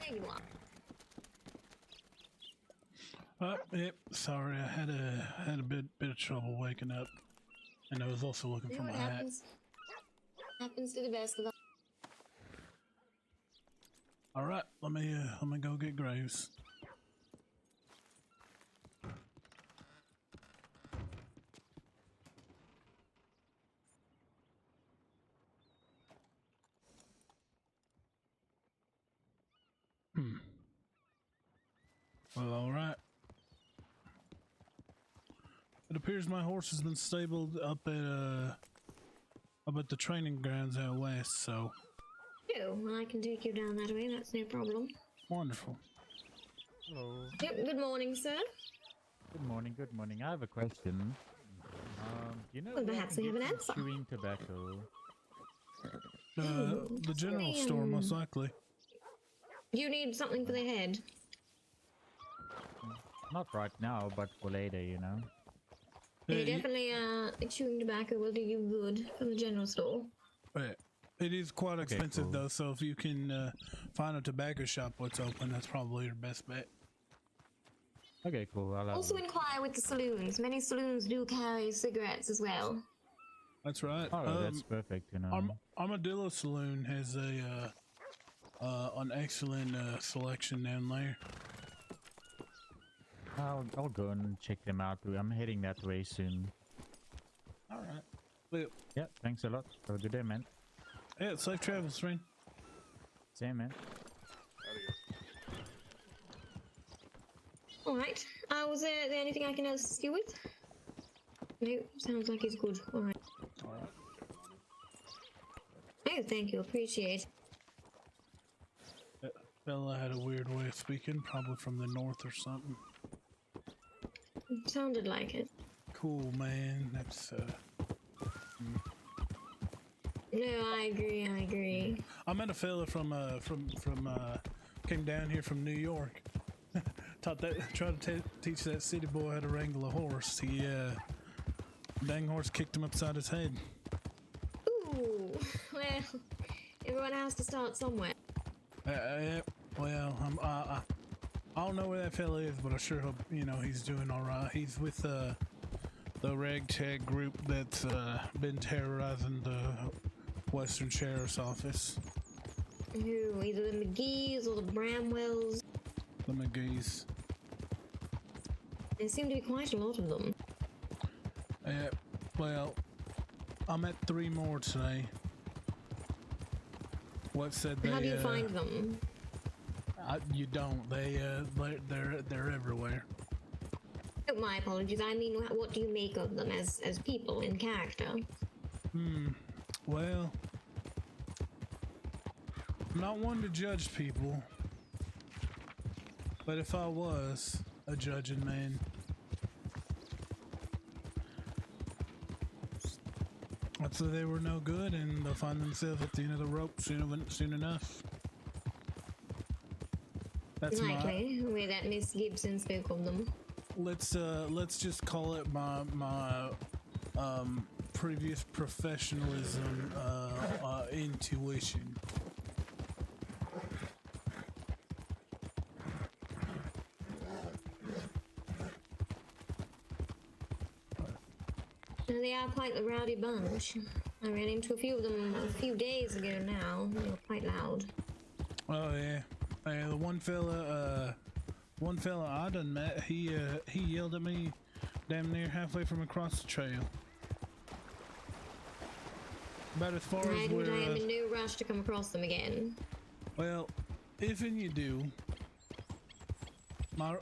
There you are. Yep. Sorry, I had a bit of trouble waking up, and I was also looking for my hat. Happens to the best of us. All right, let me go get Graves. Well, all right. It appears my horse has been stabled up at the training grounds out west. So. Oh, well, I can take you down that way. That's no problem. Wonderful. Hello. Yep. Good morning, sir. Good morning. Good morning. I have a question. You know, Well, perhaps we have an answer. Chewing tobacco. The general store, most likely. You need something for the head. Not right now, but for later, you know. Yeah, definitely, chewing tobacco will do you good from the general store. Right. It is quite expensive, cool. though, so if you can find a tobacco shop what's open, that's probably your best bet. Okay, cool. I'll Also inquire with the saloons. Many saloons do carry cigarettes as well. That's right. Oh, that's perfect, you know. Armadillo Saloon has an excellent selection down there. I'll go and check them out. I'm heading that way soon. All right. Well, yeah, thanks a lot. Have a good day, man. Yeah, safe travels, friend. Same, man. Alright. Was there anything I can assist you with? No, sounds like he's good. Alright. Alright. Oh, thank you. Appreciate it. That fella had a weird way of speaking, probably from the north or something. It sounded like it. Cool, man. That's, No, I agree. I met a fella came down here from New York. Tried to teach that city boy how to wrangle a horse. He, dang horse kicked him upside his head. Ooh, well, everyone has to start somewhere. Well, I don't know where that fella is, but I sure hope, he's doing all right. He's with, the ragtag group that's, been terrorizing the Western Sheriff's Office. Who, either the McGee's or the Bramwells? The McGee's. There seem to be quite a lot of them. Well, I met 3 more today. What said they? How do you find them? You don't. They're everywhere. Oh, my apologies. I mean, what do you make of them as people in character? Well, I'm not one to judge people, but if I was a judging man, I'd say they were no good, and they'll find themselves at the end of the rope soon enough. That's likely, the way that Miss Gibson spoke of them. Let's just call it my previous professionalism, intuition. They are quite a rowdy bunch. I ran into a few of them a few days ago now. They were quite loud. Oh yeah. The one fella I done met, he yelled at me damn near halfway from across the trail. About as far as where... I am in no rush to come across them again. Well, if and you do, I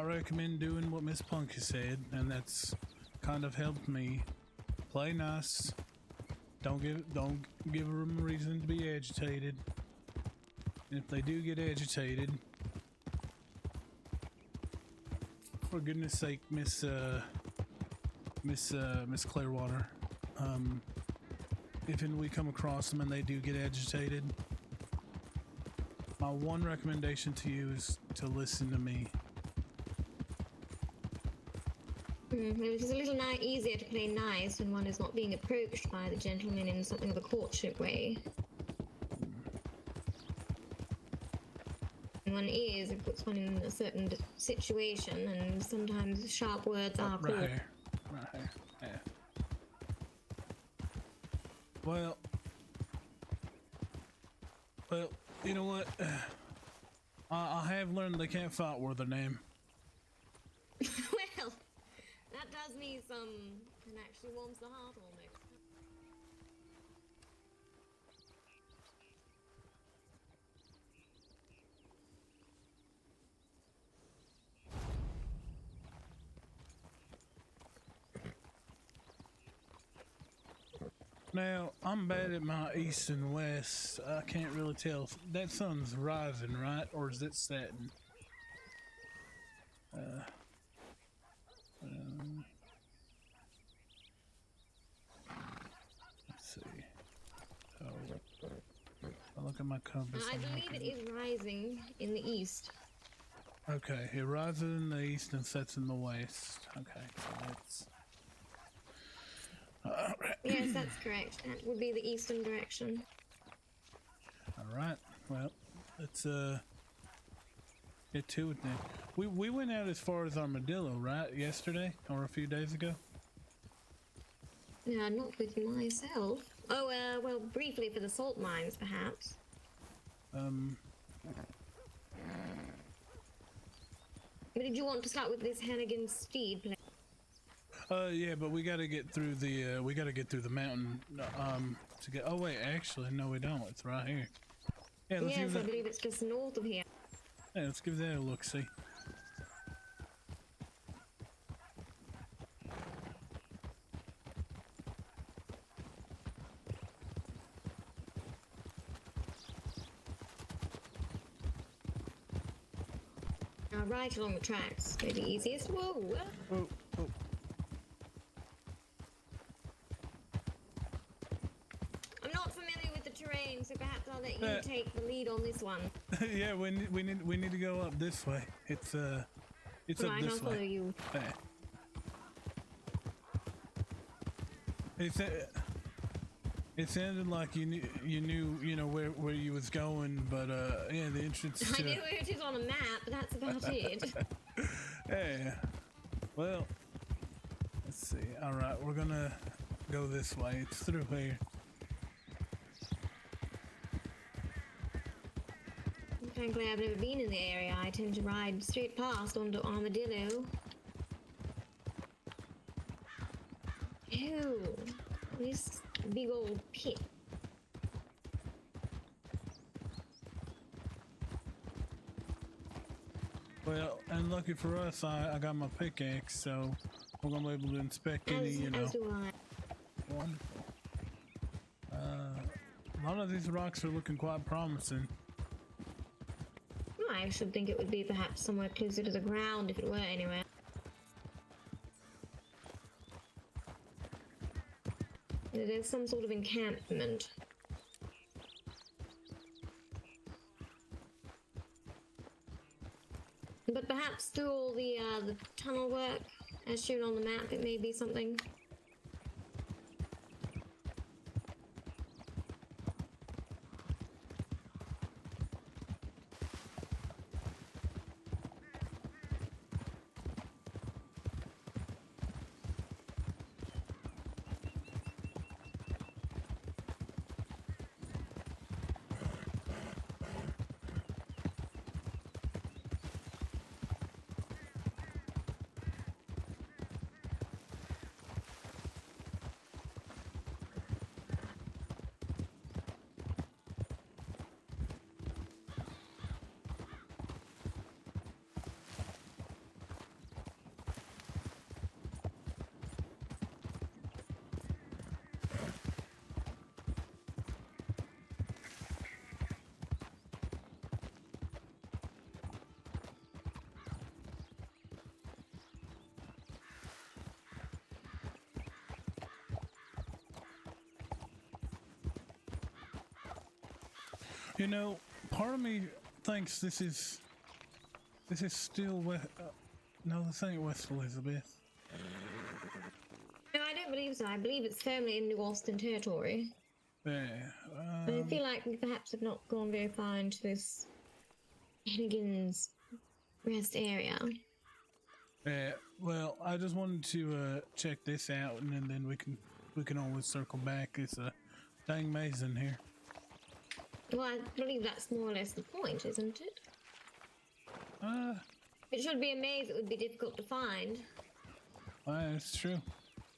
recommend doing what Miss Punk has said, and that's kind of helped me. Play nice. Don't give them a reason to be agitated. And if they do get agitated, for goodness sake, Miss Clearwater, if and we come across them and they do get agitated, my one recommendation to you is to listen to me. It is a little easier to play nice when one is not being approached by the gentleman in something of a courtship way. one is. It puts one in a certain situation, and sometimes sharp words are Right called. here. Right here. Yeah. Well, you know what? I have learned they can't fight worth their name. Well, that does me some, and actually warms the heart almost. Now, I'm bad at my east and west. I can't really tell. That sun's rising, right? Or is it setting? Let's see. So, I look at my compass. I believe it is rising in the east. Okay, it rises in the east and sets in the west. Okay, so that's... Yes, that's correct. That would be the eastern direction. Alright, well, let's get to it then. We went out as far as Armadillo, right? Yesterday? Or a few days ago? Yeah, not with myself. Oh, well, briefly for the salt mines, perhaps. But did you want to start with this Hannigan Steed place? Yeah, but we gotta get through the mountain, to get, oh wait, actually, no we don't, it's right here. Yeah, let's Yes, give I that, believe it's just north of here. yeah, let's give that a look-see. Right along the tracks, maybe easiest. Whoa! Oh, oh. I'm not familiar with the terrain, so perhaps I'll let you take the lead on this one. Yeah, we need to go up this way. It's up Right, I'll this follow way. you. Yeah. It sounded like you knew, you know, where you was going, but yeah, the entrance to... I know where it is on a map, but that's about it. Yeah. Well, let's see. All right, we're gonna go this way. It's through here. Frankly, I've never been in the area. I tend to ride straight past onto Armadillo. Ew. This big old pit. Well, and lucky for us, I got my pickaxe, so we're gonna be able to inspect any, you know. As do I. Wonderful. A lot of these rocks are looking quite promising. I should think it would be perhaps somewhere closer to the ground if it were anywhere. There's some sort of encampment. But perhaps through all the tunnel work, as shown on the map, it may be something. You know, part of me thinks this is still West. No, this ain't West Elizabeth. No, I don't believe so. I believe it's firmly in New Austin territory. Yeah. I feel like we perhaps have not gone very far into this Hennigan's rest area. Yeah, well, I just wanted to check this out, and then we can always circle back. It's a dang maze in here. Well, I believe that's more or less the point, isn't it? It should be a maze that would be difficult to find. That's true.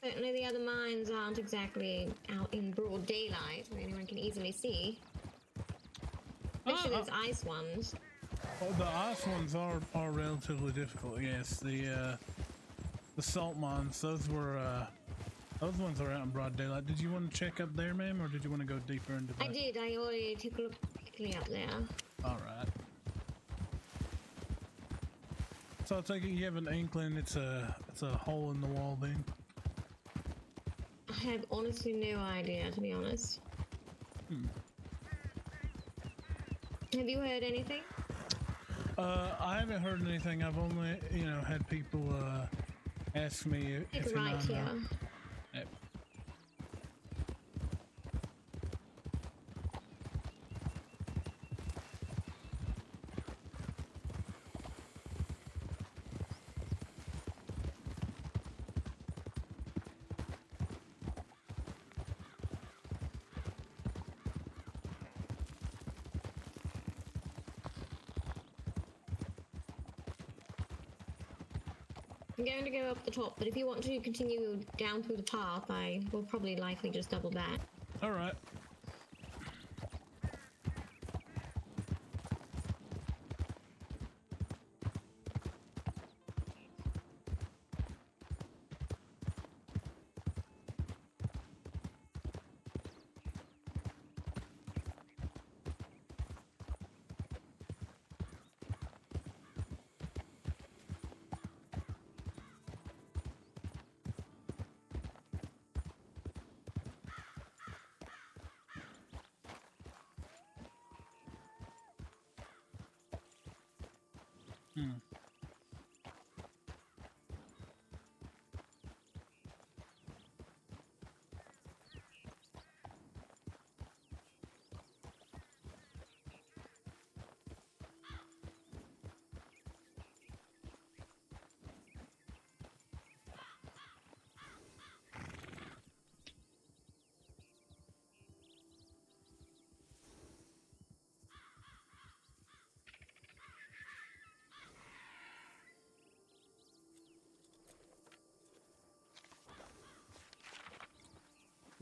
Certainly the other mines aren't exactly out in broad daylight where anyone can easily see. Especially those ice ones. Well, the ice ones are relatively difficult, yes. The salt mines, those ones are out in broad daylight. Did you want to check up there, ma'am, or did you want to go deeper into that? I did. I already took a look quickly up there. All right. So I take it you have an inkling it's a hole in the wall then? I have honestly no idea, to be honest. Have you heard anything? I haven't heard anything. I've only, had people ask me if Take a right here. Yep. I'm going to go up the top, but if you want to continue down through the path, I will probably likely just double back. All right.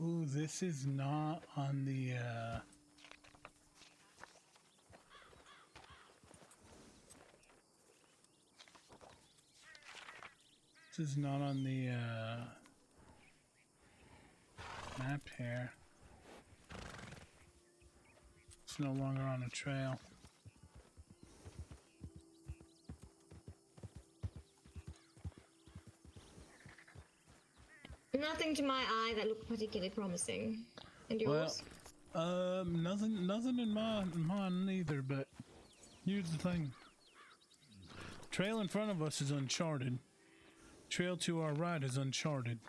Ooh, this is not on the, this is not on the, map here. It's no longer on a trail. Nothing to my eye that looked particularly promising. And yours? Well, nothing in mine either, but here's the thing. Trail in front of us is uncharted. Trail to our right is uncharted.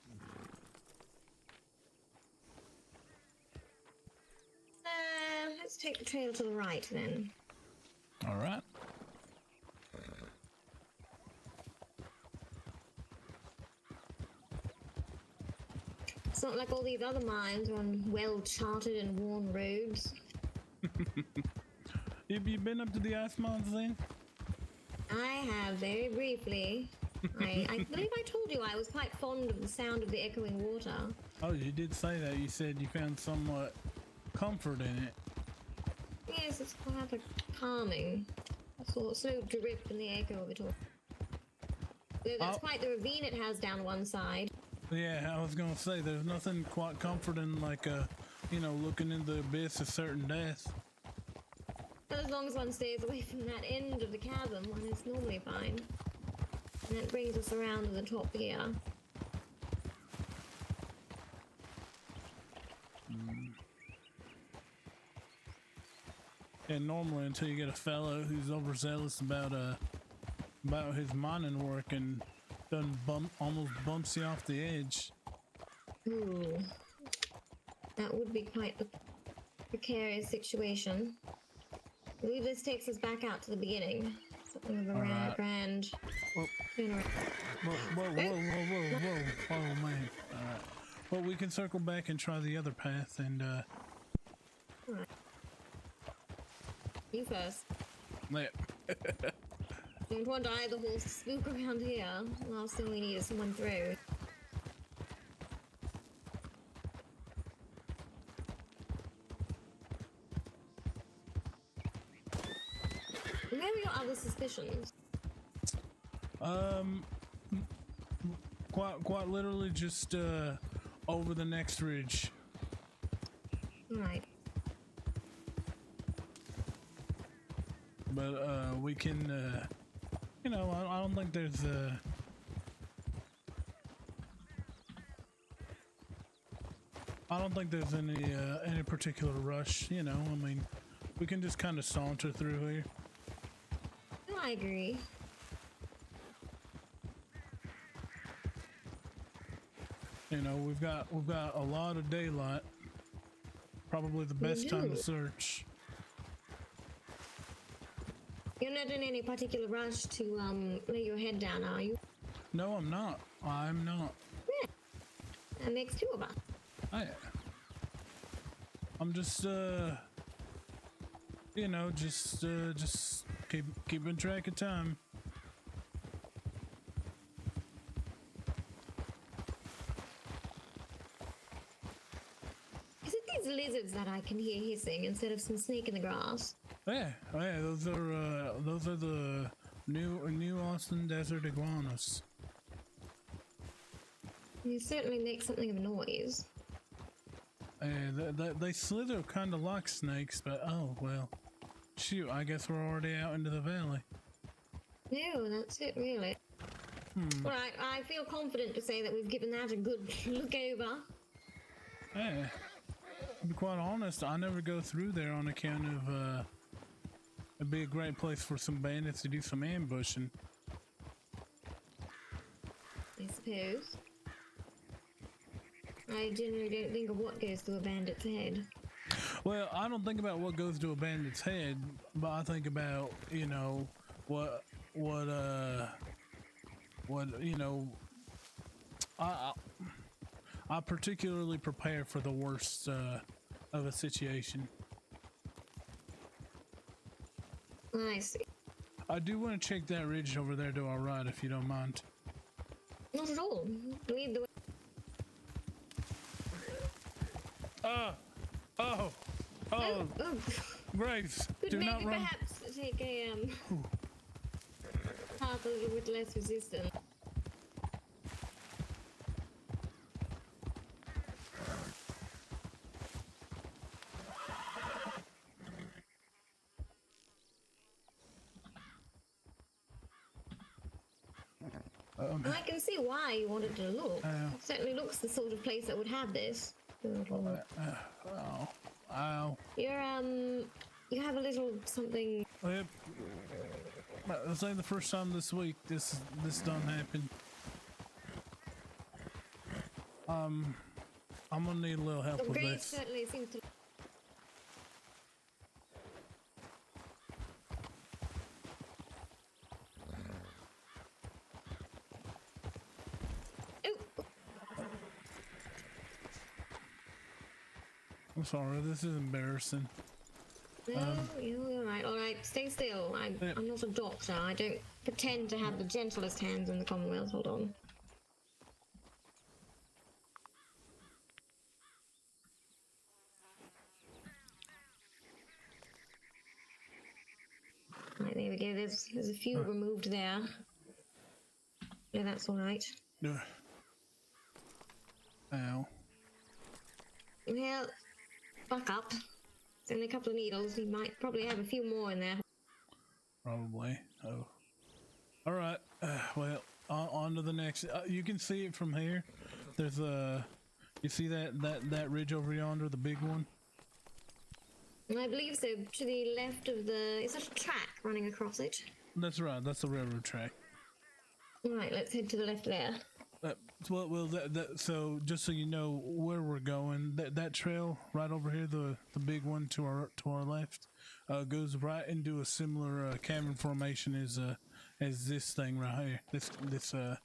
Let's take the trail to the right then. All right. It's not like all these other mines are on well-charted and worn roads. Have you been up to the ice mines then? I have, very briefly. I believe I told you I was quite fond of the sound of the echoing water. Oh, you did say that. You said you found somewhat comfort in it. Yes, it's quite calming. A sort of slow drip in the echo of it all. Though that's quite the ravine it has down one side. Yeah, I was gonna say there's nothing quite comforting like looking into the abyss of certain death. But as long as one stays away from that end of the chasm, one is normally fine. And that brings us around to the top here. And normally until you get a fellow who's overzealous about his mining work and almost bumps you off the edge. Ooh. That would be quite a precarious situation. believe this takes us back out to the beginning. Something of a Alright. grand. Whoa, whoa, man. Alright. Well, we can circle back and try the other path and, Alright. You first. yeah. Don't want either horse to spook around here. Last thing we need is someone through. Where are your other suspicions? Quite literally just, over the next ridge. Right. But, we can, you know, I don't think there's, I don't think there's any particular rush, you know, I mean, we can just kind of saunter through here. No, I agree. You know, we've got a lot of daylight. Probably the best time to search. You're not in any particular rush to lay your head down, are you? No, I'm not. I'm not. Yeah. That makes two of us. I'm just you know, just keeping track of time. Is it these lizards that I can hear hissing instead of some snake in the grass? Yeah, those are the new Austin desert iguanas. You certainly make something of a noise. They slither kind of like snakes, but oh well. Shoot, I guess we're already out into the valley. No, that's it really. Right, I feel confident to say that we've given that a good look over. Yeah. To be quite honest, I never go through there on account of it'd be a great place for some bandits to do some ambushing. I suppose. I generally don't think of what goes through a bandit's head. Well, I don't think about what goes to a bandit's head, but I think about, you know, what you know, I particularly prepare for the worst of a situation. I see. I do want to check that ridge over there to our right, if you don't mind. Not at all. Lead the way. Oh. Grace, Could do maybe not run. perhaps take a path a little bit less resistant. I can see why you wanted to look. It certainly looks the sort of place that would have this. Ow. You have a little something. Yep. It's like the first time this week this done happened. I'm gonna need a little help with Grace this. certainly seems to. I'm sorry, this is embarrassing. No, you're all right. Stay still. I'm not a doctor. I don't pretend to have the gentlest hands in the Commonwealth. Hold on. Right, there we go. There's a few removed there. Yeah, that's all right. Ow. Well, buck up. It's only a couple of needles. You might probably have a few more in there. Probably. Oh. All right. Well, on to the next. You can see it from here. There's you see that ridge over yonder, the big one? I believe so. To the left of the... Is that a track running across it? That's right. That's the railroad track. Right, let's head to the left there. So just so you know where we're going, that trail right over here, the big one to our left, goes right into a similar cavern formation as this thing right here. This trail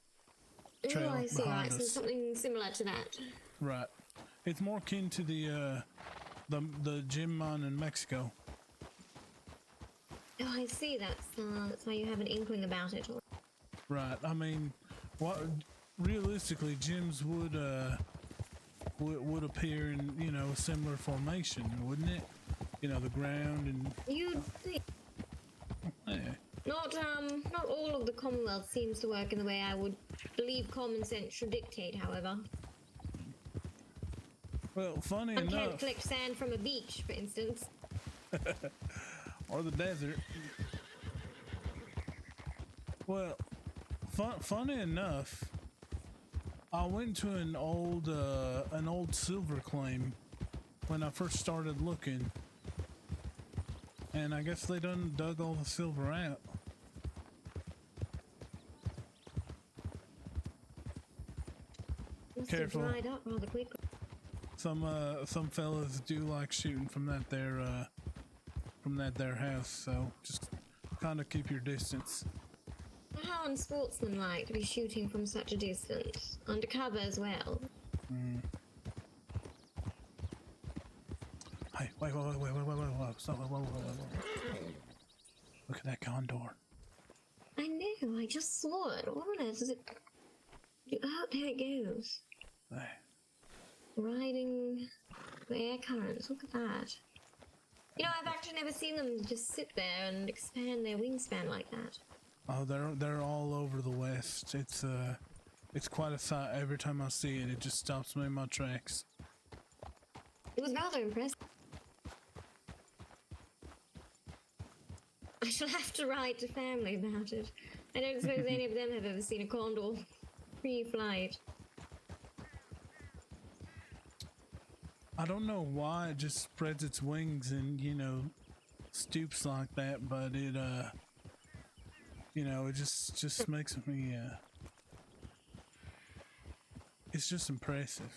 Oh, I see. behind Right, so us. something similar to that. Right. It's more akin to the gem mine in Mexico. Oh, I see. That's why you have an inkling about it. Right. I mean, what realistically, gems would appear in, you know, a similar formation, wouldn't it? You know, the ground and You'd think. yeah. Not all of the Commonwealth seems to work in the way I would believe common sense should dictate, however. Well, funny One can't enough, collect sand from a beach, for instance. or the desert. Well, funny enough, I went to an old silver claim when I first started looking, and I guess they done dug all the silver out. Must Careful. have dried up rather quickly. Some fellas do like shooting from that there house, so just kind of keep your distance. How unsportsmanlike to be shooting from such a distance, undercover as well. Hey, wait, stop, wait. Look at that condor. I know, I just saw it. What on earth is it? Oh, there it goes. There. Riding the air currents. Look at that. You know, I've actually never seen them just sit there and expand their wingspan like that. Oh, they're all over the West. It's quite a sight. Every time I see it, it just stops me in my tracks. It was rather impressive. I shall have to write to family about it. I don't suppose any of them have ever seen a condor pre-flight. I don't know why it just spreads its wings and, you know, stoops like that, but it you know, it just makes me it's just impressive.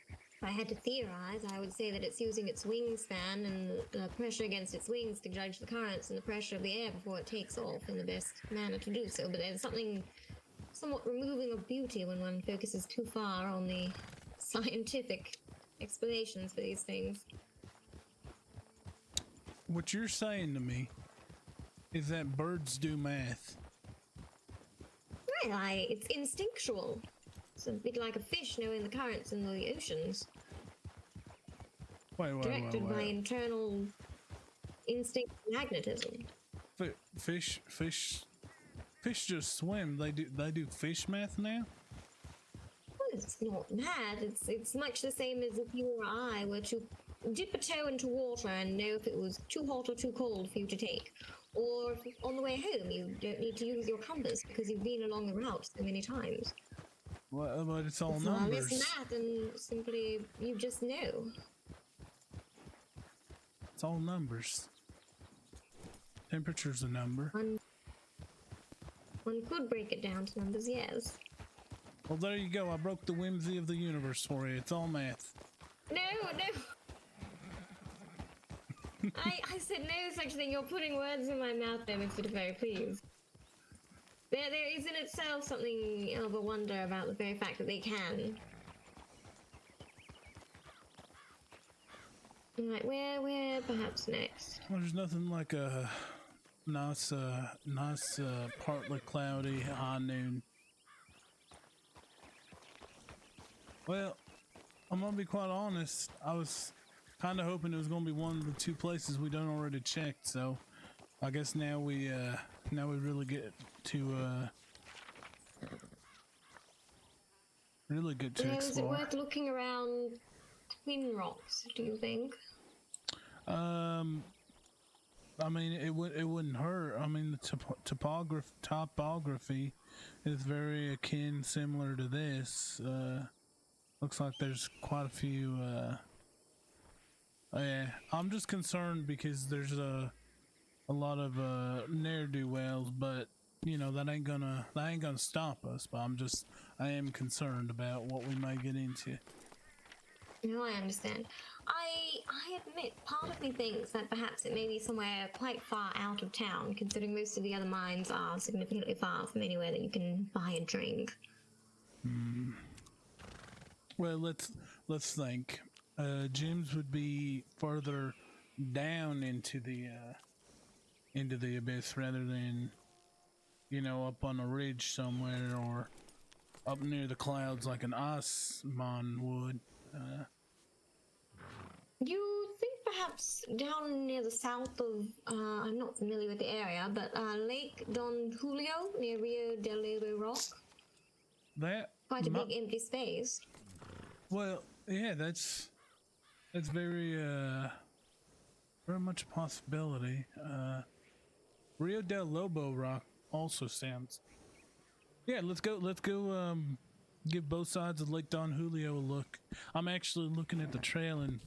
If I had to theorize, I would say that it's using its wingspan and the pressure against its wings to judge the currents and the pressure of the air before it takes off in the best manner to do so. But there's something somewhat removing of beauty when one focuses too far on the scientific explanations for these things. What you're saying to me is that birds do math. Well, it's instinctual. It's a bit like a fish knowing the currents in the oceans. Directed by internal instinct magnetism. Fish just swim. They do fish math now? Well, it's not mad. It's much the same as if you or I were to dip a toe into water and know if it was too hot or too cold for you to take. Or if on the way home you don't need to use your compass because you've been along the route so many times. Well, but it's all It's numbers. less math and simply you just know. It's all numbers. Temperature's a number. One could break it down to numbers, yes. Well, there you go. I broke the whimsy of the universe for you. It's all math. No. I said no such thing. You're putting words in my mouth there, Mr. Defoe, please. There is in itself something of a wonder about the very fact that they can. Right, where perhaps next? Well, there's nothing like a nice partly cloudy high noon. Well, I'm gonna be quite honest. I was kind of hoping it was gonna be one of the two places we done already checked. So, I guess now we really get to explore. Is it worth looking around Twin Rocks? Do you think? I mean, it wouldn't hurt. I mean, the topography is very similar to this. Looks like there's quite a few. Yeah, I'm just concerned because there's a lot of ne'er-do-wells, but you know that ain't gonna stop us. But I am concerned about what we may get into. No, I understand. I admit, part of me thinks that perhaps it may be somewhere quite far out of town, considering most of the other mines are significantly far from anywhere that you can buy a drink. Well, let's think. Jim's would be further down into the abyss rather than, you know, up on a ridge somewhere or up near the clouds like an ice mine would. You think perhaps down near the south of, I'm not familiar with the area, but Lake Don Julio near Rio de Lobo Rock? That Quite a big empty space. Well, yeah, that's very much a possibility. Rio del Lobo Rock also sounds. Yeah, let's go give both sides of Lake Don Julio a look. I'm actually looking at the trail and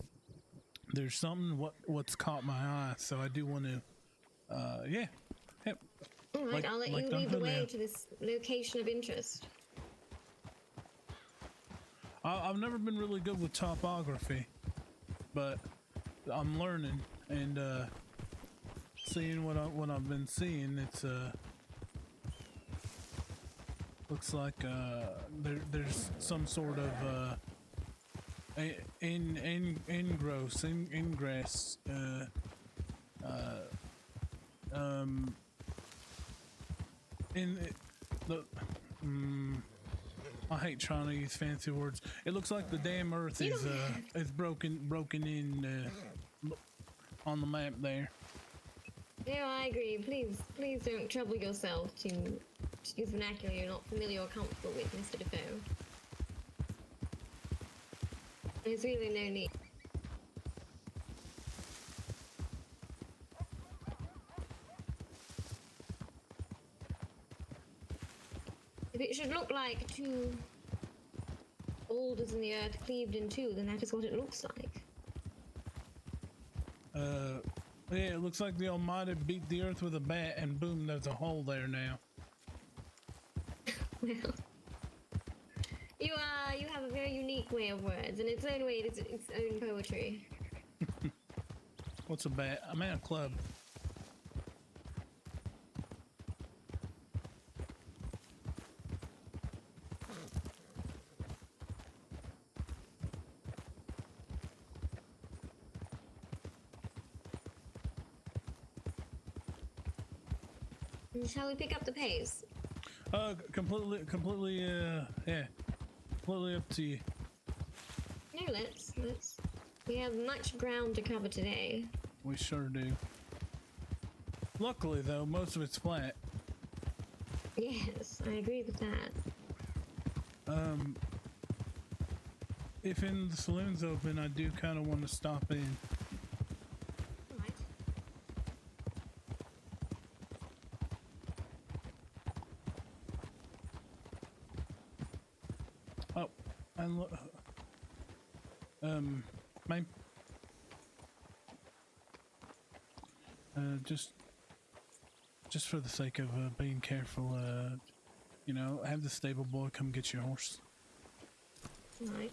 there's something what's caught my eye, so I do want to yeah. Yep. All right, I'll let you Don lead the way Julio. to this location of interest. I've never been really good with topography, but I'm learning and seeing what I've been seeing. It's looks like there's some sort of ingress in the I hate trying to use fancy words. It looks like the damn earth is broken in on the map there. Yeah, I agree. Please don't trouble yourself to use vernacular you're not familiar or comfortable with, Mr. Defoe. There's really no need. If it should look like two boulders in the earth cleaved in two, then that is what it looks like. Yeah, it looks like the Almighty beat the earth with a bat and boom, there's a hole there now. Well, you have a very unique way of words, and its own way it is its own poetry. What's a bat? I'm at a club. Shall we pick up the pace? Completely, yeah. Completely up to you. No, let's. We have much ground to cover today. We sure do. Luckily, though, most of it's flat. Yes, I agree with that. If in the saloon's open, I do kind of want to stop in. All right. Oh, and look, ma'am. Just for the sake of being careful, you know, have the stable boy come get your horse. All right.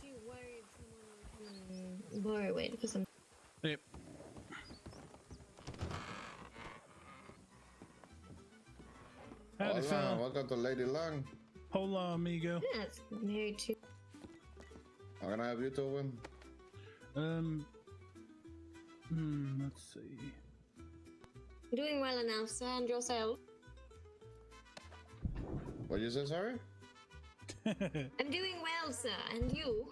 You worried someone would come and borrow it for some. Yep. Howdy, Hola, fella. welcome to Lady Long. Hola, amigo. Yeah, it's married to. How can I help you, Tobin? Let's see. Doing well enough, sir, and yourself? What you say, sorry? I'm doing well, sir, and you?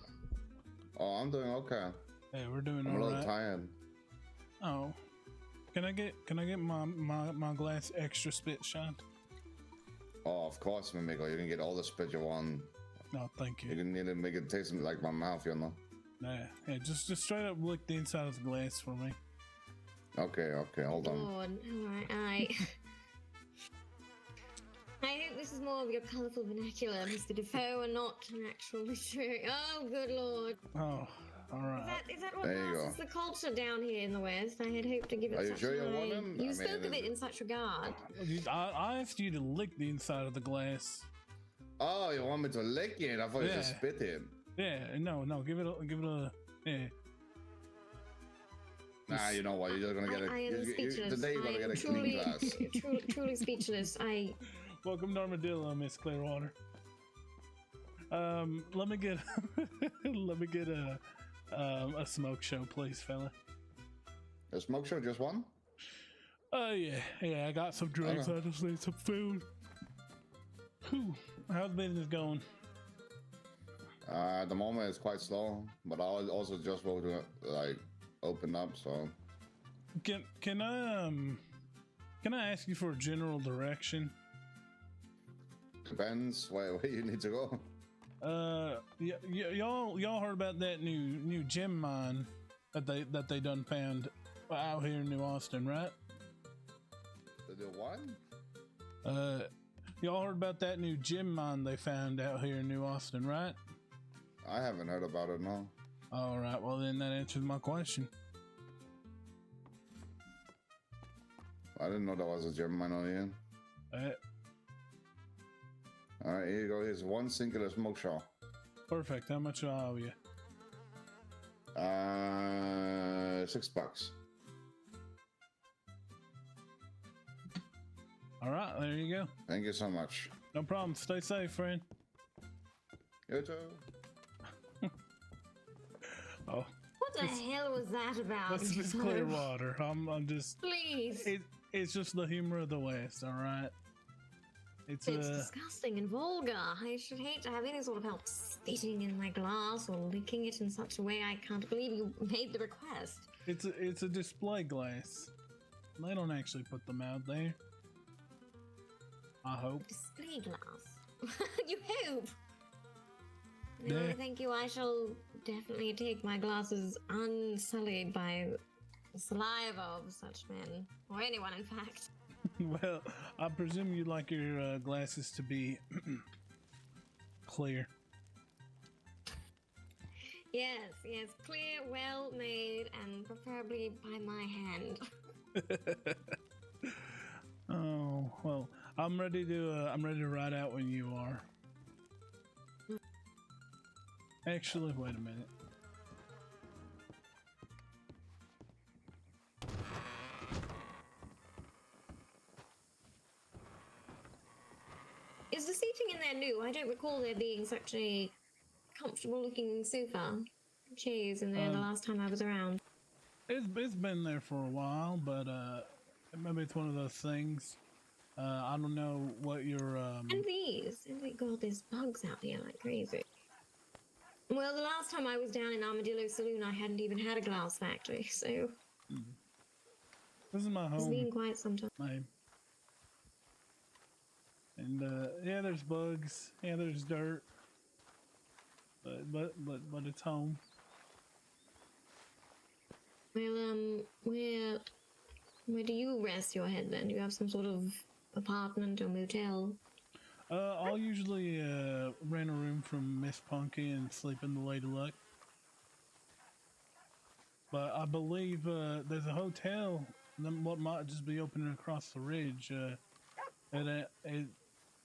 Oh, I'm doing okay. Hey, we're doing I'm a all little right. tired. Oh, can I get my glass extra spit shot? Oh, of course, Mimigo. You can get all the spit you want. No, thank You you. can nearly make it taste like my mouth, you know? Yeah, just straight up lick the inside of the glass for me. Okay, hold on. Lord, alright, I hope this is more of your colourful vernacular, Mr. Defoe, and not an actual literary. Oh, good lord. Oh, all right. Is that what There you passes go. the culture down here in the West? I had hoped to give it Are you such sure you high... want him? You I spoke mean, of it in such regard. I asked you to lick the inside of the glass. Oh, you want me to lick it? I thought you just spit it. Yeah, no, give it a, yeah. Nah, you know what? You're just gonna get I am speechless. Today you're gonna get a clean glass. Truly speechless. Welcome to Armadillo, Miss Clearwater. Let me get a smoke show, please, fella. A smoke show, just one? Yeah, I got some drugs. Okay. I just need some food. Whew. How's business going? At the moment it's quite slow, but I also just want to like open up. So Can I ask you for a general direction? depends where you need to go. Y'all heard about that new gem mine that they done found out here in New Austin, right? The what? Y'all heard about that new gem mine they found out here in New Austin, right? I haven't heard about it, no. All right, well then that answers my question. I didn't know there was a gem mine on here. All right, here you go. Here's one singular smoke show. Perfect. How much do I owe you? $6. All right, there you go. Thank you so much. No problem. Stay safe, friend. You too. Oh, What the hell was that about? that's Miss Clearwater. I'm just. Please. It's just the humor of the West. All right. It's disgusting and vulgar. I should hate to have any sort of help spitting in my glass or licking it in such a way. I can't believe you made the request. It's a display glass. They don't actually put them out there. I hope. Display glass. You hope. No, Yeah. thank you. I shall definitely take my glasses unsullied by the saliva of such men, or anyone, in fact. Well, I presume you'd like your glasses to be clear. Yes, clear, well made, and preferably by my hand. Oh well, I'm ready to ride out when you are. Actually, wait a minute. Is the seating in there new? I don't recall there being such a comfortable looking sofa chaise in there the last time I was around. It's been there for a while, but maybe it's one of those things. I don't know what your And God, there's bugs out here like crazy. Well, the last time I was down in Armadillo Saloon, I hadn't even had a glass factory, so This is my it's been home, quite some time. babe. And yeah, there's bugs. Yeah, there's dirt. But it's home. Well, where do you rest your head then? Do you have some sort of apartment or motel? I'll usually rent a room from Miss Punky and sleep in the Lady Luck. But I believe there's a hotel what might just be opening across the ridge. And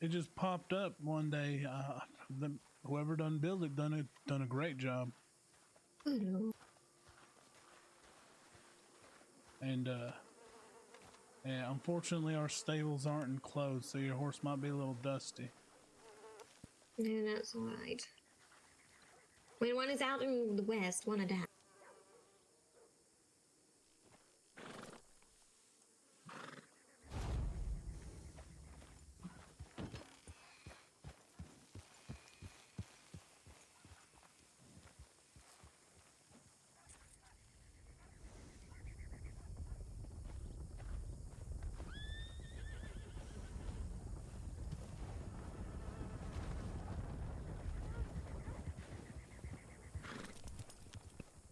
it just popped up one day. Whoever done build it done a great job. Hello. And yeah, unfortunately our stables aren't enclosed, so your horse might be a little dusty. No, that's alright. When one is out in the west, one adapts.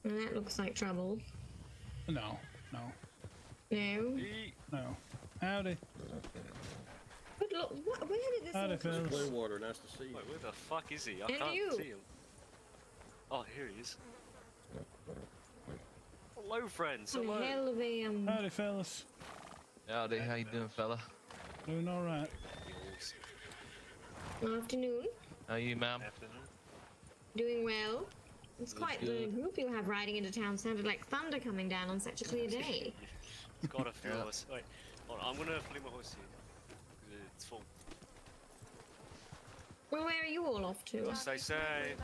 And that looks like trouble. No. No? No. Howdy. But look, where did this Howdy, all come fellas. Clearwater, nice to see you. Wait, where the fuck is he? I And can't you. see him. Oh, here he is. Hello, friends. from? Hello. Hell of a Howdy, fellas. Howdy, how you doing, fella? Doing all right. Afternoon. How are you, ma'am? Afternoon. Doing well. It's quite the good. group you have riding into town. Sounded like thunder coming down on such a clear day. It's got a few Yeah. of us. Wait, hold on, I'm gonna flee my horse here. 'Cause it's full. Well, where are you all off to? Stay safe.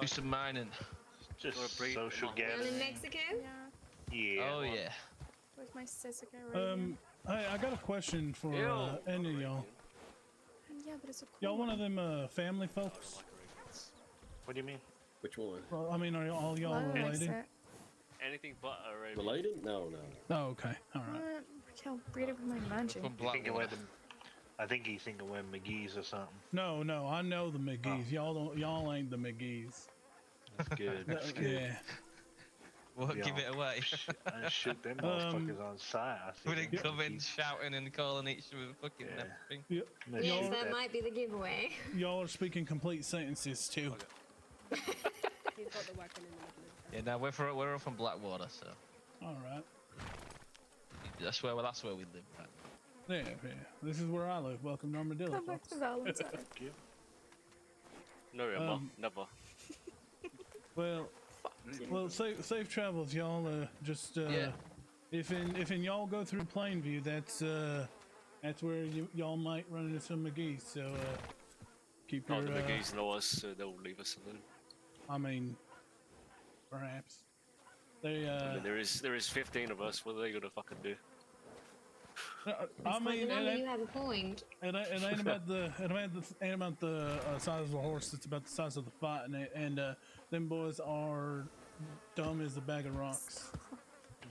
Do some mining. Just Gotta breathe. social Come on. Down in gathering. Mexico? Yeah, Yeah. Oh yeah. with my Sisuke radio. Hey, I got a question for Ew. any of y'all. Yeah, but it's a cool Y'all one of one. them family folks? What do you mean? Which one? Well, I mean, are all y'all Love likes related? it. Anything but Arabian. Related? No, no. Oh, okay. All right. What? I'll breed it with my manji. From You thinking with Blackwater. them? I think he's thinking with McGee's or something. No, I know the McGee's. Y'all ain't the McGee's. That's good. That's good. Yeah. What? Yeah. Give it away. And shoot them motherfuckers on sight. I We think didn't come in shouting and calling each other fucking Yeah. everything. Yeah. They Yes, shoot that might be the giveaway. Y'all are speaking complete sentences too. Okay. He's got the weapon in the middle of the Yeah, no, we're all from Blackwater, so All right. that's where we live. Right? Yeah. This is where I live. Welcome to Armadillo, Come back folks. to Valentine. No, Emma, Um, never. Well, safe travels, y'all. Just Yeah. if in y'all go through Plainview, that's where y'all might run into some McGee's. So keep Not your. the McGee's know us, so they'll leave us alone. I mean, perhaps they. I mean, there is 15 of us. What are they gonna fucking do? I mean, you have a point. it ain't about the ain't about the size of the horse. It's about the size of the fight, and them boys are dumb as a bag of rocks.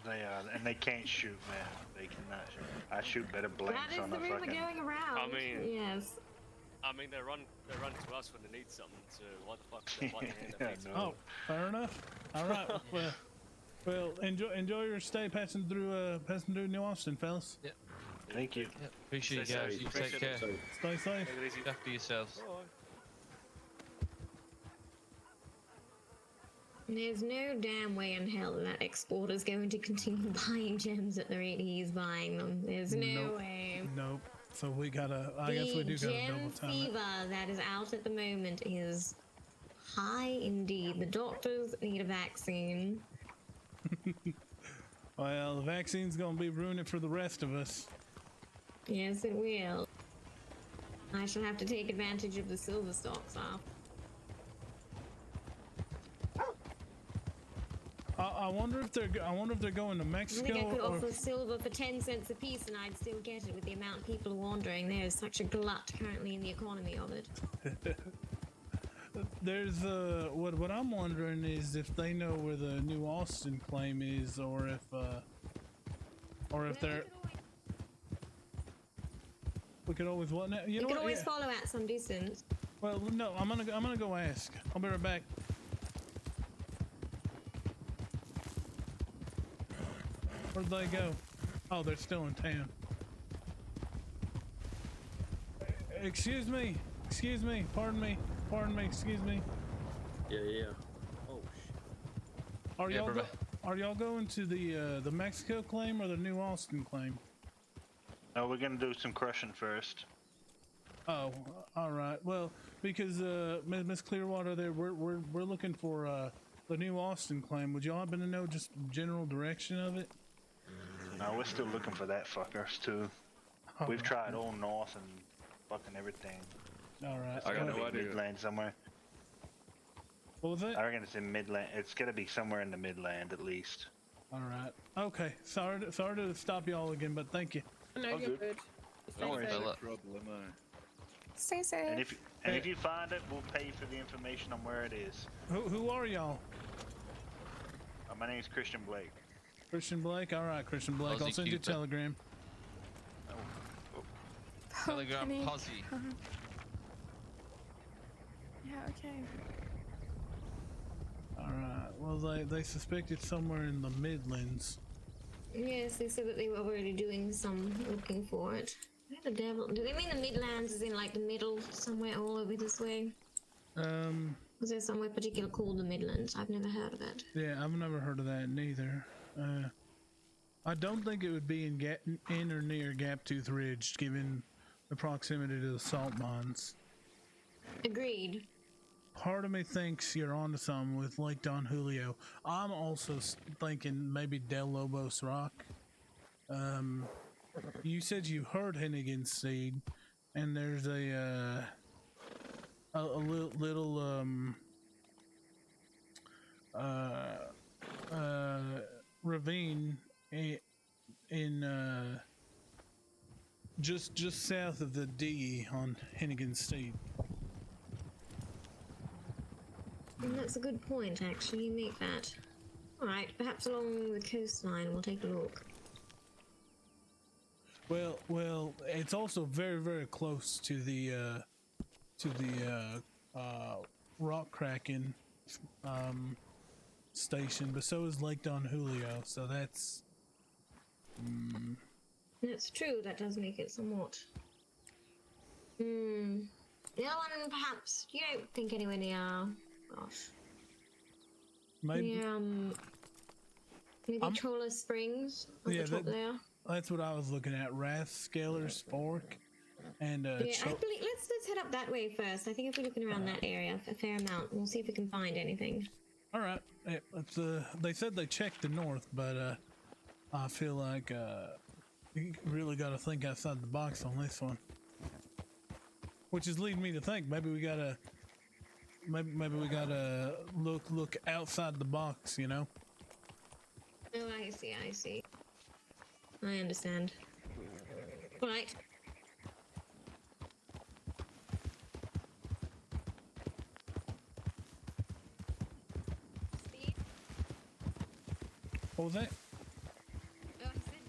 They and they can't shoot, man. They cannot shoot. I shoot better That blanks is on the a rumor fucking. going around. I mean- yes. I mean, they run to us when they need something. So what the fuck? Why the hand Yeah, that no. Oh, fair enough. All right. Well, enjoy your stay passing through New Austin, fellas. Thank you. Yep. Appreciate you Stay guys. safe. You take Appreciate care. it. So, Stay safe. Take it easy. Look after yourselves. There's no damn way in hell that exporter's going to continue buying gems at the rate he's buying them. There's no Nope. way. Nope. So we gotta. I guess we do The gotta gem double time it. fever that is out at the moment is high indeed. The doctors need a vaccine. Well, the vaccine's gonna be ruining it for the rest of us. Yes, it will. I shall have to take advantage of the silver stocks off. I wonder if they're going to I Mexico think I could or. offer silver for 10 cents a piece and I'd still get it with the amount of people wandering. There is such a glut currently in the economy of it. There's what I'm wondering is if they know where the New Austin claim is, or if they're. We could always what now? You You know can what? always Yeah. follow at some distance. Well, no, I'm gonna go ask. I'll be right back. Where'd they go? Oh, they're still in town. Excuse me, pardon me, excuse me. yeah. Oh, shit. Are Yeah, y'all brother. are y'all going to the Mexico claim or the New Austin claim? No, we're gonna do some crushing first. Oh, all right. Well, because Miss Clearwater, there we're looking for the New Austin claim. Would y'all happen to know just general direction of it? No, we're still looking for that fuckers too. We've tried all north and fucking everything. All right. I got Gotta no be idea. Midland somewhere. What was it? I reckon it's in Midland. It's gotta be somewhere in the Midland at least. All right. Okay. Sorry to stop y'all again, but thank you. No, I'm you're good. good. Don't worry, fella. Stay safe. And if you find it, we'll pay for the information on where it is. Who are y'all? My name's Christian Blake. Christian Blake. All right, Christian Blake. I'll Aussie send you a Cupid. telegram. Telegram Penny. posse. Yeah, okay. All right. Well, they suspect it's somewhere in the Midlands. Yes, they said that they were already doing some looking for it. Where the devil? Do they mean the Midlands is in like the middle, somewhere all over this way? Was there somewhere particular called the Midlands? I've never heard of it. Yeah, I've never heard of that neither. I don't think it would be in or near Gaptooth Ridge, given the proximity to the salt mines. Agreed. Part of me thinks you're onto something with Lake Don Julio. I'm also thinking maybe Del Lobos Rock. You said you heard Hennigan's Seed, and there's a little ravine in just south of the D on Hennigan's Seed. And that's a good point, actually. You make that. Alright, perhaps along the coastline we'll take a look. Well, it's also very, very close to the rock cracking station, but so is Lake Don Julio. So that's. That's true. That does make it somewhat. The other one, perhaps you don't think anywhere near. Gosh. Maybe. Near, maybe Cholla Springs on the top there. That's what I was looking at. Rathskeller's Fork, and Yeah, I believe let's head up that way first. I think if we're looking around that area a fair amount, we'll see if we can find anything. All right. They said they checked the north, but I feel like you really got to think outside the box on this one. Which is leading me to think maybe we gotta look outside the box, you know? Oh, I see. I understand. All right. Speed. What was that? Oh, I said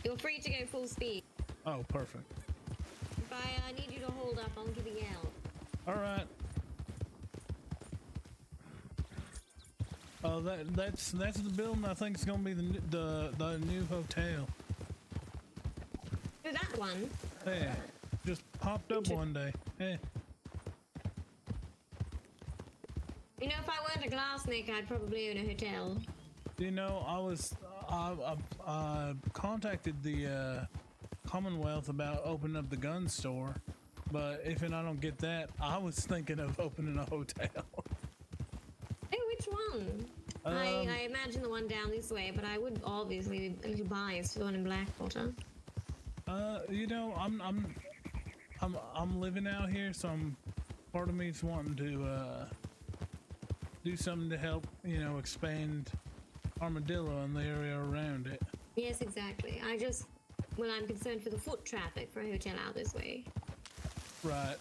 you're free to go full speed. Oh, perfect. If I need you to hold up, I'll give a yell. All right. That's the building I think is gonna be the new hotel. Oh, that one? Yeah, just popped up one day. Yeah. You know, if I weren't a glassmaker, I'd probably own a hotel. You know, I contacted the Commonwealth about opening up the gun store, but if I don't get that, I was thinking of opening a hotel. Oh, which one? I imagine the one down this way, but I would obviously be a little biased for the one in Blackwater. You know, I'm living out here, so part of me's wanting to do something to help, you know, expand Armadillo and the area around it. Yes, exactly. I'm concerned for the foot traffic for a hotel out this way. Right.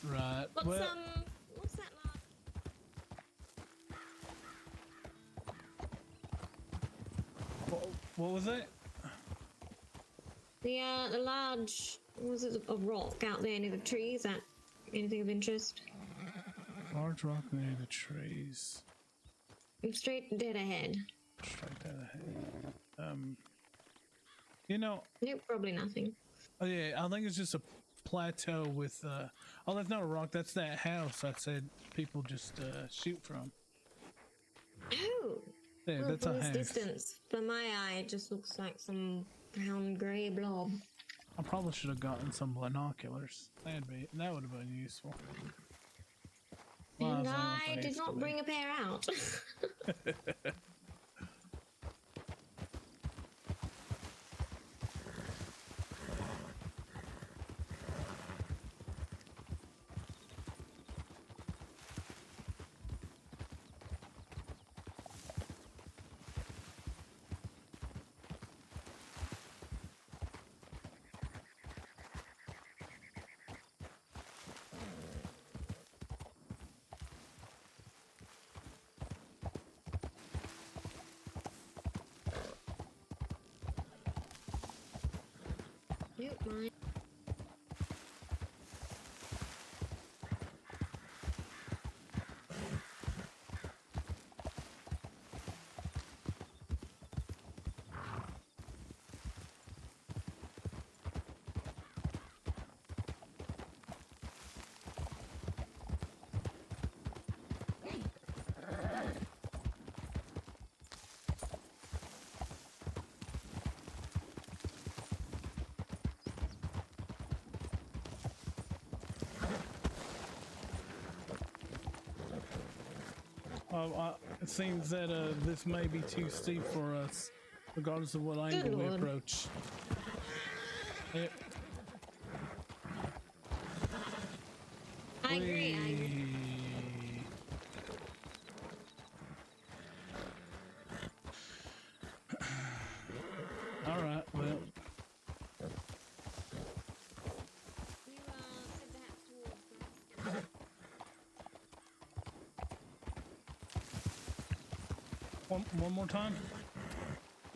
What's that large? What was that? The large, was it a rock out there near the trees? Is that anything of interest? Large rock near the trees. Straight dead ahead. Straight dead ahead. You know. Nope, probably nothing. Oh yeah, I think it's just a plateau with. Oh, that's not a rock. That's that house I said people just shoot from. Oh. Yeah, well, that's from a this house. distance, from my eye, it just looks like some brown grey blob. I probably should have gotten some binoculars. That would have been useful. And I did not bring a pair out. Nope, mine. It seems that this may be too steep for us, regardless of what angle we Lord. approach. Yep. I agree. I agree. All right. Well, You said to head towards one more time.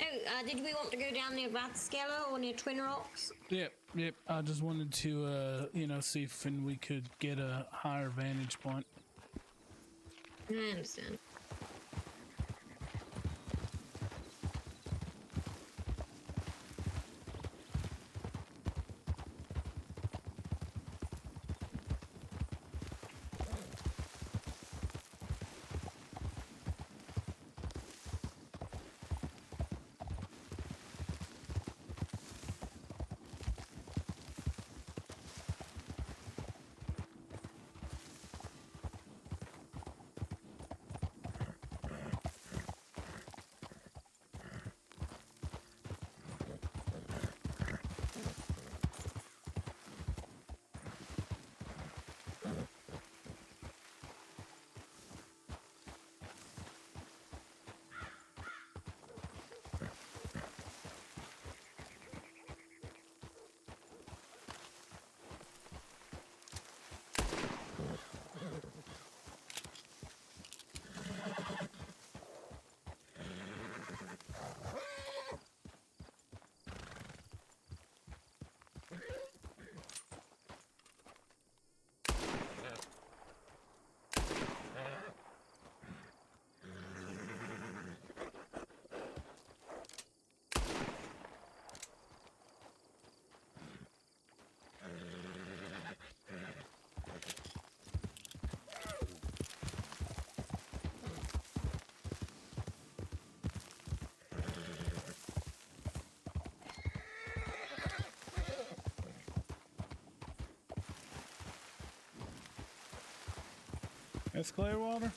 Oh, did we want to go down near Rathskeller or near Twin Rocks? Yep. I just wanted to, see if we could get a higher vantage point. I understand. That's Clearwater.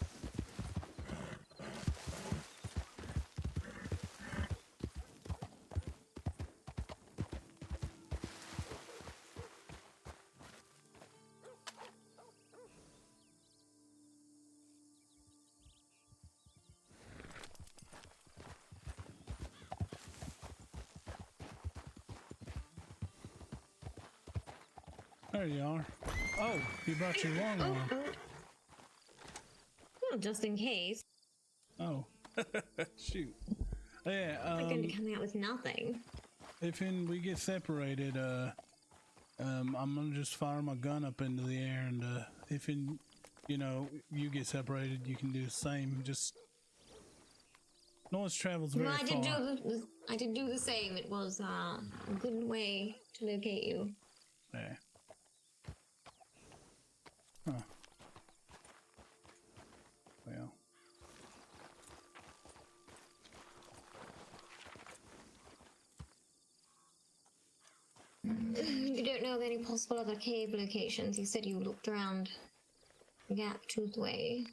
There you are. Oh, you brought your long arm. Well, just in case. Oh, shoot. Yeah. I'm going to be coming out with nothing. If we get separated, I'm gonna just fire my gun up into the air, and if you get separated, you can do the same. Just noise travels very far. I did do the same. It was a good way to locate you. Yeah. Huh. Well. You don't know of any possible other cave locations? You said you looked around Gap Tooth Way.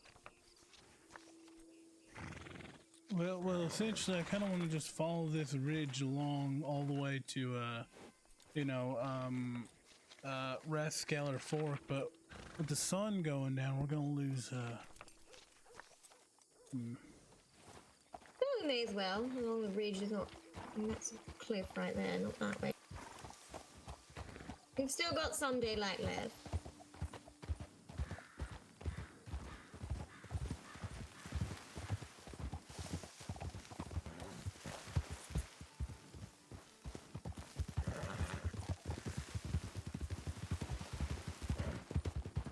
Well, essentially, I kind of want to just follow this ridge along all the way to, Rathskeller Fork, but with the sun going down, we're gonna lose, Oh, we may as well. Along the ridge, there's not... That's a cliff right there, not that way. We've still got some daylight left.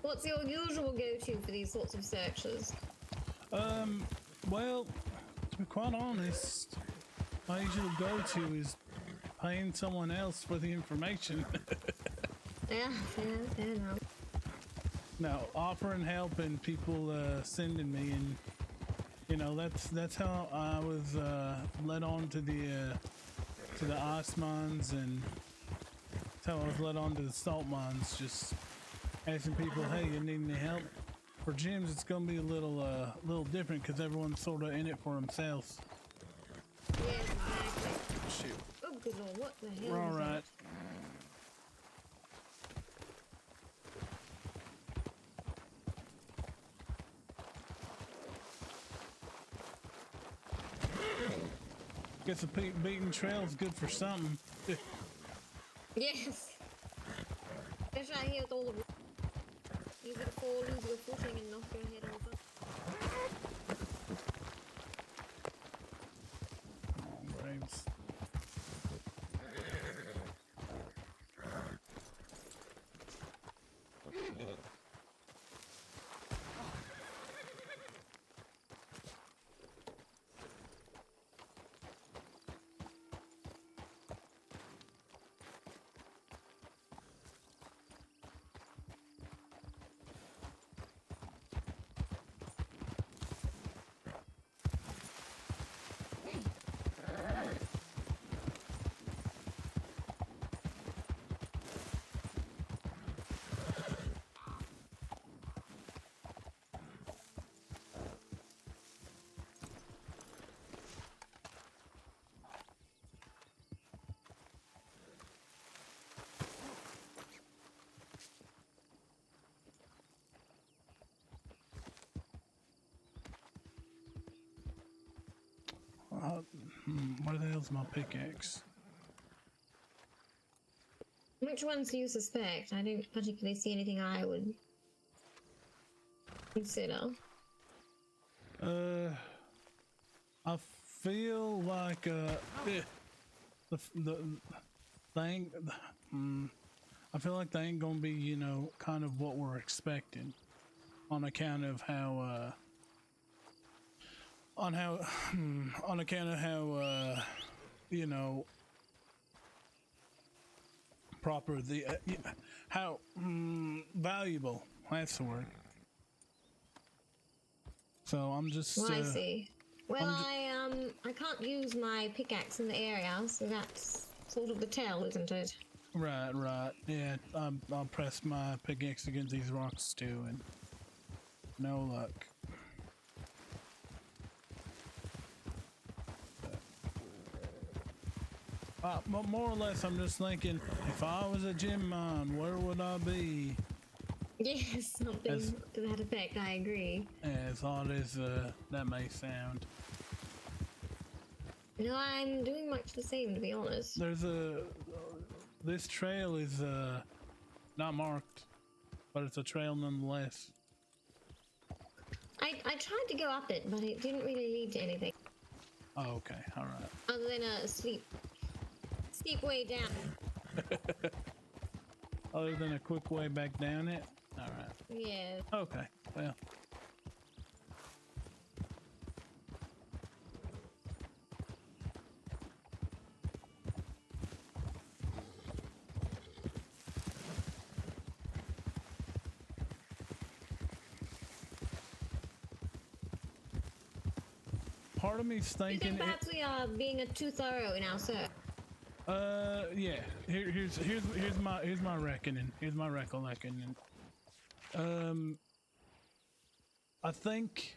What's your usual go-to for these sorts of searches? Well, to be quite honest, my usual go-to is paying someone else for the information. Yeah, fair enough. No, offering help and people sending me, and that's how I was led on to the ice mines, and that's how I was led on to the salt mines. Just asking people, hey, you need any help? For gyms, it's gonna be a little different because everyone's sort of in it for themselves. Yes, exactly. Shoot. Oh, good lord, what the hell? We're all was that? right. Guess the beaten trail is good for something. Yes. Especially out here with all the. You could fall, lose your footing, and knock your head over. Oh, brains. Where the hell's my pickaxe? Which ones do you suspect? I don't particularly see anything I would consider. I feel like the thing. I feel like they ain't gonna be, you know, kind of what we're expecting, on account of how on account of how you know, proper the how valuable, that's the word. So I'm just Well, I see. Well, I can't use my pickaxe in the area, so that's sort of the tell, isn't it? right, yeah. I'll press my pickaxe against these rocks too, and no luck. More or less, I'm just thinking, if I was a gym man, where would I be? Yes, something to that effect, I agree. As odd as that may sound. No, I'm doing much the same, to be honest. There's this trail is not marked, but it's a trail nonetheless. I tried to go up it, but it didn't really lead to anything. Oh, okay, all right. Other than a steep way down. Other than a quick way back down it? All right. Yeah. Okay, well. Part of me's You thinking. think perhaps we are being too thorough in our search? Yeah. Here's my reckoning. Here's my recollection. I think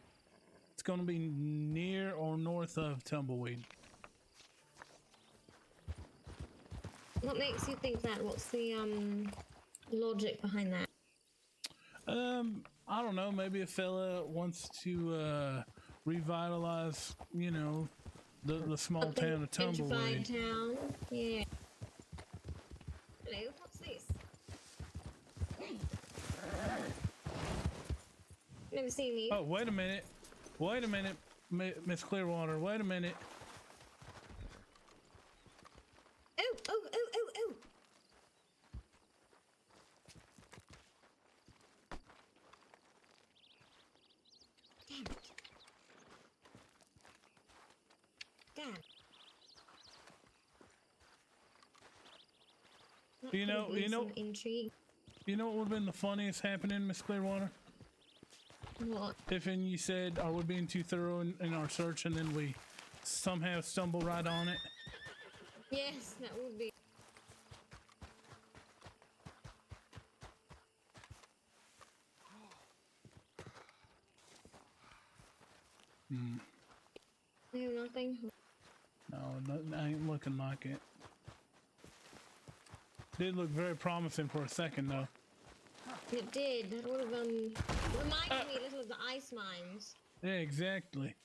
it's gonna be near or north of Tumbleweed. What makes you think that? What's the logic behind that? I don't know. Maybe a fella wants to revitalize, you know, the small town of Tumbleweed. Town. Yeah. Hello, what's this? Never seen these. Oh, wait a minute. Wait a minute, Miss Clearwater. Wait a minute. Oh. Damn it. Damn. You know, intrigue. You know what would have been the funniest happening, Miss Clearwater? What? If you said, are we being too thorough in our search, and then we somehow stumble right on it? Yes, that would be. Hmm. No, nothing. No, ain't looking like it. Did look very promising for a second, though. It did. That would have reminded me a little of the ice mines. Yeah, exactly.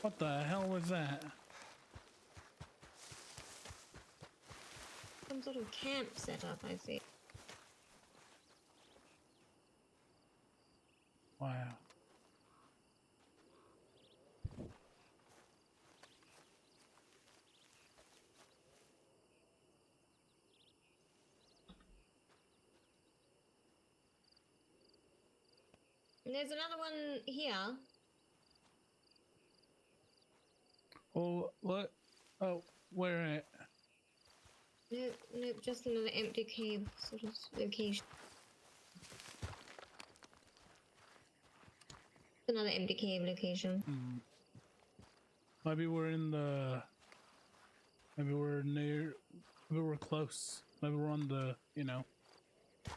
What the hell was that? Some sort of camp set up, I see. Wow. There's another one here. Oh, what? Oh, where at? Nope, just another empty cave sort of location. Another empty cave location. Hmm. Maybe we're in the... Maybe we're near... Maybe we're close. Maybe we're on the, you know...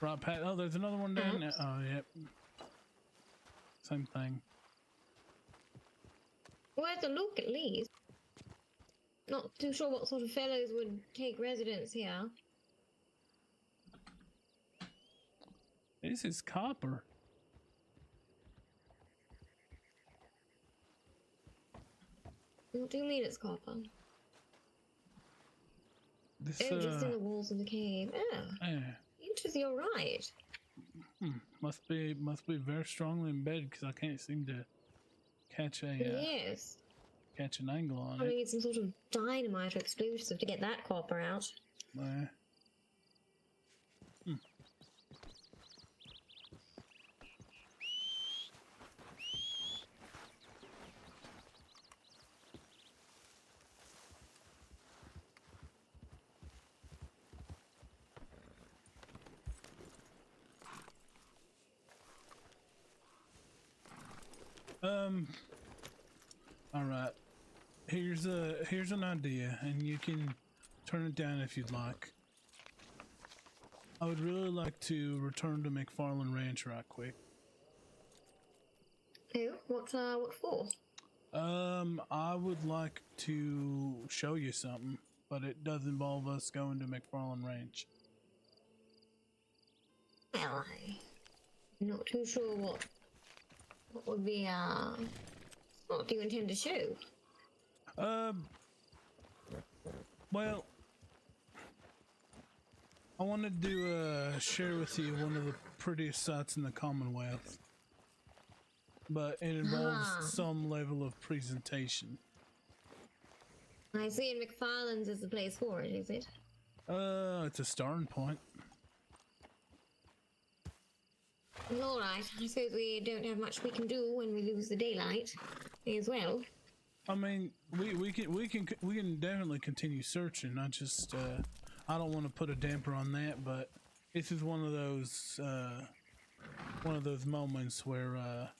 Right path. Oh, there's another one down there. Oh, yep. Same thing. Worth a look, at least. Not too sure what sort of fellows would take residence here. This is copper. What do you mean it's copper? This, just in the walls of the cave. Oh, yeah. interesting. You're right. Must be very strongly embedded because I can't seem to catch a Yes. catch an angle on Probably it. need some sort of dynamite or explosive to get that copper out. All right. Here's an idea, and you can turn it down if you'd like. I would really like to return to McFarland Ranch right quick. Oh, what for? I would like to show you something, but it does involve us going to McFarland Ranch. Well, I'm not too sure what would be, what do you intend to show? Well, I wanted to share with you one of the prettiest sites in the Commonwealth, but it involves some level of presentation. I see, and McFarland's is the place for it, is it? It's a starting point. Well, all right. I suppose we don't have much we can do when we lose the daylight, as well. I mean, we can definitely continue searching. I just I don't want to put a damper on that, but this is one of those moments where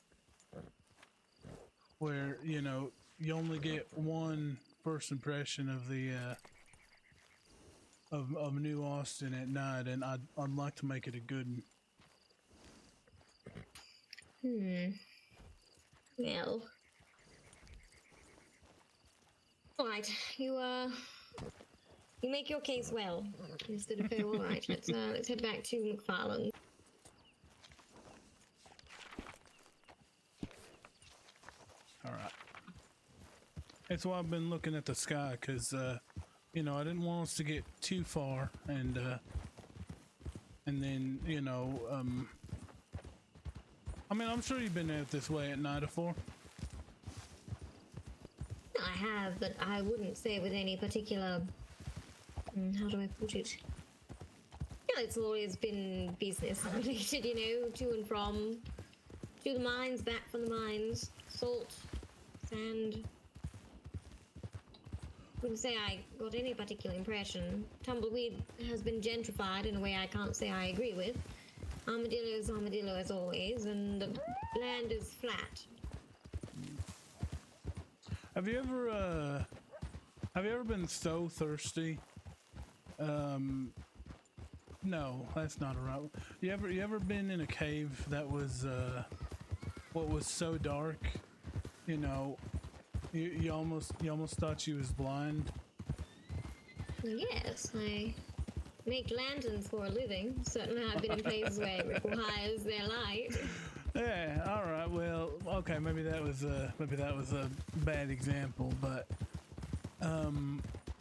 you know you only get one first impression of the of New Austin at night, and I'd like to make it a good one. Well. Alright, you make your case well, Mr. Defoe. Alright, let's head back to McFarland. Alright. That's why I've been looking at the sky, because you know, I didn't want us to get too far, and then, you know, I mean, I'm sure you've been out this way at night before. I have, but I wouldn't say with any particular... how do I put it? Yeah, it's always been business related, you know, to and from. To the mines, back from the mines. Salt, sand. Wouldn't say I got any particular impression. Tumbleweed has been gentrified in a way I can't say I agree with. Armadillo's armadillo as always, and the land is flat. Have you ever been so thirsty, No, that's not a right. You ever been in a cave that was what was so dark, you know, you almost thought you was blind? Yes, I make lanterns for a living. Certainly I've been in places where it requires their light. Yeah, all right. Well, okay, maybe that was a bad example, but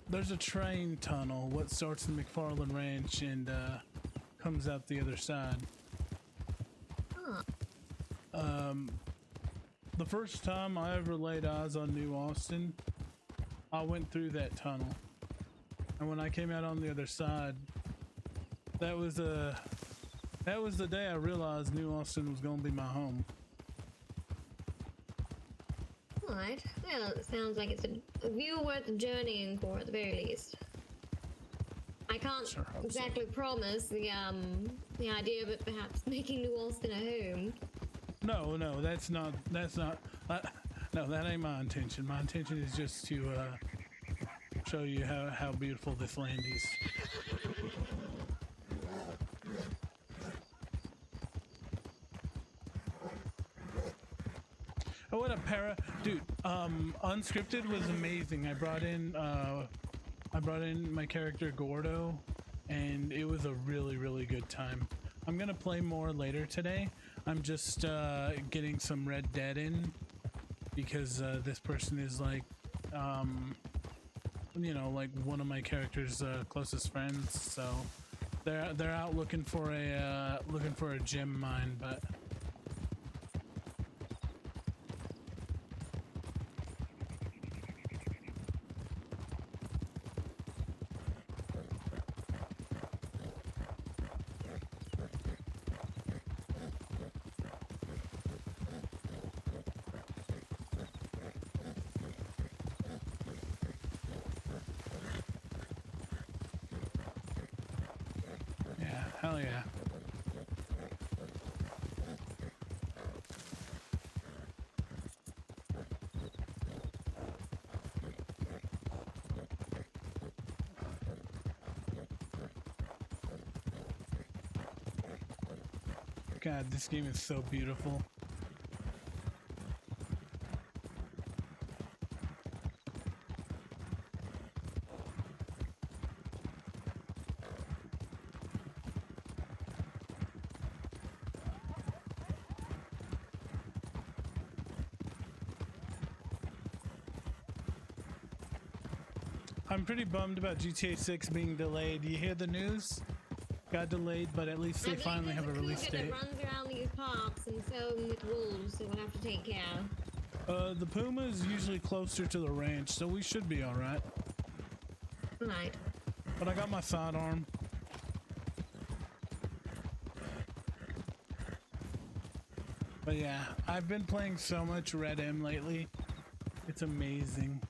there's a train tunnel what starts in McFarland Ranch and comes out the other side. Huh. The first time I ever laid eyes on New Austin, I went through that tunnel, and when I came out on the other side, that was the day I realized New Austin was going to be my home. Alright. Well, it sounds like it's a view worth journeying for at the very least. I can't Sure hope so. exactly promise the idea of it perhaps making New Austin a home. No, that's not. No, that ain't my intention. My intention is just to show you how beautiful this land is. Oh, what a dude! Unscripted was amazing. I brought in my character Gordo, and it was a really good time. I'm gonna play more later today. I'm just getting some Red Dead in because this person is like, you know, like one of my character's closest friends. So they're out looking for a gem mine, but. Hell yeah. God, this game is so beautiful. I'm pretty bummed about GTA 6 being delayed. You hear the news? Got delayed, but at least they finally have a release date. That runs around these parks and so with wolves, so we'll have to take care. The Puma is usually closer to the ranch, so we should be all right. Right. But I got my sidearm. But yeah, I've been playing so much Red M lately. It's amazing.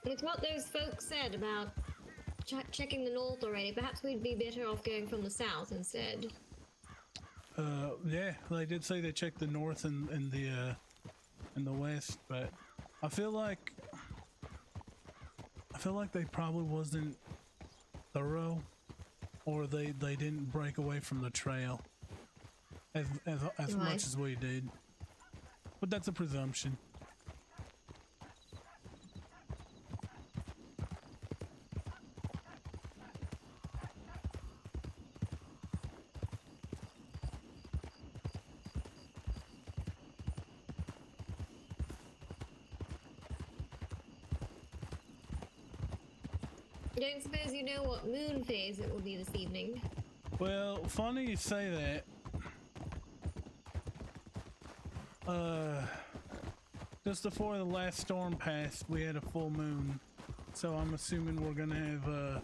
With what those folks said about checking the north already, perhaps we'd be better off going from the south instead. Yeah, they did say they checked the north and the west, but I feel like they probably wasn't thorough, or they didn't break away from the trail as much as we did. But that's a presumption. I don't suppose you know what moon phase it will be this evening? Well, funny you say that. Just before the last storm passed, we had a full moon. So I'm assuming we're gonna have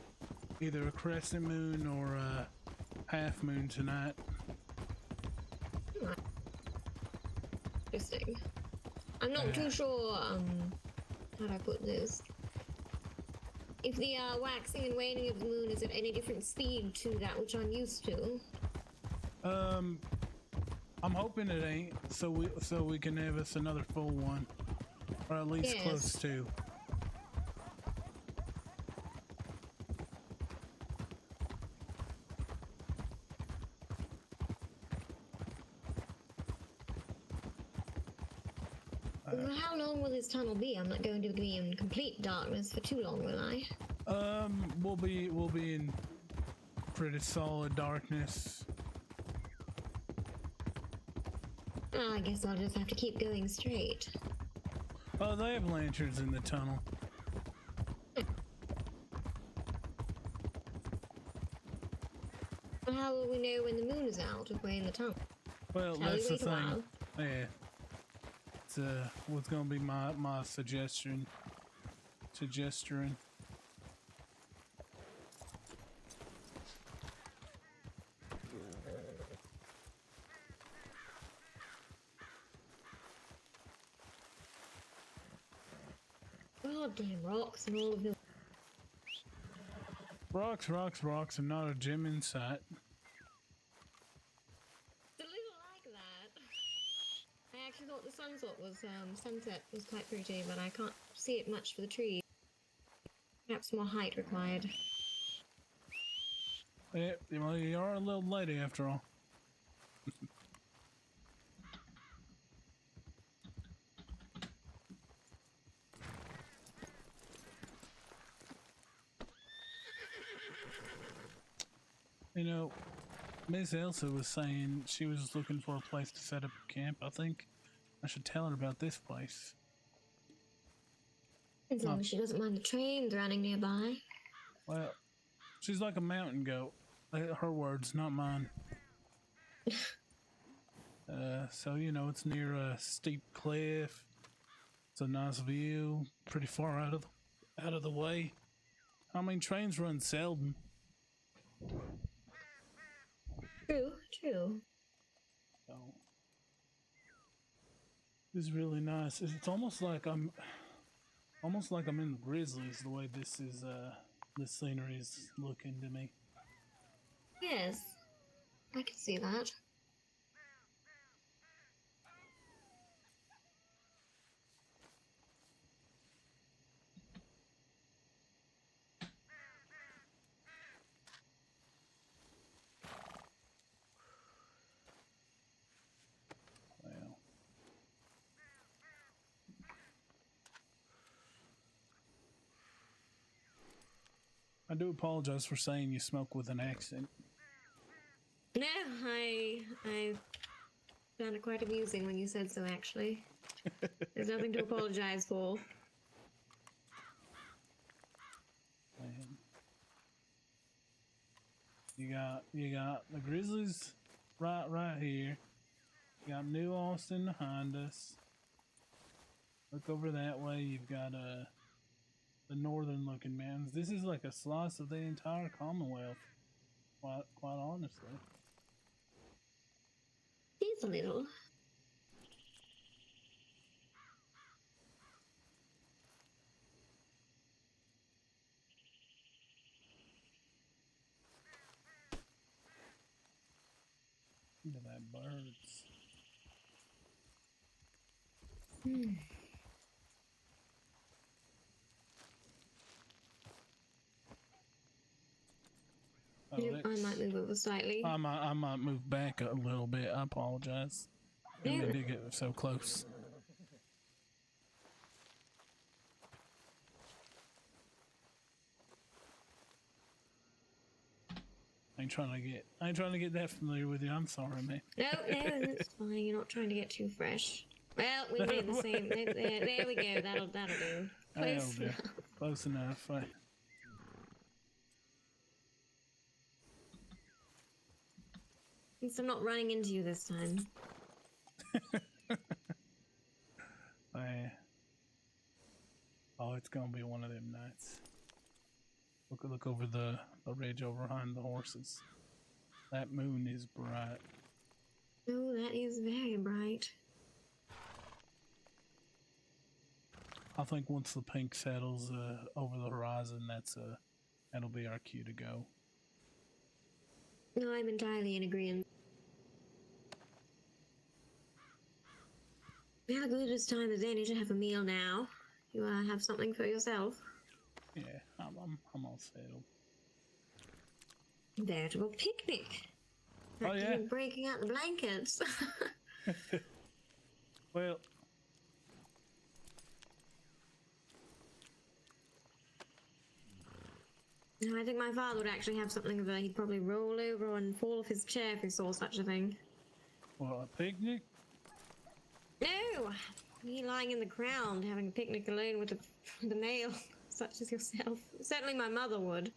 either a crescent moon or a half moon tonight. Interesting. I'm not too sure, how do I put this? If the waxing and waning of the moon is at any different speed to that which I'm used to. I'm hoping it ain't, so we can have us another full one, or at least Yes. close to. Well, how long will this tunnel be? I'm not going to be in complete darkness for too long, will I? We'll be in pretty solid darkness. Oh, I guess I'll just have to keep going straight. Oh, they have lanterns in the tunnel. Well, how will we know when the moon is out if we're in the tunnel? Well, Shall we that's the wait a while? thing. Yeah. It's what's gonna be my suggestion. Suggestion. God damn rocks and all of the... Rocks, rocks, rocks, and not a gem in sight. It's a little like that. I actually thought the sunset was quite pretty, but I can't see it much for the trees. Perhaps more height required. Yeah, well, you are a little lady after all. You know, Miss Elsa was saying she was looking for a place to set up camp. I think I should tell her about this place. As long as she doesn't mind the trains running nearby. Well, she's like a mountain goat. Her words, not mine. So, you know, it's near a steep cliff. It's a nice view, pretty far out of the way. I mean, trains run seldom. True, true. So, it's really nice. It's almost like I'm in the Grizzlies, the way this scenery is looking to me. Yes, I can see that. Well, I do apologize for saying you smoke with an accent. No, I found it quite amusing when you said so, actually. There's nothing to apologize for. Man. You got the Grizzlies right here. You got New Austin behind us. Look over that way. You've got the northern looking mountains. This is like a slice of the entire Commonwealth. Quite honestly. He's a little. Look at that birds. Oh, I might move over slightly. I might move back a little bit. I apologize. Didn't mean to get so close. I ain't trying to get that familiar with you. I'm sorry, man. No, that's fine. You're not trying to get too fresh. Well, we made the same. There we go. That'll do. Close enough. Close enough. At least I'm not running into you this time. Oh, it's gonna be one of them nights. Look over the ridge over behind the horses. That moon is bright. Oh, that is very bright. I think once the pink settles over the horizon, that'll be our cue to go. No, I'm entirely in agreement. How good as time as any to have a meal now. You have something for yourself? Yeah, I'm all settled. Veritable picnic. Oh, yeah. Breaking out the blankets. Well, no, I think my father would actually have something of a. He'd probably roll over and fall off his chair if he saw such a thing. well, a picnic? No! Me lying in the ground having a picnic alone with the male, such as yourself. Certainly my mother would.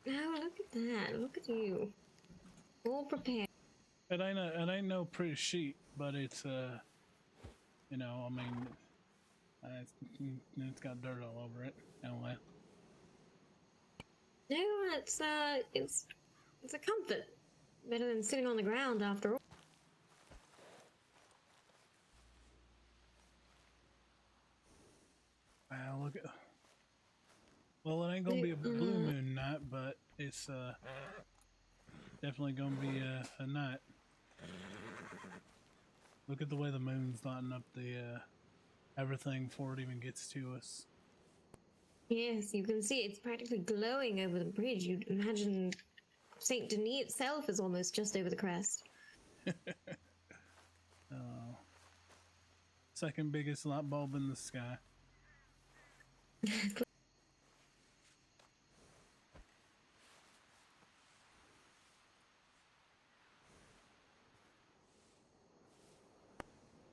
Oh, look at that. Look at you. All prepared. It ain't no pretty sheet, but it's you know, I mean, it's got dirt all over it. Anyway. No, it's a comfort. Better than sitting on the ground after all. Wow, look at. Well, it ain't gonna be a blue moon night, but it's definitely gonna be a night. Look at the way the moon's lighting up the everything before it even gets to us. Yes, you can see it's practically glowing over the bridge. You'd imagine Saint Denis itself is almost just over the crest. Second biggest light bulb in the sky.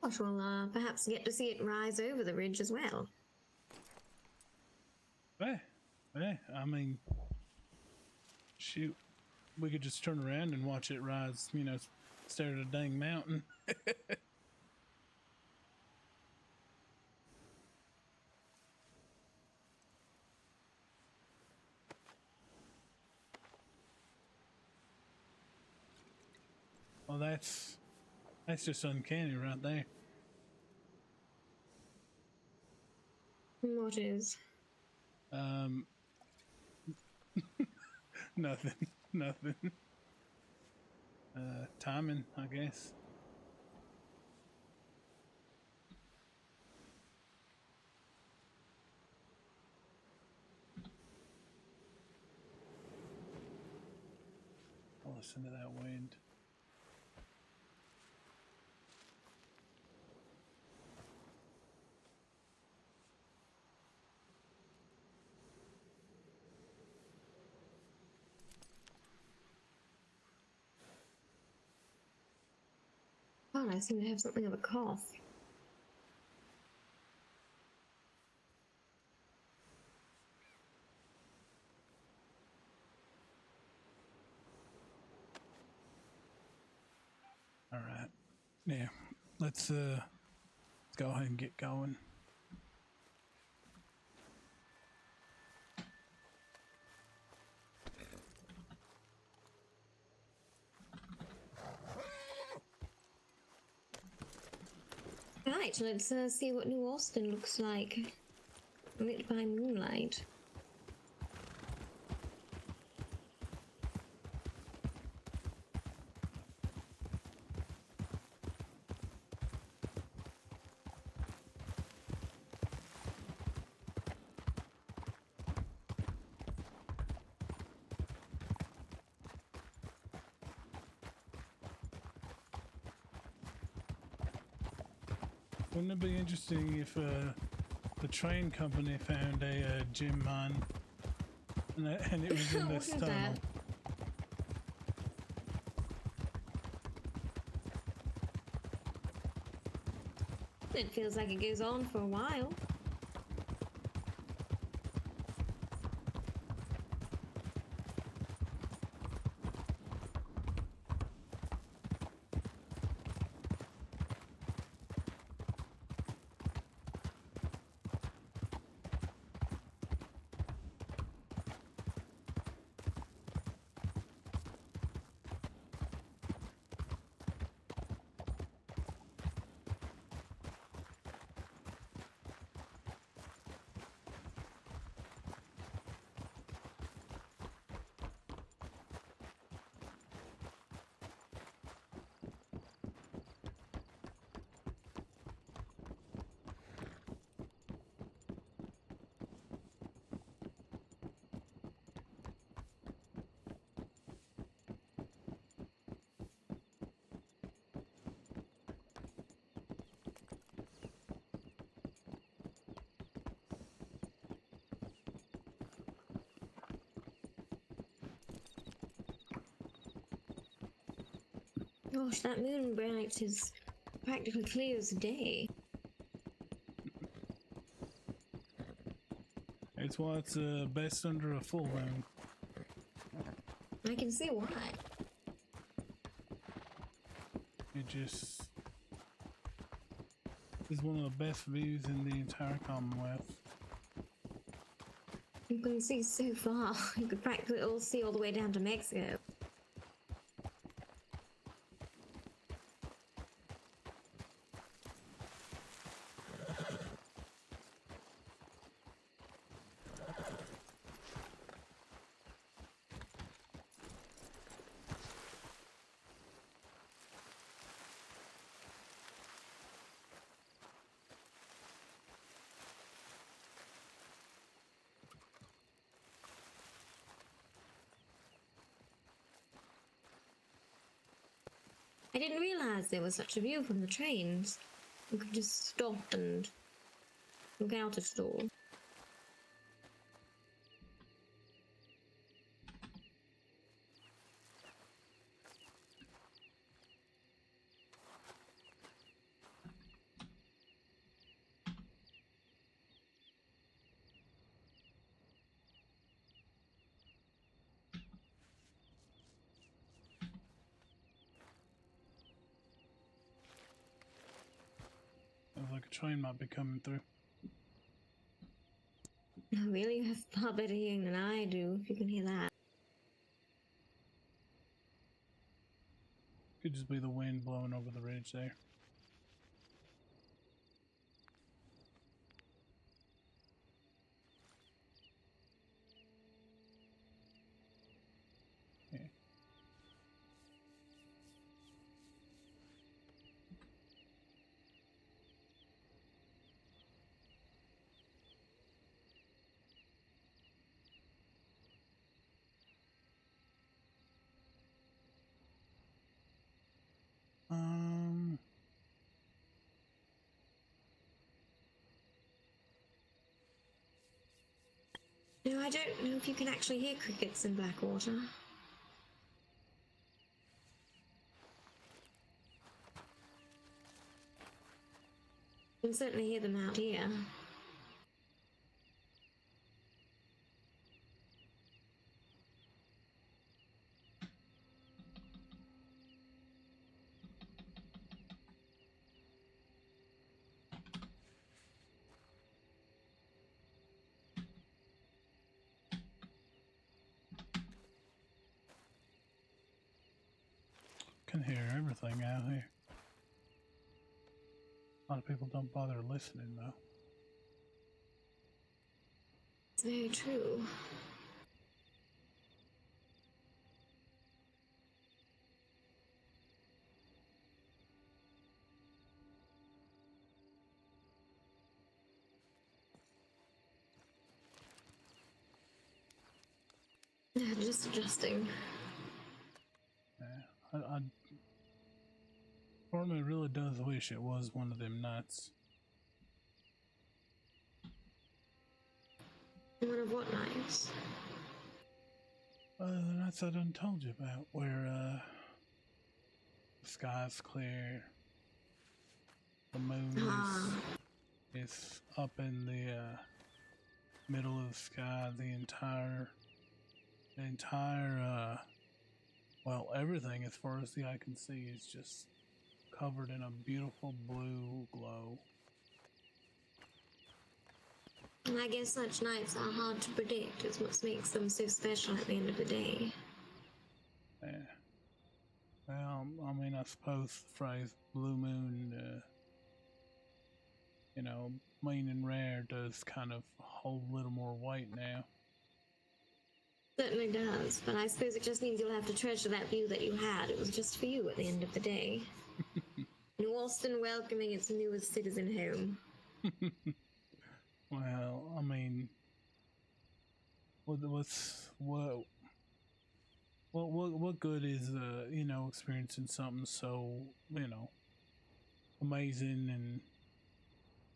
Gosh, we'll perhaps get to see it rise over the ridge as well. Hey, I mean, shoot, we could just turn around and watch it rise, you know, stare at a dang mountain. Well, that's just uncanny right there. What is? Nothing. Timing, I guess. I'll listen to that wind. Oh, I seem to have something of a cough. All right. Yeah. Let's go ahead and get going. Right, let's see what New Austin looks like. Lit by moonlight. Wouldn't it be interesting if the train company found a gem mine and it was in this Look at tunnel? that. It feels like it goes on for a while. Gosh, that moon bright is practically clear as day. It's what's best under a full moon. I can see why. It just is one of the best views in the entire Commonwealth. You can see so far. You could practically all see all the way down to Mexico. I didn't realize there was such a view from the trains. You could just stop and look out at it all. Sounds like a train might be coming through. Oh, really? You have far better hearing than I do, if you can hear that. Could just be the wind blowing over the ridge there. Yeah. No, I don't know if you can actually hear crickets in Blackwater. You can certainly hear them out here. Can hear everything out here. A lot of people don't bother listening though. It's very true. Just adjusting. Yeah, part of me really does wish it was one of them nights. One of what nights? The nights I done told you about, where the sky's clear, the moon is up in the middle of the sky, the entire well, everything as far as the eye can see is just covered in a beautiful blue glow. And I guess such nights are hard to predict. It's what makes them so special at the end of the day. Yeah. Well, I mean, I suppose the phrase blue moon, meaning rare does kind of hold a little more weight now. Certainly does, but I suppose it just means you'll have to treasure that view that you had. It was just for you at the end of the day. New Austin welcoming its newest citizen home. Well, I mean, what good is experiencing something so amazing? And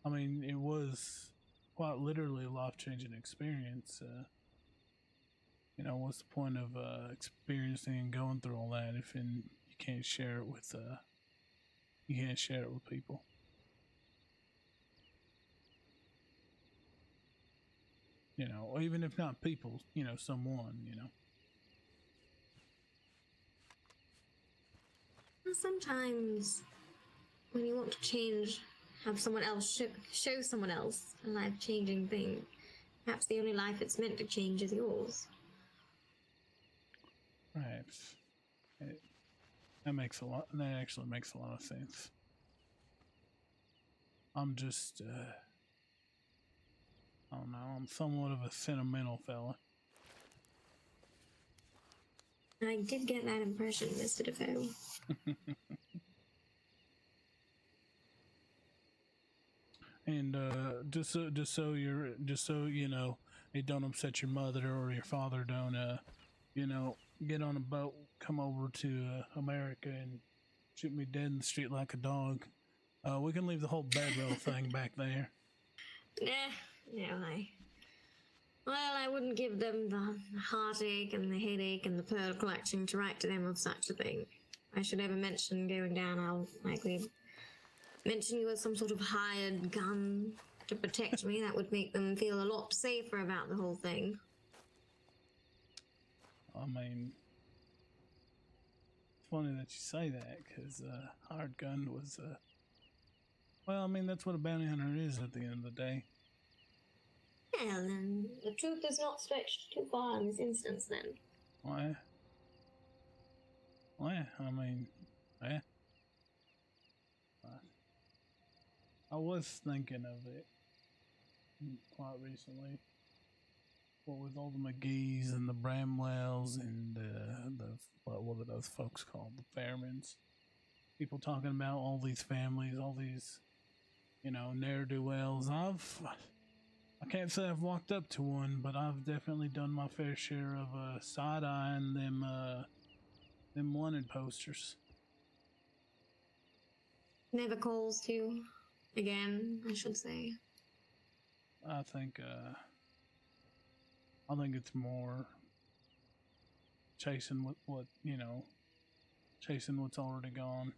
I mean, it was quite literally a life-changing experience. What's the point of experiencing and going through all that if you can't share it with you can't share it with people. You know, even if not people, you know, someone, you know. Sometimes when you want to change, have someone else show someone else a life-changing thing, perhaps the only life it's meant to change is yours. Right. That makes a lot. That actually makes a lot of sense. I'm just, I don't know. I'm somewhat of a sentimental fella. I did get that impression, Mr. Defoe. And just so you know, it don't upset your mother or your father. Don't you know, get on a boat, come over to America, and shoot me dead in the street like a dog. We can leave the whole bedroll thing back there. I wouldn't give them the heartache and the headache and the pearl collecting to write to them of such a thing. I should ever mention going down, I'll likely mention you as some sort of hired gun to protect me. That would make them feel a lot safer about the whole thing. I mean, it's funny that you say that, because hired gun was, well, I mean, that's what a bounty hunter is at the end of the day. Well, then, the truth is not stretched too far in this instance, then. Why? I mean, yeah. I was thinking of it quite recently. What with all the McGee's and the Bramwells and what are those folks called? The Fairmans. People talking about all these families, all these, you know, ne'er-do-wells. I can't say I've walked up to one, but I've definitely done my fair share of side-eyeing them wanted posters. Never calls to again, I should say. I think it's more chasing what you know, chasing what's already gone.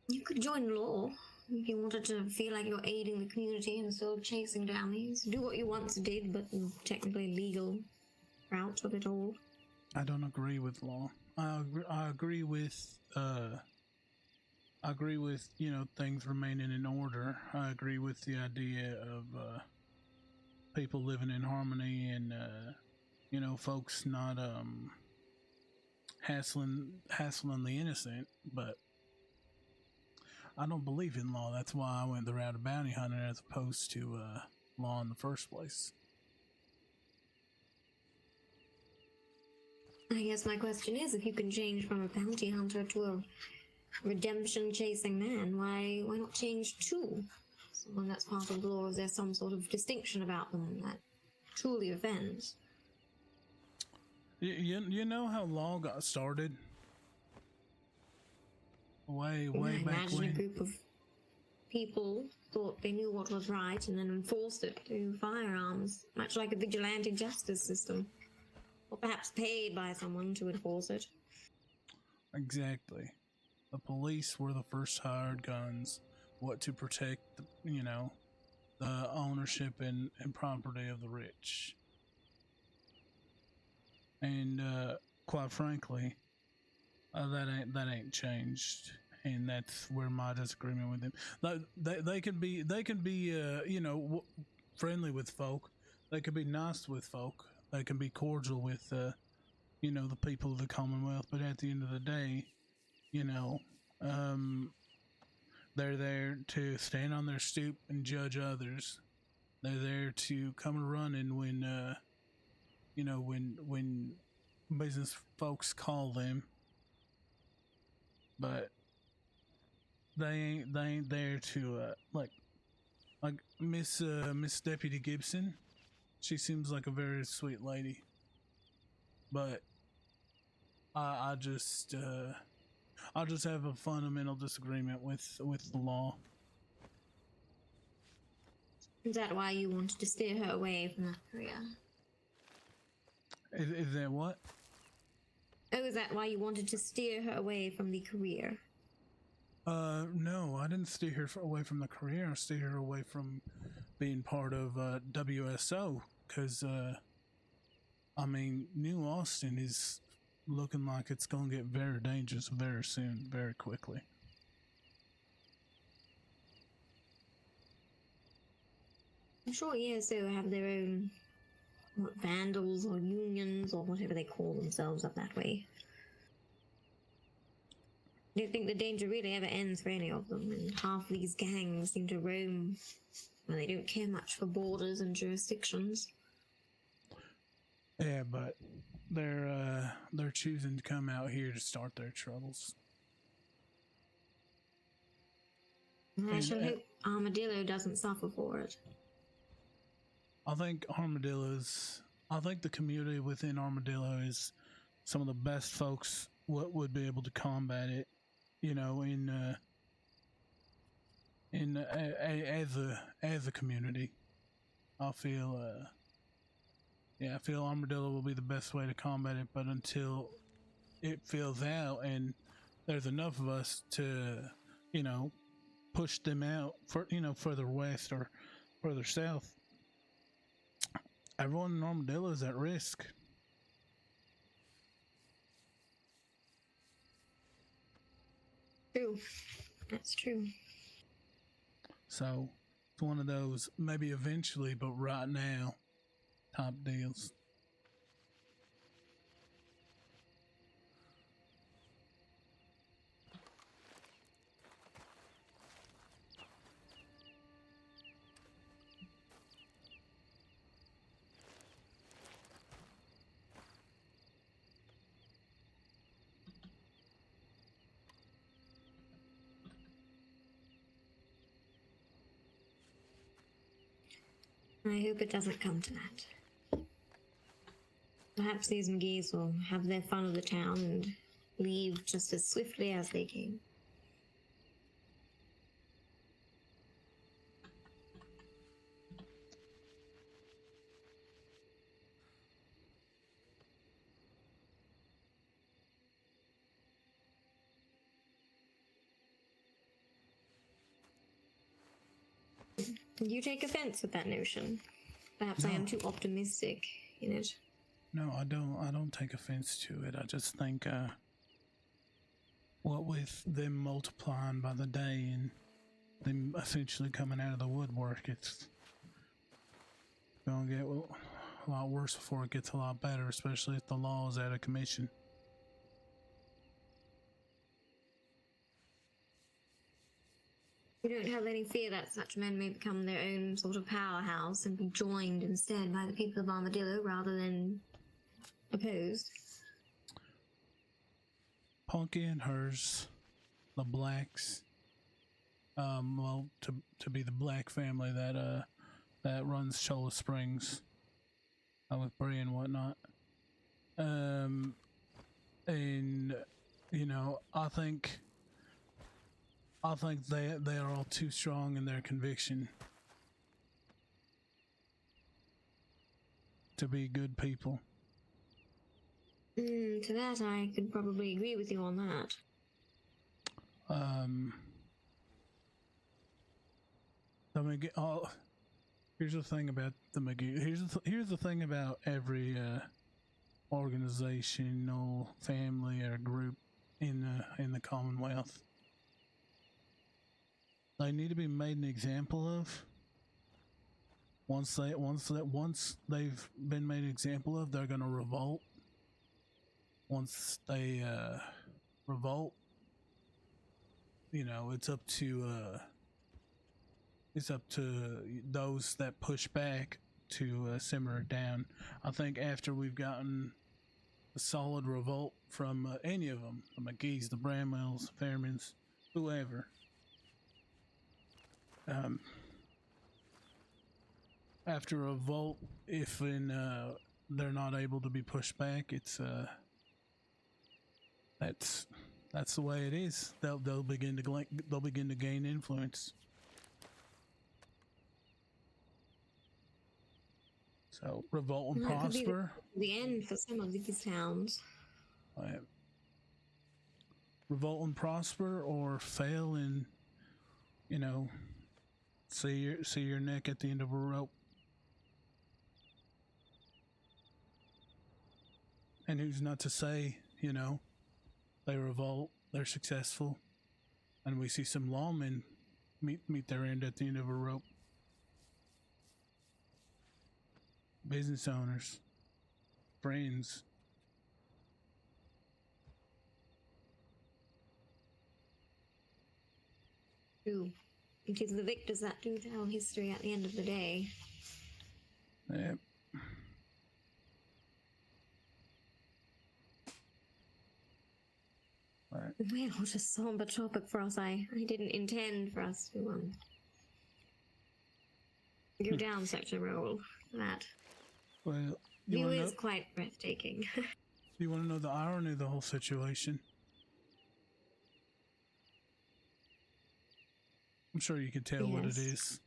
You could join law if you wanted to feel like you're aiding the community instead of chasing down these. Do what you once did, but in technically legal route of it all. I don't agree with law. I agree with you know, things remaining in order. I agree with the idea of people living in harmony and you know, folks not hassling the innocent, but I don't believe in law. That's why I went the route of bounty hunting as opposed to law in the first place. I guess my question is, if you can change from a bounty hunter to a redemption-chasing man, why not change to someone that's part of the law? Is there some sort of distinction about them that truly offends? You know how law got started? Way I back imagine when. a group of people thought they knew what was right and then enforced it through firearms, much like a vigilante justice system. Or perhaps paid by someone to enforce it. Exactly. The police were the first hired guns, to protect, you know, the ownership and property of the rich. And quite frankly, that ain't changed, and that's where my disagreement with them. They can be you know, friendly with folk. They can be nice with folk. They can be cordial with you know, the people of the Commonwealth. But at the end of the day, you know, they're there to stand on their stoop and judge others. They're there to come running when you know, when business folks call them. But they ain't there to like Miss Deputy Gibson. She seems like a very sweet lady, but I just have a fundamental disagreement with the law. Is that why you wanted to steer her away from that career? Is that what? Oh, Oh, is that why you wanted to steer her away from the career? No, I didn't steer her away from the career. I steered her away from being part of WSO, because I mean, New Austin is looking like it's going to get very dangerous very soon, very quickly. I'm sure ESO have their own vandals or unions or whatever they call themselves up that way. I don't think the danger really ever ends for any of them, and half these gangs seem to roam. Well, they don't care much for borders and jurisdictions. Yeah, but they're choosing to come out here to start their troubles. I shall hope Armadillo doesn't suffer for it. I think the community within Armadillo is some of the best folks what would be able to combat it, you know, as a community. I feel Armadillo will be the best way to combat it, but until it fills out and there's enough of us to, you know, push them out for, you know, further west or further south, everyone in Armadillo is at risk. True. That's true. So it's one of those maybe eventually, but right now type deals. I hope it doesn't come to that. Perhaps these McGee's will have their fun of the town and leave just as swiftly as they came. You take offense with that notion. Perhaps I am too optimistic in it. No, I don't take offense to it. I just think what with them multiplying by the day and them essentially coming out of the woodwork, it's gonna get a lot worse before it gets a lot better, especially if the law is out of commission. You don't have any fear that such men may become their own sort of powerhouse and be joined instead by the people of Armadillo rather than opposed? Punky and hers, the blacks, well, to be the black family that runs Cholla Springs, with Bree and whatnot, and you know, I think they are all too strong in their conviction to be good people. To that I could probably agree with you on that. The McGee. Here's the thing about the McGee. Here's the thing about every organizational family or group in the Commonwealth. They need to be made an example of. Once they've been made an example of, they're gonna revolt. Once they revolt, you know, it's up to those that push back to simmer it down. I think after we've gotten a solid revolt from any of them, the McGee's, the Bramwells, the Fairmans, whoever, after a revolt, if they're not able to be pushed back, it's that's the way it is. They'll begin to gain influence. So revolt and prosper. The end for some of these towns. revolt and prosper, or fail and, you know, see your neck at the end of a rope. And who's not to say, you know, they revolt, they're successful, and we see some lawmen meet their end at the end of a rope. Business owners, friends. True. It is the victors that do tell history at the end of the day. Yep. Right. Well, what a somber topic for us. I didn't intend for us to go down such a road. That Well, view is quite breathtaking. you want to know the irony of the whole situation? I'm sure you can tell what it is.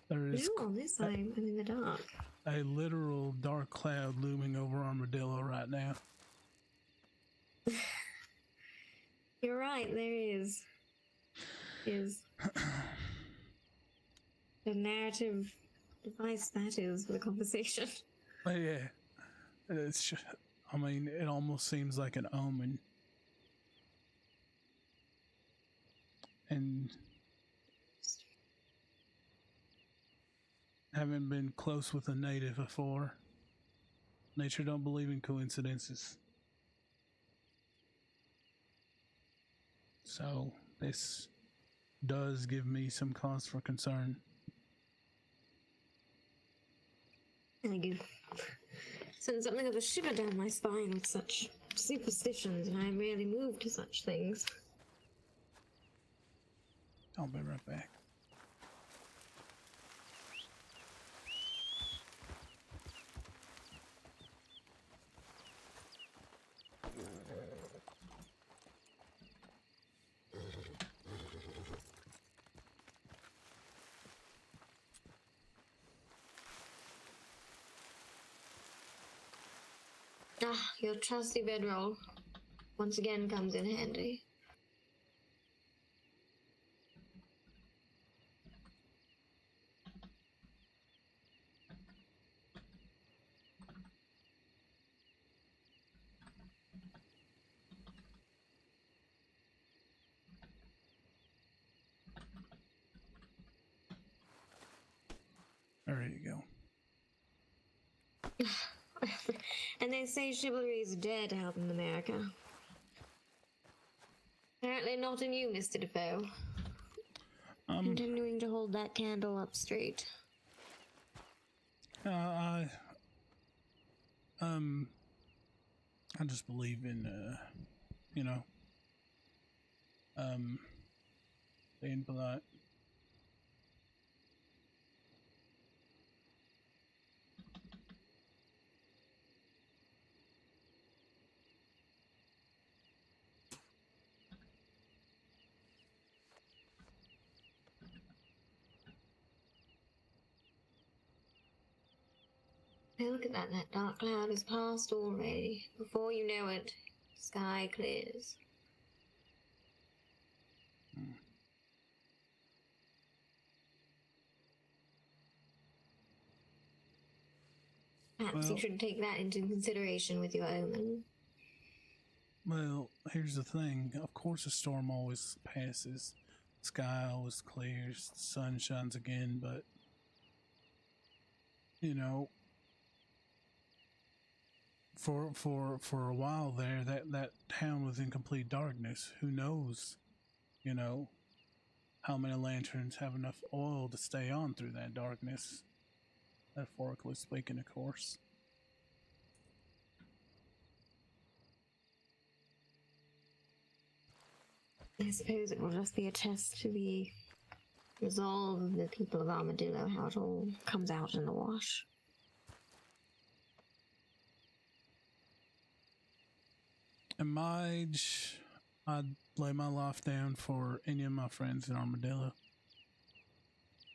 There is no, on this side, I'm in the dark. A literal dark cloud looming over Armadillo right now. You're right, there is. The narrative device that is for the conversation. Yeah. It's just, I mean, it almost seems like an omen. And having been close with a native before, nature don't believe in coincidences. So this does give me some cause for concern. Thank you. Sent something of a shiver down my spine with such superstitions, and I am rarely moved to such things. I'll be right back. Ah, your trusty bedroll once again comes in handy. There you go. And they say chivalry is dead out in America. Apparently not in you, Mr. Defoe. Continuing to hold that candle up straight. I just believe in, you know, being polite. Hey, look at that. That dark cloud is past already. Before you know it, sky clears. Perhaps you should take that into consideration with your omen. Well, here's the thing. Of course a storm always passes. The sky always clears. The sun shines again, but, you know, for a while there, that town was in complete darkness. Who knows, you know, how many lanterns have enough oil to stay on through that darkness? Metaphorically speaking, of course. I suppose it will just be a test to the resolve of the people of Armadillo, how it all comes out in the wash. At my age, I'd lay my life down for any of my friends in Armadillo.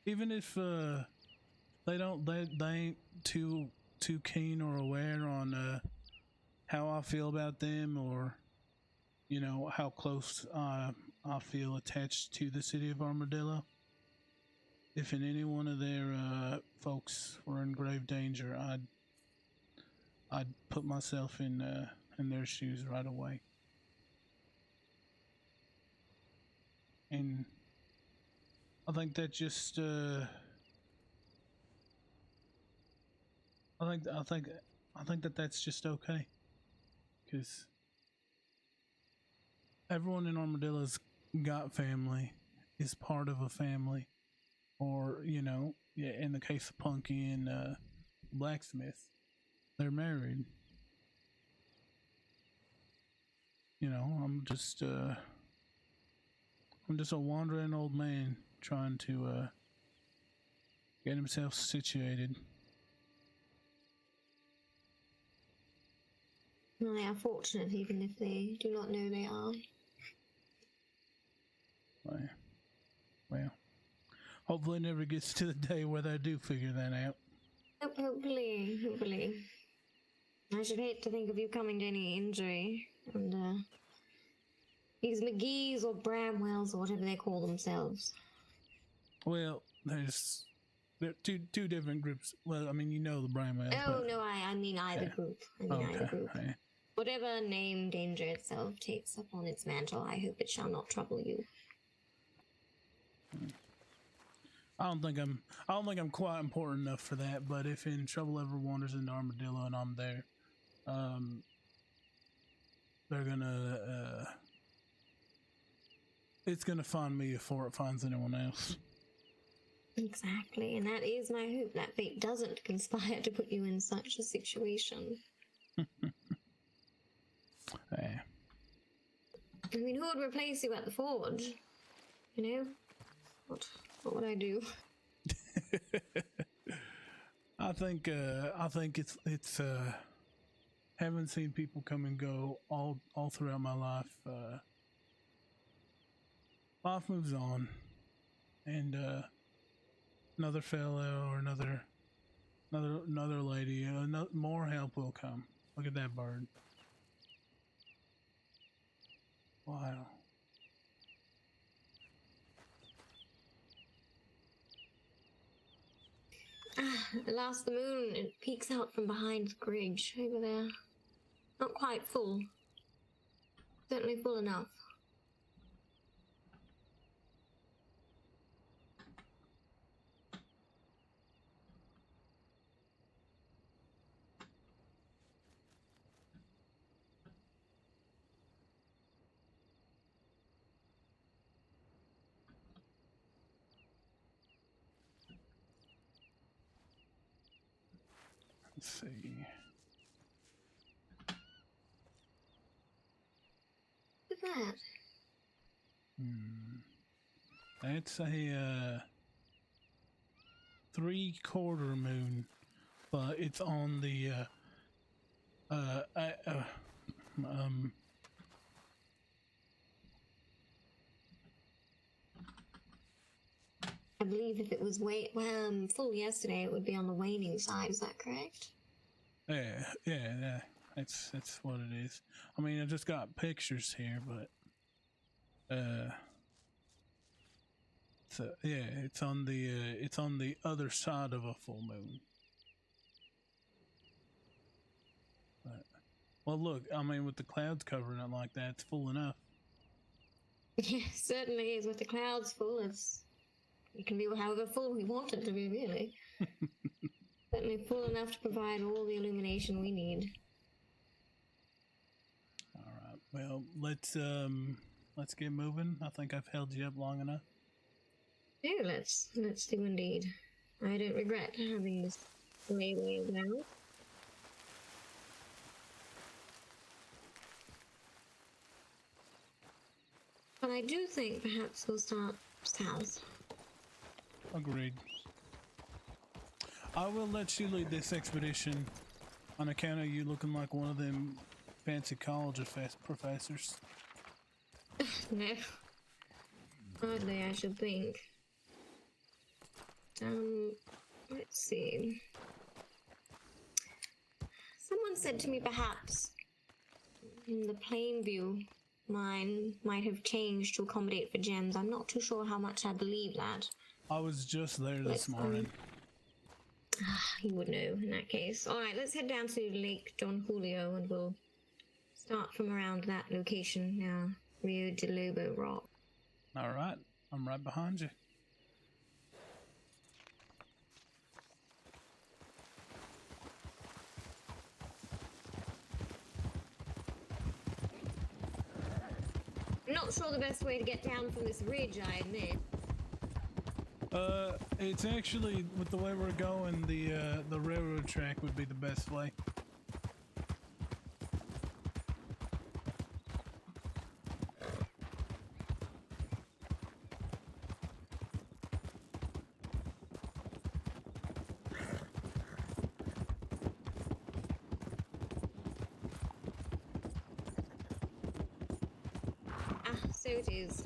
Even if they ain't too keen or aware on how I feel about them, or you know how close I feel attached to the city of Armadillo. If in any one of their folks were in grave danger, I'd put myself in their shoes right away. And I think that just I think that that's just okay, because everyone in Armadillo's got family, is part of a family, or you know, yeah, in the case of Punky and Blacksmith, they're married. You know, I'm just a wandering old man trying to get himself situated. Well, they are fortunate, even if they do not know they are. Well, hopefully it never gets to the day where they do figure that out. Hopefully. I should hate to think of you coming to any injury, and these McGee's or Bramwells or whatever they call themselves. Well, they're two different groups. Well, I mean, you know the Bramwells. Oh, but, no, I mean either group. Either group. Yeah. Whatever name danger itself takes upon its mantle, I hope it shall not trouble you. I don't think I'm quite important enough for that, but if in trouble ever wanders into Armadillo and I'm there, they're gonna it's gonna find me before it finds anyone else. Exactly, and that is my hope, that fate doesn't conspire to put you in such a situation. Yeah. I mean, who would replace you at the forge? You know? What would I do? I think it's haven't seen people come and go all throughout my life. Life moves on, and another fellow or another lady, more help will come. Look at that bird. Wow. At last the moon, it peeks out from behind the bridge over there. Not quite full. Certainly full enough. Let's see. Look at that. That's a 3/4 moon, but it's on the I believe if it was full yesterday, it would be on the waning side. Is that correct? yeah. That's what it is. I mean, I just got pictures here, but so yeah, it's on the other side of a full moon. But, well, look, I mean, with the clouds covering it like that, it's full enough. Yeah, certainly is. With the clouds full, it can be however full we want it to be, really. Certainly full enough to provide all the illumination we need. All right. Well, let's get moving. I think I've held you up long enough. Yeah, let's do indeed. I don't regret having this way down. But I do think perhaps we'll start south. Agreed. I will let you lead this expedition on account of you looking like one of them fancy college professors. No. Hardly, I should think. Let's see. Someone said to me perhaps The plain view mine might have changed to accommodate for gems. I'm not too sure how much I believe that. I was just there this Let's, morning. You would know in that case. Alright, let's head down to Lake Don Julio and we'll start from around that location now. Rio de Lobo Rock. Alright, I'm right behind you. I'm not sure the best way to get down from this ridge, I admit. It's actually, with the way we're going, the railroad track would be the best way. Ah, so it is.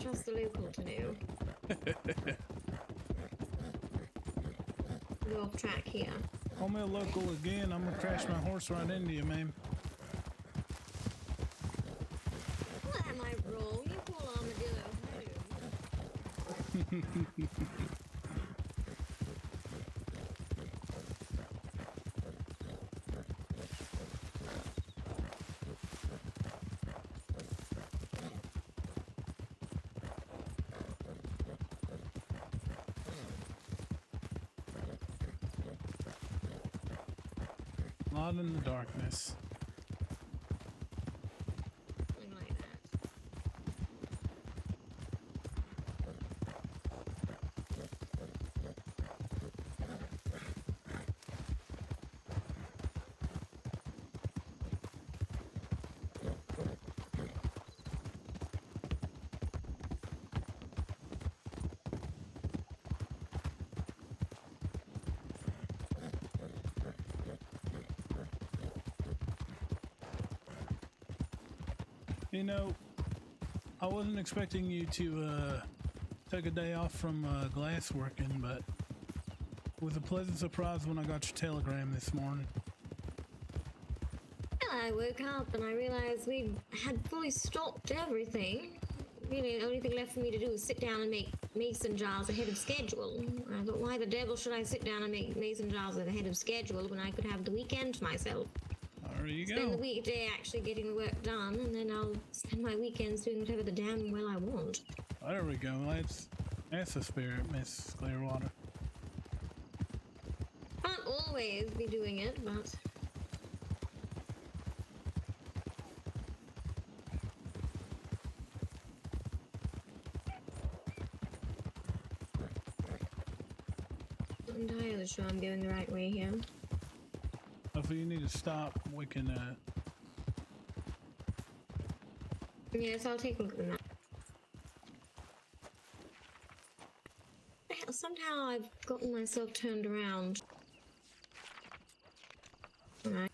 Trust the local to know. Go off track here. Call me a local again, I'm gonna crash my horse right into you, ma'am. What am I wrong? You poor armadillo. Not in the darkness. Something like that. You know, I wasn't expecting you to take a day off from glass working, but it was a pleasant surprise when I got your telegram this morning. I woke up and I realized we had fully stocked everything. Really, the only thing left for me to do was sit down and make mason jars ahead of schedule. I thought, why the devil should I sit down and make mason jars ahead of schedule when I could have the weekend to myself? There you Spend the go. weekday actually getting the work done, and then I'll spend my weekends doing whatever the damn well I want. There we go. That's the spirit, Miss Clearwater. Can't always be doing it, but I'm not entirely sure I'm going the right way here. If you need to stop, we can, Yes, I'll take a look at the map. Somehow I've gotten myself turned around. Alright.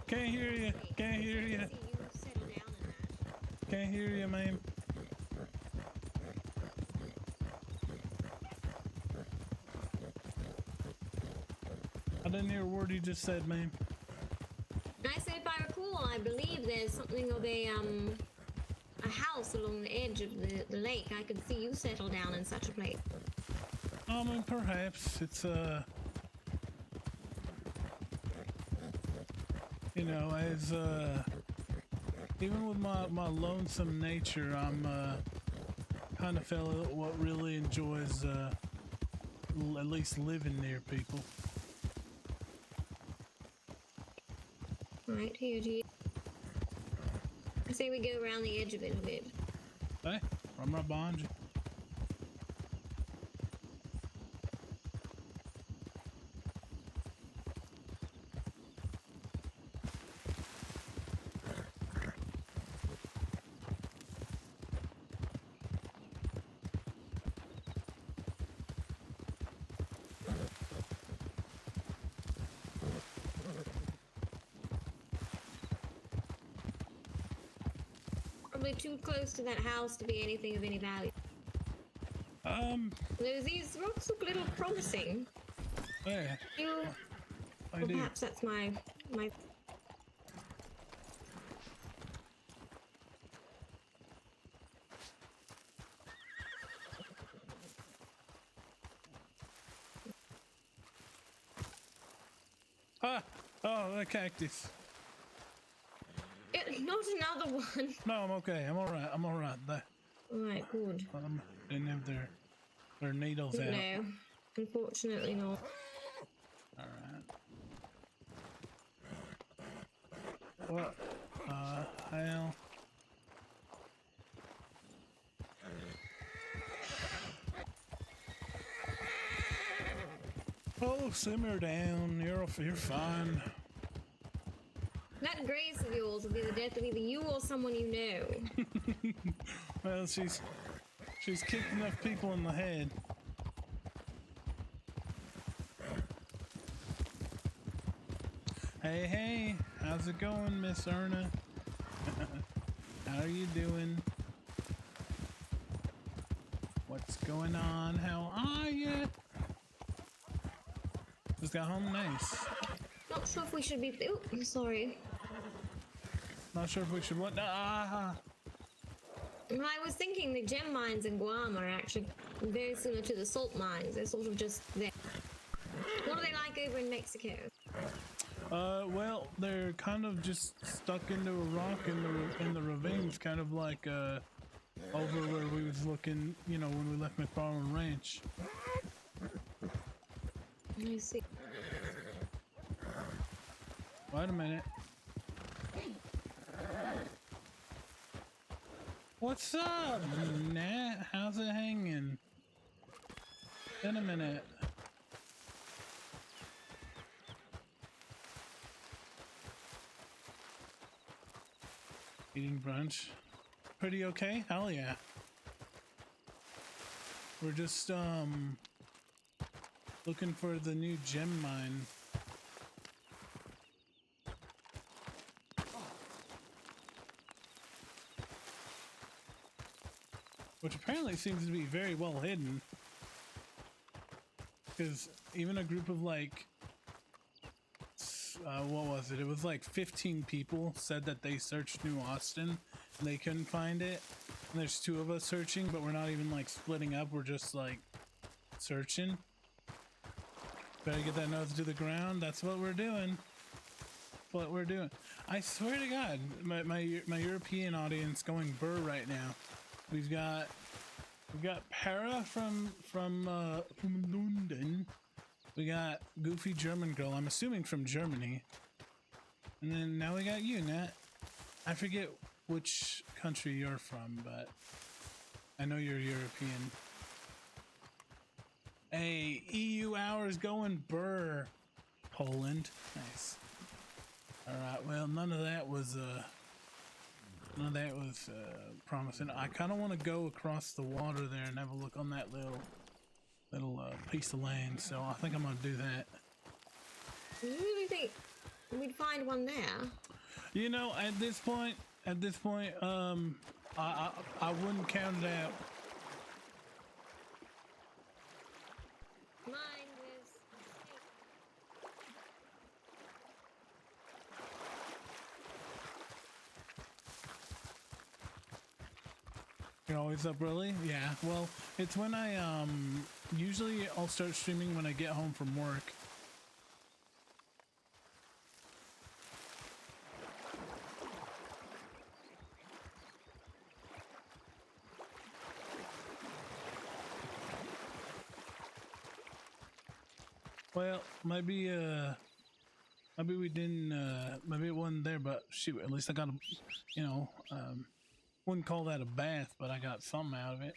Can't hear you. Can't hear you. Can't hear you, ma'am. I didn't hear a word you just said, ma'am. I said, if I recall, I believe there's something of a house along the edge of the lake. I could see you settle down in such a place. I mean, perhaps it's, you know, as, even with my lonesome nature, I'm, kind of fella what really enjoys, at least living near people. Right, here, G. I say we go around the edge of it a bit. Hey, I'm right behind you. probably too close to that house to be anything of any value. These rocks look a little promising. Yeah, You, I well, do. perhaps that's my. Ah! Oh, a cactus. Not another one. No, I'm okay. I'm alright. I'm alright. Alright, good. Didn't have their needles out. No, unfortunately not. Alright. What? Hell. Oh, simmer down. You're fine. That grace of yours will be the death of either you or someone you know. Well, she's kicked enough people in the head. Hey, how's it going, Miss Erna? How are you doing? What's going on? How are you? Just got home nice. Not sure if we should be. Oh, I'm sorry. Not sure if we should what? Ah! I was thinking the gem mines in Guam are actually very similar to the salt mines. They're sort of just there. What are they like over in Mexico? Well, they're kind of just stuck into a rock in the ravines, kind of like over where we was looking, you know, when we left McFarland Ranch. I see. Wait a minute. What's up, Nat? How's it hanging? In a minute. Eating brunch. Pretty okay? Hell yeah. We're just looking for the new gem mine. Which apparently seems to be very well hidden. Because even a group of like, what was it? It was like 15 people said that they searched New Austin and they couldn't find it. And there's 2 of us searching, but we're not even like splitting up. We're just like searching. Better get that nose to the ground. That's what we're doing. What we're doing. I swear to God, my European audience going burr right now. We've got Para from London. We got Goofy German Girl. I'm assuming from Germany. And then now we got you, Nat. I forget which country you're from, but I know you're European. Hey, EU hours going burr. Poland. Nice. Alright, well, none of that was promising. I kind of want to go across the water there and have a look on that little piece of land, so I think I'm going to do that. Do you really think we'd find one there? You know, at this point, I wouldn't count it out. Mine was. You're always up early? Yeah, well, it's when I, usually I'll start streaming when I get home from work. Well, maybe we didn't, maybe it wasn't there, but shoot, at least I got a, you know, wouldn't call that a bath, but I got something out of it.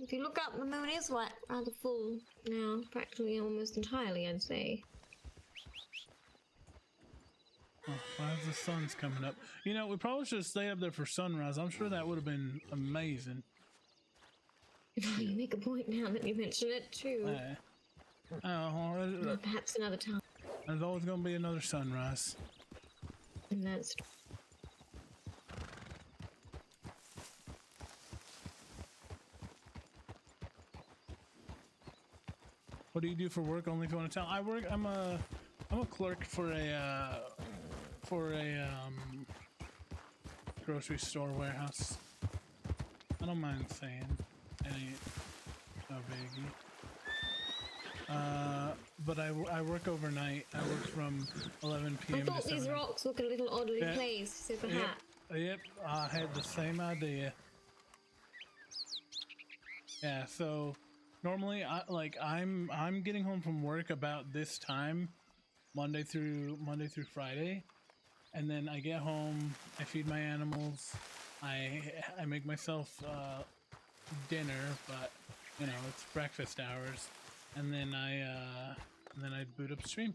If you look up, the moon is rather full now, practically almost entirely, I'd say. Oh, well, as the sun's coming up. You know, we probably should have stayed up there for sunrise. I'm sure that would have been amazing. You make a point now that you mention it, too. Perhaps another time. There's always going to be another sunrise. And that's What do you do for work? Only if you want to tell. I'm a clerk for a grocery store warehouse. I don't mind saying. Ain't no biggie. But I work overnight. I work from 11 I p.m. thought to these 7. rocks look a little oddly Yeah. placed, so Yep, perhaps. yep, I had the same idea. Yeah, so normally I'm getting home from work about this time, Monday through Friday, and then I get home, I feed my animals, I make myself dinner, but you know, it's breakfast hours, and then I boot up stream.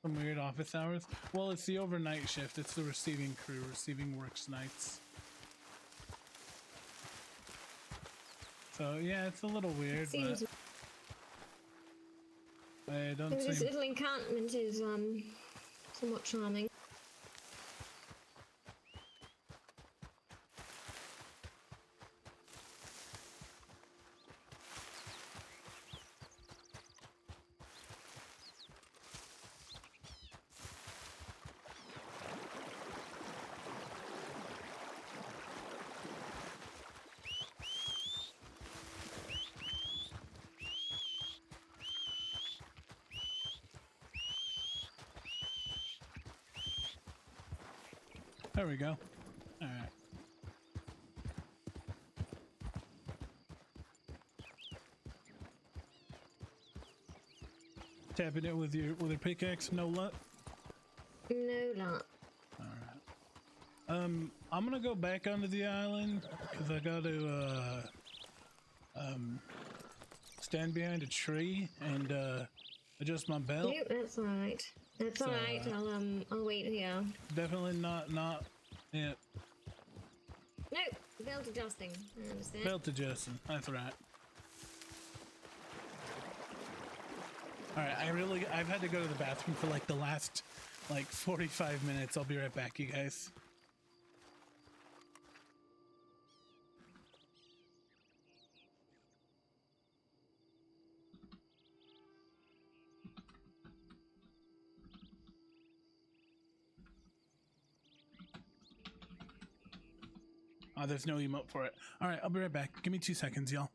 Some weird office hours. Well, it's the overnight shift. It's the receiving crew. Receiving works nights. So yeah, it's a little weird, Seems but it don't this seem. little encampment is somewhat charming. There we go. All right. Tapping it with your pickaxe, no luck. No luck. I'm gonna go back onto the island because I got to stand behind a tree and adjust my belt. Nope, that's alright. That's So, alright. I'll wait here. Definitely not. Yeah, Nope, belt adjusting. I understand. belt adjusting. That's right. All right. I've had to go to the bathroom for like the last 45 minutes. I'll be right back, you guys. Oh, there's no emote for it. All right, I'll be right back. Give me 2 seconds, y'all.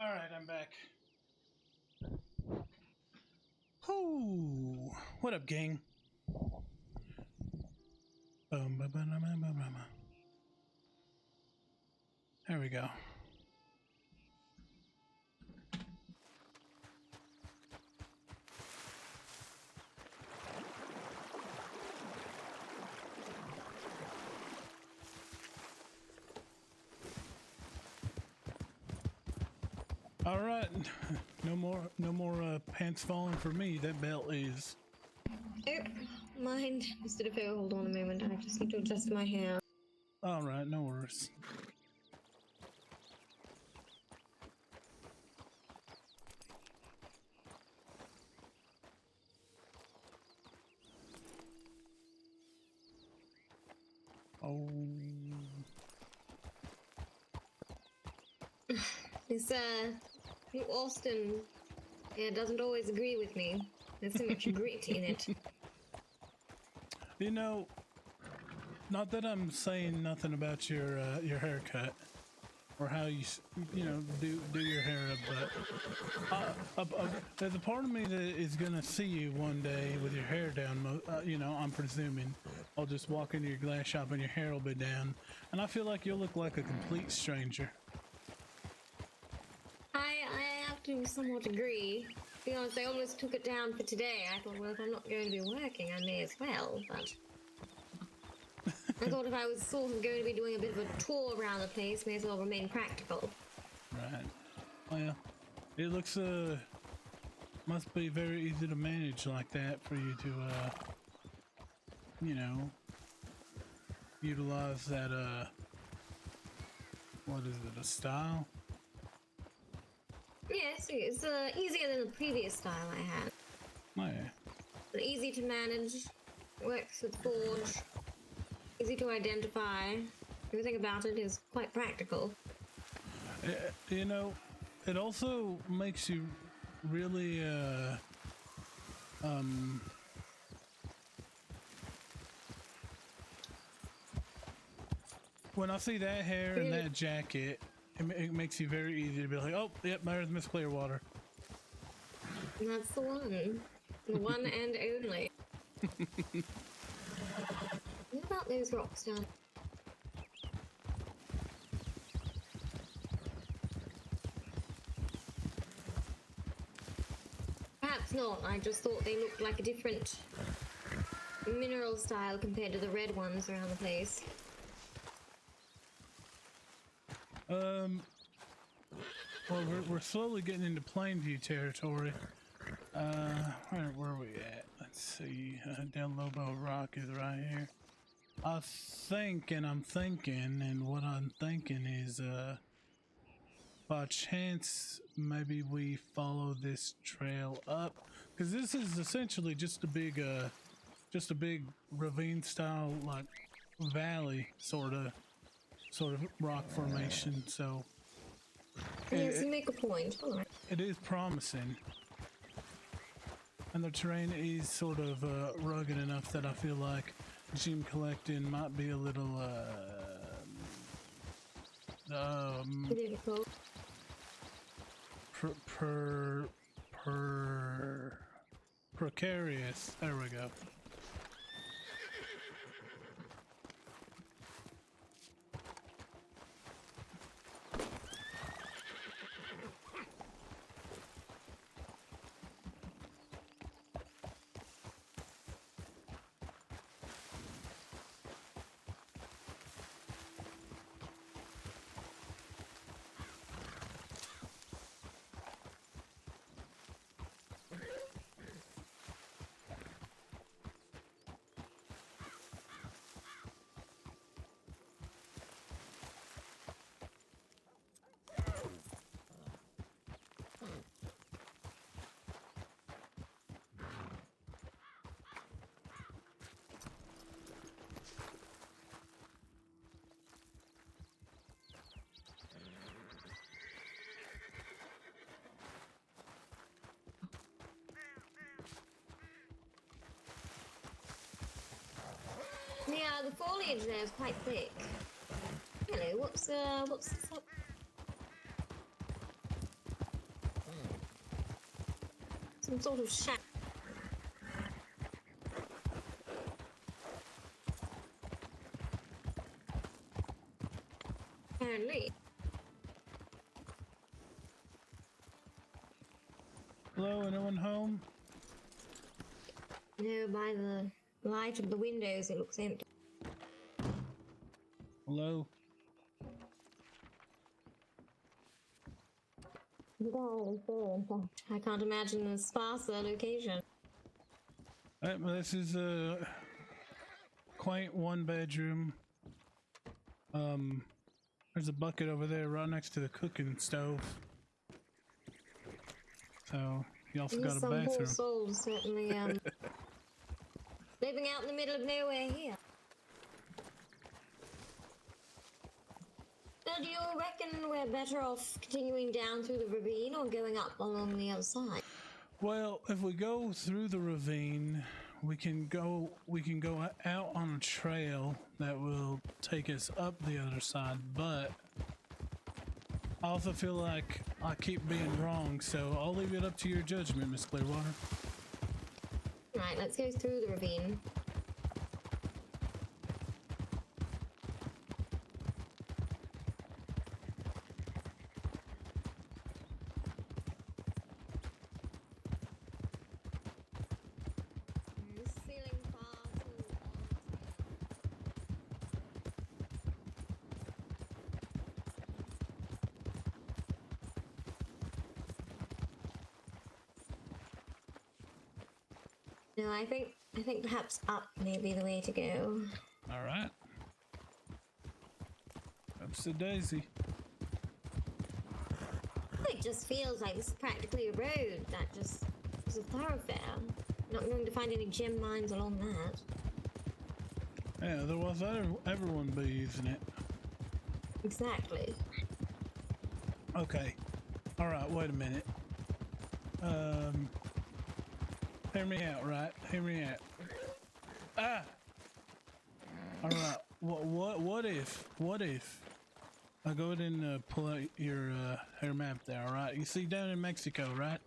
Alright, I'm back. Whoo! What up, gang? There we go. All right, no more pants falling for me. That belt is. Oh, mind, Mr. Defoe, hold on a moment. I just need to adjust my hair. All right, no worries. Oh. This, Austin, yeah, doesn't always agree with me. There's so much grit in it. You know, not that I'm saying nothing about your haircut or how you do your hair up, but there's a part of me that is gonna see you one day with your hair down. I'm presuming I'll just walk into your glass shop and your hair will be down, and I feel like you'll look like a complete stranger. I have to somewhat agree. To be honest, I almost took it down for today. I thought, well, if I'm not going to be working, I may as well, but... I thought if I was sort of going to be doing a bit of a tour around the place, may as well remain practical. Right. Well, it looks, must be very easy to manage like that for you to, utilize that, what is it, a style? Yes, it's easier than the previous style I had. Oh, yeah. But easy to manage, works with Forge, easy to identify. Everything about it is quite practical. It also makes you really, when I see that hair and that jacket, it makes you very easy to be like, oh, yep, there's Miss Clearwater. And that's the one. The one and only. What about those rocks down? Perhaps not. I just thought they looked like a different mineral style compared to the red ones around the place. Well, we're slowly getting into Plainview territory. Where are we at? Let's see. Del Lobo Rock is right here. I'm thinking, and what I'm thinking is, by chance, maybe we follow this trail up, because this is essentially just a big ravine style, like valley sort of rock formation. So Yes, you make a point. All right. it is promising, and the terrain is sort of rugged enough that I feel like gem collecting might be a little Difficult. precarious. There we go. Yeah, the foliage there is quite thick. Hello, what's this up? Some sort of shack. Apparently. Hello, anyone home? No, by the light of the windows, it looks empty. Hello? I can't imagine a sparser location. This is a quaint one bedroom. There's a bucket over there right next to the cooking stove. So you also got a Some poor bathroom. souls certainly living out in the middle of nowhere here. Now, do you reckon we're better off continuing down through the ravine or going up along the other side? Well, if we go through the ravine, we can go out on a trail that will take us up the other side, but I also feel like I keep being wrong, so I'll leave it up to your judgment, Miss Clearwater. Right, let's go through the ravine. This ceiling far too No, I think perhaps up may be the way to go. All right. Ups the daisy. It just feels like this is practically a road that just is a thoroughfare. Not going to find any gem mines along that. Yeah, otherwise everyone be using it. Exactly. Okay. All right, wait a minute. Hear me out, right? Hear me out. Ah! All right. What if I go ahead and pull out your map there, all right? You see down in Mexico, right?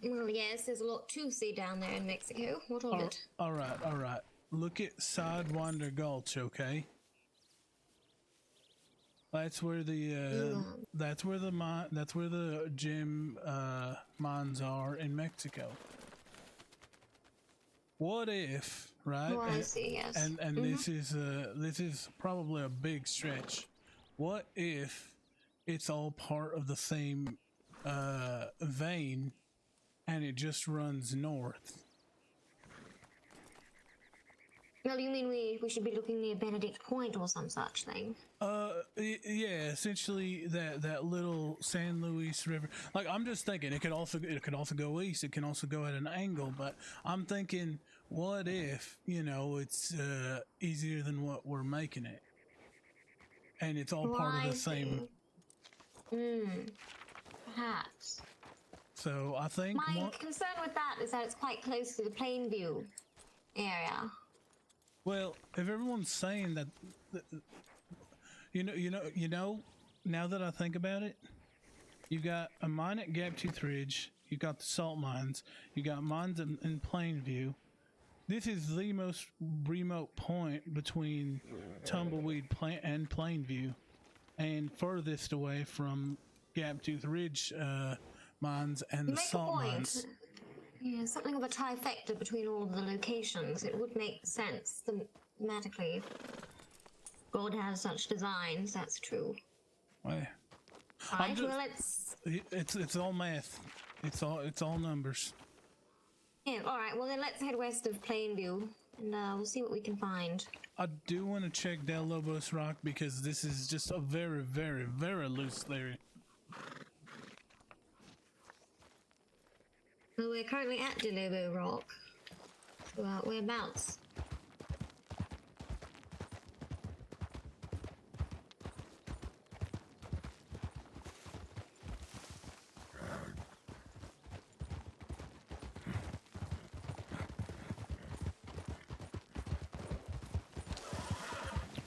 Well, yes, there's a lot to see down there in Mexico. What of it? All right. Look at Sidewinder Gulch, okay? That's where the gem mines are in Mexico. What if, right? Oh, I see. Yes. And this is probably a big stretch. What if it's all part of the same vein, and it just runs north? Well, you mean we should be looking near Benedict Point or some such thing? Yeah, essentially that little San Luis River. Like, I'm just thinking it could also go east. It can also go at an angle. But I'm thinking, what if it's easier than what we're making it, and it's all part of the same. Perhaps. So I think My concern with that is that it's quite close to the Plainview area. Well, if everyone's saying that, now that I think about it, you got a mine at Gaptooth Ridge, you got the salt mines, you got mines in Plainview. This is the most remote point between Tumbleweed and Plainview, and furthest away from Gaptooth Ridge mines and the salt mines. Yeah, something of a trifecta between all of the locations. It would make sense thematically. God has such designs, that's true. Well, Alright, well it's all math. It's all numbers. Yeah, alright, well then let's head west of Plainview and we'll see what we can find. I do want to check Del Lobos Rock because this is just a very, very, very loose theory. Well, we're currently at Delobo Rock. So, whereabouts?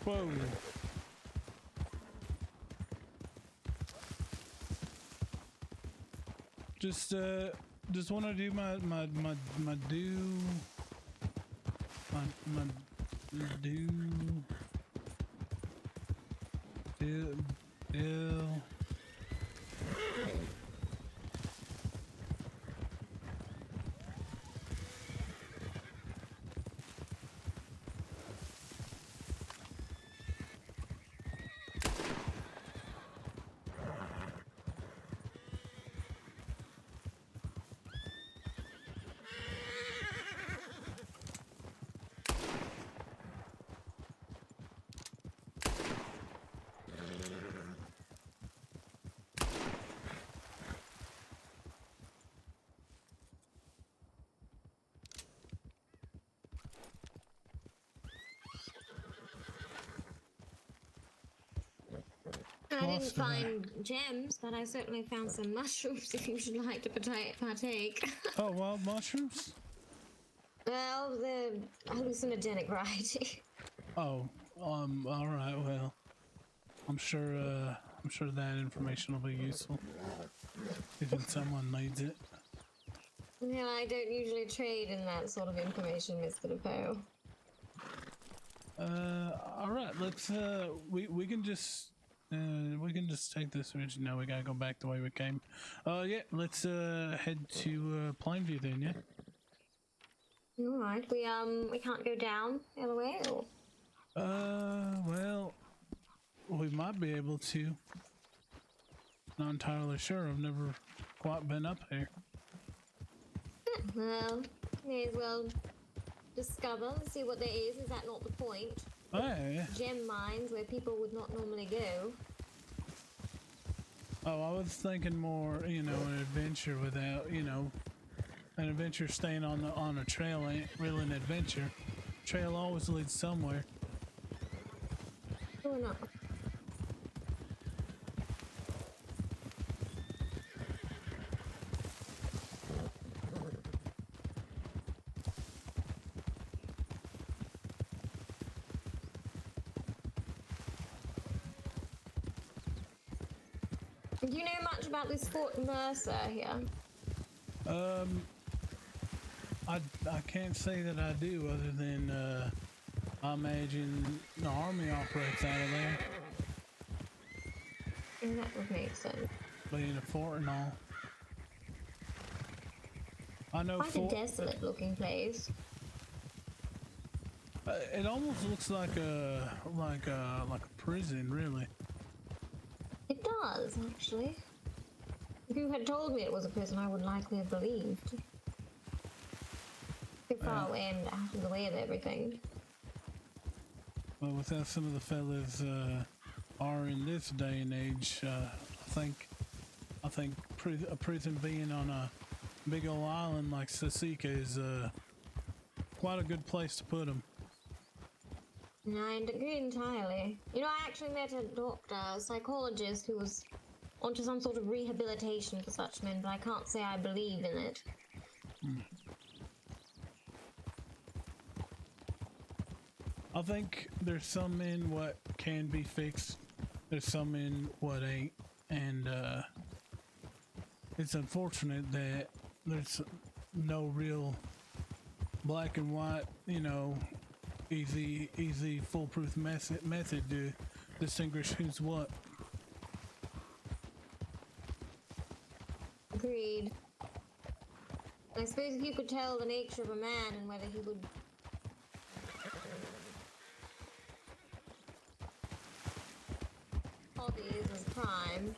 Whoa. Just want to do my do Bill. I didn't Lost in there. find gems, but I certainly found some mushrooms if you should like to partake. Oh, wild mushrooms? Well, the hallucinogenic variety. Oh, all right. Well, I'm sure that information will be useful if someone needs it. Yeah, I don't usually trade in that sort of information, Mr. Defoe. All right. Let's we can just take this ridge. No, we gotta go back the way we came. Yeah. Let's head to Plainview then. Yeah. All right, we can't go down the other way. Or... Well, we might be able to. Not entirely sure. I've never quite been up here. Well, may as well discover, see what there is. Is that not the point? Oh, yeah. Gem mines where people would not normally go. Oh, I was thinking more, an adventure without, an adventure staying on a trail ain't really an adventure. Trail always leads somewhere. Or not. Do you know much about this Fort Mercer here? I can't say that I do, other than I imagine the army operates out of there, And that would make sense. being a fort and all. I know Quite a desolate looking place. it almost looks like a prison, really. It does, actually. If you had told me it was a prison, I would likely have believed. Too far away and out of the way of everything. Well, with how some of the fellas are in this day and age, I think a prison being on a big old island like Sasika is quite a good place to put them. I agree entirely. You know, I actually met a doctor, a psychologist, who was onto some sort of rehabilitation for such men, but I can't say I believe in it. I think there's some in what can be fixed, there's some in what ain't, and it's unfortunate that there's no real black and white, easy foolproof method to distinguish who's what. Agreed. I suppose if you could tell the nature of a man and whether he would... hobbies as crime,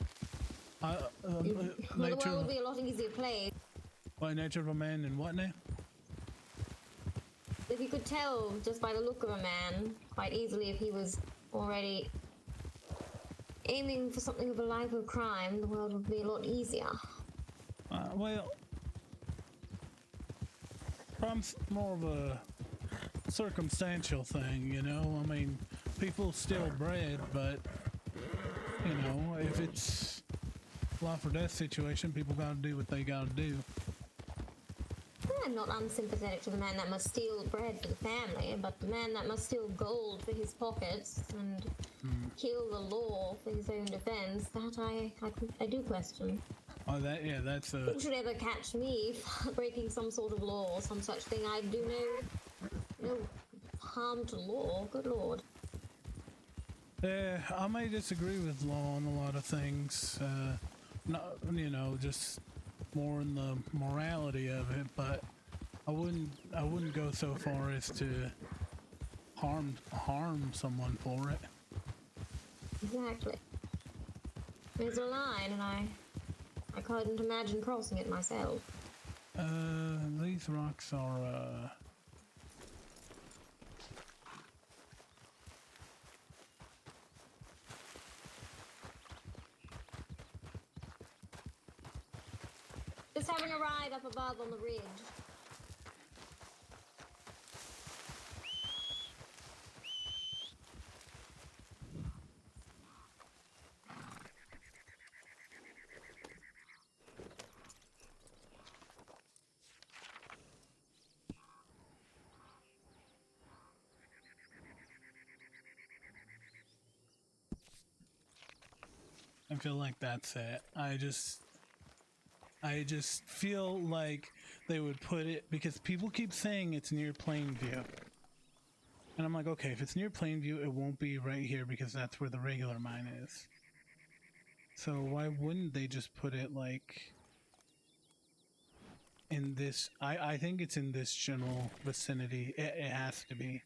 the world would be a lot easier place. By nature of a man and what now? If you could tell just by the look of a man quite easily if he was already aiming for something of a life of crime, the world would be a lot easier. Well, crime's more of a circumstantial thing, I mean, people still bred, but, if it's life or death situation, people gotta do what they gotta do. I'm not unsympathetic to the man that must steal bread for the family, but the man that must steal gold for his pockets and kill the law for his own defense, that I do question. Oh, that's a. Who should ever catch me breaking some sort of law or some such thing? I do no harm to law. Good lord. I may disagree with law on a lot of things. Not, just more in the morality of it, but I wouldn't go so far as to harm someone for it. Exactly. There's a line, and I couldn't imagine crossing it myself. These rocks are Just having a ride up above on the ridge. I feel like that's it. I just feel like they would put it because people keep saying it's near Plainview. And I'm like, okay, if it's near Plainview, it won't be right here because that's where the regular mine is. So why wouldn't they just put it like in this? I think it's in this general vicinity. It has to be.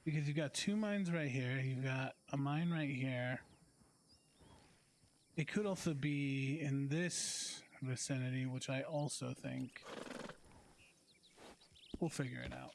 Because you've got two mines right here, you've got a mine right here. It could also be in this vicinity, which I also think. We'll figure it out.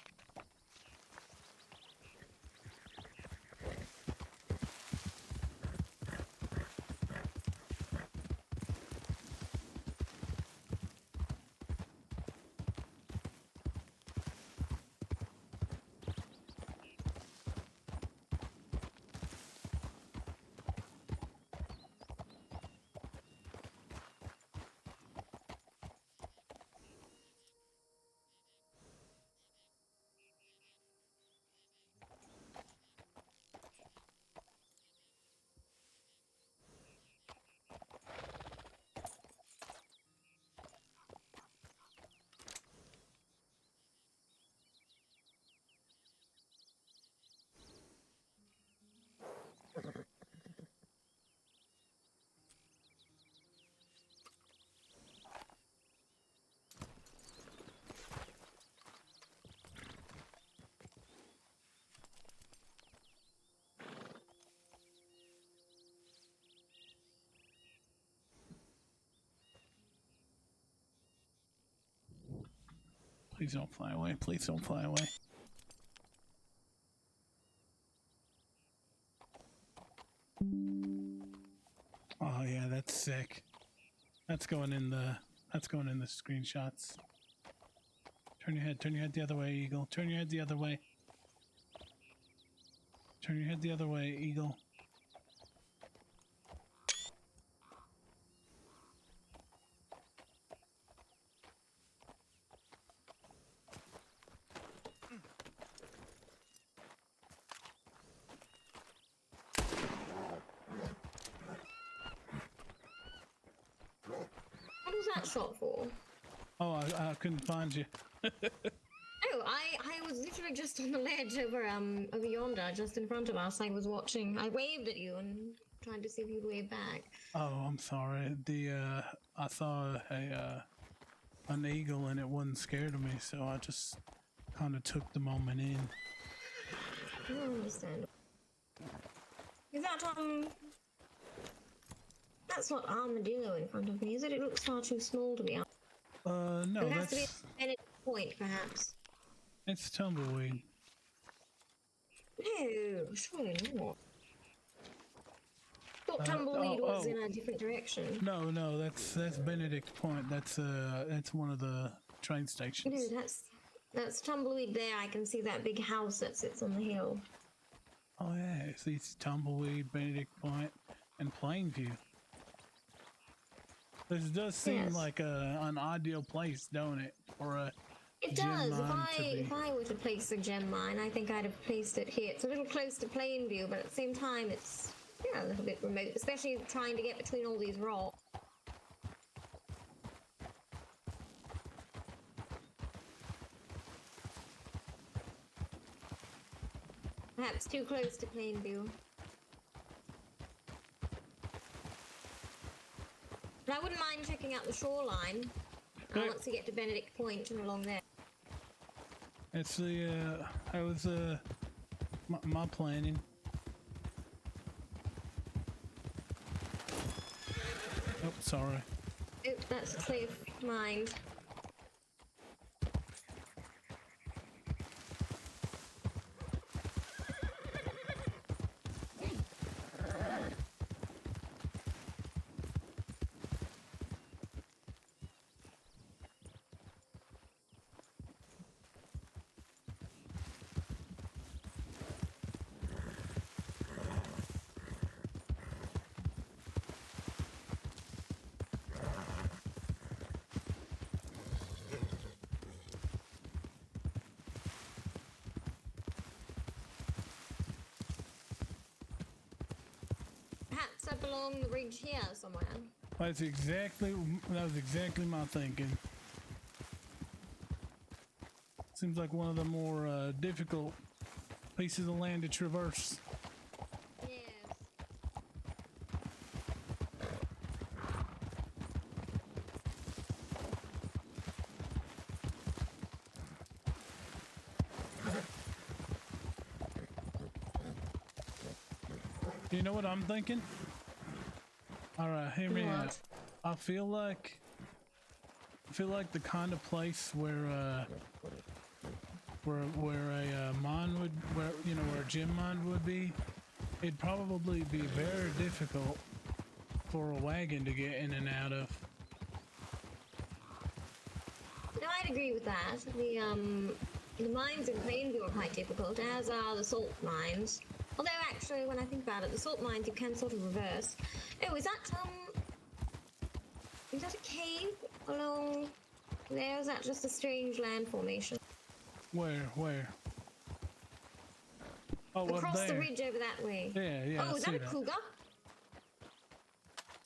Please don't fly away. Please don't fly away. Oh yeah, that's sick. That's going in the screenshots. Turn your head the other way, Eagle. Turn your head the other way. Turn your head the other way, Eagle. What was that shot for? Oh, I couldn't find you. Oh, I was literally just on the ledge over yonder, just in front of us. I was watching. I waved at you and tried to see if you'd wave back. Oh, I'm sorry. I saw an eagle and it wasn't scared of me, so I just kind of took the moment in. I don't understand. Is that that's not armadillo in front of me, is it? It looks far too small to be. No, it has to be that's at a point, perhaps. it's tumbleweed. No, surely not. Thought tumbleweed was in a different direction. No, that's Benedict Point. That's one of the train stations. No, that's tumbleweed there. I can see that big house that sits on the hill. Oh yeah, it's tumbleweed, Benedict Point, and Plainview. This does seem Yes. like an ideal place, don't it? For a It gem does. mine to be. If I were to place a gem mine, I think I'd have placed it here. It's a little close to Plainview, but at the same time, it's Yeah, a little bit remote, especially trying to get between all these rocks. Perhaps too close to plain view. But I wouldn't mind checking out the shoreline once we get to Benedict Point and along there. It's the, that was, my planning. Oh, sorry. Oh, that's a safe mind. Perhaps up along the ridge here somewhere. That was exactly my thinking. Seems like one of the more difficult pieces of land to traverse. Yes. You know what I'm thinking? All right, hear me out. What? I feel like the kind of place where a mine would, where a gem mine would be, it'd probably be very difficult for a wagon to get in and out of. No, I'd agree with that. The mines in Plainview are quite difficult, as are the salt mines. Although actually, when I think about it, the salt mines you can sort of reverse. Oh, is that a cave along there? Is that just a strange land formation? Where? Oh, up Across the there. ridge over that way. Yeah. Oh, I is see that a cougar?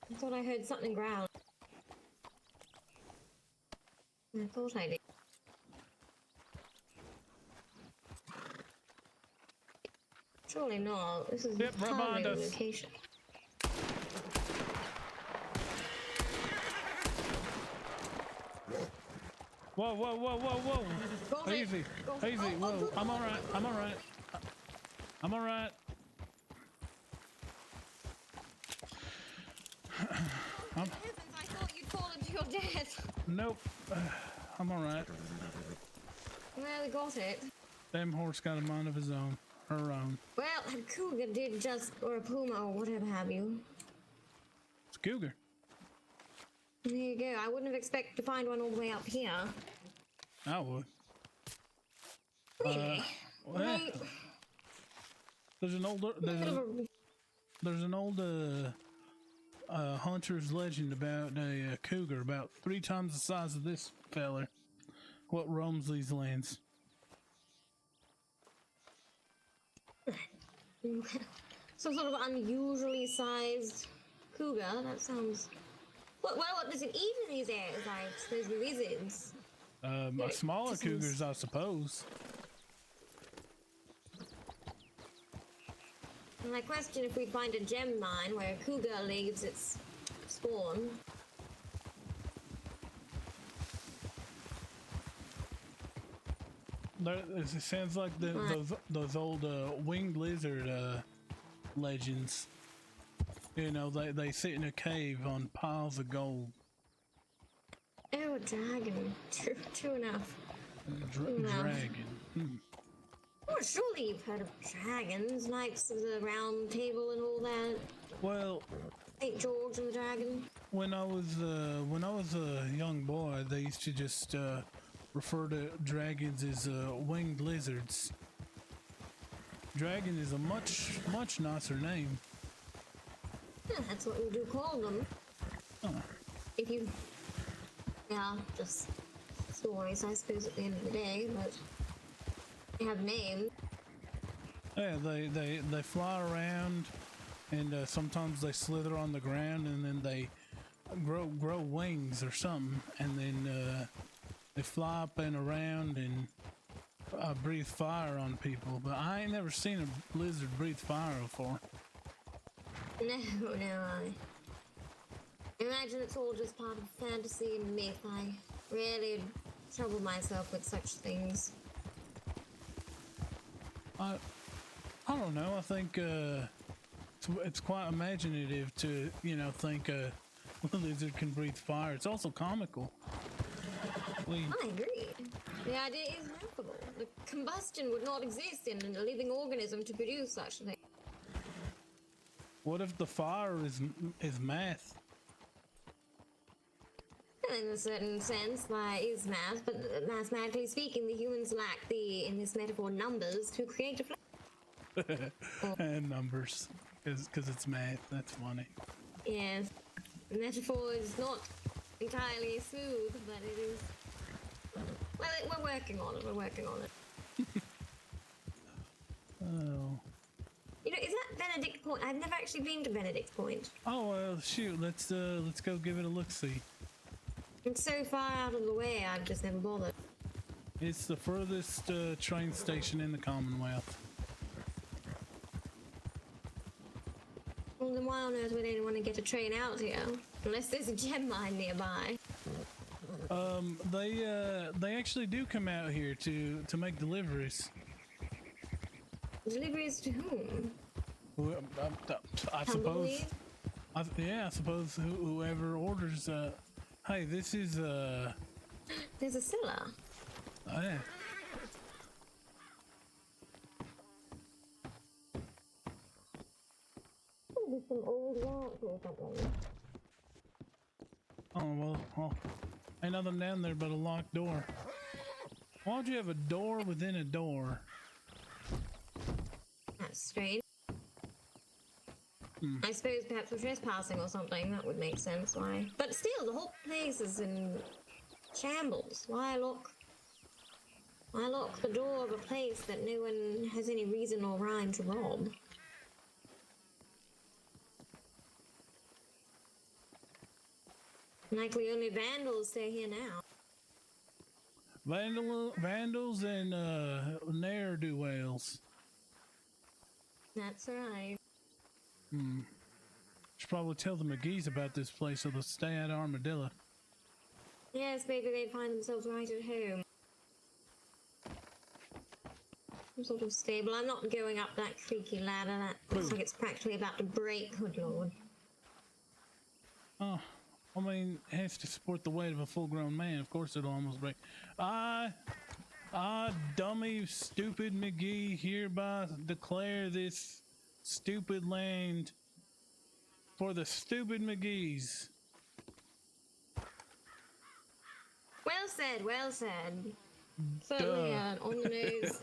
I thought I heard something growl. I thought I did. Surely not. This is Yep, right hardly behind the us. location. Whoa! Got it. Easy. Got it. Easy. Oh, Whoa! I'm all right. I'm all right. Heavens, I thought you'd fallen to your death. Nope. I'm all right. Well, we got it. Damn horse got a mind of his own. Her own. Well, a cougar did just, or a puma, or whatever have you. It's a cougar. There you go. I wouldn't have expected to find one all the way up here. I would. Really? Well, Right. there's an old hunter's legend about a cougar about 3 times the size of this feller, what roams these lands. Some sort of unusually sized cougar. That sounds. Well, what does it eat in these areas? I suppose the lizards. Smaller just cougars, I suppose. And I question if we find a gem mine where a cougar leaves its spawn. It sounds like those old winged lizard legends. You know, they sit in a cave on piles of gold. Oh, a dragon. True enough. Dragon. Well, surely you've heard of dragons, Knights of the Round Table and all that. Well, St. George and the Dragon. when I was a young boy, they used to just refer to dragons as winged lizards. Dragon is a much nicer name. Yeah, that's what we do call them. Huh. If you... Yeah, just stories, I suppose, at the end of the day, but... They have names. Yeah, they fly around and sometimes they slither on the ground, and then they grow wings or something, and then they fly up and around and breathe fire on people. But I ain't never seen a lizard breathe fire before. No, I imagine it's all just part of fantasy and myth. I rarely trouble myself with such things. I don't know. I think it's quite imaginative to, think a lizard can breathe fire. It's also comical. I agree. The idea is laughable. The combustion would not exist in a living organism to produce such a thing. What if the fire is math? In a certain sense, fire is math, but mathematically speaking, the humans lack in this metaphor, numbers to create a flame. And numbers, because it's math. That's funny. Yes, the metaphor is not entirely smooth, but it is. Well, we're working on it. We're working on it. Oh. Is that Benedict Point? I've never actually been to Benedict Point. Oh well, shoot. Let's go give it a look. See. It's so far out of the way. I've just never bothered. It's the furthest train station in the Commonwealth. Well, then why on earth would anyone get a train out here? Unless there's a gem mine nearby. They actually do come out here to make deliveries. Deliveries to whom? I suppose. I suppose whoever orders. Hey, this is There's a cellar. Oh yeah. Maybe some old rocks or something. Oh well, ain't nothing down there but a locked door. Why would you have a door within a door? That's strange. I suppose perhaps we're trespassing or something. That would make sense. Why? But still, the whole place is in shambles. Why lock the door of a place that no one has any reason or rhyme to rob? Likely only vandals stay here now. Vandals and ne'er-do-wells. That's right. Should probably tell the McGee's about this place so they'll stay at Armadillo. Yes, maybe they'd find themselves right at home. Some sort of stable. I'm not going up that creaky ladder. That looks like it's practically about to break. Good lord. Oh, I mean, it has to support the weight of a full-grown man. Of course it'll almost break. I, dummy, stupid McGee, hereby declare this stupid land for the stupid McGee's. Well said, well said. Certainly on the nose.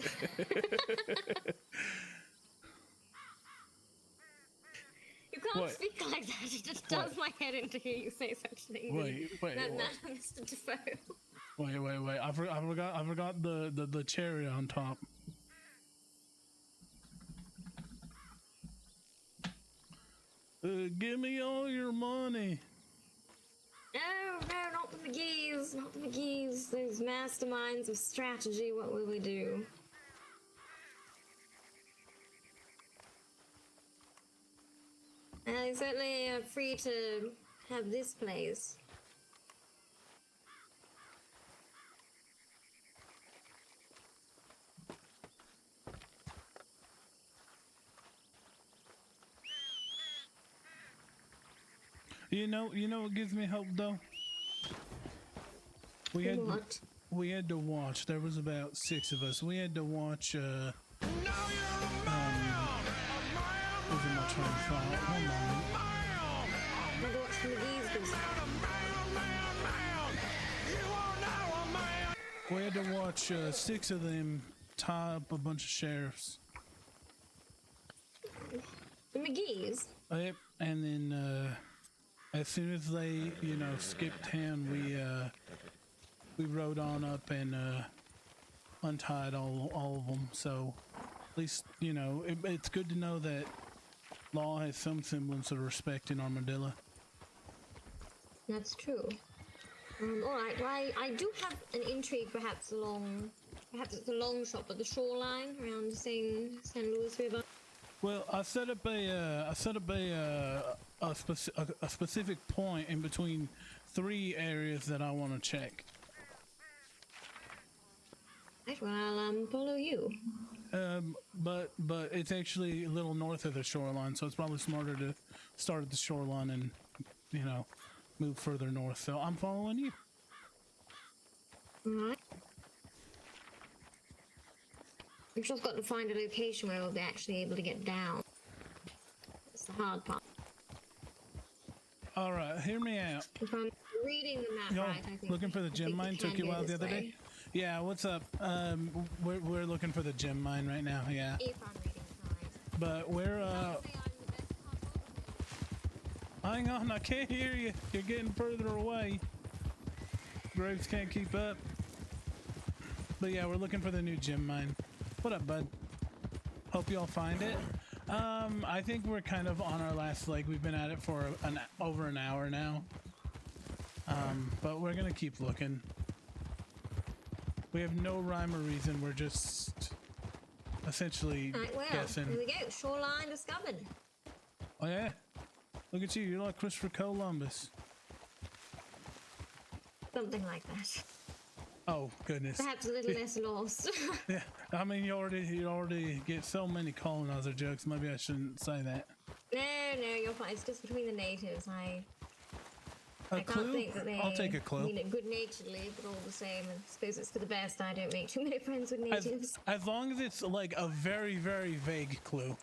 You can't speak like that. It just does my head in to hear you say such things. Wait. Mr. Defoe. Wait. I forgot the cherry on top. Give me all your money. No, not the McGee's. Not the McGee's. Those masterminds of strategy. What will we do? You certainly are free to have this place. You know what gives me hope though? We had to watch. There was about 6 of us. We had to watch. Losing my train of thought. One moment. We had to watch 6 of them tie up a bunch of sheriffs. The McGee's? Yep. And then as soon as they, skipped town, we rode on up and untied all of them. So at least, it's good to know that law has some semblance of respect in Armadillo. That's true. Alright, well, I do have an intrigue perhaps it's a long shot, but the shoreline around San Luis River. Well, I set up a specific point in between 3 areas that I want to check. Right, well, I'll follow you. But it's actually a little north of the shoreline, so it's probably smarter to start at the shoreline and, you know, move further north. So I'm following you. Alright. We've just got to find a location where we'll be actually able to get down. That's the hard part. Alright, hear me out. If I'm reading the map Y'all right, I think looking for the I gem think we mine? can Took you go out the this other way. day? Yeah, what's up? We're looking for the gem mine right now, yeah. If I'm reading it right. But we're, Say I'm the best puzzle. hang on, I can't hear you. You're getting further away. Graves can't keep up. But yeah, we're looking for the new gem mine. What up, bud? Hope y'all find it. I think we're kind of on our last leg. We've been at it for over an hour now. But we're gonna keep looking. We have no rhyme or reason. We're just essentially Right, well, guessing. here we go. Shoreline discovered. Oh yeah, look at you. You're like Christopher Columbus. Something like that. Oh goodness. Perhaps a little less lost. Yeah, I mean you already get so many colonizer jokes. Maybe I shouldn't say that. No, you're fine. It's just between the natives. I A can't clue? think that they I'll take a clue. mean it good-naturedly, but all the same. I suppose it's for the best. I don't make too many friends with natives. As long as it's like a very, very vague clue.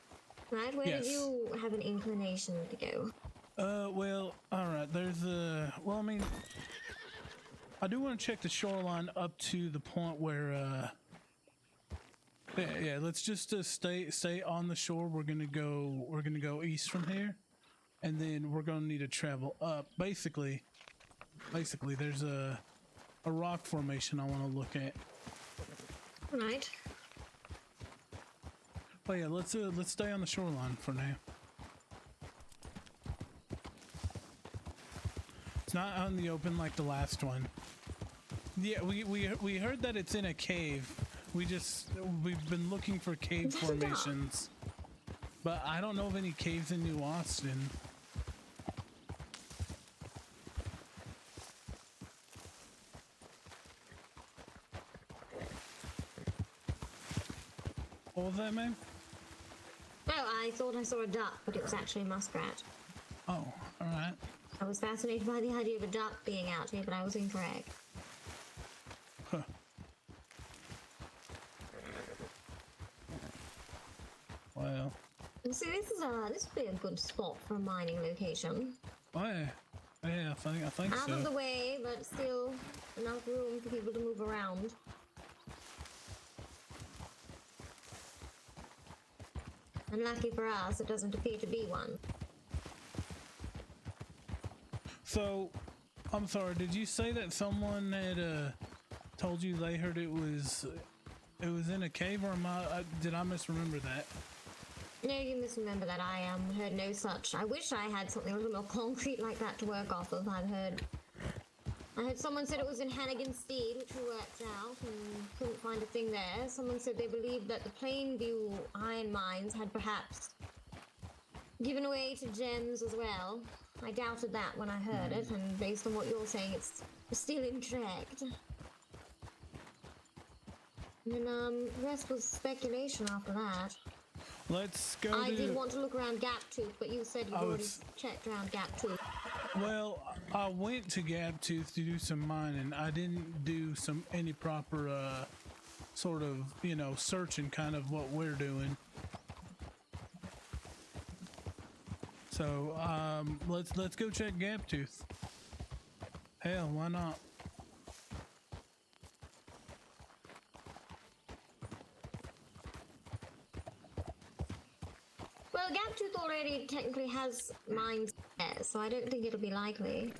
Right? Where yes. did you have an inclination to go? Well, alright, there's a... Well, I mean... I do want to check the shoreline up to the point where, yeah, let's just stay on the shore. We're gonna go east from here. And then we're gonna need to travel up. Basically, there's a rock formation I want to look at. Right. Oh yeah, let's stay on the shoreline for now. It's not out in the open like the last one. Yeah, we heard that it's in a cave. We've been looking for cave formations, but I don't know of any caves in New Austin. What was that, man? Oh, I thought I saw a duck, but it was actually a muskrat. Oh, alright. I was fascinated by the idea of a duck being out here, but I was incorrect. Huh. Well. See, this would be a good spot for a mining location. Oh yeah. Yeah, I think Out so. of the way, but still enough room for people to move around. And lucky for us, it doesn't appear to be one. So, I'm sorry, did you say that someone had told you they heard it was in a cave, or did I misremember that? No, you misremember that. I heard no such. I wish I had something a little more concrete like that to work off of. I heard someone said it was in Hannigan Steed, which we worked out and couldn't find a thing there. Someone said they believed that the Plainview iron mines had perhaps given away to gems as well. I doubted that when I heard it, and based on what you're saying, it's still incorrect. And the rest was speculation after that. Let's go I did want to look around Gaptooth, but you said you'd already was- checked around Gaptooth. Well, I went to Gaptooth to do some mining. I didn't do any proper sort of, searching, kind of what we're doing. So, let's go check Gaptooth. Hell, why not? Well, Gaptooth already technically has mines there, so I don't think it'll be likely.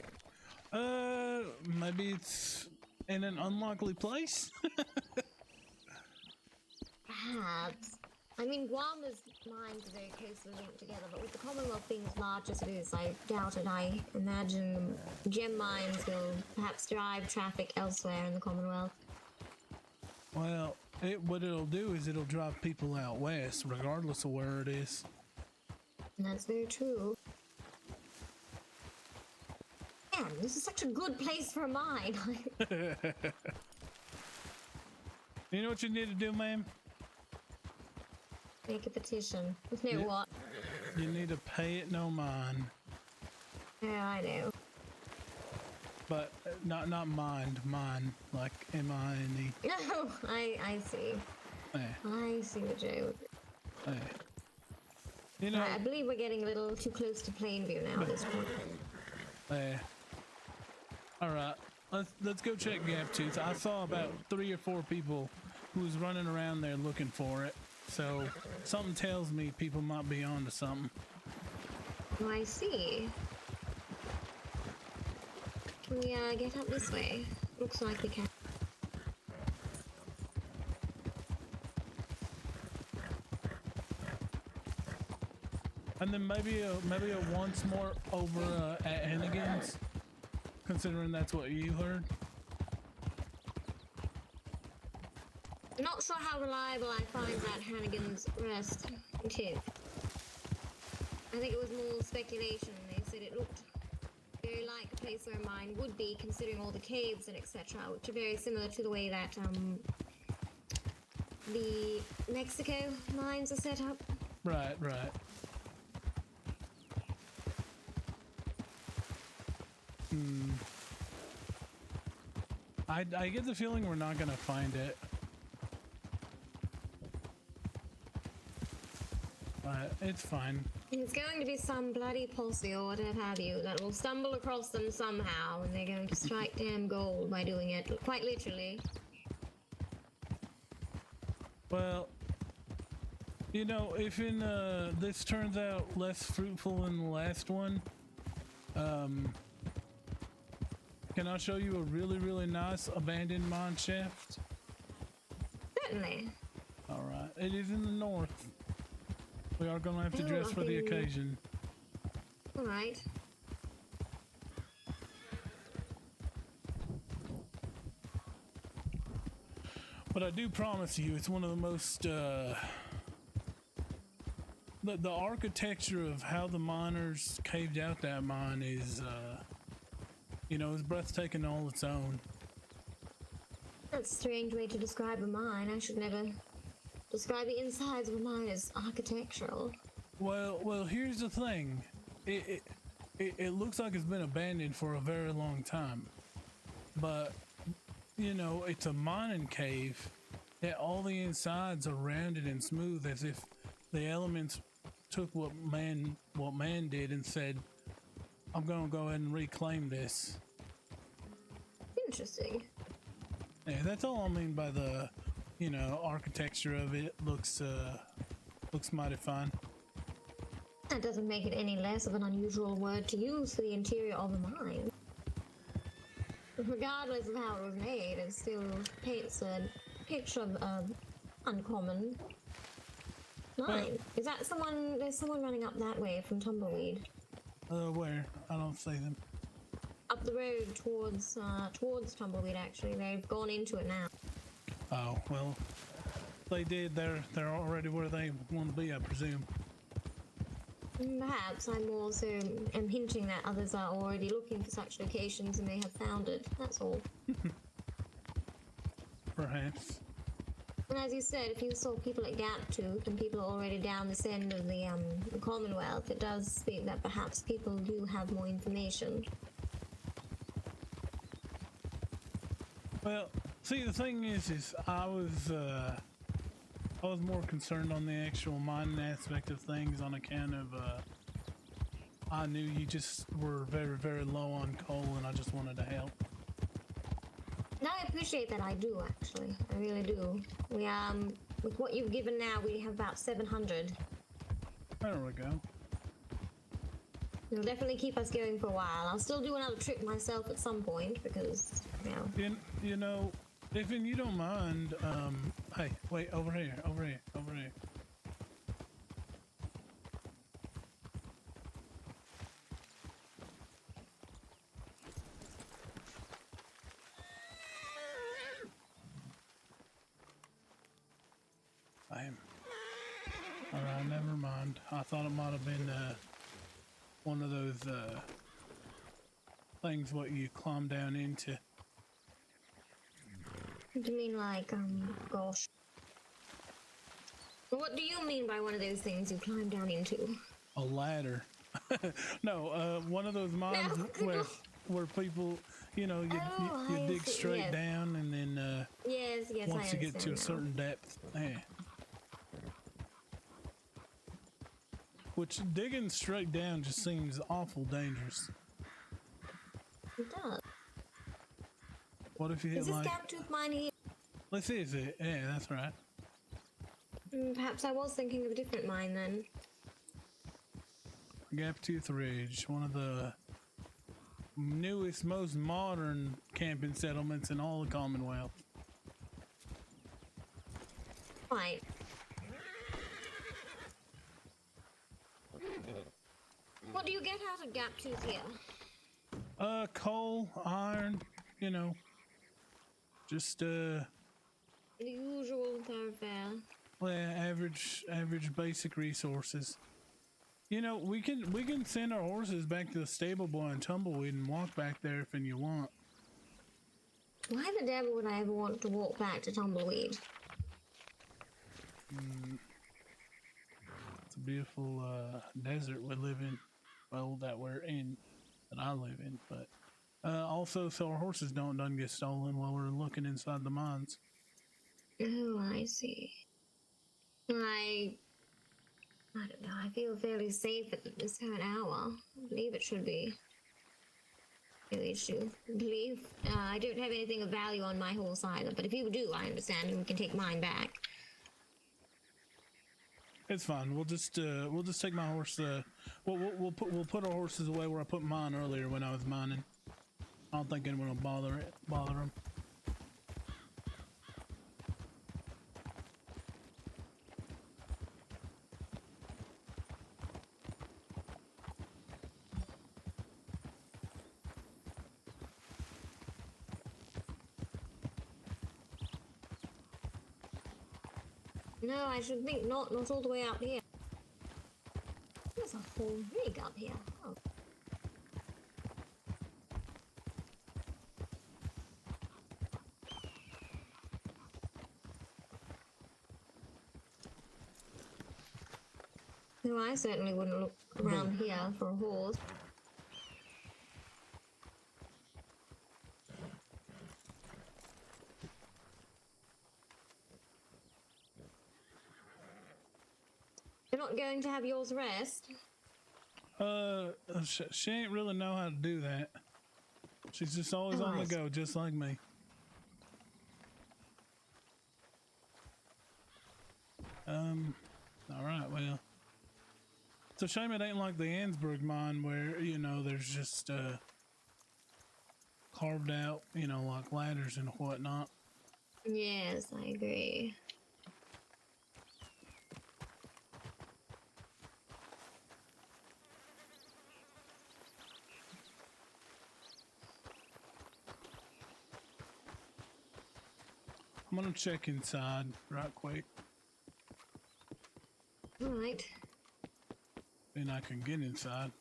Maybe it's in an unlikely place? Perhaps. I mean, Guam is mines are very closely linked together, but with the Commonwealth being as large as it is, I doubt it. I imagine gem mines will perhaps drive traffic elsewhere in the Commonwealth. Well, what it'll do is it'll drive people out west, regardless of where it is. And that's very true. Man, this is such a good place for a mine. You know what you need to do, ma'am? Make a petition. No, Yeah. what? You need to pay it no mind. Yeah, I know. But not mind, like M-I-N-E. No, I see. Hey, I see the joke. hey. You know, Right, I believe we're getting a little too close to Plainview now at this point. hey. All right, let's go check Gaptooth. I saw about 3 or 4 people who was running around there looking for it. So something tells me people might be onto something. Oh, I see. Can we get up this way? Looks like we can. And then maybe a once more over at Hennigan's, considering that's what you heard. I'm not sure how reliable I find that Hannigan's rest tip. I think it was more speculation. They said it looked very like a place where a mine would be, considering all the caves and etc., which are very similar to the way that the Mexico mines are set up. Right. I get the feeling we're not gonna find it. But it's fine. It's going to be some bloody posse or whatever have you that will stumble across them somehow, and they're going to strike damn gold by doing it, quite literally. Well, you know, if this turns out less fruitful than the last one, can I show you a really, really nice abandoned mine shaft? Certainly. All right, it is in the north. We are gonna have to dress for the occasion. All right. But I do promise you, it's one of the most, the architecture of how the miners caved out that mine is, you know, is breathtaking all its own. That's a strange way to describe a mine. I should never describe the insides of a mine as architectural. Well, here's the thing. It looks like it's been abandoned for a very long time. But, you know, it's a mining cave that all the insides are rounded and smooth, as if the elements took what man did and said, I'm gonna go ahead and reclaim this. Interesting. Yeah, that's all I mean by the, you know, architecture of it. Looks mighty fine. That doesn't make it any less of an unusual word to use for the interior of a mine. Regardless of how it was made, it still paints a picture of uncommon mine. Is that someone? There's someone running up that way from Tumbleweed. Where? I don't see them. Up the road towards Tumbleweed. Actually, they've gone into it now. Oh well, they did. They're already where they want to be, I presume. Perhaps I'm also hinting that others are already looking for such locations and they have found it. That's all. Perhaps. And as you said, if you saw people at Gaptooth and people already down this end of the Commonwealth, it does speak that perhaps people do have more information. Well, see, the thing is I was more concerned on the actual mining aspect of things on account of, I knew you just were very, very low on coal and I just wanted to help. And I appreciate that, I do actually. I really do. We, with what you've given now, we have about 700. There we go. It'll definitely keep us going for a while. I'll still do another trip myself at some point because, you know. You know, if you don't mind, hey, wait, over here. Damn. Alright, never mind. I thought it might have been one of those things what you climb down into. What do you mean, like, gosh? What do you mean by one of those things you climb down into? A ladder. No, one of those mines where people, you know, you dig straight down and then yes, once I you get to a understand now. certain depth, yeah. Which digging straight down just seems awful dangerous. It does. What if you hit Is this like? gap-tooth mine here? Let's see, is it? Yeah, that's right. Perhaps I was thinking of a different mine then. Gap-tooth Ridge, one of the newest, most modern camping settlements in all the Commonwealth. Right. What do you get out of gap-tooth here? Coal, iron, you know, just The usual thoroughfare. well, average basic resources. You know, we can send our horses back to the stable boy and Tumbleweed and walk back there if you want. Why the devil would I ever want to walk back to Tumbleweed? It's a beautiful desert we live in. Well, that we're in, that I live in, but also so our horses don't get stolen while we're looking inside the mines. Oh, I see. I don't know. I feel fairly safe at this current hour. I believe it should be. Really should believe. I don't have anything of value on my horse either, but if you do, I understand, and we can take mine back. It's fine. We'll just take my horse. We'll put our horses away where I put mine earlier when I was mining. I don't think anyone will bother them. No, I should think not all the way up here. There's a whole rig up here. Oh. No, I certainly wouldn't look around here for a horse. You're not going to have yours rest? She ain't really know how to do that. She's just always on the go, just like me. All right, well, it's a shame it ain't like the Ansburg mine where, you know, there's just carved out, you know, like ladders and whatnot. Yes, I agree. I'm gonna check inside right quick. All right. Then I can get inside.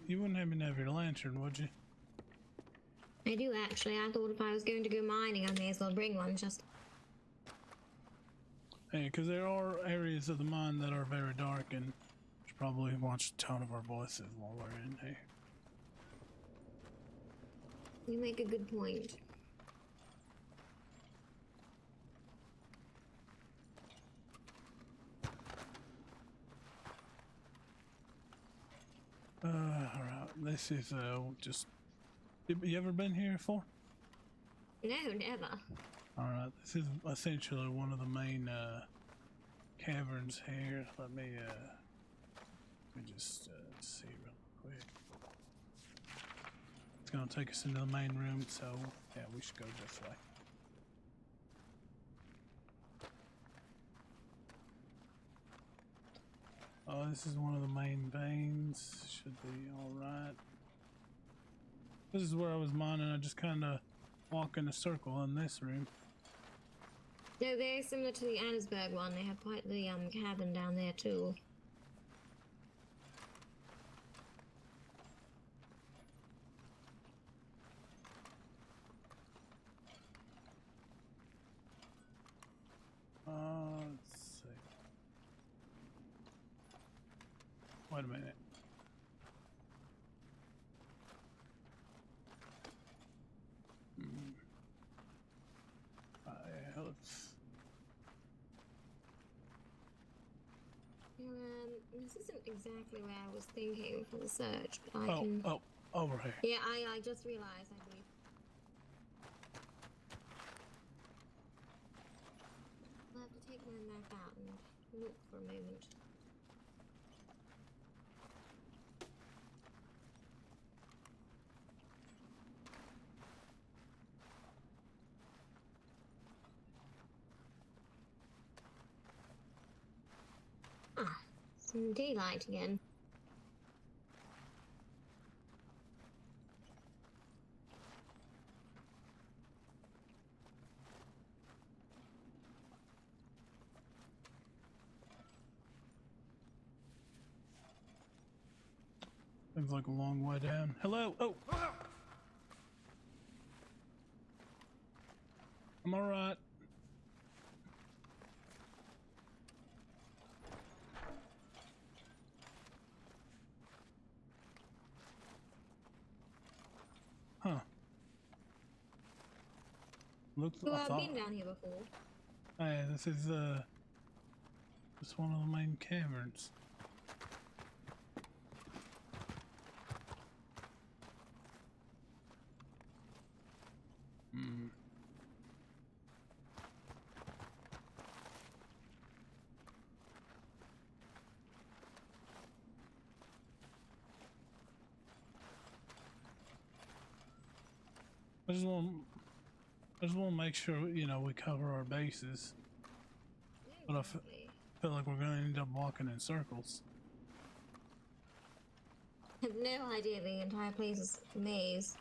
You wouldn't happen to have your lantern, would you? I do actually. I thought if I was going to go mining, I may as well bring one just... Yeah, because there are areas of the mine that are very dark and should probably watch the tone of our voices while we're in here. You make a good point. this is just. You ever been here before? No, never. All right, this is essentially one of the main caverns here. Let me just see real quick. It's gonna take us into the main room, so yeah, we should go this way. Oh, this is one of the main veins. Should be all right. This is where I was mining. I just kind of walk in a circle in this room. No, very similar to the Annesburg one. They have quite the cabin down there too. Let's see. Wait a minute. Yeah, let's. This isn't exactly where I was thinking for the search, but I Oh, can. oh, over here. Yeah, I just realised, I believe. I'll have to take my map out and look for a moment. Ah, some daylight again. Seems like a long way down. Hello. Oh. I'm all right. Huh. Looks. Well, I I've thought. been down here before. Hey, this is just one of the main caverns. Hmm. I just want to make sure, you know, we cover our bases. But I feel like we're going to end up walking in circles. I have no idea the entire place is a maze.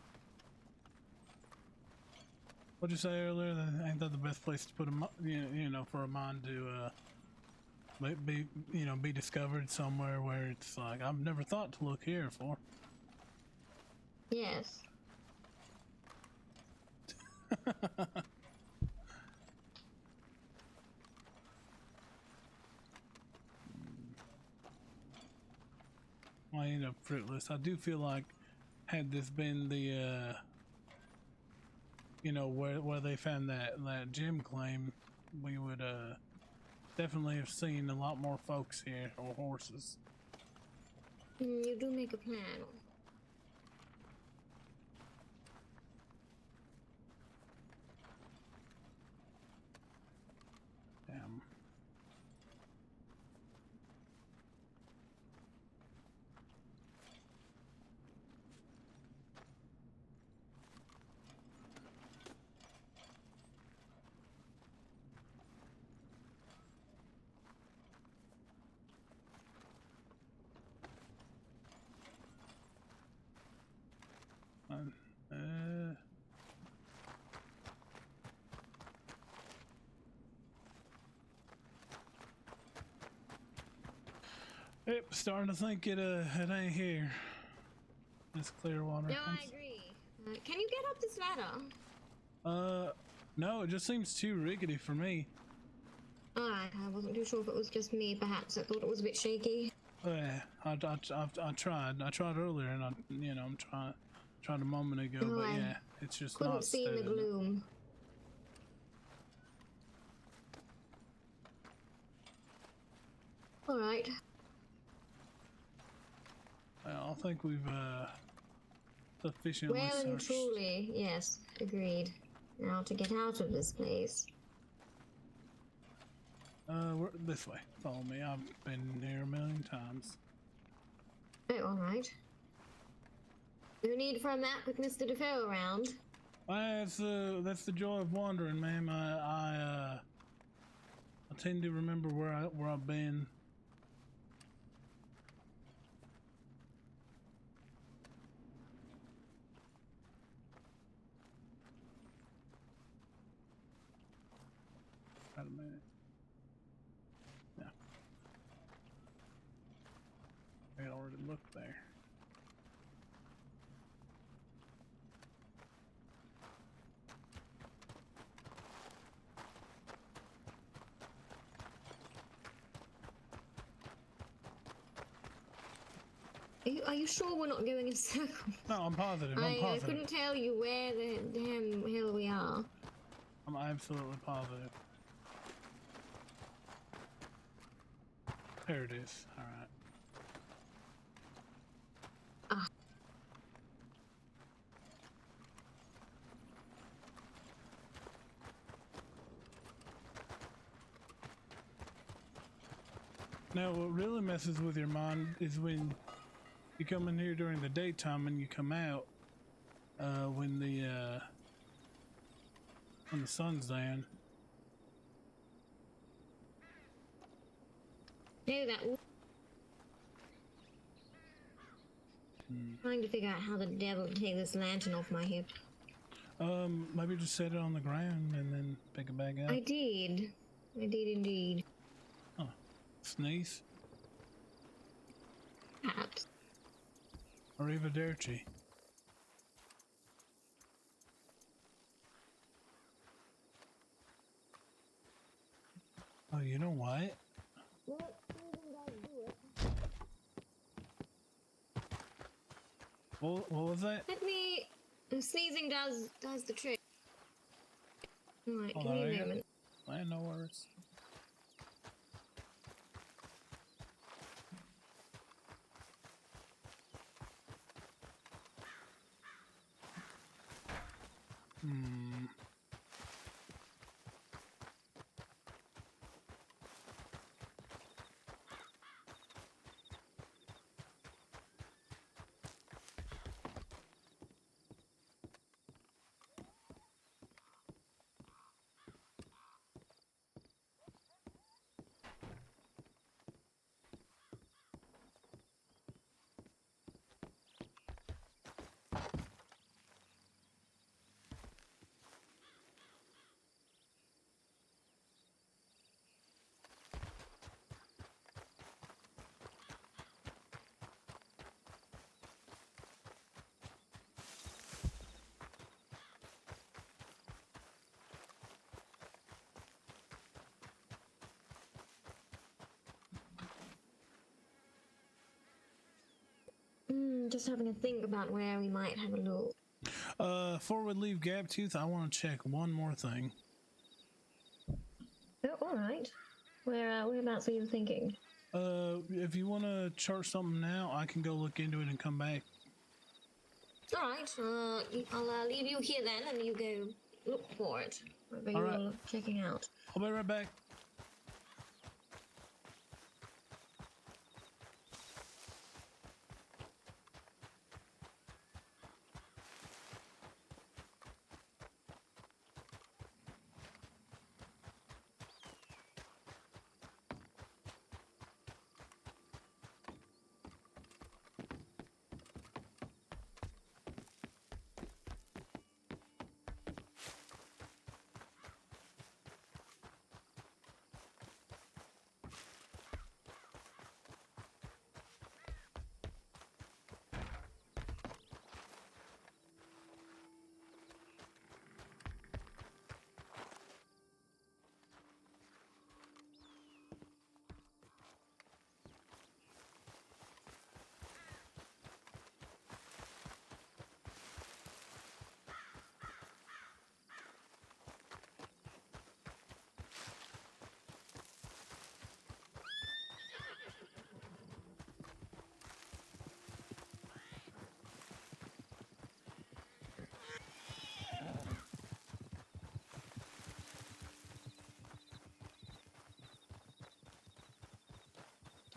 What'd you say earlier? That ain't that the best place to put you know, for a mine to be discovered somewhere where it's like I've never thought to look here for. Yes. I end up fruitless. I do feel like had this been the you know, where they found that gem claim, we would definitely have seen a lot more folks here, or horses. You do make a plan. Damn. Yep, starting to think it ain't here. This clear water. No, I agree. Can you get up this ladder? No, it just seems too rickety for me. Alright, I wasn't too sure if it was just me, perhaps. I thought it was a bit shaky. Yeah, I tried. I tried earlier, and I'm tried a moment ago, No, but I yeah, it's just couldn't not see in the steady enough. gloom. Alright. Well, I think we've sufficiently Well and searched. truly, yes, agreed. Now to get out of this place. We're this way. Follow me. I've been here a million times. Oh, alright. No need for a map with Mr. Defoe around. That's the joy of wandering, ma'am. I tend to remember where I've been. Wait a minute. Yeah. I already looked there. Are you sure we're not going in circles? No, I'm positive. I'm I positive. couldn't tell you where the damn hell we are. I'm absolutely positive. There it is. All right. Ah. Now, what really messes with your mind is when you come in here during the daytime and you come out when the sun's down. No, that. Trying to figure out how the devil to take this lantern off my hip. Maybe just set it on the ground and then pick it back up. I did indeed. Huh. Sneeze. Perhaps. Arrivederci. Oh, you know what? What was that? Let me. Sneezing does the trick. Alright, Hold give on, me I a got- moment. I know words. Hmm. Just having a think about where we might have a look. Before we leave Gaptooth, I want to check one more thing. Oh, alright. Whereabouts were you thinking? If you want to chart something now, I can go look into it and come back. Alright, I'll leave you here then and you go look for it. Whatever you're Alright. checking out. I'll be right back.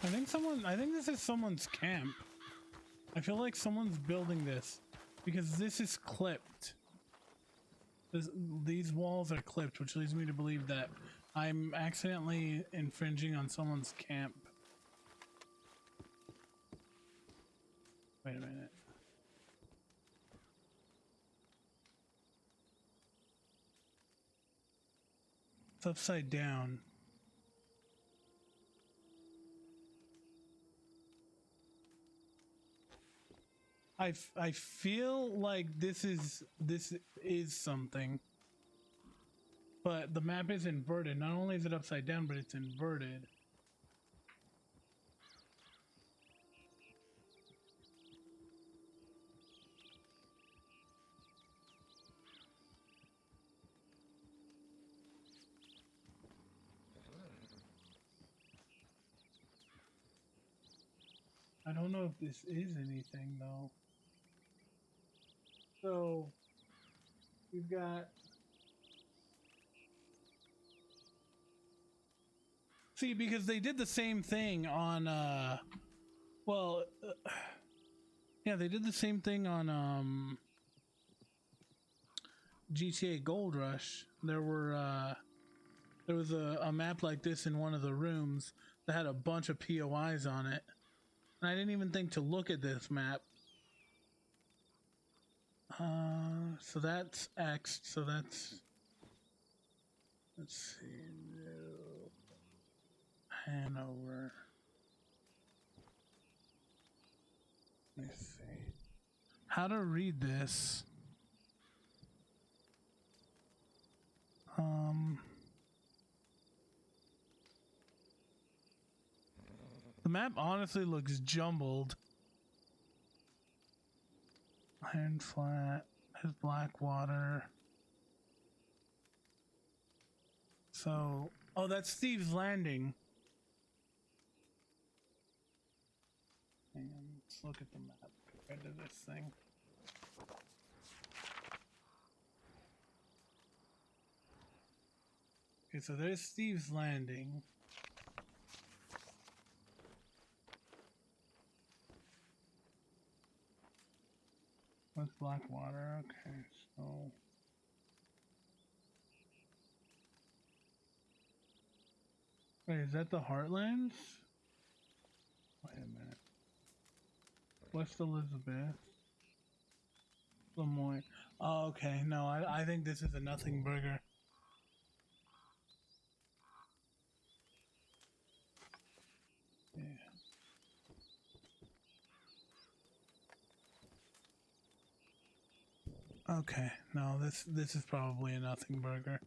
I think this is someone's camp. I feel like someone's building this because this is clipped. These walls are clipped, which leads me to believe that I'm accidentally infringing on someone's camp. Wait a minute. It's upside down. I feel like this is something, but the map is inverted. Not only is it upside down, but it's inverted. I don't know if this is anything though. So we've got, see, because they did the same thing on yeah, they did the same thing on GTA Gold Rush. There was a map like this in one of the rooms that had a bunch of POIs on it. And I didn't even think to look at this map. So that's X, so that's, let's see, no. Hanover. Let me see. How to read this? The map honestly looks jumbled. Iron Flat, his Blackwater. So, oh, that's Steve's Landing. Hang on, let's look at the map compared to this thing. Okay, so there's Steve's Landing. What's Blackwater? Okay, so wait, is that the Heartlands? Wait a minute. West Elizabeth. Lemoyne. Oh, okay. No, I think this is a nothing burger. Yeah. Okay. No, this is probably a nothing burger.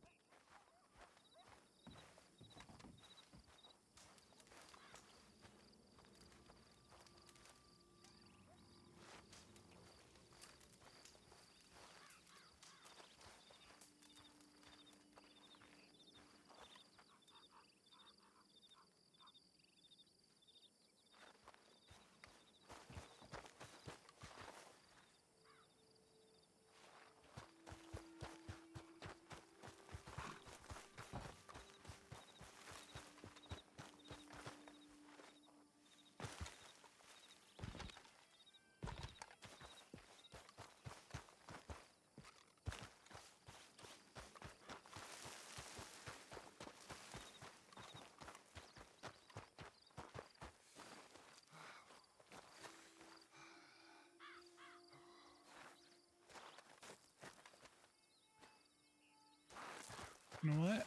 You know what?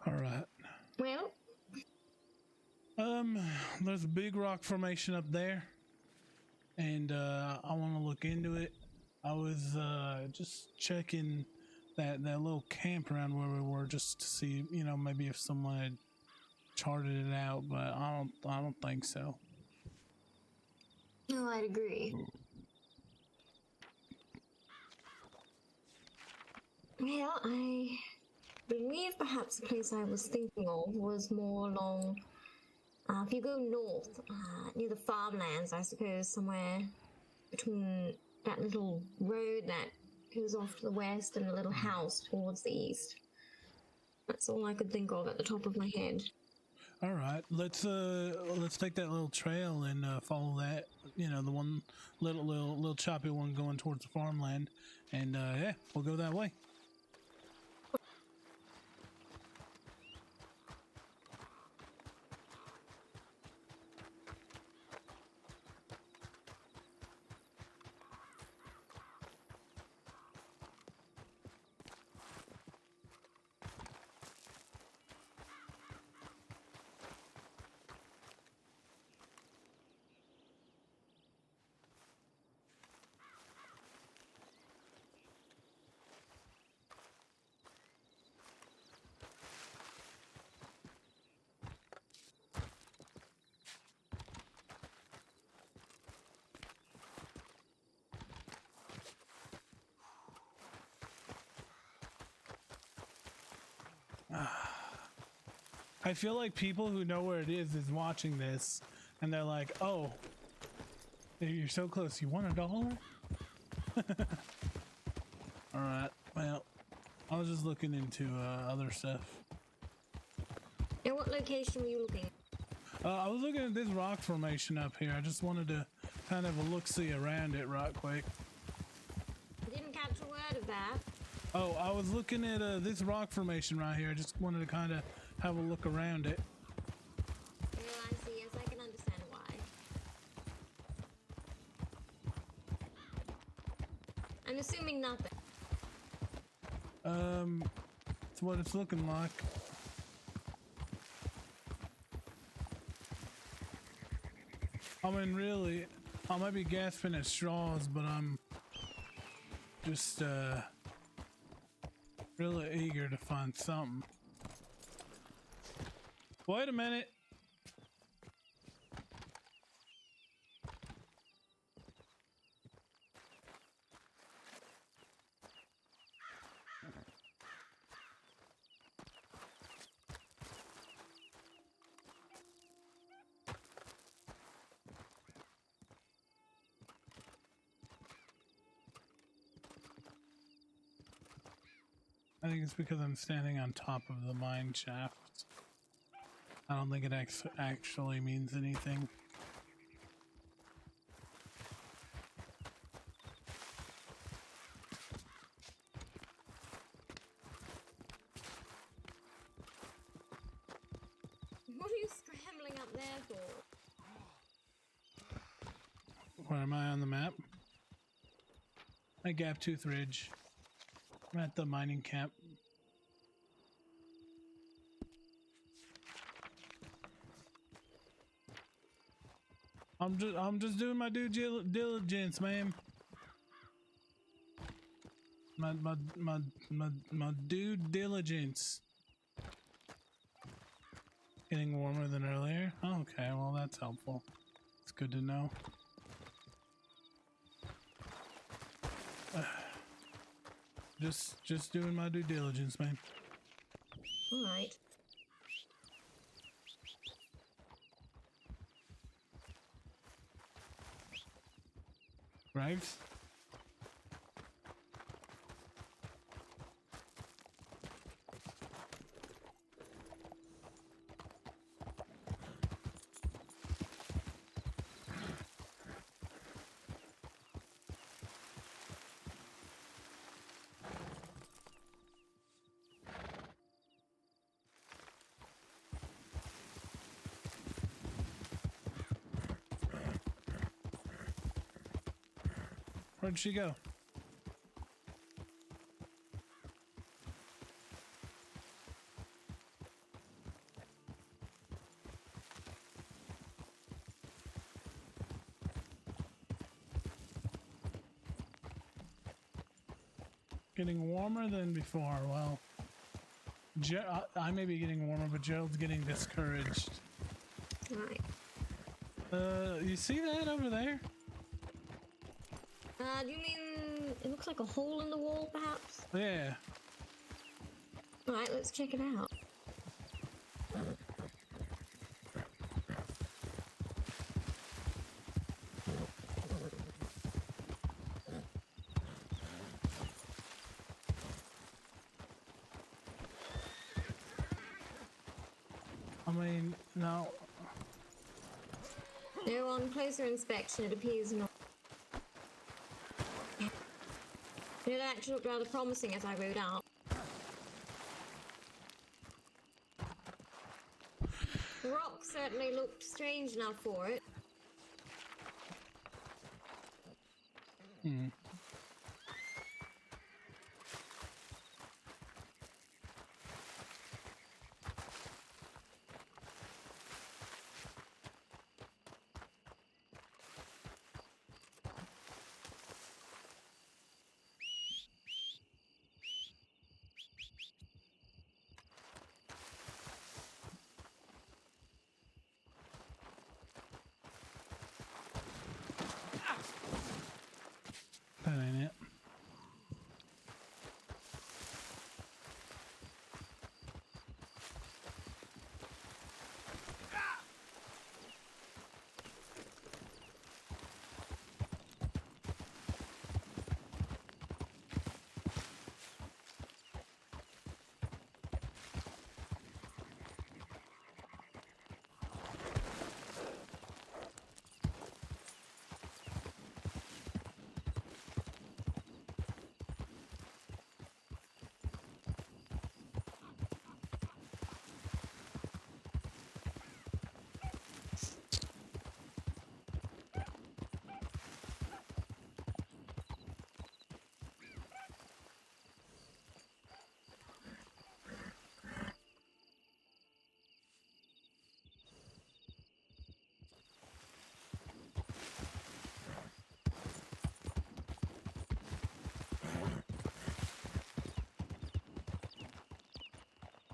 All right. Well, There's a big rock formation up there. and I want to look into it. I was just checking that little camp around where we were just to see, you know, maybe if someone had charted it out, but I don't think so. No, I'd agree. Well, I believe perhaps the place I was thinking of was more along. If you go north, near the farmlands, I suppose, somewhere between that little road that goes off to the west and a little house towards the east. That's all I could think of at the top of my head. All right, let's take that little trail and follow that. You know, the one little choppy one going towards the farmland, and yeah, we'll go that way. I feel like people who know where it is watching this, and they're like, "Oh, you're so close. You want $1?" All right. Well, I was just looking into other stuff. And what location were you looking at? I was looking at this rock formation up here. I just wanted to kind of a look-see around it right quick. I didn't catch a word of that. Oh, I was looking at this rock formation right here. I just wanted to kind of have a look around it. Oh, I see. Yes, I can understand why. I'm assuming nothing. It's what it's looking like. I mean, really, I might be gasping at straws, but I'm just really eager to find something. Wait a minute. I think it's because I'm standing on top of the mine shaft. I don't think it actually means anything. What are you scrambling up there for? Where am I on the map? At Gaptooth Ridge. I'm at the mining camp. I'm just doing my due diligence, ma'am. My due diligence. Getting warmer than earlier. Okay, well that's helpful. It's good to know. Just doing my due diligence, man. All right. Graves? Where'd she go? getting warmer than before. Well, I may be getting warmer, but Gerald's getting discouraged. Right. You see that over there? Do you mean it looks like a hole in the wall, perhaps? Yeah. Alright, let's check it out. I mean, no. No, on closer inspection, it appears not. It actually looked rather promising as I rode out. The rock certainly looked strange enough for it. Hmm. That ain't it.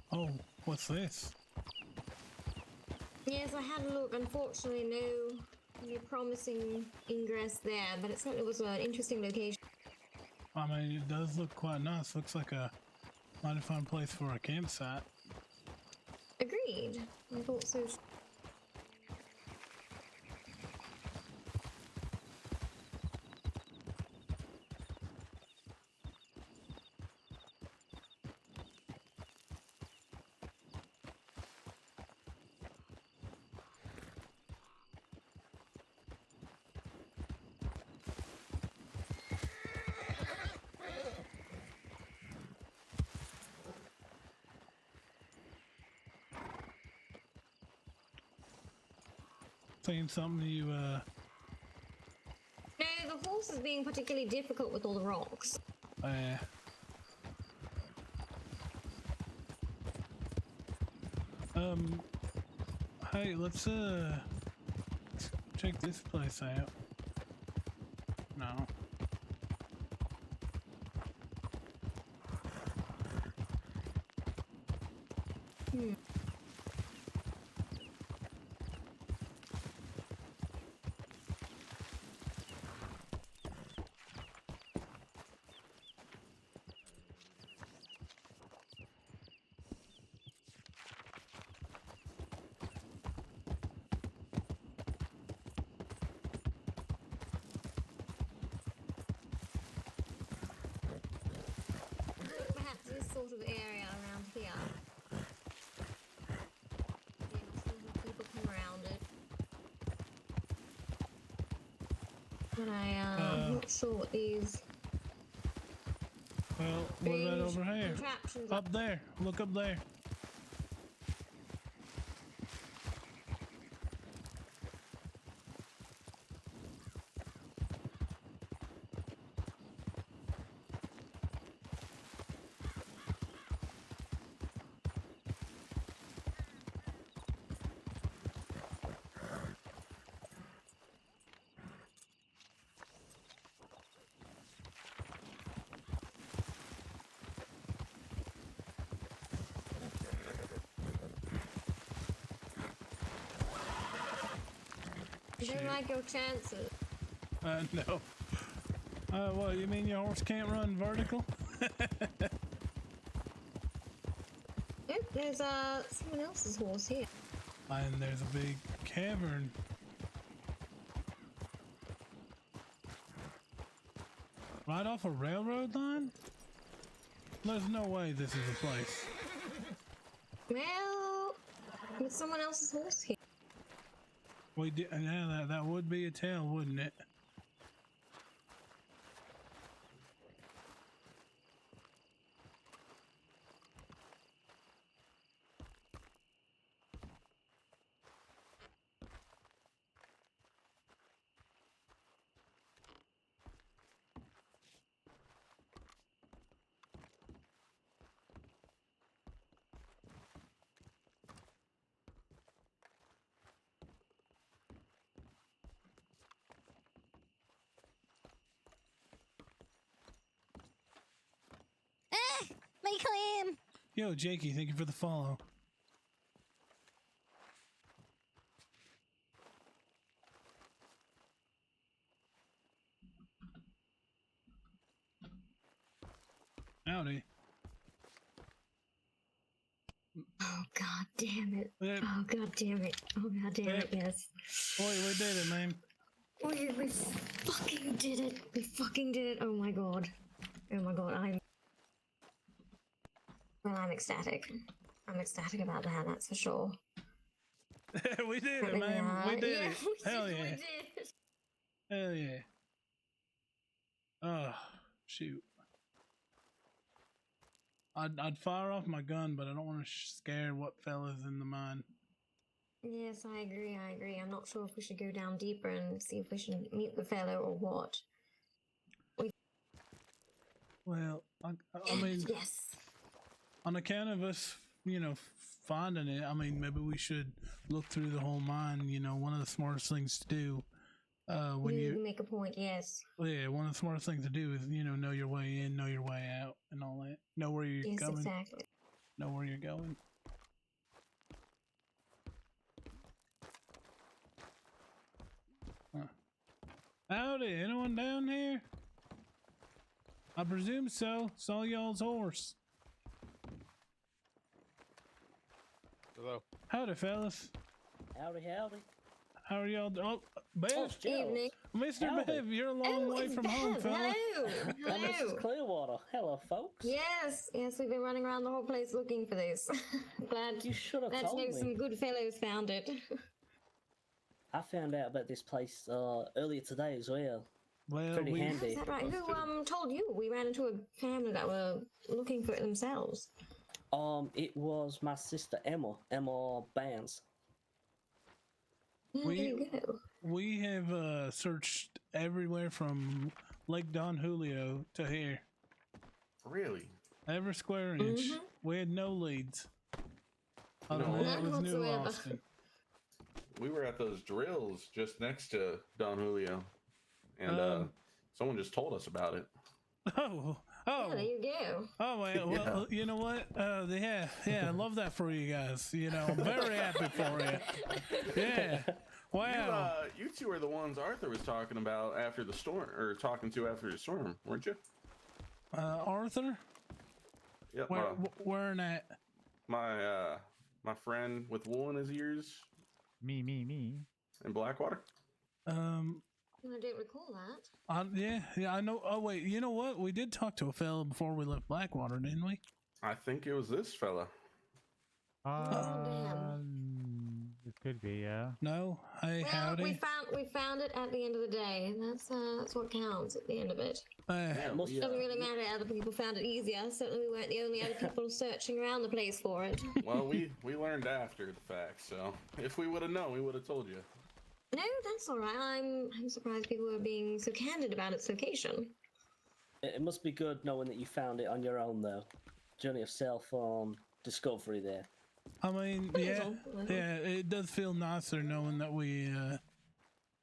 Oh, what's this? Yes, I had a look. Unfortunately, no promising ingress there, but it certainly was an interesting location. I mean, it does look quite nice. Looks like a mighty fun place for a campsite. Agreed. I thought so. Saying something you, No, the horse is being particularly difficult with all the rocks. Hey, let's check this place out. No. Perhaps this sort of area around here. Yeah, I'll see how people come around it. But I'm not sure what these Well, what about over here? contraptions Up there. Look up there. don't like your chances. No. Well, you mean your horse can't run vertical? Nope, there's someone else's horse here. And there's a big cavern. Right off a railroad line? There's no way this is a place. Well, there's someone else's horse here. We did, yeah, that would be a tale, wouldn't it? My clam! Yo, Jakey, thank you for the follow. Howdy. Oh, god damn it. Yep. Oh, god damn it. Oh, god damn it, yes. Boy, we did it, man. We fucking did it. We fucking did it. Oh my god. Oh my god, I'm ecstatic. I'm ecstatic about that, that's for sure. We did it, man. We did it. Hell yeah. We did. Hell yeah. Oh, shoot. I'd fire off my gun, but I don't want to scare what fella's in the mine. Yes, I agree. I'm not sure if we should go down deeper and see if we should meet the fellow or what. Well, I mean, yes. On account of us, you know, finding it, I mean, maybe we should look through the whole mine. You know, one of the smartest things to do when you make a point, yes. Yeah, one of the smartest things to do is, you know your way in, know your way out, and all that. Know where you're yes, going. Exactly. Know where you're going. Huh. Howdy, anyone down here? I presume so. Saw y'all's horse. Hello. Howdy, fellas. Howdy, howdy. How are y'all? Oh, Bev. Evening. Mr. Bev, you're a long way from home, fella. Hello. And this is Clearwater. Hello, folks. Yes, we've been running around the whole place looking for this. Glad you should have told know me. some good fellows found it. I found out about this place earlier today as well. Well, pretty handy. Is that right? Who told you? We ran into a family that were looking for it themselves. It was my sister Emma Bands. We have searched everywhere from Lake Don Julio to here. Really? Every square inch. We had no leads. Other than that was New Austin. We were at those drills just next to Don Julio, and someone just told us about it. Oh. Yeah, there you go. Oh, well, you know what? Yeah, I love that for you guys. You know, I'm very happy for you. Yeah. Wow. You two are the ones Arthur was talking about after the storm, or talking to after the storm, weren't you? Arthur? Yep. Where in that? My friend with wool in his ears. Me. In Blackwater. I don't recall that. Yeah, I know. Oh, wait, you know what? We did talk to a fella before we left Blackwater, didn't we? I think it was this fella. It could be, yeah. No? Hey, well, howdy. We found it at the end of the day. That's what counts at the end of it. It doesn't really matter other people found it easier. Certainly we weren't the only other people searching around the place for it. Well, we learned after the fact, so if we would have known, we would have told you. No, that's all right. I'm surprised people were being so candid about its location. It must be good knowing that you found it on your own, though. Journey of self-discovery there. I mean, yeah, it does feel nicer knowing that we,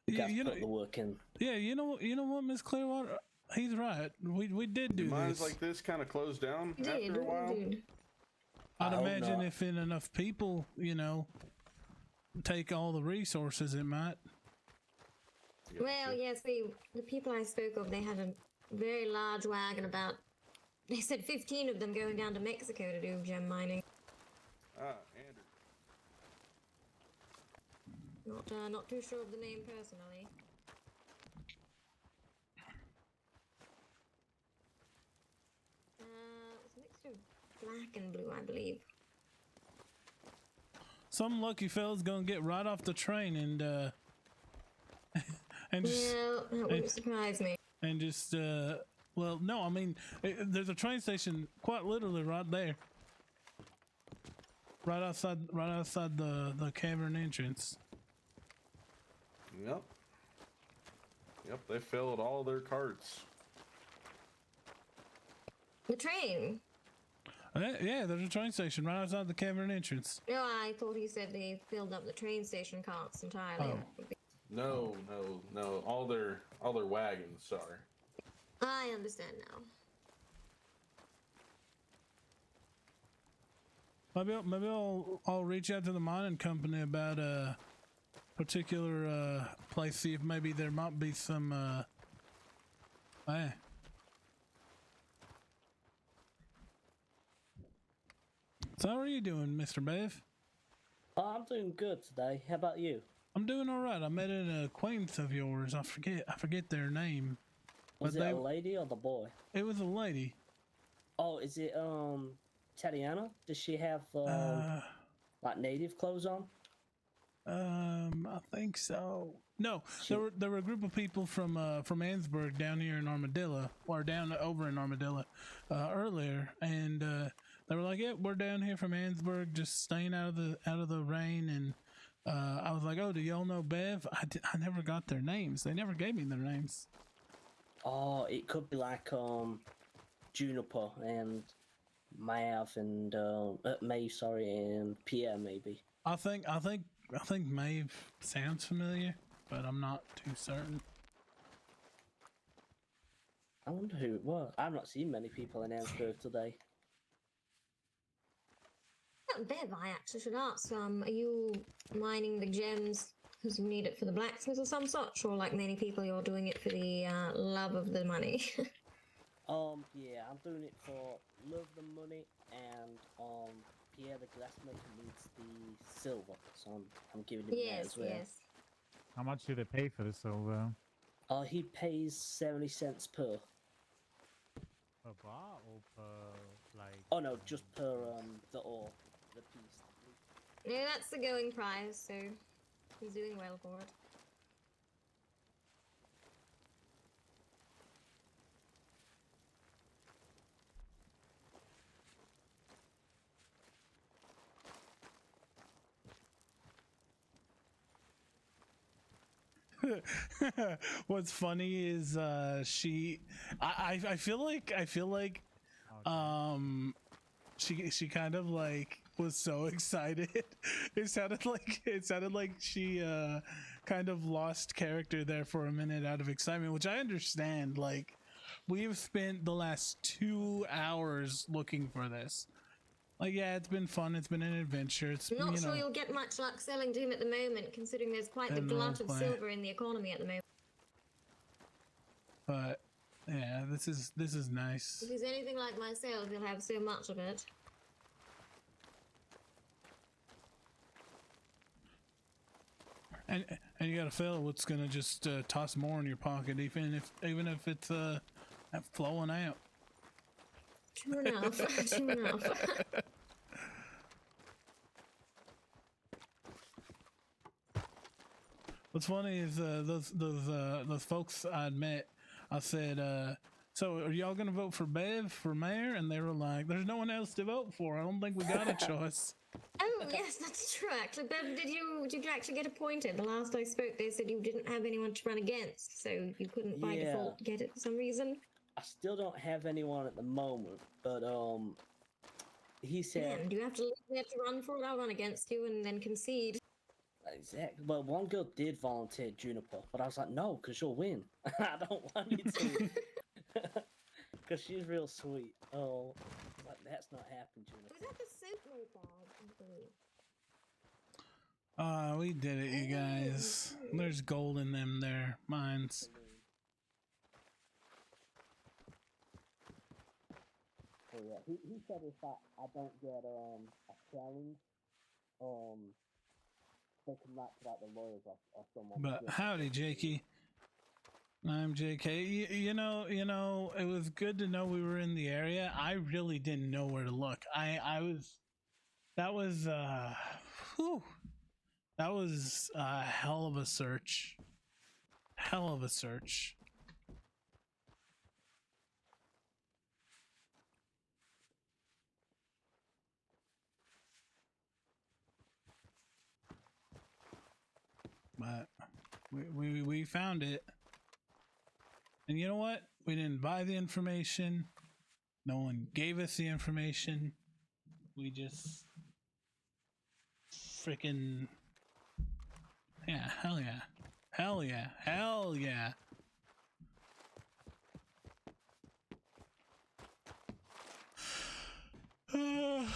you put the work in. Yeah, you know what, Miss Clearwater? He's right. We did do Mines this. like this kind of closed down after a while. I'd imagine if enough people, take all the resources, it might. Well, yes, the people I spoke of, they had a very large wagon, about, they said 15 of them going down to Mexico to do gem mining. Ah, Andrew. Not too sure of the name personally. It's a mixture of black and blue, I believe. Some lucky fella's gonna get right off the train and just, Yeah, that wouldn't surprise me. And just well, no, I mean, there's a train station quite literally right there, right outside the cavern entrance. Yep. Yep, they filled all their carts. The train? Yeah, there's a train station right outside the cavern entrance. No, I thought he said they filled up the train station carts entirely. Oh. No. All their wagons, sorry. I understand now. Maybe I'll reach out to the mining company about a particular place, see if maybe there might be some So how are you doing, Mr. Bev? Oh, I'm doing good today. How about you? I'm doing all right. I met an acquaintance of yours. I forget their name. Was it a lady or the boy? It was a lady. Oh, is it Tatiana? Does she have like native clothes on? I think so. No, there were a group of people from Ansburg down here in Armadillo, or down over in Armadillo, earlier, and they were like, "Yeah, we're down here from Ansburg, just staying out of the rain." And I was like, "Oh, do y'all know Bev?" I never got their names. They never gave me their names. Oh, it could be like Juniper and Mav and May, sorry, and Pierre maybe. I think Maeve sounds familiar, but I'm not too certain. I wonder who it was. I've not seen many people in Ansburg today. Bev, I actually should ask, are you mining the gems because you need it for the blacksmith or some such, or like many people, you're doing it for the love of the money? Yeah, I'm doing it for love of the money, and Pierre the glassmaker needs the silver, so I'm giving him that as well. Yes. How much do they pay for the silver? He pays 70 cents per. Per bar or per like? Oh no, just per the ore, the piece. Yeah, that's the going price, so he's doing well for it. What's funny is I feel like she kind of like was so excited. It sounded like she kind of lost character there for a minute out of excitement, which I understand. Like, we've spent the last 2 hours looking for this. Like, yeah, it's been fun. It's been an adventure. It's Not sure you'll get much luck selling to him at the moment, considering there's quite the glut of silver in the economy at the moment. But yeah, this is nice. If he's anything like myself, he'll have so much of it. And you got a fella what's gonna just toss more in your pocket, even if it's flowing out. True enough. True enough. What's funny is those folks I'd met. I said, "So are y'all gonna vote for Bev for mayor?" And they were like, "There's no one else to vote for. I don't think we got a choice." Oh yes, that's true. Actually, Bev, did you actually get appointed? The last I spoke, they said you didn't have anyone to run against, so you couldn't by default get it for some reason. I still don't have anyone at the moment, but he said. Man, do you have to run for it? I'll run against you and then concede. Exactly. Well, one girl did volunteer Juniper, but I was like, no, because you'll win. I don't want you to. Because she's real sweet. Oh, like, that's not happening, Juniper. Was that the signal, Bob? Oh, we did it, you guys. There's gold in them there mines. Oh yeah, he said if I don't get a challenge, they can not put out the lawyers or someone. But howdy, Jakey. I'm JK. You know, it was good to know we were in the area. I really didn't know where to look. That was a hell of a search. Hell of a search. But we found it. And you know what? We didn't buy the information. No one gave us the information. We just freaking, yeah, hell yeah. Hell yeah. Hell yeah. I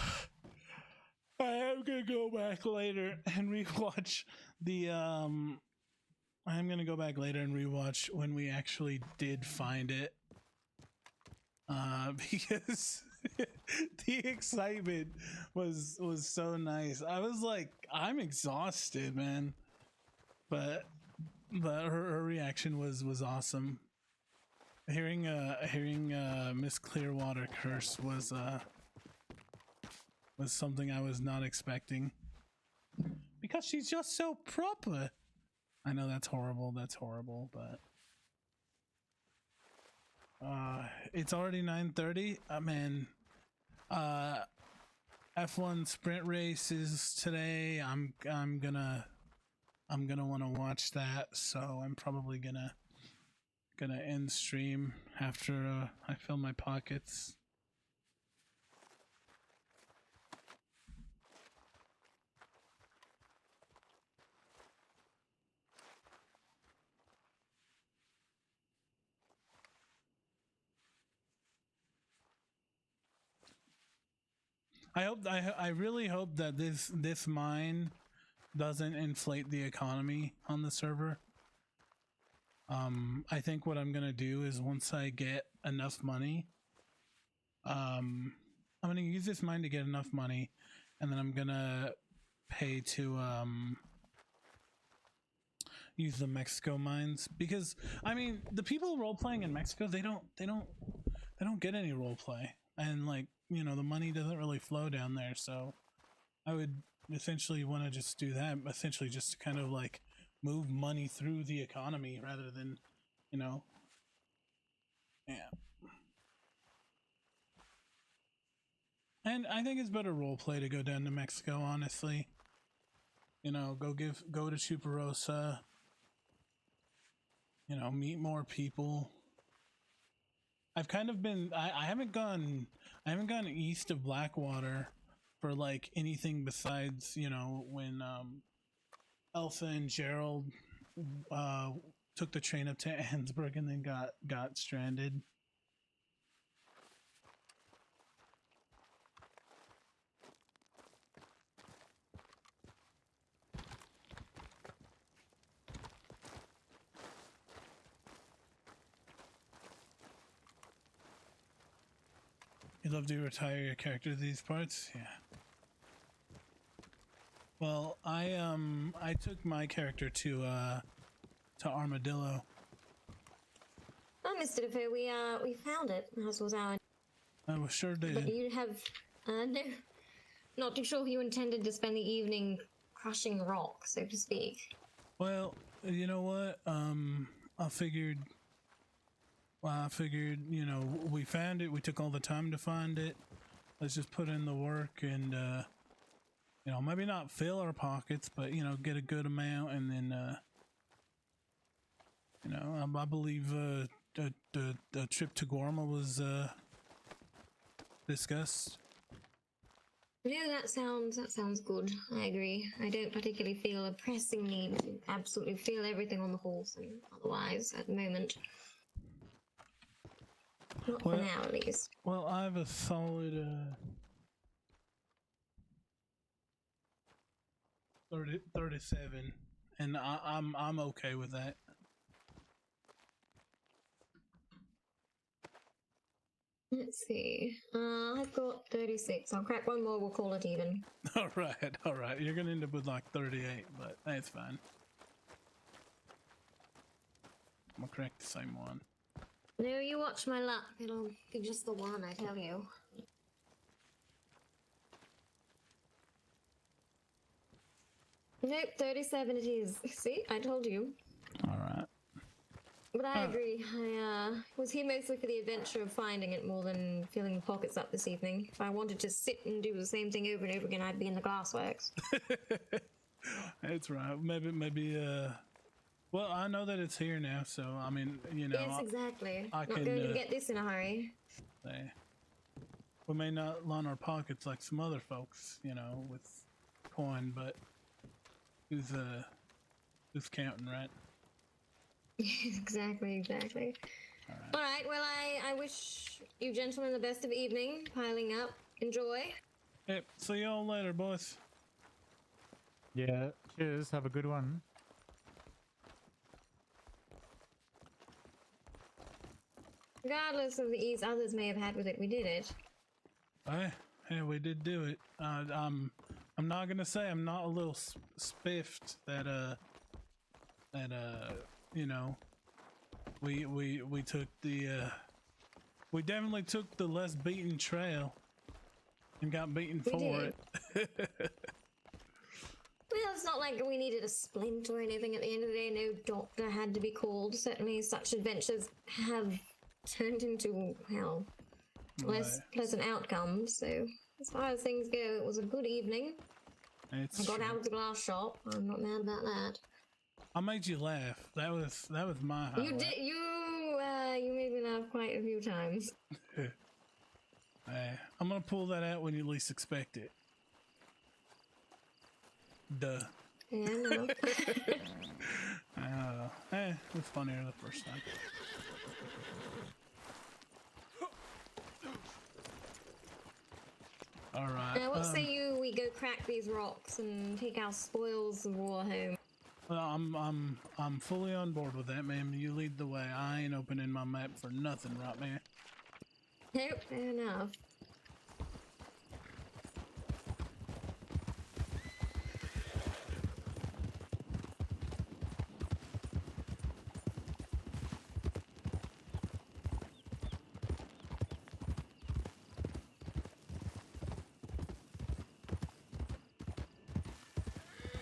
am gonna go back later and rewatch the I'm gonna go back later and rewatch when we actually did find it. Because the excitement was so nice. I was like, I'm exhausted, man. But her reaction was awesome. Hearing Miss Clearwater curse was something I was not expecting. Because she's just so proper. I know that's horrible, but it's already 9:30. Man, F1 sprint race is today. I'm gonna want to watch that, so I'm probably gonna end stream after I fill my pockets. I really hope that this mine doesn't inflate the economy on the server. I think what I'm gonna do is once I get enough money, I'm gonna use this mine to get enough money, and then I'm gonna pay to use the Mexico mines, because I mean the people role playing in Mexico, they don't get any role play, and like, you know, the money doesn't really flow down there, so I would essentially want to just do that, essentially just to kind of like move money through the economy rather than, you know, yeah. And I think it's better role play to go down to Mexico, honestly. You know, go to Chuparosa, you know, meet more people. I've kind of been, I haven't gone east of Blackwater for like anything besides, you know, when Elsa and Gerald took the train up to Ansburg and then got stranded. You'd love to retire your character to these parts? Yeah. Well, I took my character to Armadillo. Oh, Mr. Defoe, we found it, as was our... I sure did. But you have, no, not too sure if you intended to spend the evening crushing rock, so to speak. Well, you know what, I figured, you know, we found it, we took all the time to find it, let's just put in the work and, you know, maybe not fill our pockets, but, you know, get a good amount, and then, you know, I believe, the trip to Gorma was, discussed. Yeah, that sounds good. I agree. I don't particularly feel a pressing need to absolutely feel everything on the horse, and otherwise, at the moment. Not for now, at least. Well, I have a solid, 37, and I'm okay with that. Let's see. I've got 36. I'll crack one more. We'll call it even. All right. You're gonna end up with like 38, but that's fine. I'm gonna crack the same one. No, you watch my luck. It'll be just the one, I tell you. Nope, 37 it is. See, I told you. All right. But I agree. I was here mostly for the adventure of finding it more than filling the pockets up this evening. If I wanted to sit and do the same thing over and over again, I'd be in the glassworks. That's right. Maybe. Well, I know that it's here now, so I mean, you know. Yes, exactly. I Not can, going to get this in a hurry. We may not line our pockets like some other folks, you know, with coin, but who's counting, right? Exactly. All right. Well, I wish you gentlemen the best of evening. Piling up. Enjoy. Yep. See y'all later, boys. Yeah, cheers. Have a good one. Regardless of the ease others may have had with it, we did it. Yeah, we did do it. I'm not gonna say I'm not a little spiffed that you know, we took the we definitely took the less beaten trail and got beaten for it. Well, it's not like we needed a splint or anything at the end of the day. No doctor had to be called. Certainly such adventures have turned into, well, less pleasant outcomes. So as far as things go, it was a good evening. I got out of the glass shop. I'm not mad about that. I made you laugh. That was my highlight. You did. You made me laugh quite a few times. I'm gonna pull that out when you least expect it. Duh. Yeah, no. It was funnier the first time. All right. Now, what say we go crack these rocks and take our spoils of war home? Well, I'm fully on board with that, ma'am. You lead the way. I ain't opening my map for nothing, right, man? Nope, fair enough.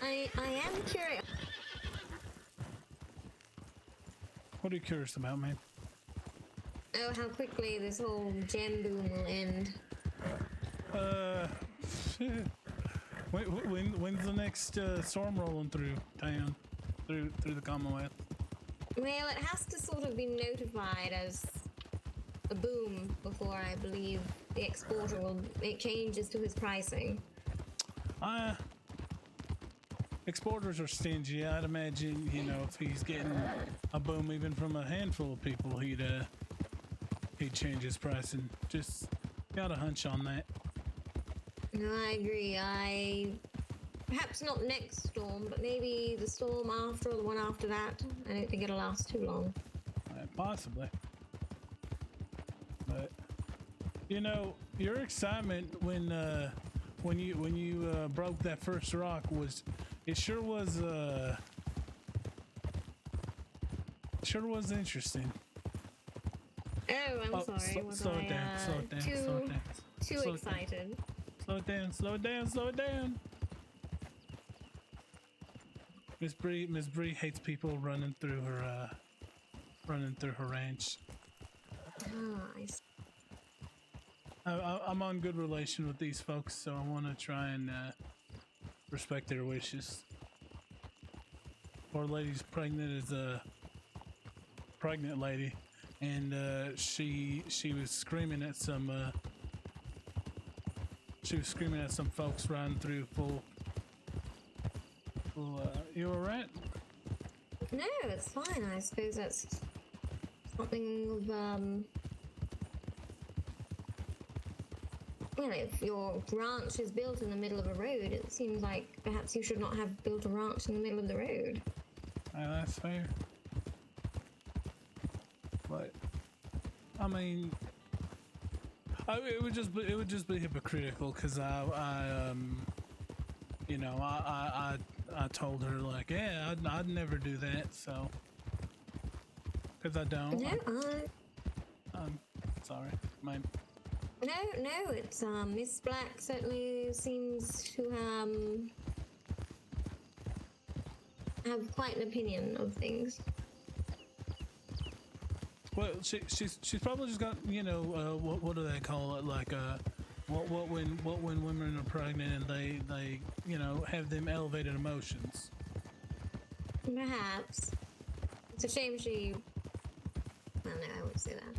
I am curious. What are you curious about, man? Oh, how quickly this whole gem boom will end. When's the next storm rolling through town, through the Commonwealth? Well, it has to sort of be notified as a boom before I believe the exporter will make changes to his pricing. Exporters are stingy. I'd imagine, you know, if he's getting a boom even from a handful of people, he'd change his pricing. Just got a hunch on that. No, I agree. Perhaps not next storm, but maybe the storm after or the one after that. I don't think it'll last too long. Possibly. But you know, your excitement when you broke that first rock sure was interesting. Oh, I'm sorry. Slow it down. Too excited. Slow it down. Miss Bree hates people running through her ranch. Oh, I see. I'm on good relation with these folks, so I want to try and respect their wishes. Poor lady's pregnant as a pregnant lady, and she was screaming at some folks riding through full. You alright? No, it's fine. I suppose that's something of Well, if your ranch is built in the middle of a road, it seems like perhaps you should not have built a ranch in the middle of the road. That's fair. But I mean, it would just be hypocritical because I told her like, yeah, I'd never do that, so because I don't. No, I'm sorry, my. No, it's Miss Black certainly seems to have quite an opinion of things. Well, she's probably just got, you know, what do they call it, like what when women are pregnant and they you know, have them elevated emotions. Perhaps. It's a shame she. Oh no, I won't say that.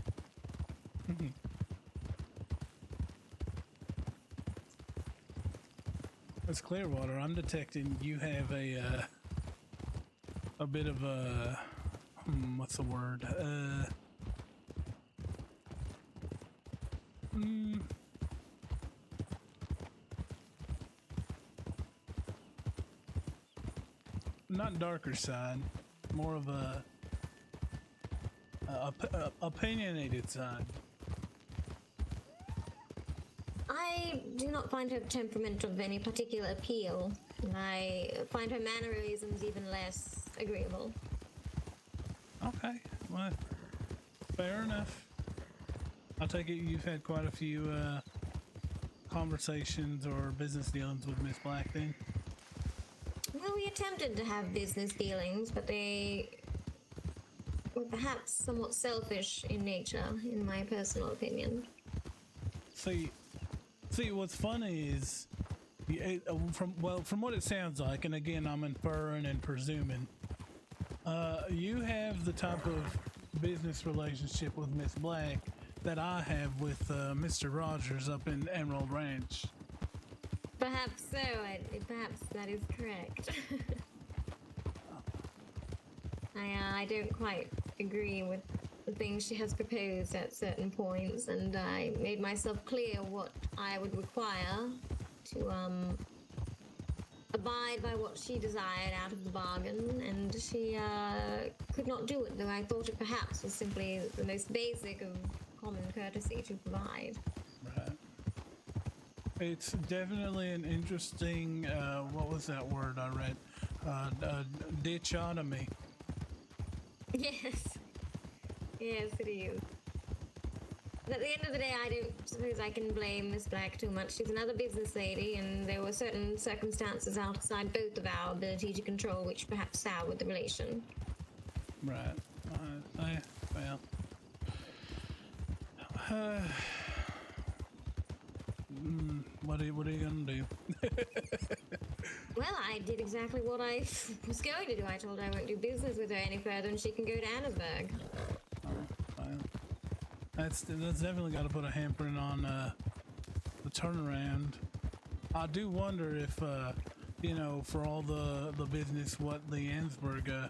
It's Clearwater. I'm detecting you have a bit of a what's the word? Not darker side, more of a opinionated side. I do not find her temperament of any particular appeal, and I find her mannerisms even less agreeable. Okay, well, fair enough. I take it you've had quite a few conversations or business dealings with Miss Black then? Well, we attempted to have business dealings, but they were perhaps somewhat selfish in nature, in my personal opinion. See, what's funny is, from what it sounds like, and again, I'm inferring and presuming, you have the type of business relationship with Miss Black that I have with Mr. Rogers up in Emerald Ranch. Perhaps so. Perhaps that is correct. I don't quite agree with the things she has proposed at certain points, and I made myself clear what I would require to abide by what she desired out of the bargain, and she could not do it, though I thought it perhaps was simply the most basic of common courtesy to provide. Right. It's definitely an interesting, what was that word I read? Dichotomy. Yes. Yes, it is. But at the end of the day, I don't suppose I can blame Miss Black too much. She's another business lady, and there were certain circumstances outside both of our ability to control which perhaps soured the relation. Right. Well. What are you gonna do? Well, I did exactly what I was going to do. I told her I won't do business with her any further, and she can go to Annesburg. Well, that's definitely got to put a hampering on the turnaround. I do wonder if you know, for all the business, what the Annesburg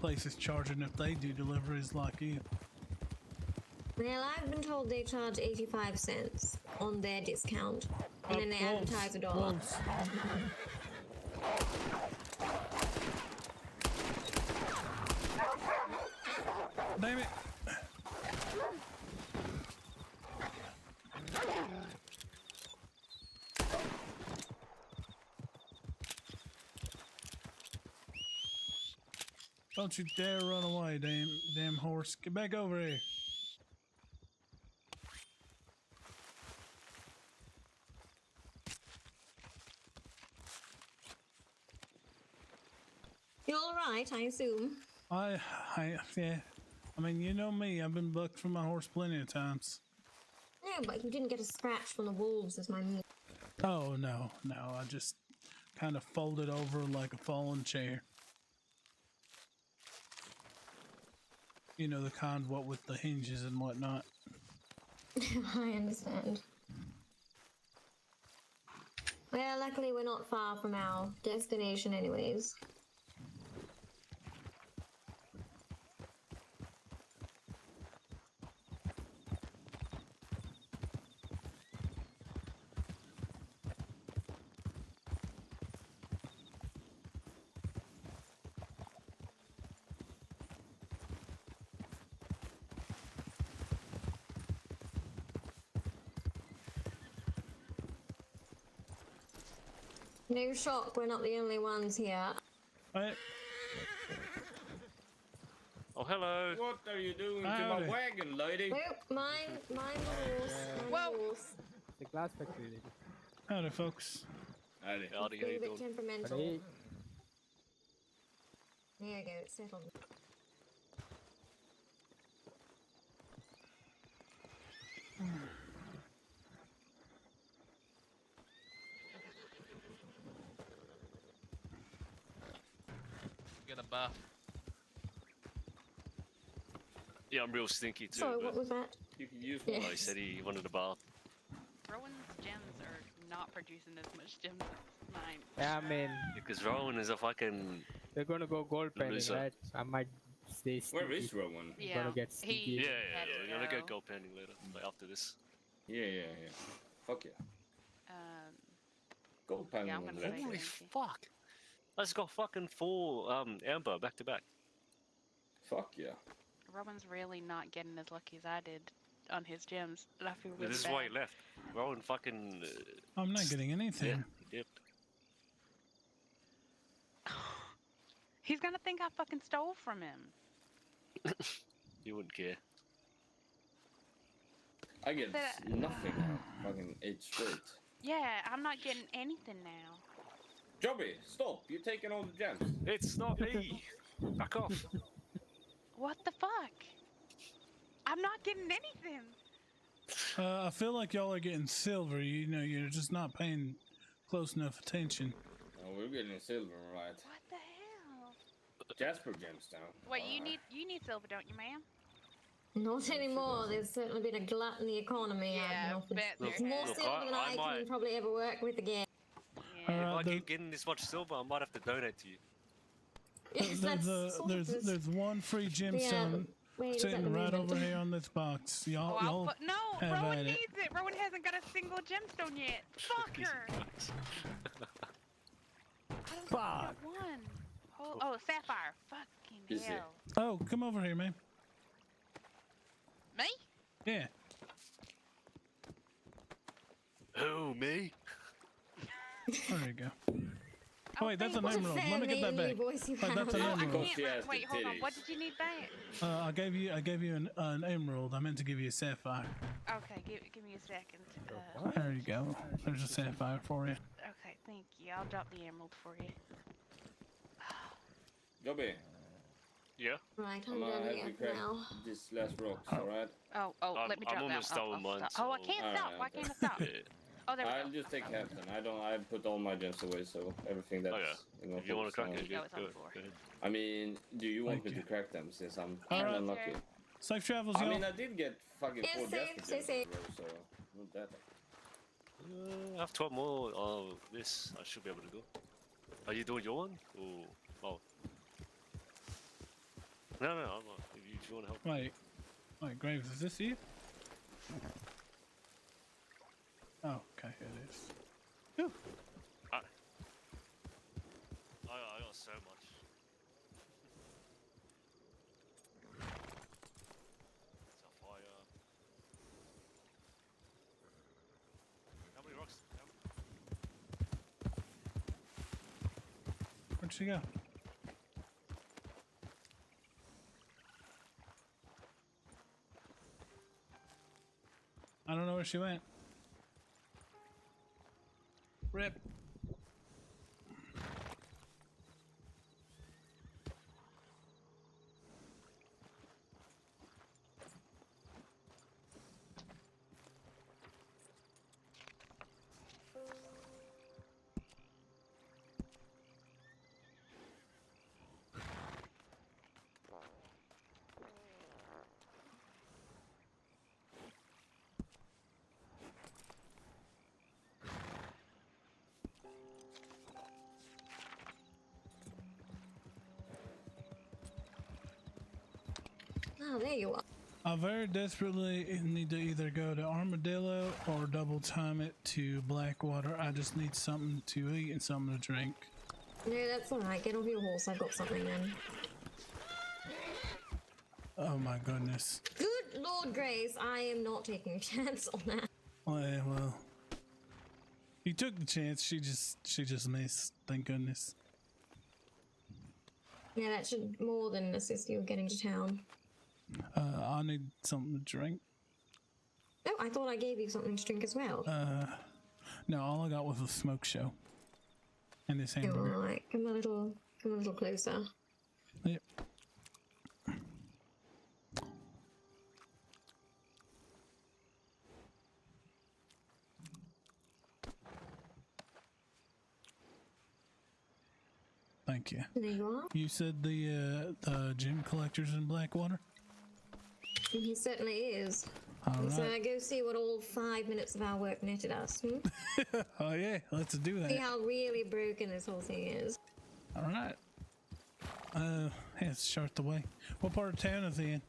place is charging if they do deliveries like you. Well, I've been told they charge 85 cents on their discount, and then they advertise $1. Damn it! Don't you dare run away, damn horse. Get back over here. You're all right, I assume. Yeah. I mean, you know me. I've been bucked from my horse plenty of times. No, but you didn't get a scratch from the wolves, as my meat. Oh, no. I just kind of folded over like a fallen chair. You know, the kind what with the hinges and whatnot. I understand. Well, luckily we're not far from our destination anyways. No shock, we're not the only ones here. Right. Oh, hello. What are you doing to Howdy. my wagon, lady? Nope, mind the horse. Mind the horse. The glass factory lady. Howdy, folks. Howdy, It's how a you bit doing? temperamental. Howdy. There you go, it's settled. Get a bath. Yeah, I'm real stinky too. Sorry, but what was that? You can use Yeah. one. he said he wanted a bath. Rowan's gems are not producing as much gems as mine. Yeah, I mean, Because Rowan is a fucking. they're gonna go gold pending, Loser. right? I might stay stinky. Where is Rowan? Yeah, Gonna get stinky. he Yeah, had to we're gonna go. get gold pending later, like after this. Yeah. Fuck yeah. Gold panel Yeah, I'm on gonna the left. say Holy thank you. fuck! I just got fucking 4 amber back to back. Fuck yeah. Rowan's really not getting as lucky as I did on his gems, and I feel really This is bad. why he left. Rowan fucking. I'm not getting anything. Yeah, he dipped. He's gonna think I fucking stole from him. You wouldn't care. I get But- nothing now. Fucking 8 straight. Yeah, I'm not getting anything now. Jobby, stop! You're taking all the gems. It's not me. Back off. What the fuck? I'm not getting anything. I feel like y'all are getting silver. You know, you're just not paying close enough attention. Oh, we're getting silver, right? What the hell? Jasper gems down. Wait, you need silver, don't you, ma'am? Not anymore, there's certainly been a glut in the economy. I've Yeah, been offered bet there more has. silver than I might- can probably ever work with again. Yeah. If I the- keep getting this much silver, I might have to donate to you. Yes, that's sort of this- there's one free gemstone wait, is that sitting the right movement? over here on this box. Oh, Y'all, I'll y'all put, no, have Rowan at it. needs it. Rowan hasn't got a single gemstone yet. Fucker. Fuck. One. Oh, sapphire. Fucking Is it? hell. Oh, come over here, man. Me? Yeah. Who, me? There you go. Oh, wait, that's thank an you. emerald. Let me get that back. Voice you Wait, that's an Oh, I emerald. Because can't. she has Wait, the hold on. What titties. did you need back? I gave you an emerald. I meant to give you a sapphire. Okay, give me a second. There you go. There's a sapphire for you. Okay, thank you. I'll drop the emerald for you. Jobby, Yeah. Right, I'm I'm gonna done have here you for crack now. this last rocks, alright? Oh, let me I'm drop almost that. done with mine, stop. Oh, I so- can't Alright, stop. Why okay. can't I stop? Yeah. Oh, there we I'll go. just take half then. I put all my gems away, so everything that's Oh, yeah. in my If you want to box crack now. it, Yeah, yeah, it's on go, the floor. go ahead. I mean, do you want Thank me you. to crack them since I'm Yeah, kinda sure. unlucky? Safe travels, I y'all. mean, I did get fucking Yeah, 4 safe, Jasper stay gems safe. in a row, so not that. I have 12 more of this. I should be able to go. Are you doing your one? Oh. No, I'm not. If you want to help. Wait, Graves, is this you? Oh, okay, it is. Whew. I got so much. Sapphire. How many rocks? Where'd she go? I don't know where she went. Rip. Oh, there you are. I very desperately need to either go to Armadillo or double time it to Blackwater. I just need something to eat and something to drink. No, that's alright. Get off your horse. I've got something then. Oh my goodness. Good Lord Grace, I am not taking a chance on that. Well, You took the chance. She just missed. Thank goodness. Yeah, that should more than assist you getting to town. I need something to drink. Oh, I thought I gave you something to drink as well. No, all I got was a smoke show. And this Oh, hamburger. all right. Come a little closer. Yep. Thank you. There you are. You said the gem collector's in Blackwater? He certainly is. All So right. go see what all 5 minutes of our work netted us. Oh yeah, let's do that. See how really broken this whole thing is. All right. Yeah, it's short the way. What part of town is he in?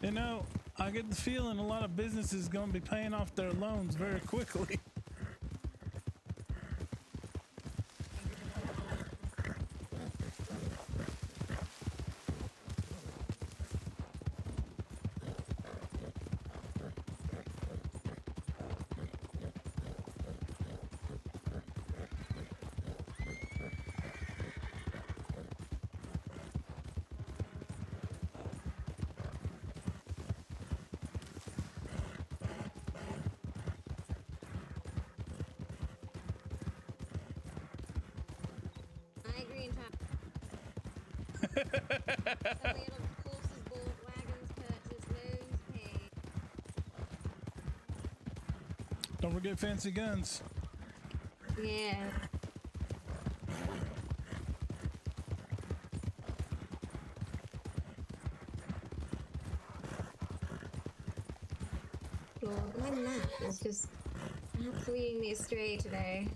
You know, I get the feeling a lot of businesses going to be paying off their loans very quickly. I agree entirely. Horses bought, wagons purchased, loans paid. Don't forget fancy guns. Yeah. Lord, my map is just not leading me astray today.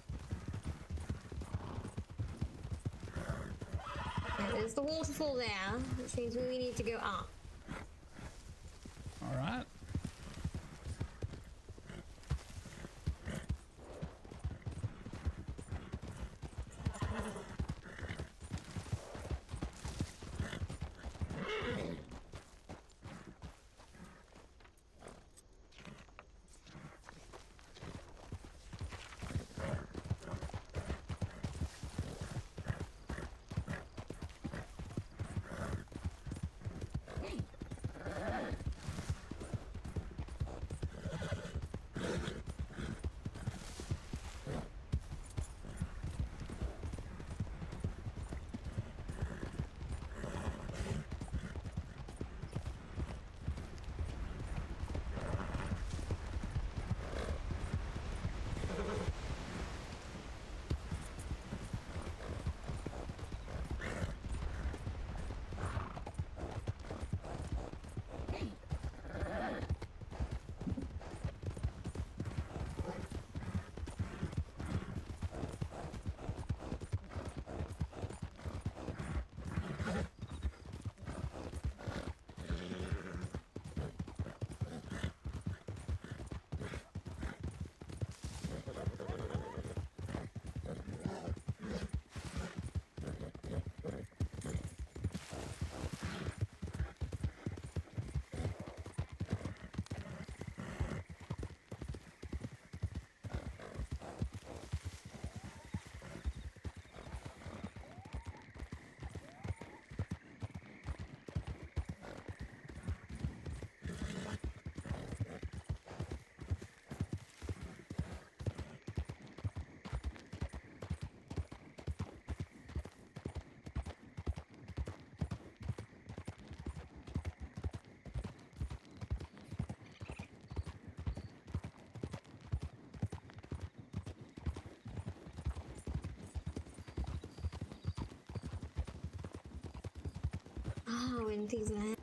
Right, there's the waterfall there, which means we need to go up. All right. Oh, in these lands.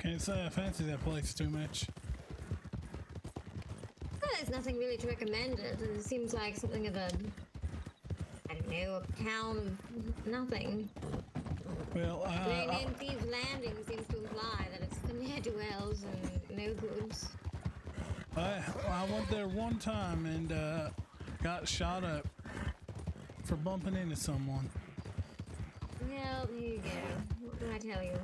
Can't say I fancy that place too much. Well, there's nothing really to recommend it. It seems like something of a, I don't know, a town of nothing. Well, The name Thieves Landing seems to imply that it's for ne'er-do-wells and no goods. I went there one time and got shot up for bumping into someone. Well, there you go. What can I tell you?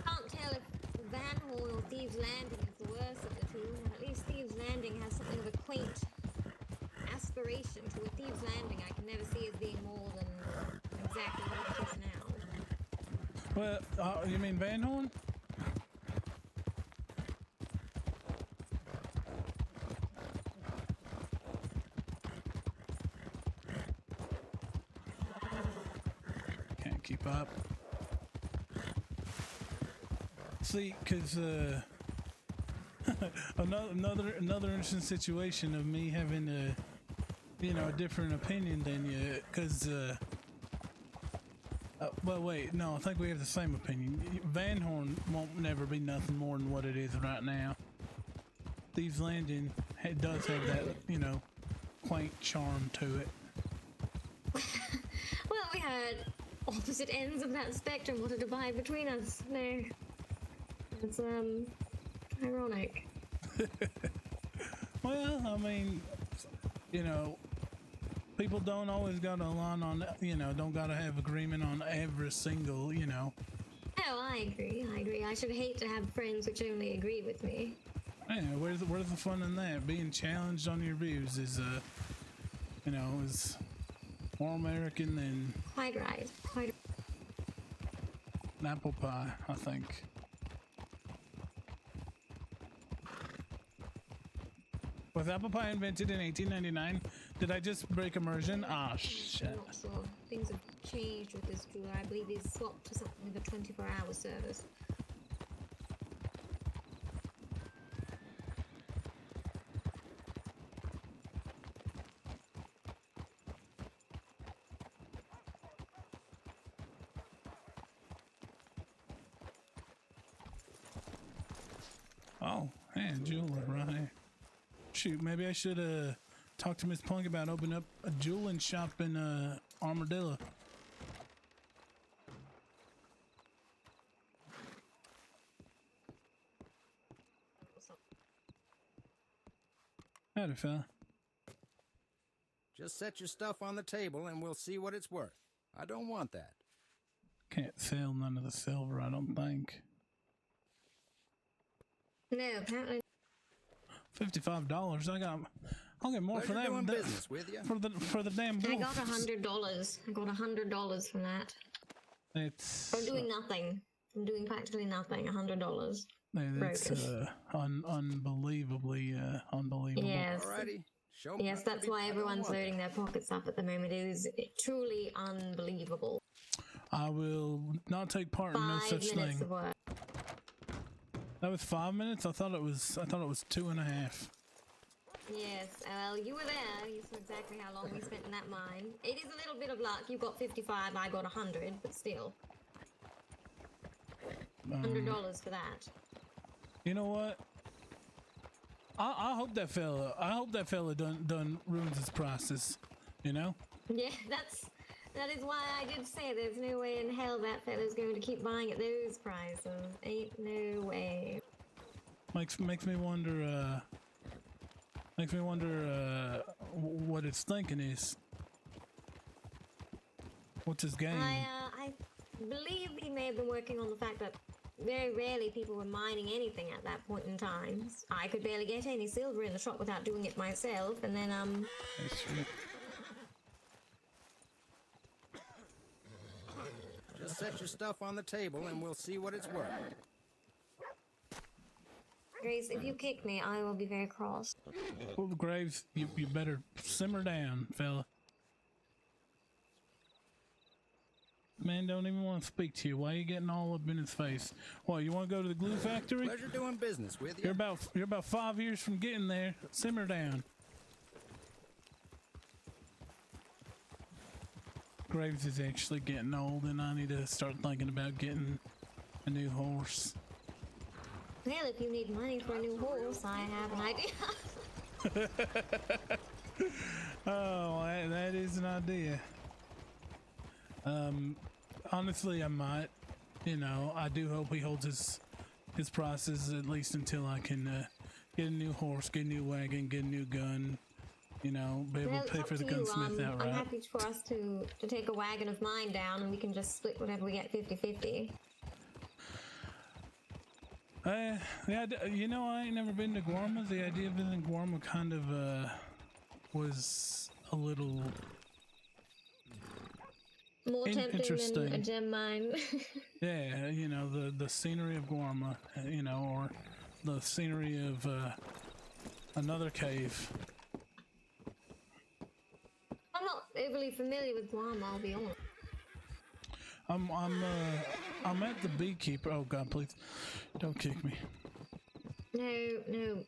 Can't tell if Van Horn or Thieves Landing is the worst of the two. At least Thieves Landing has something of a quaint aspiration to a Thieves Landing I can never see as being more than exactly what it is now. Well, you mean Van Horn? Can't keep up. See, because another interesting situation of me having a different opinion than you, because well, wait, no, I think we have the same opinion. Van Horn won't never be nothing more than what it is right now. Thieves Landing does have that, quaint charm to it. Well, we had opposite ends of that spectrum. What a divide between us. No. It's, ironic. Well, I mean, people don't always gotta align on, don't gotta have agreement on every single, Oh, I agree. I should hate to have friends which only agree with me. Yeah, where's the fun in that? Being challenged on your views is, is more American than... Quite right. An apple pie, I think. Was apple pie invented in 1899? Did I just break immersion? Ah, shit. I'm not sure. Things have changed with this jeweler. I believe he's swapped to something of a 24-hour service. Oh, hey, jeweler right here. Shoot, maybe I should talk to Miss Punk about opening up a jeweling shop in Armadillo. Howdy, fella. Just set your stuff on the table and we'll see what it's worth. I don't want that. Can't sell none of the silver, I don't think. No, apparently. $55. I'll get more for that. Doing business with you. For the damn wolf. I got $100. I got $100 from that. It's I'm doing nothing. I'm doing practically nothing. $100. It's unbelievably unbelievable. Yes. Alrighty. Show me. Yes, that's why everyone's loading their pockets up at the moment. It is truly unbelievable. I will not take part in no such 5 minutes thing. of work. That was 5 minutes. I thought it was 2.5. Yes, well, you were there. You saw exactly how long we spent in that mine. It is a little bit of luck. You got 55, I got 100, but still. $100 for that. You know what? I hope that fella done ruins his prices. You know? Yeah, that is why I did say there's no way in hell that fella's going to keep buying at those prices. Ain't no way. Makes me wonder. What its thinking is. What's his game? I believe he may have been working on the fact that very rarely people were mining anything at that point in time. I could barely get any silver in the shop without doing it myself, and then That's true. Just set your stuff on the table and we'll see what it's worth. Grace, if you kick me, I will be very cross. Well, Graves, you better simmer down, fella. Man don't even want to speak to you. Why are you getting all up in his face? What, you want to go to the glue factory? Pleasure doing business with you. You're about 5 years from getting there. Simmer down. Graves is actually getting old, and I need to start thinking about getting a new horse. Well, if you need money for a new horse, I have an idea. Oh, that is an idea. Honestly, I might. You know, I do hope he holds his prices at least until I can get a new horse, get a new wagon, get a new gun. You know, be able Well, to it's pay up for the to you. gunsmith I'm outright. happy for us to take a wagon of mine down, and we can just split whatever we get 50-50. You know, I ain't never been to Guarma. The idea of visiting Guarma kind of was a little More tempting interesting. than a gem mine. Yeah, you know, the scenery of Guarma, you know, or the scenery of another cave. I'm not overly familiar with Guam, I'll be honest. I'm at the beekeeper. Oh God, please don't kick me. No.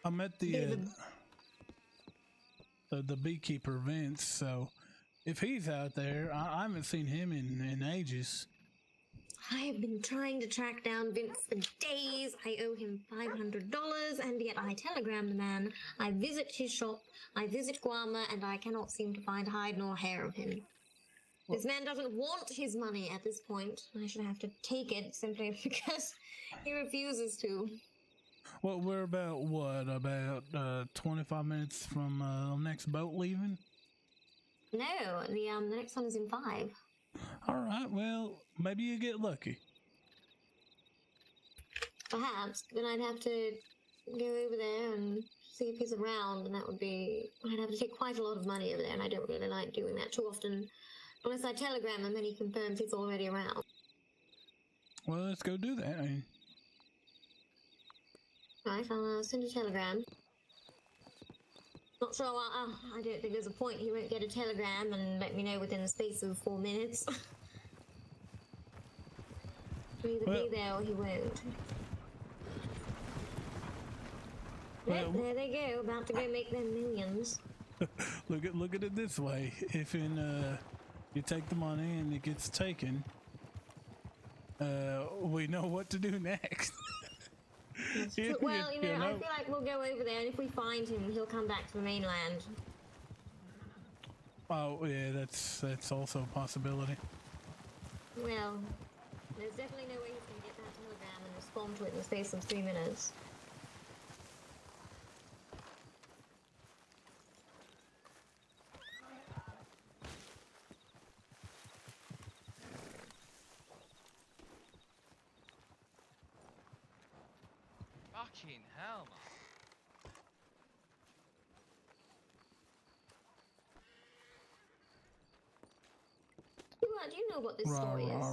I'm at the beekeeper Vince. So if he's out there, I haven't seen him in ages. I have been trying to track down Vince for days. I owe him $500, and yet I telegram the man. I visit his shop, I visit Guarma, and I cannot seem to find hide nor hair of him. This man doesn't want his money at this point. I should have to take it simply because he refuses to. Well, we're about 25 minutes from the next boat leaving? No, the next one is in 5. All right, well, maybe you get lucky. Perhaps, but I'd have to go over there and see if he's around, and that would be... I'd have to take quite a lot of money over there, and I don't really like doing that too often. Unless I telegram him and he confirms he's already around. Well, let's go do that. Right, I'll send a telegram. Not sure, I don't think there's a point he won't get a telegram and let me know within the space of 4 minutes. He'll either be there or he won't. Well, there they go, about to go make them millions. Look at it this way. If you take the money and it gets taken, we know what to do next. Well, you know, I feel like we'll go over there, and if we find him, he'll come back to the mainland. Oh, yeah, that's also a possibility. Well, there's definitely no way he's going to get that telegram and respond to it in the space of 3 minutes. Fucking hell, man. Do you know what this story is?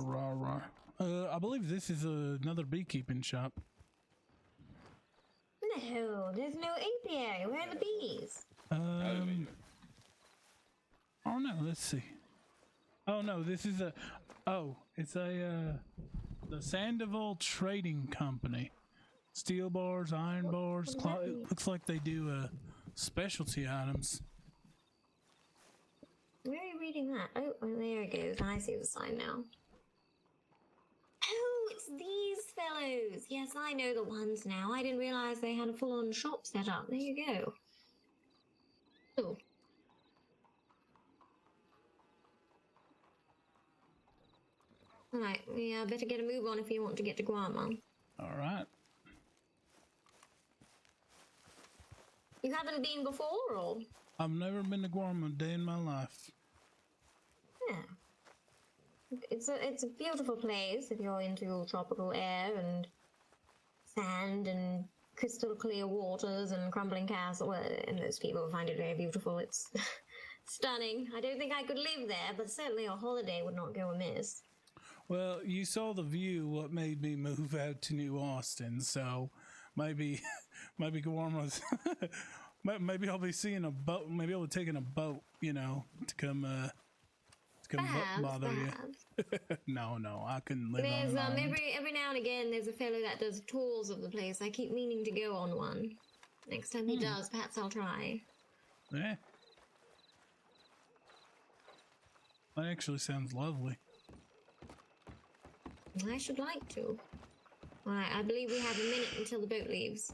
I believe this is another beekeeping shop. No, there's no apiary. Where are the bees? Oh no, let's see. Oh no, this is it's the Sandoval Trading Company. Steel bars, iron bars. It looks like they do specialty items. Where are you reading that? Oh, there it goes. I see the sign now. Oh, it's these fellows. Yes, I know the ones now. I didn't realize they had a full-on shop set up. There you go. Oh. Alright, yeah, better get a move on if you want to get to Guarma. Alright. You haven't been before, or? I've never been to Guarma a day in my life. Yeah. It's a beautiful place if you're into tropical air and sand and crystal clear waters and crumbling castles. Well, and most people find it very beautiful. It's stunning. I don't think I could live there, but certainly a holiday would not go amiss. Well, you saw the view, what made me move out to New Austin, so maybe Guarma's maybe I'll be seeing a boat, maybe I'll be taking a boat, you know, to come bother you. No, I couldn't live There's on an island. every now and again there's a fellow that does tours of the place. I keep meaning to go on one. Next time he does, perhaps I'll try. Yeah. That actually sounds lovely. I should like to. Alright, I believe we have a minute until the boat leaves.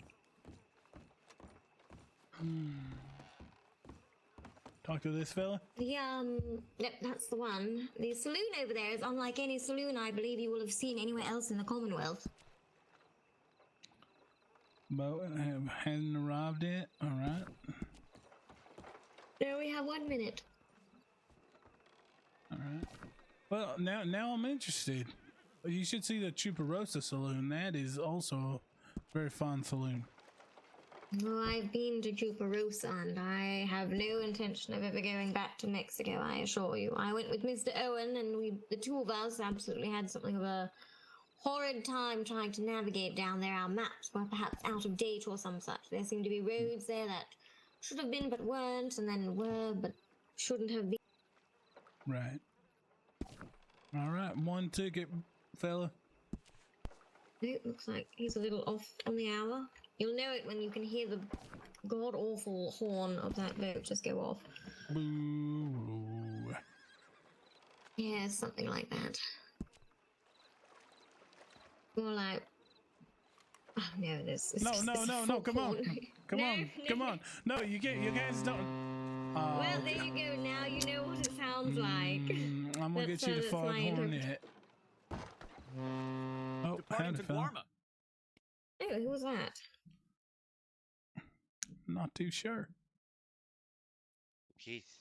Talk to this fella? Yep, that's the one. The saloon over there is unlike any saloon I believe you will have seen anywhere else in the Commonwealth. Boat hasn't arrived yet? Alright. There we have 1 minute. Alright. Well, now I'm interested. You should see the Chuparosa Saloon. That is also a very fine saloon. Well, I've been to Chuparosa and I have no intention of ever going back to Mexico, I assure you. I went with Mr. Owen and the two of us absolutely had something of a horrid time trying to navigate down there. Our maps were perhaps out of date or some such. There seemed to be roads there that should have been but weren't, and then were but shouldn't have been. Right. Alright, 1 ticket, fella. It looks like he's a little off on the hour. You'll know it when you can hear the god-awful horn of that boat just go off. Boo. Yeah, something like that. More like... Oh, no, this is No, come on. Come No, on, no. come on. No, you guys don't. Oh, Well, there you go. Now you know what it sounds like. I'm gonna get you the that's fog my hornet. Oh, Departing to Guarma. Oh, who was that? Not too sure. Keith.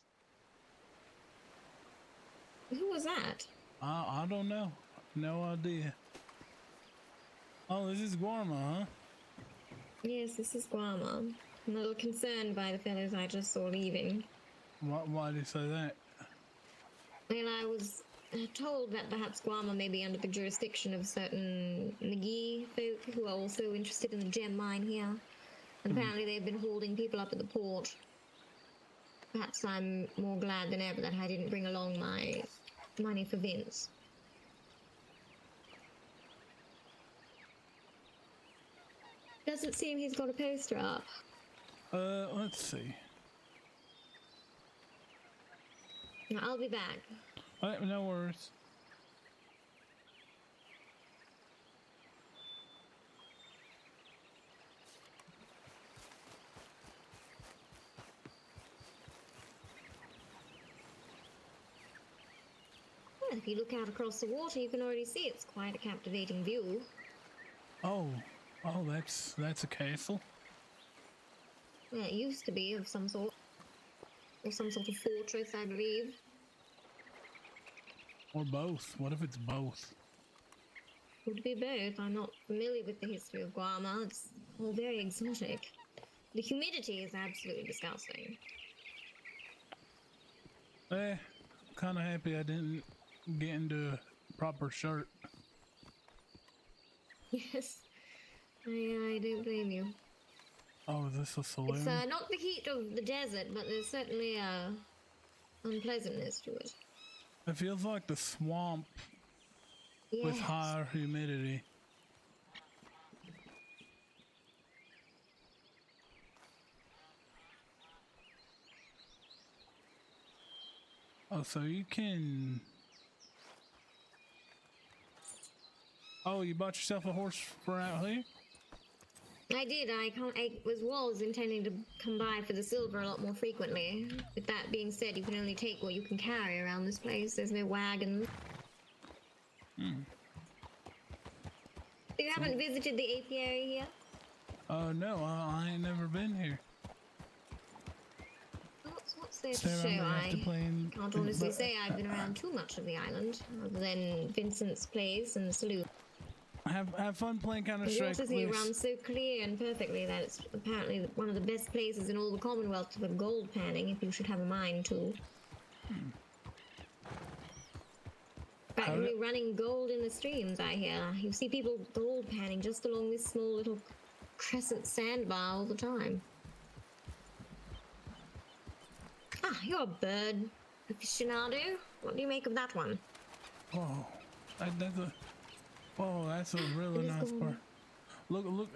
Who was that? I don't know. No idea. Oh, this is Guarma, huh? Yes, this is Guarma. I'm a little concerned by the fellows I just saw leaving. Why do you say that? Well, I was told that perhaps Guarma may be under the jurisdiction of certain McGee folk who are also interested in the gem mine here. And apparently they've been holding people up at the port. Perhaps I'm more glad than ever that I didn't bring along my money for Vince. Doesn't seem he's got a poster up. Let's see. I'll be back. No worries. Well, if you look out across the water, you can already see it's quite a captivating view. Oh, that's a castle. Yeah, it used to be of some sort. Or some sort of fortress, I believe. Or both. What if it's both? Could be both. I'm not familiar with the history of Guarma. It's all very exotic. The humidity is absolutely disgusting. Kind of happy I didn't get into a proper shirt. Yes. I don't blame you. Oh, is this a saloon? It's not the heat of the desert, but there's certainly a unpleasantness to it. It feels like the swamp with Yes. higher humidity. Oh, so you can... Oh, you bought yourself a horse for out here? I did. I was intending to come by for the silver a lot more frequently. With that being said, you can only take what you can carry around this place. There's no wagons. You haven't visited the apiary here? No, I ain't never been here. What's there to So I'm show? gonna have I to play in- can't honestly but- say I've been around too much of the island, other than Vincent's place and the saloon. Have fun playing The Counter-Strike, waters here please. run so clear and perfectly that it's apparently one of the best places in all the Commonwealth for gold panning, if you should have a mind to. Practically running gold in the streams, I hear. You see people gold panning just along this small little crescent sandbar all the time. Ah, you're a bird aficionado. What do you make of that one? Whoa, that's a really It is nice gold. part. Look,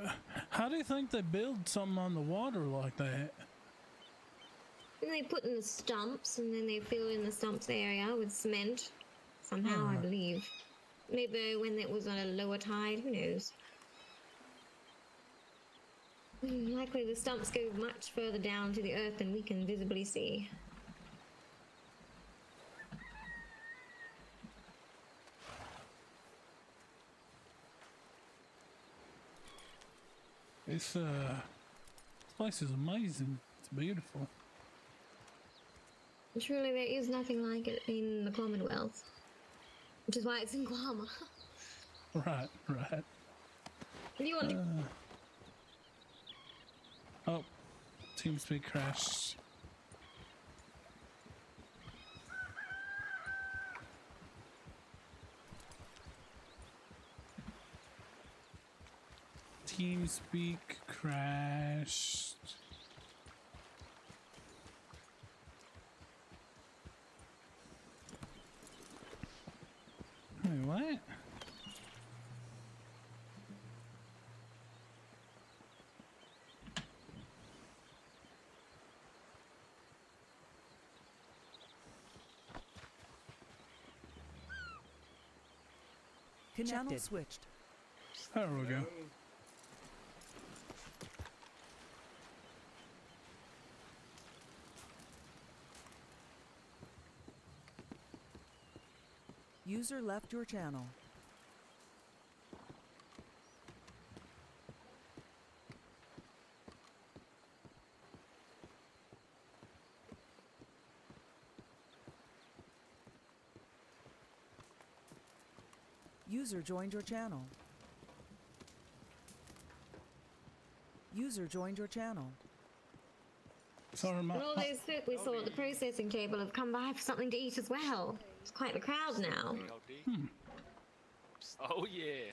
how do you think they build something on the water like that? And they put in the stumps, and then they fill in the stumps area with cement. Somehow, I believe. Maybe when it was on a lower tide, who knows? Likely the stumps go much further down to the earth than we can visibly see. This place is amazing. It's beautiful. Truly, there is nothing like it in the Commonwealth. Which is why it's in Guam. Right. You want to... Oh, TeamSpeak crashed. TeamSpeak crashed. Wait, what? Channel switched. There we go. User left your channel. User joined your channel. User joined your channel. Sorry, And all those folk we saw at the processing table have come by for something to eat as well. It's quite the crowd now. Oh yeah.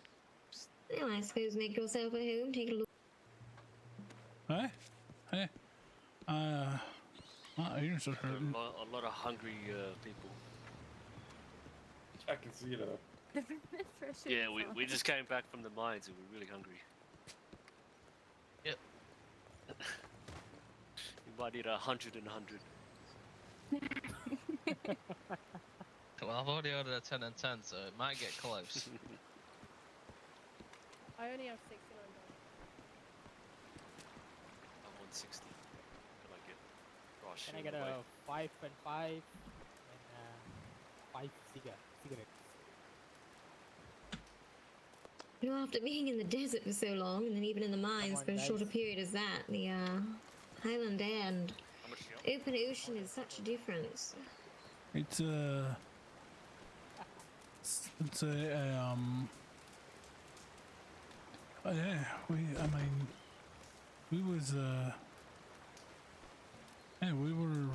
Well, I suppose make yourself at home, take a look. Hey. My ears are hurting. A lot of hungry people. I can see that. Yeah, we just came back from the mines and we're really hungry. Yep. You might need 100 and 100. Well, I've already ordered a 10 and 10, so it might get close. I only have $69. I'm 160. Can I get Rosh? Can I get a 5 and 5 and 5 cigarettes? You know, after being in the desert for so long, and then even in the mines for a shorter period as that, the highland air and open ocean is such a difference. It's a yeah, we were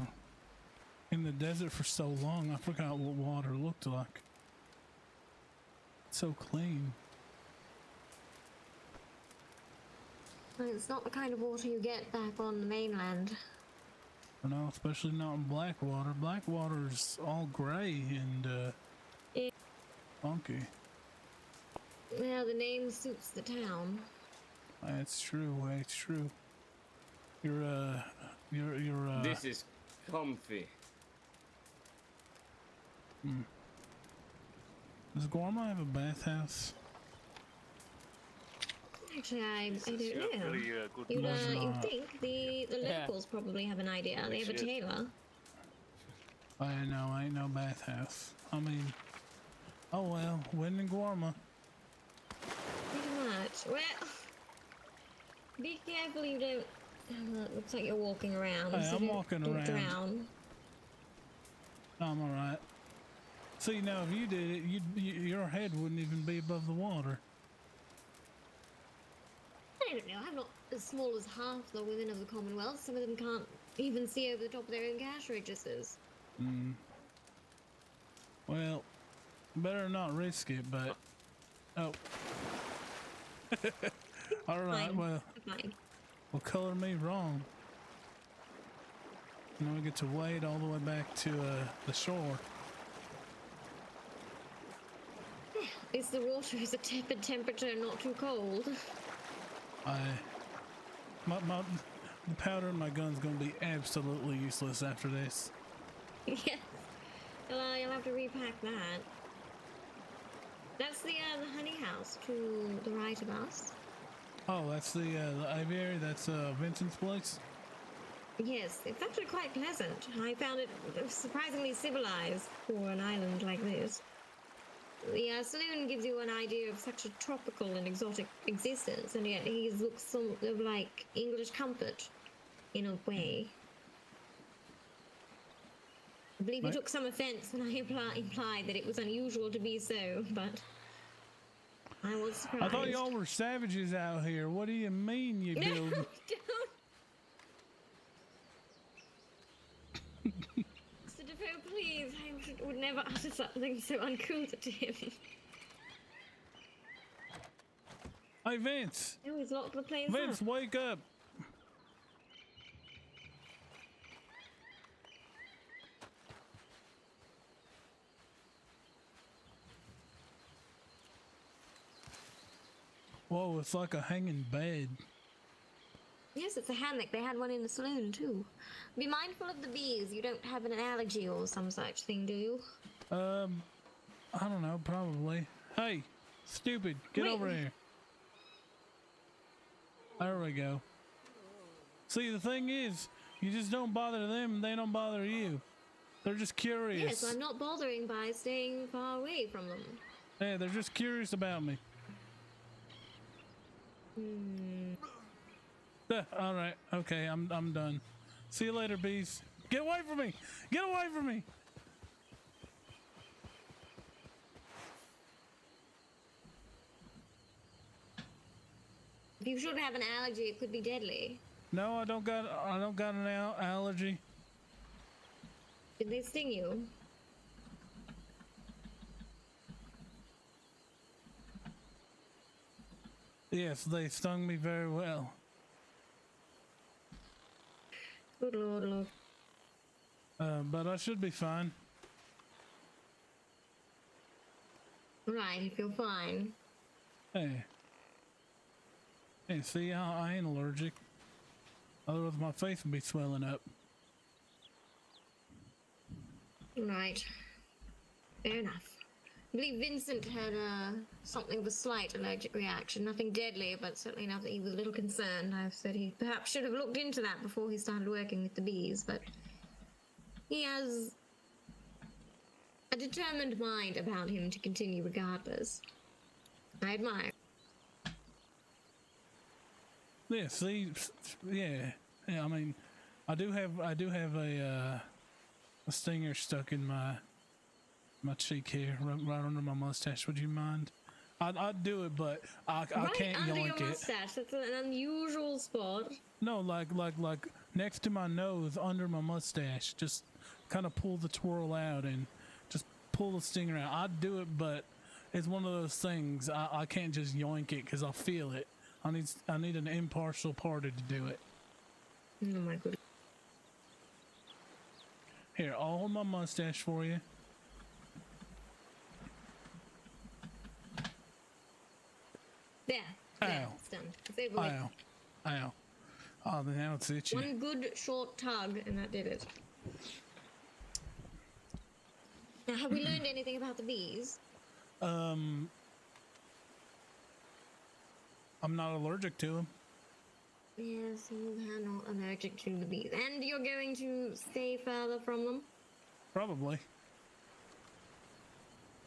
in the desert for so long, I forgot what water looked like. It's so clean. Well, it's not the kind of water you get back on the mainland. No, especially not in Blackwater. Blackwater's all gray and funky. Well, the name suits the town. It's true. It's true. You're This is comfy. Does Guarma have a bathhouse? Actually, I don't know. Really, good You'd think the locals probably have an idea. They have a tailor. I know, ain't no bathhouse. I mean, oh well, when in Guarma. Pretty much. Well, be careful you don't. It looks like you're walking around. Hey, so I'm don't walking around. drown. I'm alright. See, now if you did it, your head wouldn't even be above the water. I don't know. I'm not as small as half the women of the Commonwealth. Some of them can't even see over the top of their own cash registers. Well, better not risk it, but... Oh. Alright, Fine. well... Fine. Well, color me wrong. Now we get to wade all the way back to the shore. At least the water is a tepid temperature, not too cold. the powder in my gun's gonna be absolutely useless after this. Yes. Well, you'll have to repack that. That's the honey house to the right of us. Oh, that's the aviary. That's Vincent's place. Yes, it's actually quite pleasant. I found it surprisingly civilized for an island like this. The saloon gives you an idea of such a tropical and exotic existence, and yet he looks sort of like English comfort, in a way. I believe he took some offense when I implied that it was unusual to be so, but I was surprised. I thought y'all were savages out here. What do you mean you No, build? don't. Mr. Defoe, please. I would never utter something so uncouth to him. Hey, Vince. Oh, he's locked the place Vince, up. wake up. Whoa, it's like a hanging bed. Yes, it's a hammock. They had one in the saloon, too. Be mindful of the bees. You don't have an allergy or some such thing, do you? I don't know, probably. Hey, stupid, get over here. There we go. See, the thing is, you just don't bother them, they don't bother you. They're just curious. Yes, I'm not bothering by staying far away from them. Yeah, they're just curious about me. All right, okay, I'm done. See you later, bees. Get away from me! Get away from me! If you should have an allergy, it could be deadly. No, I don't got an allergy. Did they sting you? Yes, they stung me very well. Good Lord, Lord. But I should be fine. Right, if you're fine. Hey. Hey, see, I ain't allergic. Otherwise my face would be swelling up. Right. Fair enough. I believe Vincent had something of a slight allergic reaction. Nothing deadly, but certainly enough that he was a little concerned. I've said he perhaps should have looked into that before he started working with the bees, but he has a determined mind about him to continue regardless. I admire. Yeah, see, yeah, I mean, I do have a stinger stuck in my cheek here, right under my mustache. Would you mind? I'd do it, but I can't under yoink your it. mustache. That's an unusual spot. No, like next to my nose, under my mustache. Just kind of pull the twirl out and just pull the stinger out. I'd do it, but it's one of those things I can't just yoink it because I'll feel it. I need an impartial party to do it. Oh my goodness. Here, I'll hold my mustache for you. There. Ow. It's done. It's over with. Ow. Ow. Oh, now it's itchy. One good short tug, and that did it. Now, have we learned anything about the bees? I'm not allergic to them. Yes, you are not allergic to the bees. And you're going to stay further from them? Probably.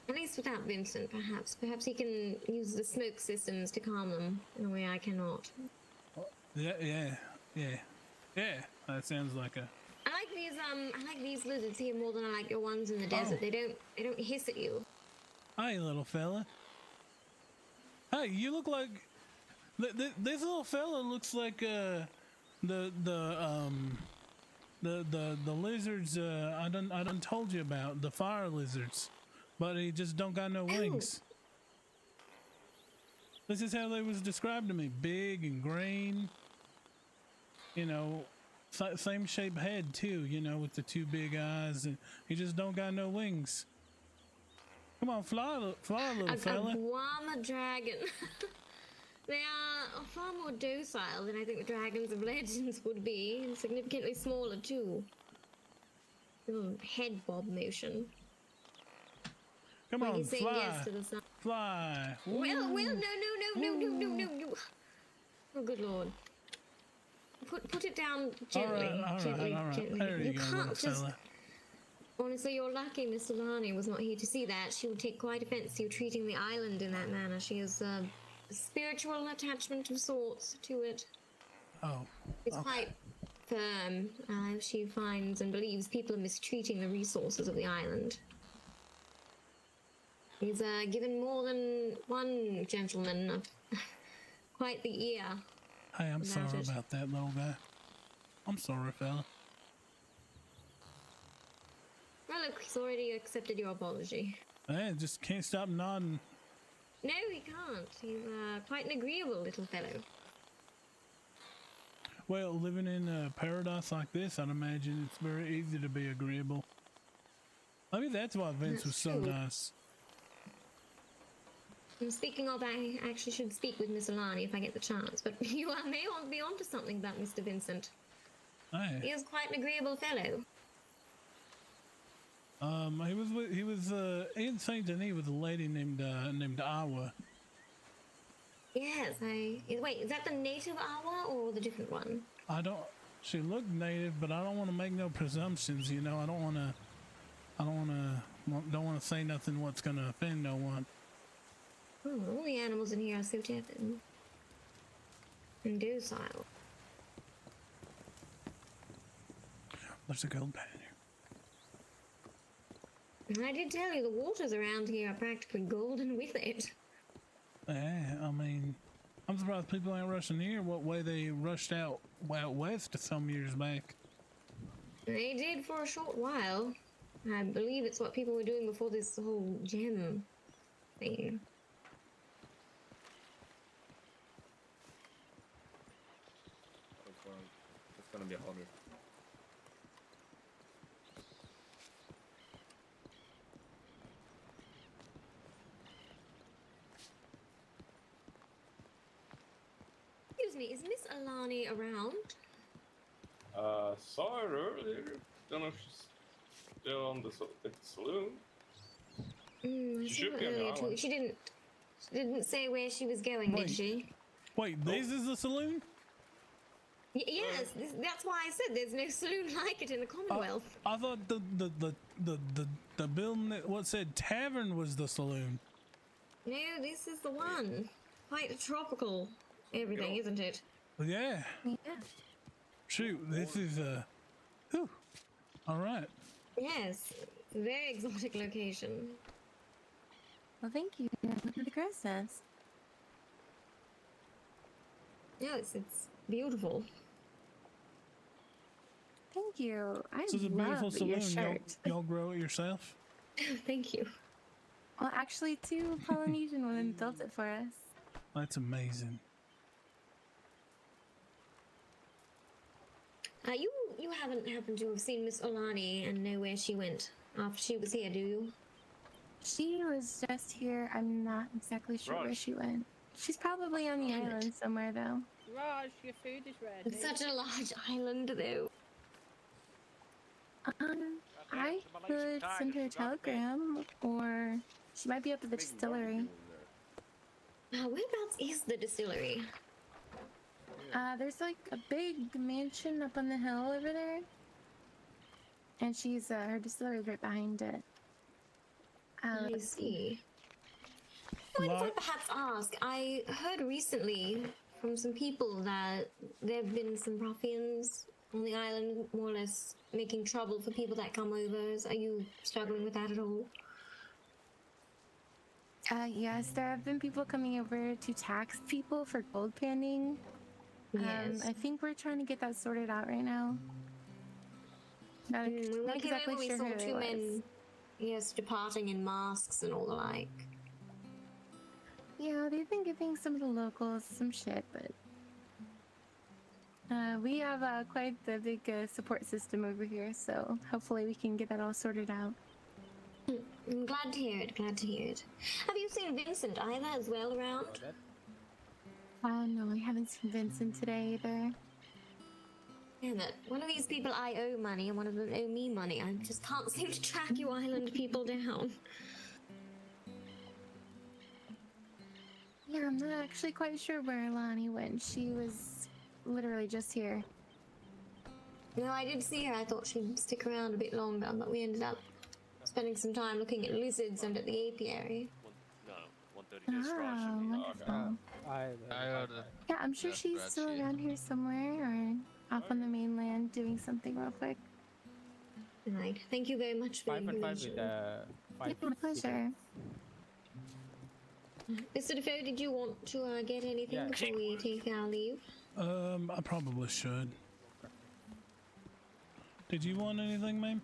At least without Vincent, perhaps. Perhaps he can use the smoke systems to calm them in a way I cannot. Yeah. That sounds like a. I like these lizards here more than I like your ones in the desert. They don't hiss at you. Hey, little fella. Hey, you look like this little fella looks like the lizards I done told you about, the fire lizards, but he just don't got no wings. This is how they was described to me: big and green. You know, same shape head too. You know, with the two big eyes, and he just don't got no wings. Come on, fly, little fella. A guama dragon. They are far more docile than I think the dragons of legends would be, and significantly smaller too. Little head bob motion. Come Like on, he's saying fly. yes to the sun. Fly. Well, Ooh. no. Oh, good lord. Put it down gently. Gently. There you go, can't little just. fella. Honestly, you're lucky Miss Solani was not here to see that. She would take quite offense to you treating the island in that manner. She has a spiritual attachment of sorts to it. Oh. It's quite firm. She finds and believes people are mistreating the resources of the island. He's given more than one gentleman quite the ear. Hey, I'm sorry about that, little guy. I'm sorry, fella. Well, look, he's already accepted your apology. Hey, just can't stop nodding. No, he can't. He's quite an agreeable little fellow. Well, living in a paradise like this, I'd imagine it's very easy to be agreeable. Maybe that's why Vince was so nice. And speaking of, I actually should speak with Miss Alani if I get the chance, but you may be onto something about Mr. Vincent. Hey. He is quite an agreeable fellow. He was in Saint Denis with a lady named Awa. Yes, wait, is that the native Awa or the different one? She looked native, but I don't want to make no presumptions, you know. I don't want to say nothing what's going to offend no one. Oh, all the animals in here are so tepid and docile. There's a gold pan here. I did tell you the waters around here are practically golden with it. Yeah, I mean, I'm surprised people ain't rushing here what way they rushed out west some years back. They did for a short while. I believe it's what people were doing before this whole gem thing. It's gonna be harder. Excuse me, is Miss Alani around? Saw her earlier. Don't know if she's still on the saloon. She should be on the island. She didn't say where she was going, did she? Wait, this is the saloon? Yes, that's why I said there's no saloon like it in the Commonwealth. I thought the building that said tavern was the saloon. No, this is the one. Quite tropical everything, isn't it? Yeah. Yeah. Shoot, this is whew. All right. Yes, it's a very exotic location. Well, thank you for the crow's nest. Yeah, it's beautiful. Thank you. I This is a beautiful love your saloon. shirt. Y'all grow it yourself? Thank you. Well, actually, 2 Polynesian women built it for us. That's amazing. You haven't happened to have seen Miss Olani and know where she went after she was here, do you? She was just here. I'm not exactly sure where she went. She's probably on the island somewhere, though. Raj, your food is ready. It's such a large island, though. I could send her a telegram, or she might be up at the distillery. Whereabouts is the distillery? There's like a big mansion up on the hill over there, and she's her distillery's right behind it. I see. Well, if I perhaps ask, I heard recently from some people that there have been some ruffians on the island, more or less making trouble for people that come over. Are you struggling with that at all? Yes, there have been people coming over to tax people for gold panning. Yes. I think we're trying to get that sorted out right now. Not exactly we sure saw who it two was. men, yes, departing in masks and all the like. Yeah, they've been giving some of the locals some shit, but we have quite the big support system over here, so hopefully we can get that all sorted out. I'm glad to hear it, glad to hear it. Have you seen Vincent either as well around? No, I haven't seen Vincent today either. Yeah, that one of these people I owe money and one of them owe me money. I just can't seem to track you island people down. Yeah, I'm not actually quite sure where Lonnie went. She was literally just here. No, I did see her. I thought she'd stick around a bit longer, but we ended up spending some time looking at lizards and at the apiary. No, 130 just rush. Oh, wonderful. I ordered. Yeah, I'm sure the she's still spreadsheet. around here somewhere or off on the mainland doing something real quick. Right. Thank you very much for 5 the and 5 with information. Yeah, my pleasure. Mr. Defoe, did you want to get anything before we take our leave? I probably should. Did you want anything, ma'am?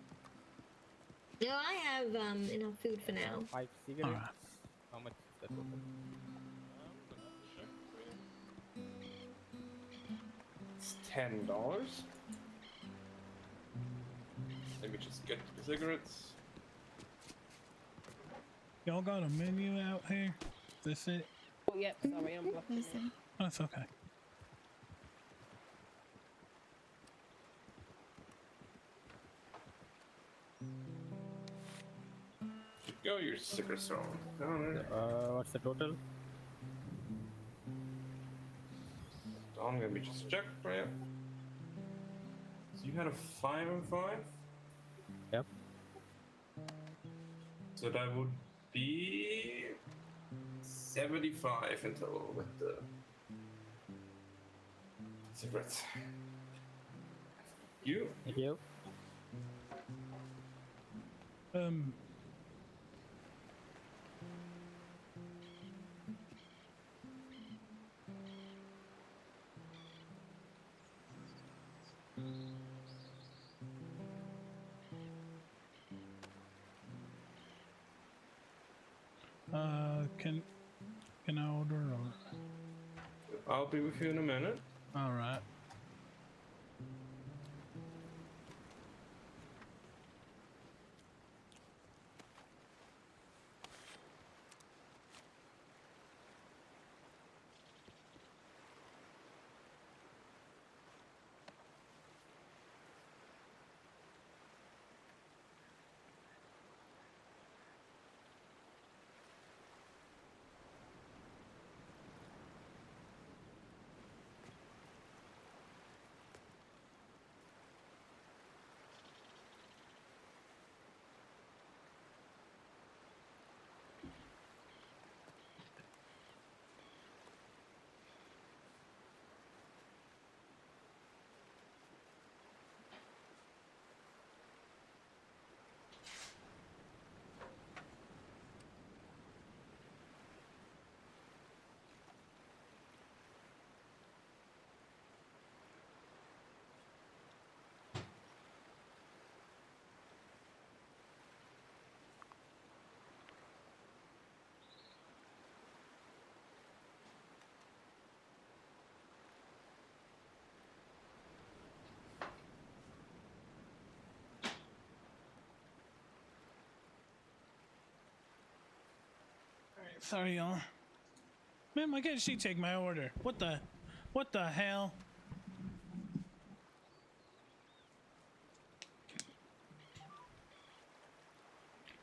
No, I have enough food for now. 5 cigarettes. Alright. How much is the total? It's $10. Let me just get the cigarettes. Y'all got a menu out here? This it? Oh, yep, sorry, I'm blocking it. That's okay. Go, your cigarettes are on. What's the total? I'm gonna be just checked for you. So you had a 5 and 5? Yep. So that would be 75 in total with the cigarettes. You? Thank you. Can I order or? I'll be with you in a minute. All right. Sorry, y'all. Ma'am, why can't she take my order? What the hell?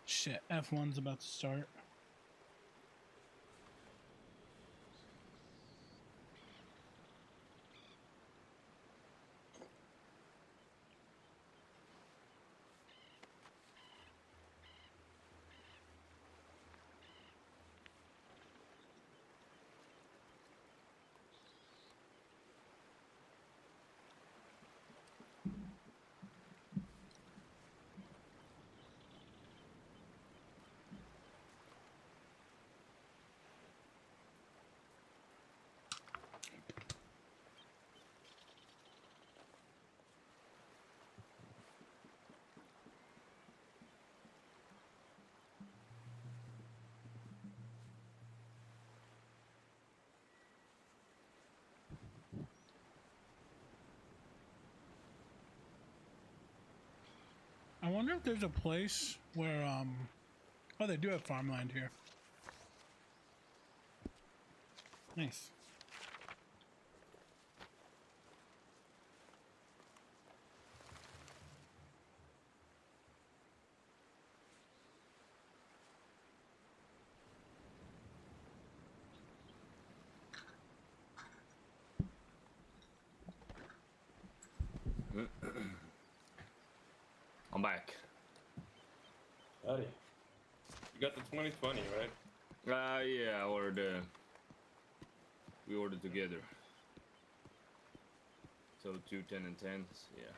Shit, F1's about to start. I wonder if there's a place where, oh, they do have farmland here. Nice. got the 2020, right? Yeah, we ordered together. So 2 10 and 10s, yeah.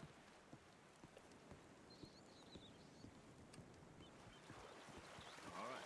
Alright.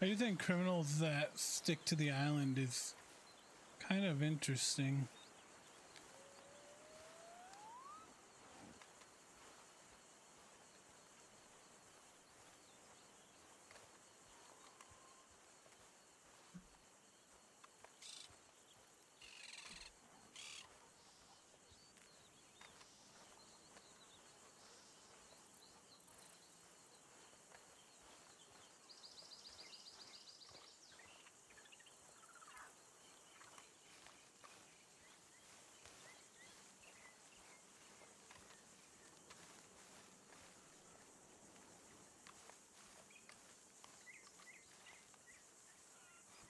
I do think criminals that stick to the island is kind of interesting.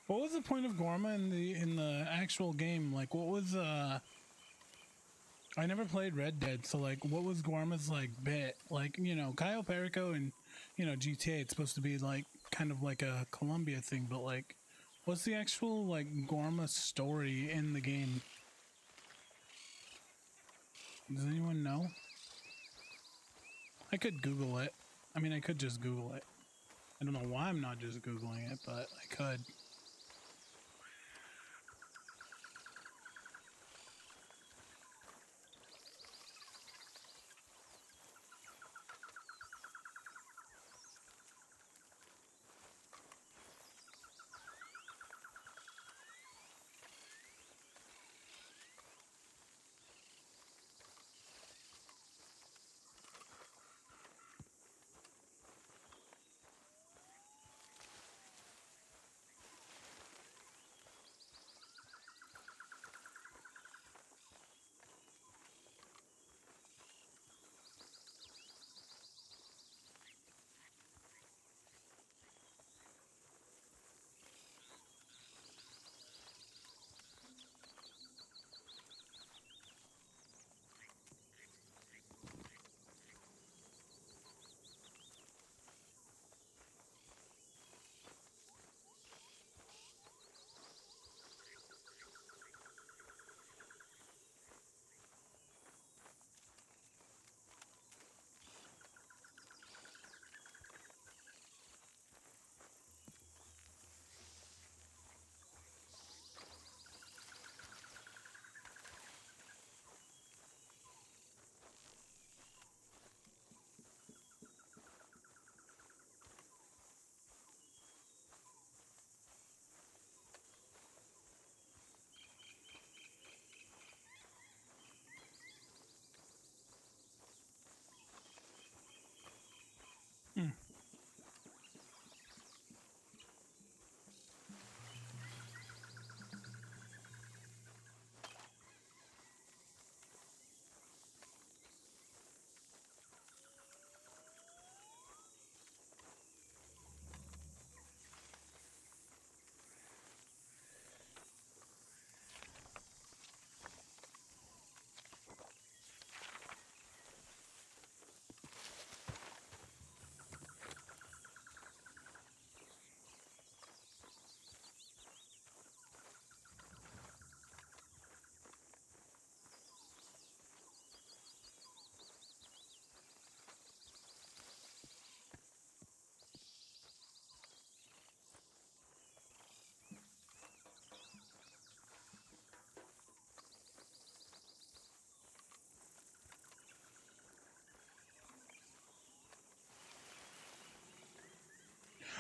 What was the point of Gorma in the actual game? Like, what was I never played Red Dead, so like, what was Gorma's like bit? Like, you know, Cayo Perico and GTA, it's supposed to be like kind of like a Columbia thing, but like, what's the actual like Gorma story in the game? Does anyone know? I could Google it. I mean, I could just Google it. I don't know why I'm not just Googling it, but I could.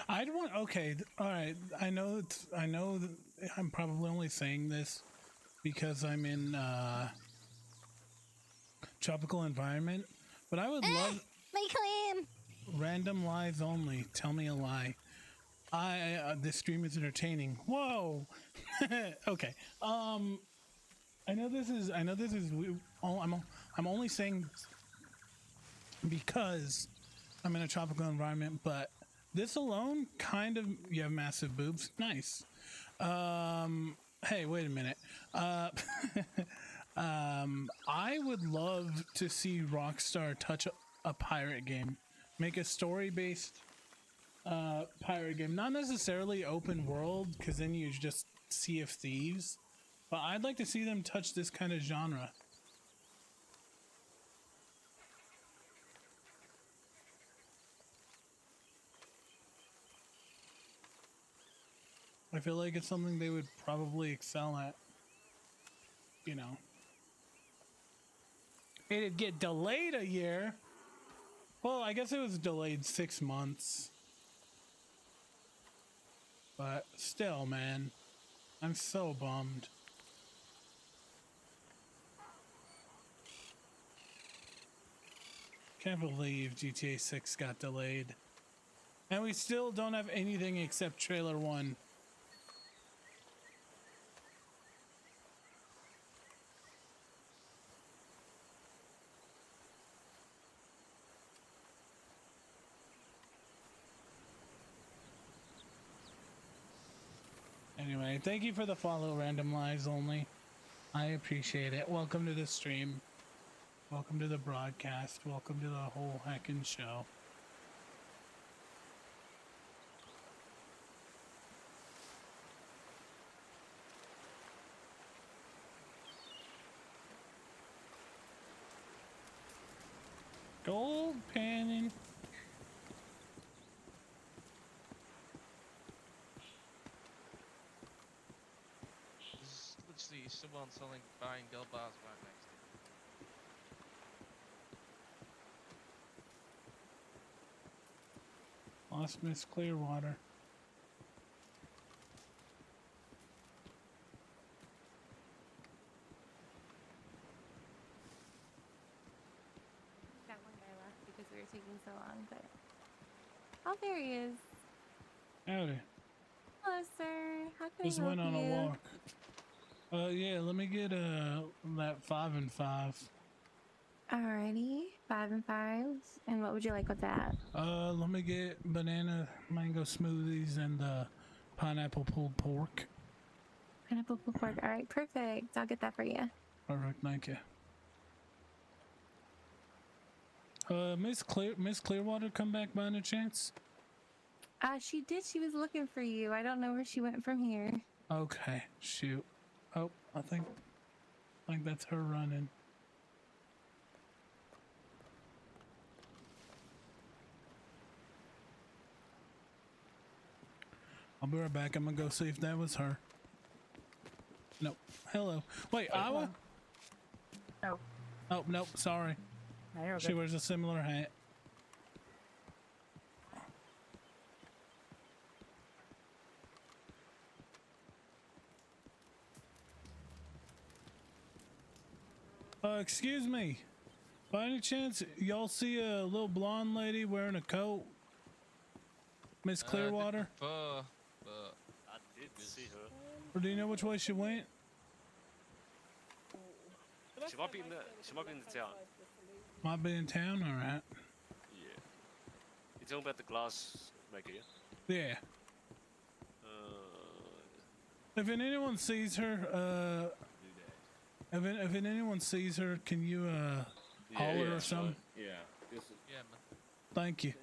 I'd want. Okay, all right. I know. I know. I'm probably only saying this because I'm in tropical environment, but I would love My clan. random lies only. Tell me a lie. This stream is entertaining. Whoa. Okay. I know this is. I'm only saying because I'm in a tropical environment, but this alone kind of, you have massive boobs. Nice. Hey, wait a minute. I would love to see Rockstar touch a pirate game, make a story-based pirate game, not necessarily open world, because then you just Sea of Thieves, but I'd like to see them touch this kind of genre. I feel like it's something they would probably excel at. You know. It'd get delayed a year. Well, I guess it was delayed 6 months. But still, man. I'm so bummed. Can't believe GTA 6 got delayed. And we still don't have anything except trailer 1. Anyway, thank you for the follow, Random Lies Only. I appreciate it. Welcome to the stream. Welcome to the broadcast. Welcome to the whole heckin' show. Gold panning. There's literally someone buying gold bars right next to me. Lost Miss Clearwater. That one guy left because we were taking so long, but oh, there he is. Howdy. Hello, sir. How can Just I help went on you? a walk. Yeah, let me get that 5 and 5. Alrighty, 5 and 5s. And what would you like with that? Let me get banana mango smoothies and pineapple pulled pork. Pineapple pulled pork. All right, perfect. I'll get that for you. Perfect, thank you. Miss Clearwater come back by any chance? She did. She was looking for you. I don't know where she went from here. Okay, shoot. Oh, I think that's her running. I'll be right back. I'm gonna go see if that was her. Nope. Hello. Wait, Iowa? No. Oh, nope. Sorry. No, you're She good. wears a similar hat. Excuse me. By any chance, y'all see a little blonde lady wearing a coat? Miss Clearwater? But I did see her. Or do you know which way she went? She might be in the town. Might be in town, alright. Yeah. You talking about the glass maker, yeah? Yeah. If anyone sees her, if anyone sees her, can you holler or something? Yeah. yeah, man. Thank you.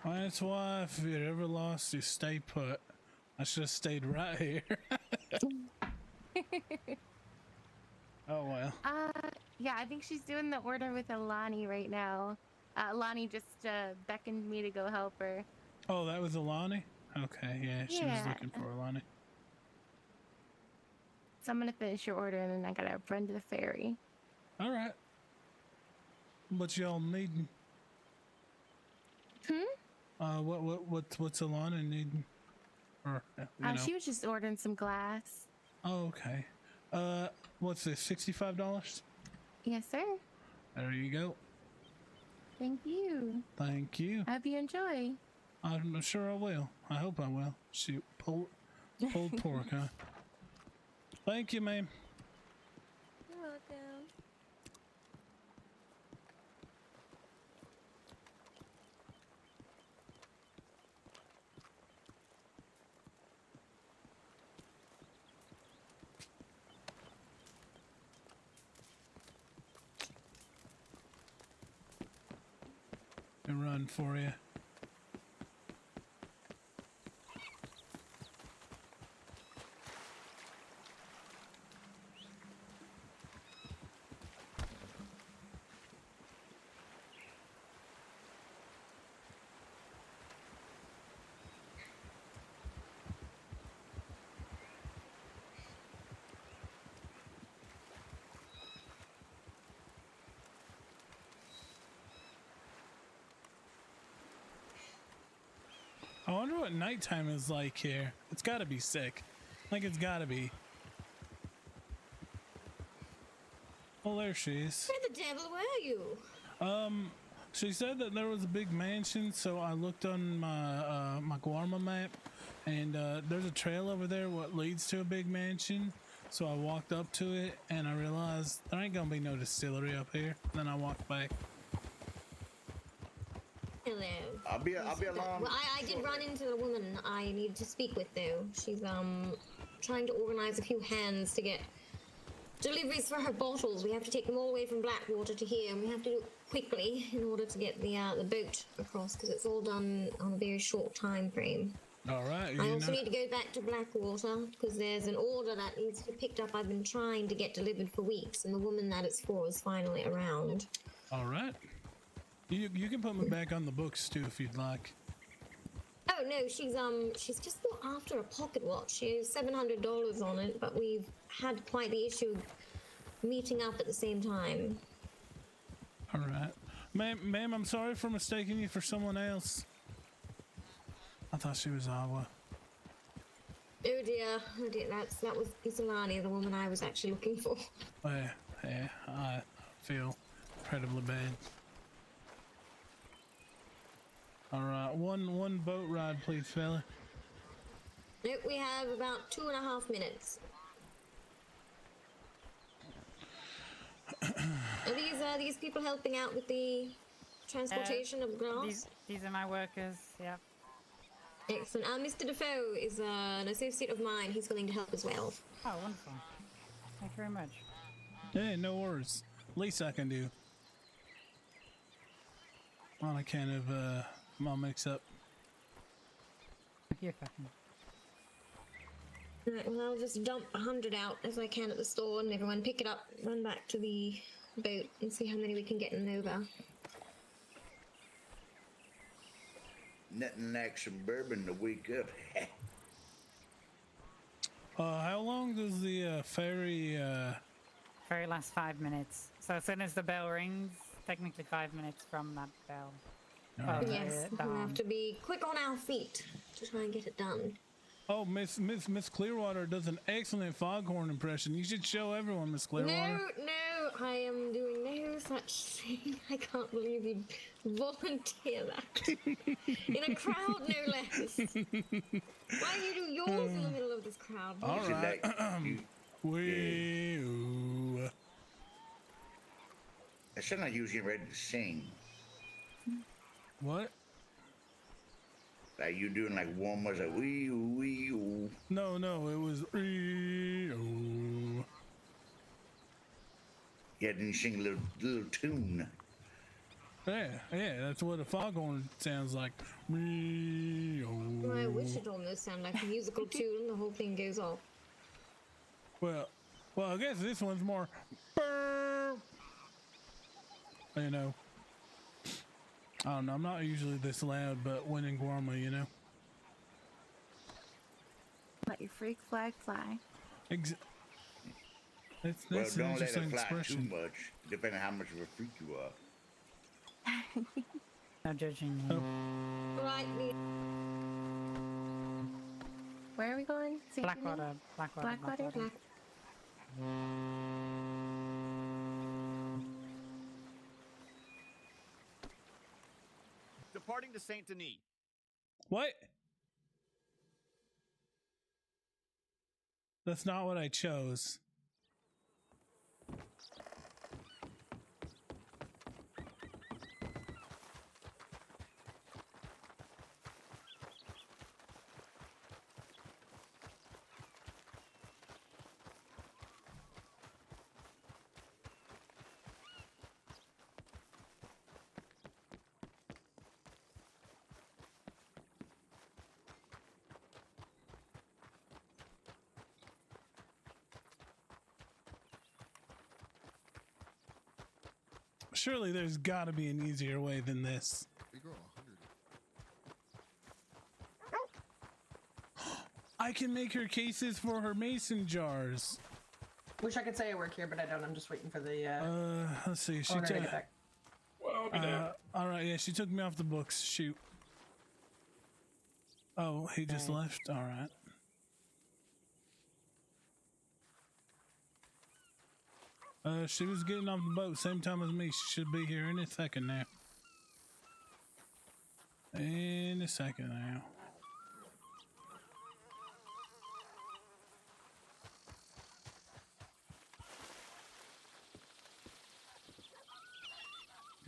That's why if you're ever lost, you stay put. I should have stayed right here. Oh well. Yeah, I think she's doing the order with Alani right now. Alani just beckoned me to go help her. Oh, that was Alani? Okay, yeah, she was looking for Alani. So I'm gonna finish your order and then I gotta run to the ferry. All right. What y'all needing? What's Alani needing? Or She was just ordering some glass. Oh, okay. What's this? $65? Yes, sir. There you go. Thank you. Thank you. I hope you enjoy. I'm sure I will. I hope I will. Shoot, pulled pork, huh? Thank you, ma'am. You're welcome. A run for you. I wonder what nighttime is like here. It's gotta be sick. Like, it's gotta be. Oh, there she is. Where the devil were you? She said that there was a big mansion, so I looked on my my Guarma map, and there's a trail over there what leads to a big mansion. So I walked up to it, and I realized there ain't gonna be no distillery up here. Then I walked back. Hello. I'll be along. Well, I did run into the woman I need to speak with, though. She's trying to organize a few hands to get deliveries for her bottles. We have to take them all the way from Blackwater to here, and we have to do it quickly in order to get the boat across, because it's all done on a very short time frame. All right. I also need to go back to Blackwater because there's an order that needs to be picked up. I've been trying to get delivered for weeks, and the woman that it's for is finally around. All right. You can put me back on the books too if you'd like. Oh no, she's just bought after a pocket watch. She has $700 on it, but we've had quite the issue meeting up at the same time. All right, ma'am, I'm sorry for mistaking you for someone else. I thought she was Awa. Oh dear, that was Isolani, the woman I was actually looking for. Yeah, I feel incredibly bad. All right, one boat ride, please, fella. Nope, we have about 2.5 minutes. Are these people helping out with the transportation of glass? These are my workers, yeah. Excellent. Mr. Defaus is an associate of mine. He's willing to help as well. Oh, wonderful. Thank you very much. Hey, no worries. Least I can do. On account of my mix-up. Here, fucking. Right, well, I'll just dump 100 out as I can at the store, and everyone pick it up, run back to the boat, and see how many we can get in Nova. Nothing like some bourbon to wake up. How long does the ferry? Ferry lasts 5 minutes. So as soon as the bell rings, technically 5 minutes from that bell. Yes, we'll have to be quick on our feet to try and get it done. Oh, Miss Clearwater does an excellent foghorn impression. You should show everyone, Miss Clearwater. No, I am doing no such thing. I can't believe you'd volunteer that. In a crowd, no less. Why don't you do yours in the middle of this crowd? All right. Wee-oo. I sound like you was getting ready to sing. What? Like you doing like one was like wee oo wee oo. No, it was wee-oo. Yeah, then you sing a little tune. Yeah, that's what a foghorn sounds like. Wee-oo. I wish it almost sounded like a musical tune. The whole thing goes off. Well, Well, I guess this one's more. You know. I don't know. I'm not usually this loud, but when in Guarma, you know. Let your freak flag fly. Well, That's don't let just it an fly expression. too much, depending on how much of a freak you are. No judging you. Right. Where are we going? St. Blackwater. Blackwater. Blackwater? Departing to Saint Denis. What? That's not what I chose. Surely there's got to be an easier way than this. I can make her cases for her mason jars. Wish I could say I work here, but I don't. I'm just waiting for the Let's see. She owner to get back. all right, yeah, she took me off the books. Shoot. Oh, he just left. All right. She was getting off the boat same time as me. She should be here any second now. Any second now.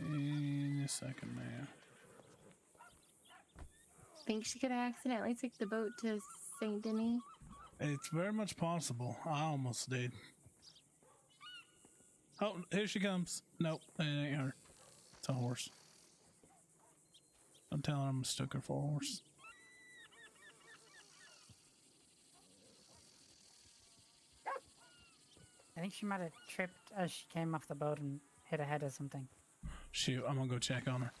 In a second now. Think she could accidentally take the boat to St. Denis? It's very much possible. I almost did. Oh, here she comes. Nope, that ain't her. It's a horse. I'm telling her I mistook her for a horse. I think she might have tripped as she came off the boat and hit her head or something. Shoot, I'm gonna go check on her.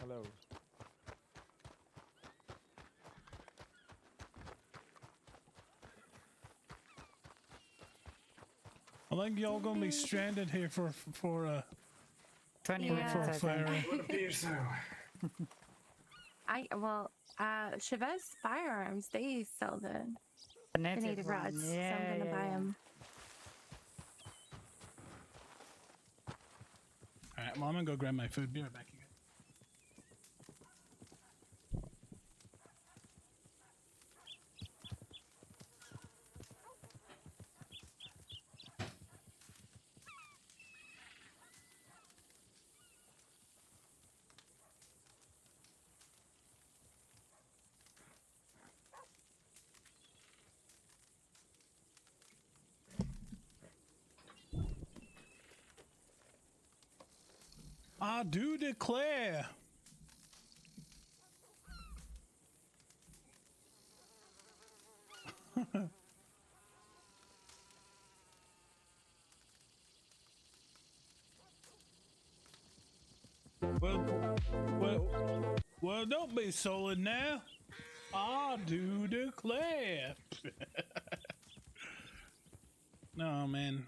Hello. I think y'all gonna be stranded here for 20 minutes, for a I think. ferry. Chavez Firearms, they sell the native rods, ones. so I'm gonna buy them. All right, well, I'm gonna go grab my food. Be right back. I do declare. Well, don't be solid now. I do declare. No, man.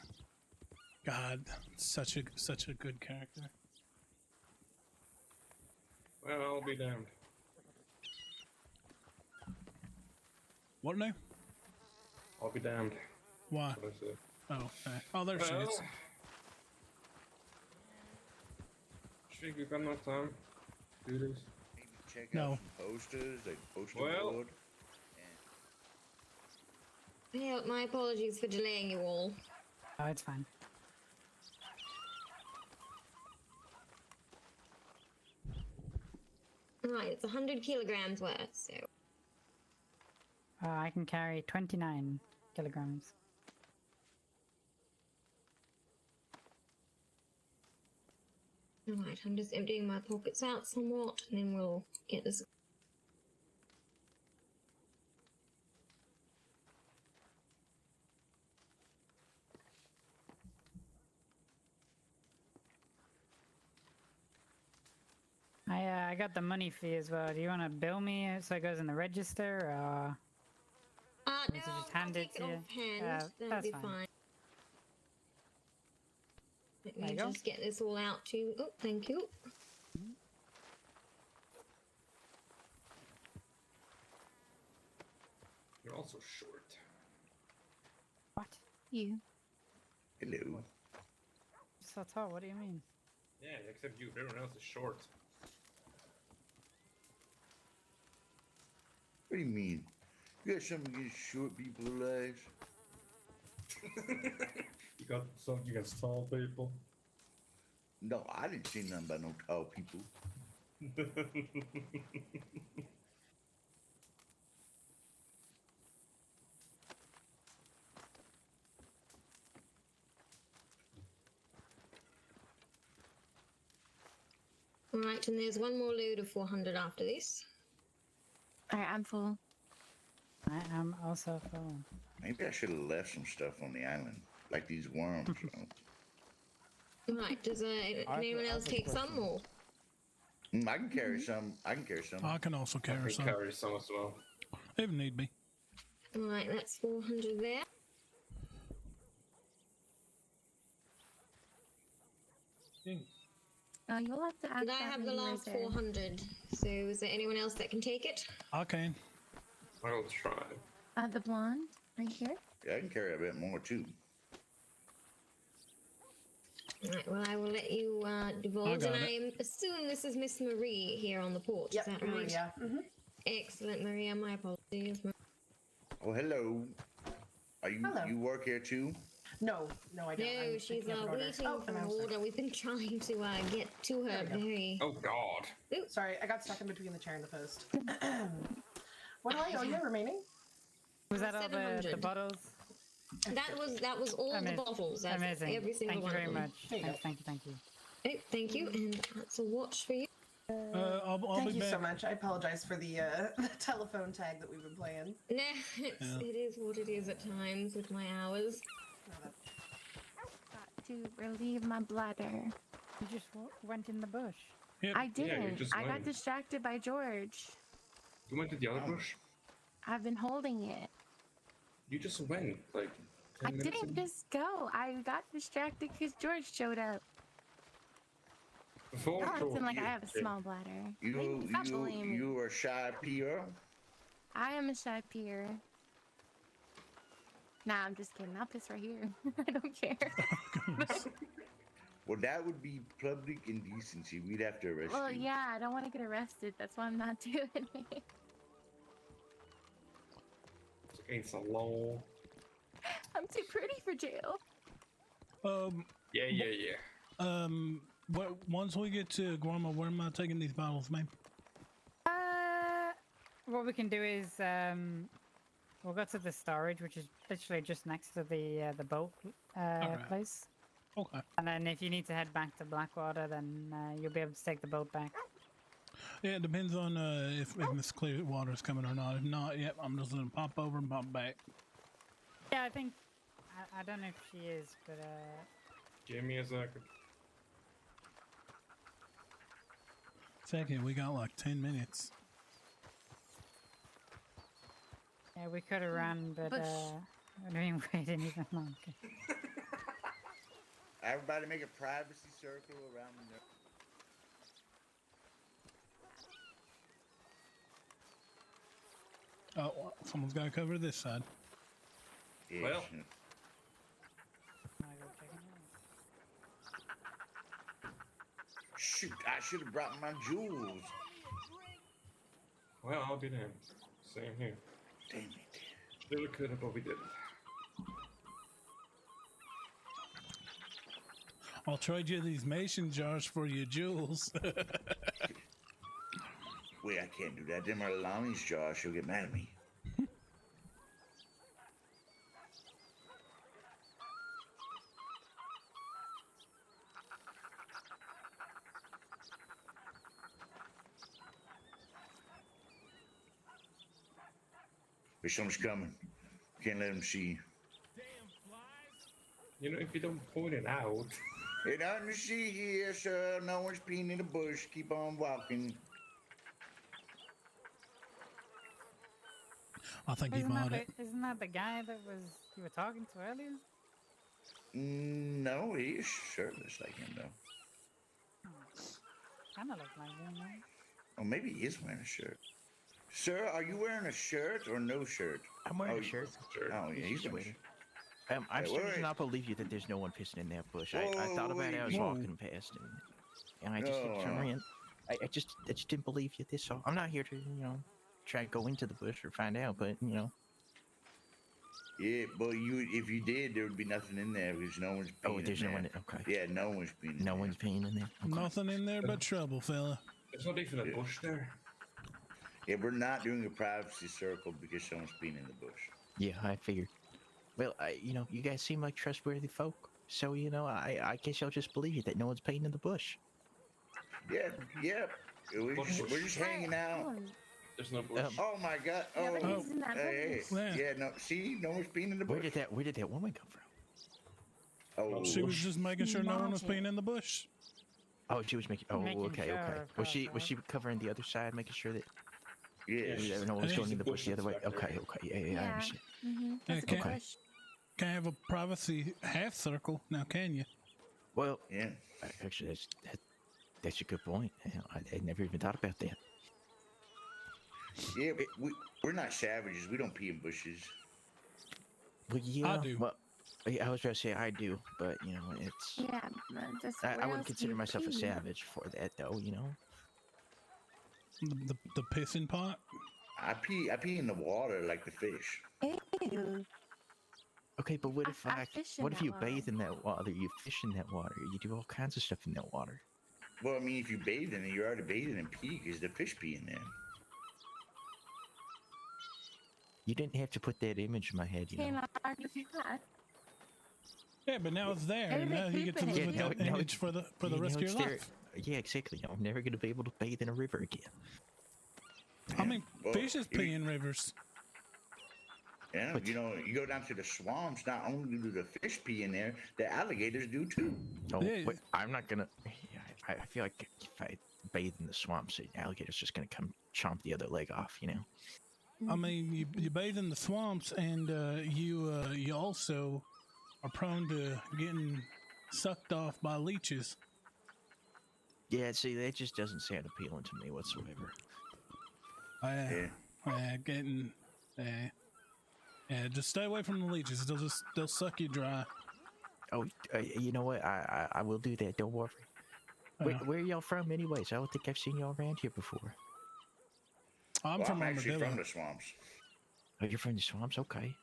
God, such a good character. Well, I'll be damned. What name? I'll be damned. Why? That's what I said. Oh, okay. Oh, there she is. think we've got enough time to do this? Maybe check No. out some posters, like poster Well- board. Yeah, my apologies for delaying you all. Oh, it's fine. Right, it's 100 kilograms worth, so. I can carry 29 kilograms. Alright, I'm just emptying my pockets out somewhat, and then we'll get this. I got the money fee as well. Do you want to bill me so it goes in the register, or No, to just hand I'll it take to it you? offhand. That'll That's be fine. fine. Let There me you go. just get this all out to you. Oh, thank you. You're also short. What? You. Hello. So tall? What do you mean? Yeah, except you. Everyone else is short. What do you mean? You got something against short people alive? You got something against tall people? No, I didn't say nothing about no tall people. Alright, and there's one more load of 400 after this. Alright, I'm full. I am also full. Maybe I should have left some stuff on the island, like these worms. Right, does can anyone else take some more? I can carry some. I can carry some. I can also I carry can some. carry some as well. If need be. Alright, that's 400 there. You'll have to ask Did I that have the lady last right there. 400? So is there anyone else that can take it? I can. I'll try. The blonde, right here. Yeah, I can carry a bit more too. Alright, well I will let you divulge, got and it. I assume this is Miss Marie here on the porch, Yep, is that right? Maria. Excellent, Maria, my apologies. Oh, hello. Are you? Hello. You work here too? No, I don't. No, I'm she's picking up an order. waiting Oh, for no, an sorry. order. We've been trying to get to her There we go. very... Oh God. Sorry, I got stuck in between the chair and the post. What do I owe you remaining? Was that all the 700. bottles? That was all the bottles. That's Amazing. every single Thank you one very of them. much. Thank you. Oh, thank you, and that's a watch for you. I'll Thank be you back. so much. I apologize for the telephone tag that we've been playing. No, it is what it is at times with my hours. Got to relieve my bladder. You just went in the bush. Yep. I didn't. just I got went. distracted by George. You went to the other bush? I've been holding it. You just went, like, 10 I minutes didn't ago? just go. I got distracted because George showed up. Before Not George, acting like I you- have a small bladder. You Stop bullying me. you are a shy peer. I am a shy peer. Nah, I'm just kidding. I'll piss right here. I don't care. Well, that would be public indecency. We'd have to arrest Well, you. yeah, I don't want to get arrested. That's why I'm not doing it. It's against the law. I'm too pretty for jail. Yeah. Once we get to Grandma, where am I taking these bottles, man? What we can do is we'll go to the storage, which is literally just next to the boat place. Okay. And then if you need to head back to Blackwater, then you'll be able to take the boat back. Yeah, it depends on if Miss Clearwater's coming or not. If not, yep, I'm just gonna pop over and pop back. Yeah, I think I don't know if she is, but Give me a second. Second, we got like 10 minutes. yeah, we could have run, but Bush. we didn't wait even longer. Everybody make a privacy circle around the Oh, well, someone's got to cover this side. Yeah. Well. Shh. shoot! I should have brought my jewels. Well, I'll be damned. Same here. Damn it. Really could have, but we didn't. I'll trade you these mason jars for your jewels. Wait, I can't do that. Them are Lonnie's jars. She'll get mad at me. If someone's coming, can't let them see. You know, if you don't point it out. Ain't nothing to see here, sir. No one's peeing in the bush. Keep on walking. I think he Isn't bought that it. isn't that the guy that was you were talking to earlier? No, he is shirtless like him, though. Kind of look like him, right? Oh, maybe he is wearing a shirt. Sir, are you wearing a shirt or no shirt? I'm wearing a shirt. Oh, yeah, he's wearing a shirt. I'm Hey, starting to wait. not believe you that there's no one pissing in that bush. I thought about it. I was Whoa. walking past, and I just No, kept turning no. around. I just didn't believe you. This all. I'm not here to try to go into the bush or find out, but Yeah, but if you did, there would be nothing in there because no one's peeing Oh, there's in no there. one. Okay. Yeah, no one's peeing in No there. one's peeing in there. Nothing in there but trouble, fella. There's not even a bush there. Yeah, we're not doing a privacy circle because someone's peeing in the bush. Yeah, I figured. Well, you guys seem like trustworthy folk, so I guess I'll just believe you that no one's peeing in the bush. Yeah. We're just hanging out. There's no bush. Oh my God! Yeah, but Oh, he's in that hey, bush. yeah. No, see, no one's peeing in the bush. Where did that woman come from? Oh, She was just making sure no one was Magic. peeing in the bush. Oh, she was making. Oh, Making okay, sure, okay. of Was she course, covering the other side, making sure that yes. no one was Hey. going in the bush the Bush other way? inspector. Okay, yeah, I Yeah. understand. That's a Okay. good bush. Can't have a privacy half circle now, can you? Well, Yeah. actually, that's a good point. I never even thought about that. Yeah, we're not savages. We don't pee in bushes. Well, yeah, I do. Well, I was going to say I do, but it's. Yeah, that's I where wouldn't else do consider you myself a pee? savage for that, though. The pissing pot. I pee in the water like the fish. Ew. Okay, but what if I fish in what if that you water. bathe in that water? You fish in that water. You do all kinds of stuff in that water. Well, I mean, if you bathe in it, you're already bathing in pee because the fish pee in there. You didn't have to put that image in my head, Can't argue with that. Yeah, but now it's there. Everybody Now you get to pooping live in with it. that image for the rest of your life. Yeah, exactly. I'm never going to be able to bathe in a river again. I mean, Well, fishes pee in rivers. Yeah, you go down to the swamps. Not only do the fish pee in there, the alligators do too. Oh, Yeah. wait, I'm not gonna. I feel like if I bathe in the swamps, the alligator's just gonna come chomp the other leg off. I mean, you bathe in the swamps, and you also are prone to getting sucked off by leeches. Yeah, see, that just doesn't sound appealing to me whatsoever. Yeah, just stay away from the leeches. They'll suck you dry. Oh, you know what? I will do that. Don't worry. Where are y'all from, anyways? I don't think I've seen y'all around here before. I'm I'm actually from the swamps, Oh, you're from the swamps? Okay.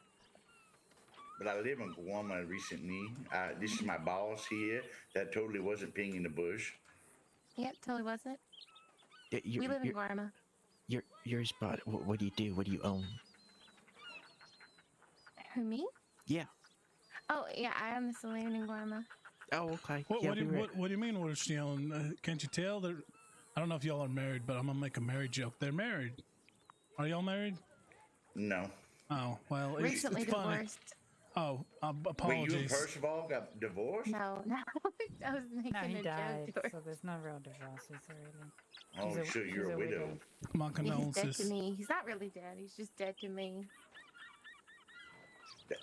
but I live in Guam recently. This is my boss here. That totally wasn't peeing in the bush. Yep, totally wasn't. Yeah, We live in Guarma. Your spot. What do you do? What do you own? Who, me? Yeah. Oh, yeah, I am the saloon in Guarma. Oh, okay. What, Yeah, what, do, we were- what do you mean? What is she yelling? Can't you tell? I don't know if y'all are married, but I'm gonna make a married joke. They're married. Are y'all married? No. Oh well, Recently it's funny. divorced. Oh, Wait, you and apologies. Percival got divorced? No, I was making No, he a died, joke. to her. so there's no real divorces really. Oh, He's shit, you're he's a widow. My Yeah, he's dead condolences. to me. He's not really dead. He's just dead to me.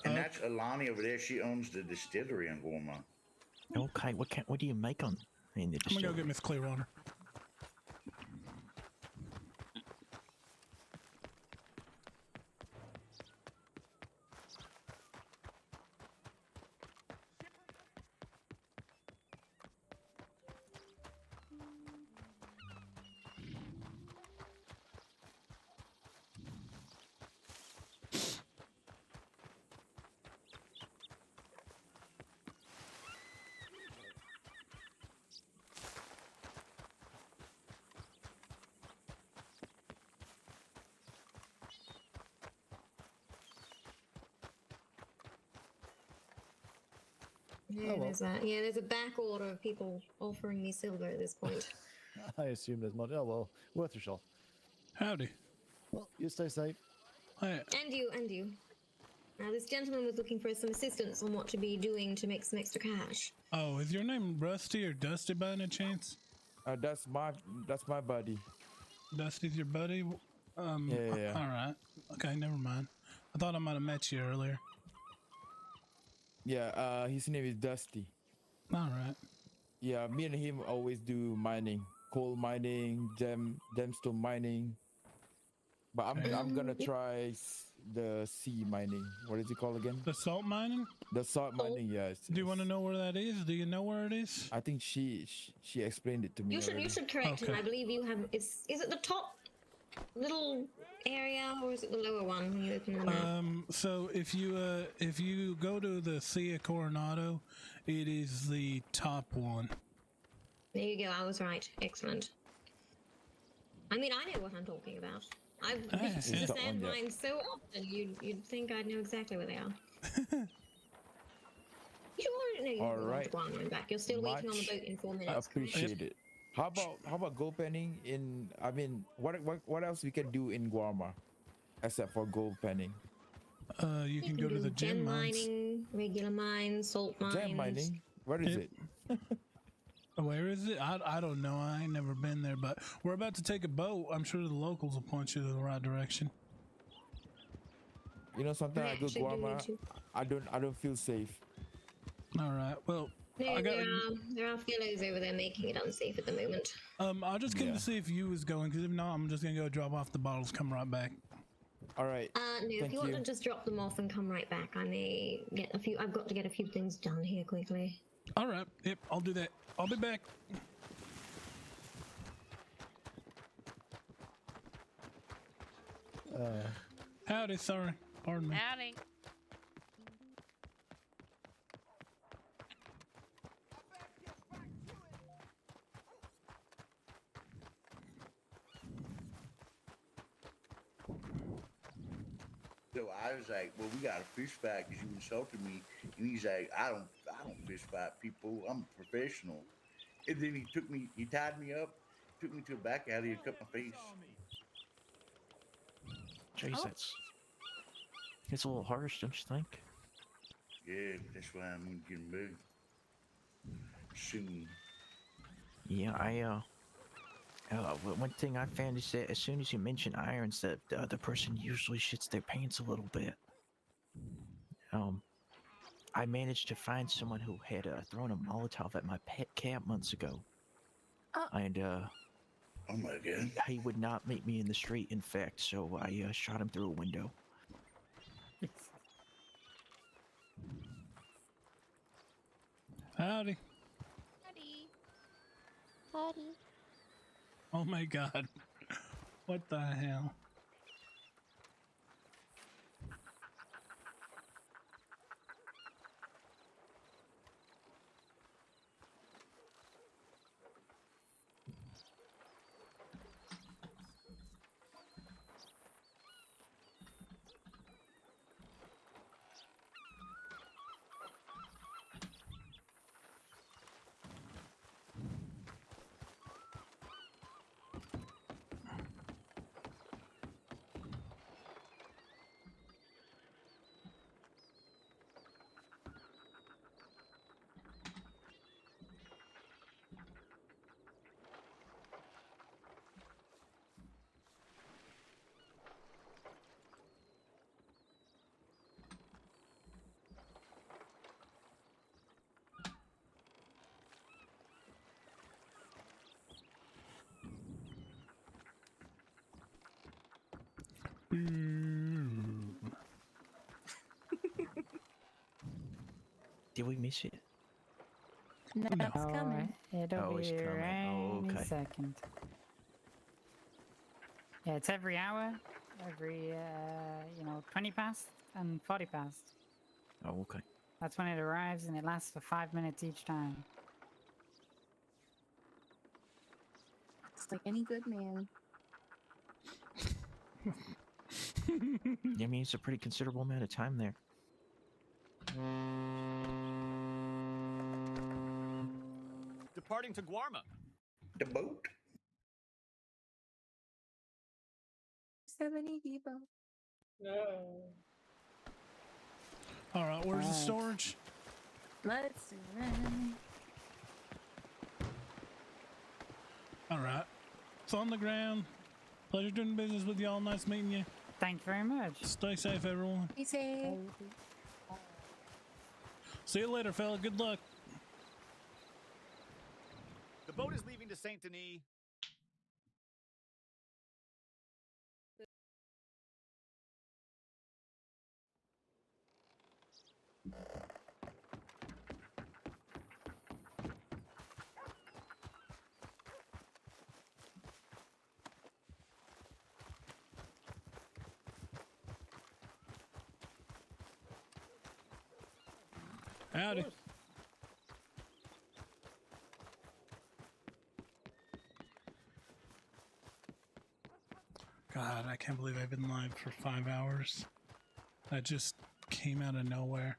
And that's Alani over there. She owns the distillery in Guam. Okay. What do you make on in the I'm gonna go distillery? get Miss Clearwater. Yeah, well. there's a back order of people offering me silver at this point. I assumed as much. Oh well, worth a shot. Howdy. Well, you stay safe. Hey. And you. Now, this gentleman was looking for some assistance on what to be doing to make some extra cash. Oh, is your name Rusty or Dusty by any chance? That's my buddy. Dusty's your buddy? Yeah. All right. Okay, never mind. I thought I might have met you earlier. Yeah, his name is Dusty. All right. Yeah, me and him always do mining, coal mining, gemstone mining. But I'm gonna try the sea mining. What is it called again? The salt mining? The salt mining, yes. Do you want to know where that is? Do you know where it is? I think she explained it to me. You should correct him. I believe you have. Is it the top little area or is it the lower one when you open the map? So if you go to the Sea of Coronado, it is the top one. There you go. I was right. Excellent. I mean, I know what I'm talking about. I've been to the sand mines so often, you'd think I'd know exactly where they are. You already know you're going to Guam and back. You're still waiting on the boat in 4 minutes. I appreciate it. How about gold penning in? I mean, what else we can do in Guarma, except for gold penning? You can go to the gem mines. Mining, regular mines, salt mines. Gem mining. Where is it? Where is it? I don't know. I ain't never been there, but we're about to take a boat. I'm sure the locals will point you in the right direction. You know, sometimes I go to Guarma, I don't feel safe. All right. Well, there are fellows over there making it unsafe at the moment. I just came to see if you was going, because if not, I'm just gonna go drop off the bottles, come right back. All right. No, if you want to just drop them off and come right back, I may get a few. I've got to get a few things done here quickly. All right. Yep, I'll do that. I'll be back. Howdy, sorry. Pardon me. Howdy. So I was like, well, we got a fish fight because you insulted me. And he's like, I don't fish fight people. I'm a professional. And then he tied me up, took me to a back alley and cut my face. Jeez, it's a little harsh, don't you think? Yeah, that's why I'm getting big. Soon. Yeah, one thing I found is that as soon as you mention irons, that the other person usually shits their pants a little bit. I managed to find someone who had thrown a Molotov at my pet camp months ago. And oh my god, he would not meet me in the street. In fact, so I shot him through a window. Howdy. Howdy. Howdy. Oh my god. What the hell? Did we miss it? No, it's coming. It'll it's be coming. any Okay. second. Yeah, it's every hour, every 20 past and 40 past. Oh, okay. That's when it arrives, and it lasts for 5 minutes each time. It's like any good man. I mean, it's a pretty considerable amount of time there. departing to Guarma. The boat? 70 people. No. All right, where's the storage? Let's see. All right, it's on the ground. Pleasure doing business with y'all. Nice meeting you. Thank you very much. Stay safe, everyone. Be safe. See you later, fella. Good luck. The boat is leaving to Saint Denis. Howdy. God, I can't believe I've been live for 5 hours. That just came out of nowhere.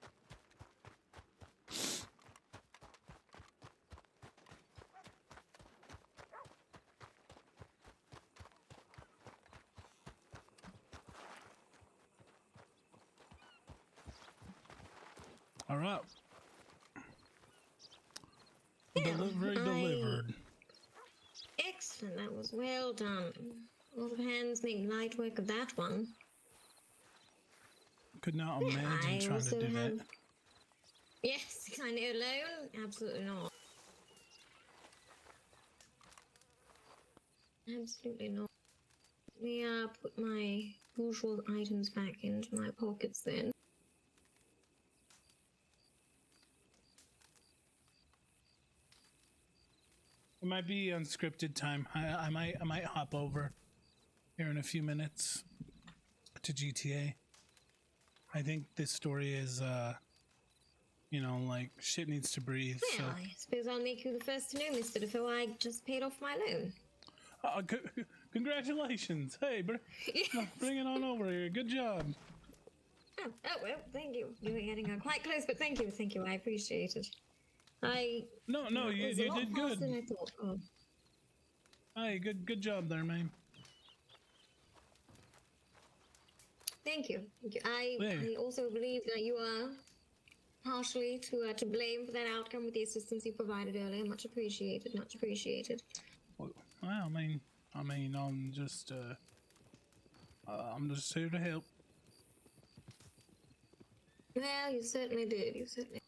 All right. Delivery delivered. Excellent, that was well done. A lot of hands make light work of that one. Could not imagine trying to do that. Yes, kind of alone? Absolutely not. Absolutely not. Let me put my usual items back into my pockets then. It might be unscripted time. I might hop over here in a few minutes to GTA. I think this story is you know, like shit needs to breathe. Well, I suppose I'll make you the first to know, Mr. Defoe. I just paid off my loan. Congratulations. Hey, bring it on over here. Good job. Oh, well, thank you. You were getting quite close, but thank you. I appreciate it. No, you did good. Than I thought. Oh. Hey, good job there, man. Thank you. I also believe that you are partially to blame for that outcome with the assistance you provided earlier. Much appreciated. Much appreciated. Well, I mean, I'm just here to help. Well, you certainly did. You certainly.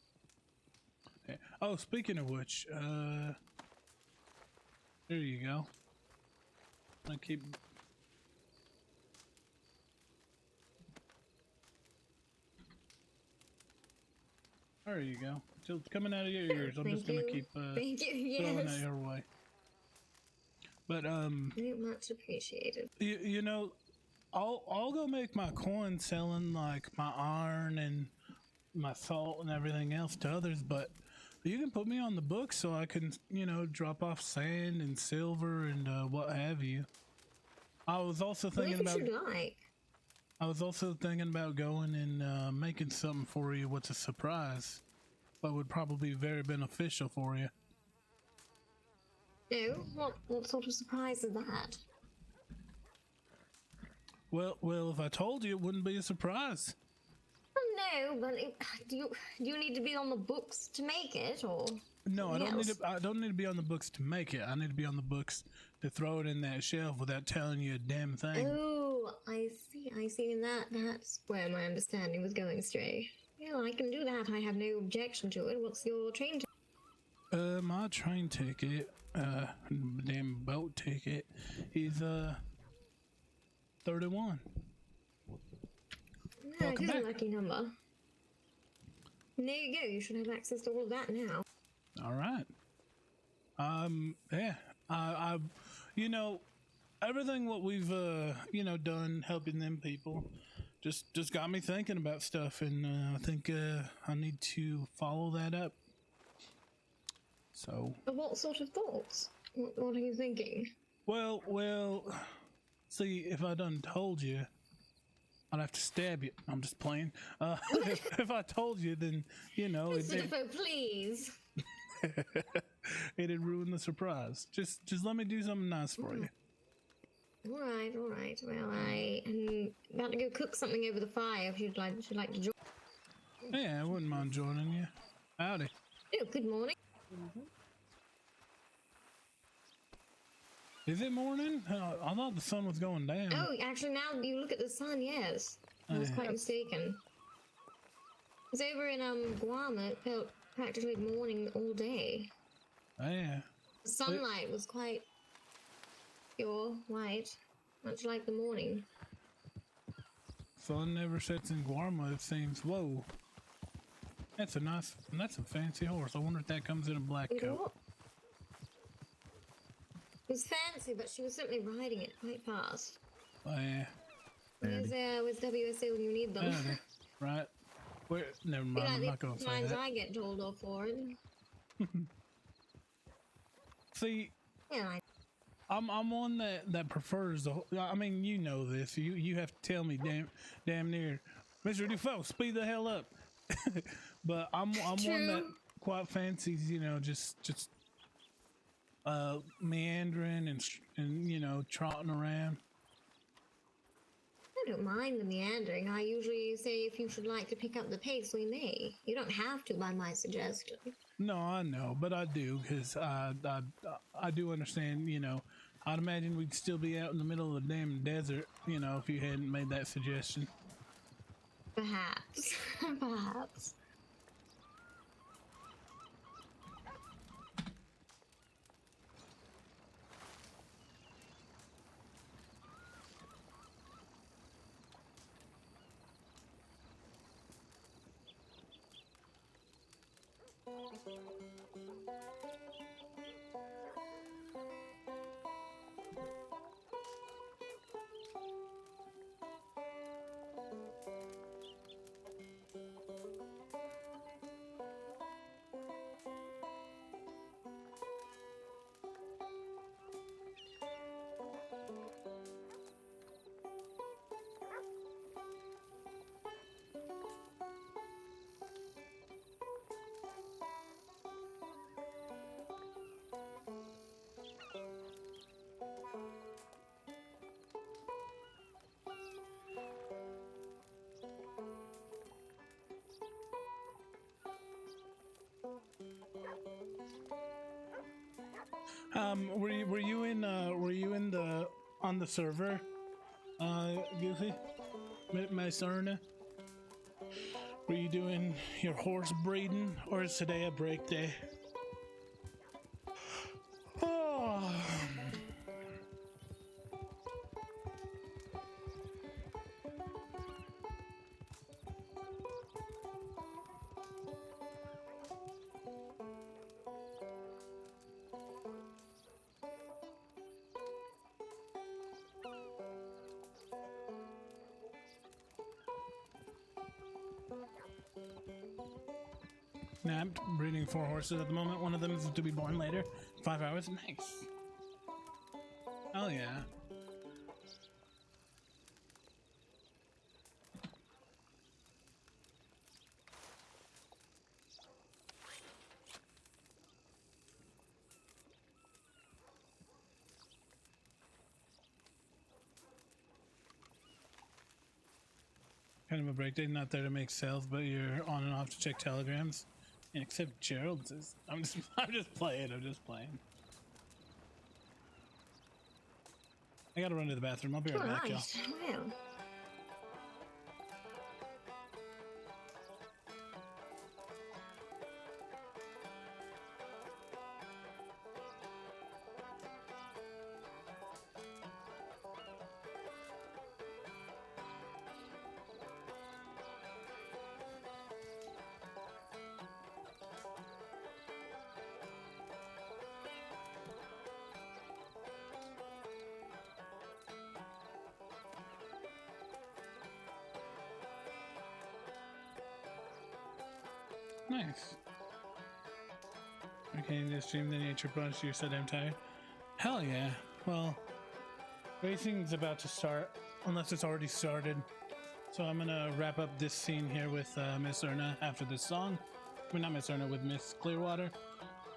Yeah. Oh, speaking of which, there you go. I keep. There you go. Till it's coming out of your ears. I'm just gonna keep Thank you. throwing Yes. that your way. But much appreciated. You know, I'll go make my coin selling like my iron and my salt and everything else to others, but you can put me on the book so I can, you know, drop off sand and silver and what have you. I was also thinking about. I was also thinking about going and making something for you. What's a surprise, but would probably be very beneficial for you. No, what sort of surprise is that? Well, if I told you, it wouldn't be a surprise. No, but do you need to be on the books to make it, or? No, I don't need to be on the books to make it. I need to be on the books to throw it in that shelf without telling you a damn thing. Oh, I see. That's where my understanding was going astray. Yeah, I can do that. I have no objection to it. What's your train ticket? My train ticket, damn boat ticket, is 31. No, it is a lucky number. And there you go. You should have access to all of that now. All right. Yeah. I you know, everything what we've you know done helping them people just got me thinking about stuff, and I think I need to follow that up. So. But what sort of thoughts? What are you thinking? Well. See, if I done told you, I'd have to stab you. I'm just playing. If I told you, then you know. Mr. Defoe, please. it'd ruin the surprise. Just let me do something nice for you. All right, all right. Well, I am about to go cook something over the fire. If you'd like to join. Yeah, I wouldn't mind joining you. Howdy. Oh, good morning. Is it morning? I thought the sun was going down. Oh, actually, now you look at the sun. Yes, I was quite mistaken. Because over in Guam, it felt practically morning all day. Oh, yeah. The sunlight was quite pure white, much like the morning. Sun never sets in Guarma, it seems. Whoa. That's a fancy horse. I wonder if that comes in a black coat. It was fancy, but she was certainly riding it quite fast. Oh, yeah. Where's WSA when you need them? Right. Wait, never mind. I'm not going to say Sometimes that. I get told off for it. See, yeah, I'm one that prefers the. I mean, you know this. You have to tell me damn near, Mr. Defaus, speed the hell up. But I'm one that quite fancies, just meandering and trotting around. I don't mind the meandering. I usually say if you should like to pick up the pace, we may. You don't have to by my suggestion. No, I know, but I do, because I do understand, I'd imagine we'd still be out in the middle of the damn desert, if you hadn't made that suggestion. Perhaps. Perhaps. Were you in on the server, Goofy? My Serna? Were you doing your horse breeding, or is today a break day? Oh. Nah, I'm breeding 4 horses at the moment. One of them is to be born later. 5 hours. Nice. Oh yeah. Kind of a break day, not there to make sales, but you're on and off to check telegrams. And except Gerald's is, I'm just playing. I gotta run to the bathroom. I'll be right back, y'all. Well. Nice. Okay, you just stream the nature bunch. You're so damn tired. Hell yeah. Well, racing's about to start, unless it's already started. So I'm gonna wrap up this scene here with Miss Erna after this song. I mean, not Miss Erna, with Miss Clearwater.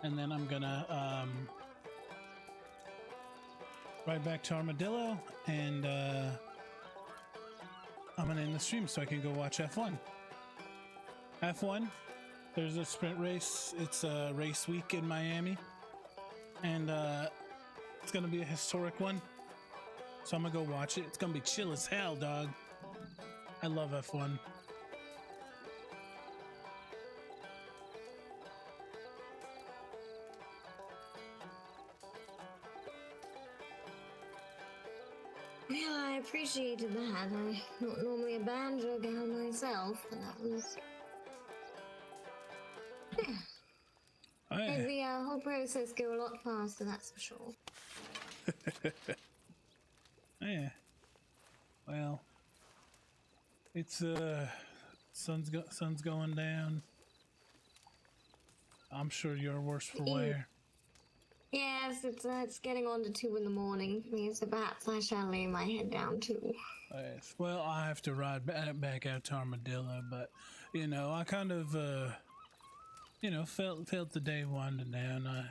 and then I'm gonna right back to Armadillo, and I'm gonna end the stream so I can go watch F1. F1, there's a sprint race. It's a race week in Miami, and it's gonna be a historic one. So I'm gonna go watch it. It's gonna be chill as hell, dog. I love F1. Well, I appreciated that. I'm not normally a banjo gal myself, but that was... Yeah. Made the whole process go a lot faster, that's for sure. Yeah. Well, it's sun's going down. I'm sure you're worse for wear. Yes, it's getting on to 2 in the morning for me, so perhaps I shall lay my head down too. Yes. Well, I have to ride back out to Armadillo, but you know, I kind of you know, felt the day winding down. I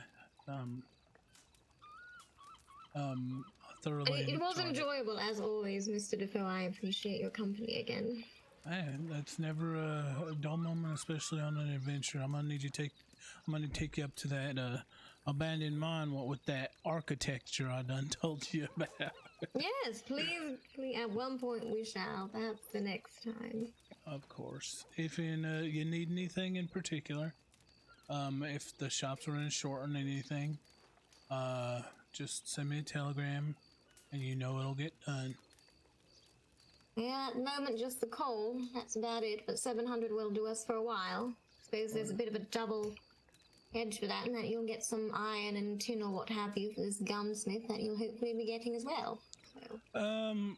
thoroughly. It was enjoyed enjoyable as always, Mr. Defoe. I appreciate your company again. Man, that's never a dull moment, especially on an adventure. I'm gonna take you up to that abandoned mine with that architecture I done told you about. Yes, please. At one point we shall. Perhaps the next time. Of course. If you need anything in particular, if the shops are running short on anything, just send me a telegram, and you know it'll get done. Yeah, at the moment just the coal. That's about it. But 700 will do us for a while. Suppose there's a bit of a double edge for that, and that you'll get some iron and tin or what have you for this gunsmith that you'll hopefully be getting as well. So.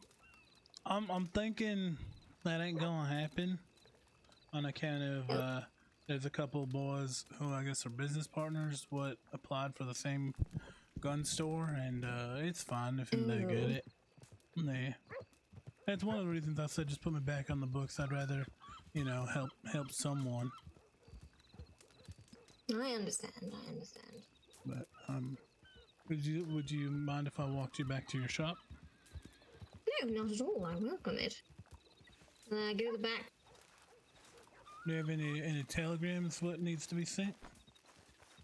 I'm thinking that ain't gonna happen on account of there's a couple of boys who I guess are business partners what applied for the same gun store, and it's fine if they get it. Yeah. That's one of the reasons I said just put me back on the books. I'd rather, you know, help someone. I understand. But would you mind if I walked you back to your shop? No, not at all. I welcome it. Go to the back. Do you have any telegrams what needs to be sent?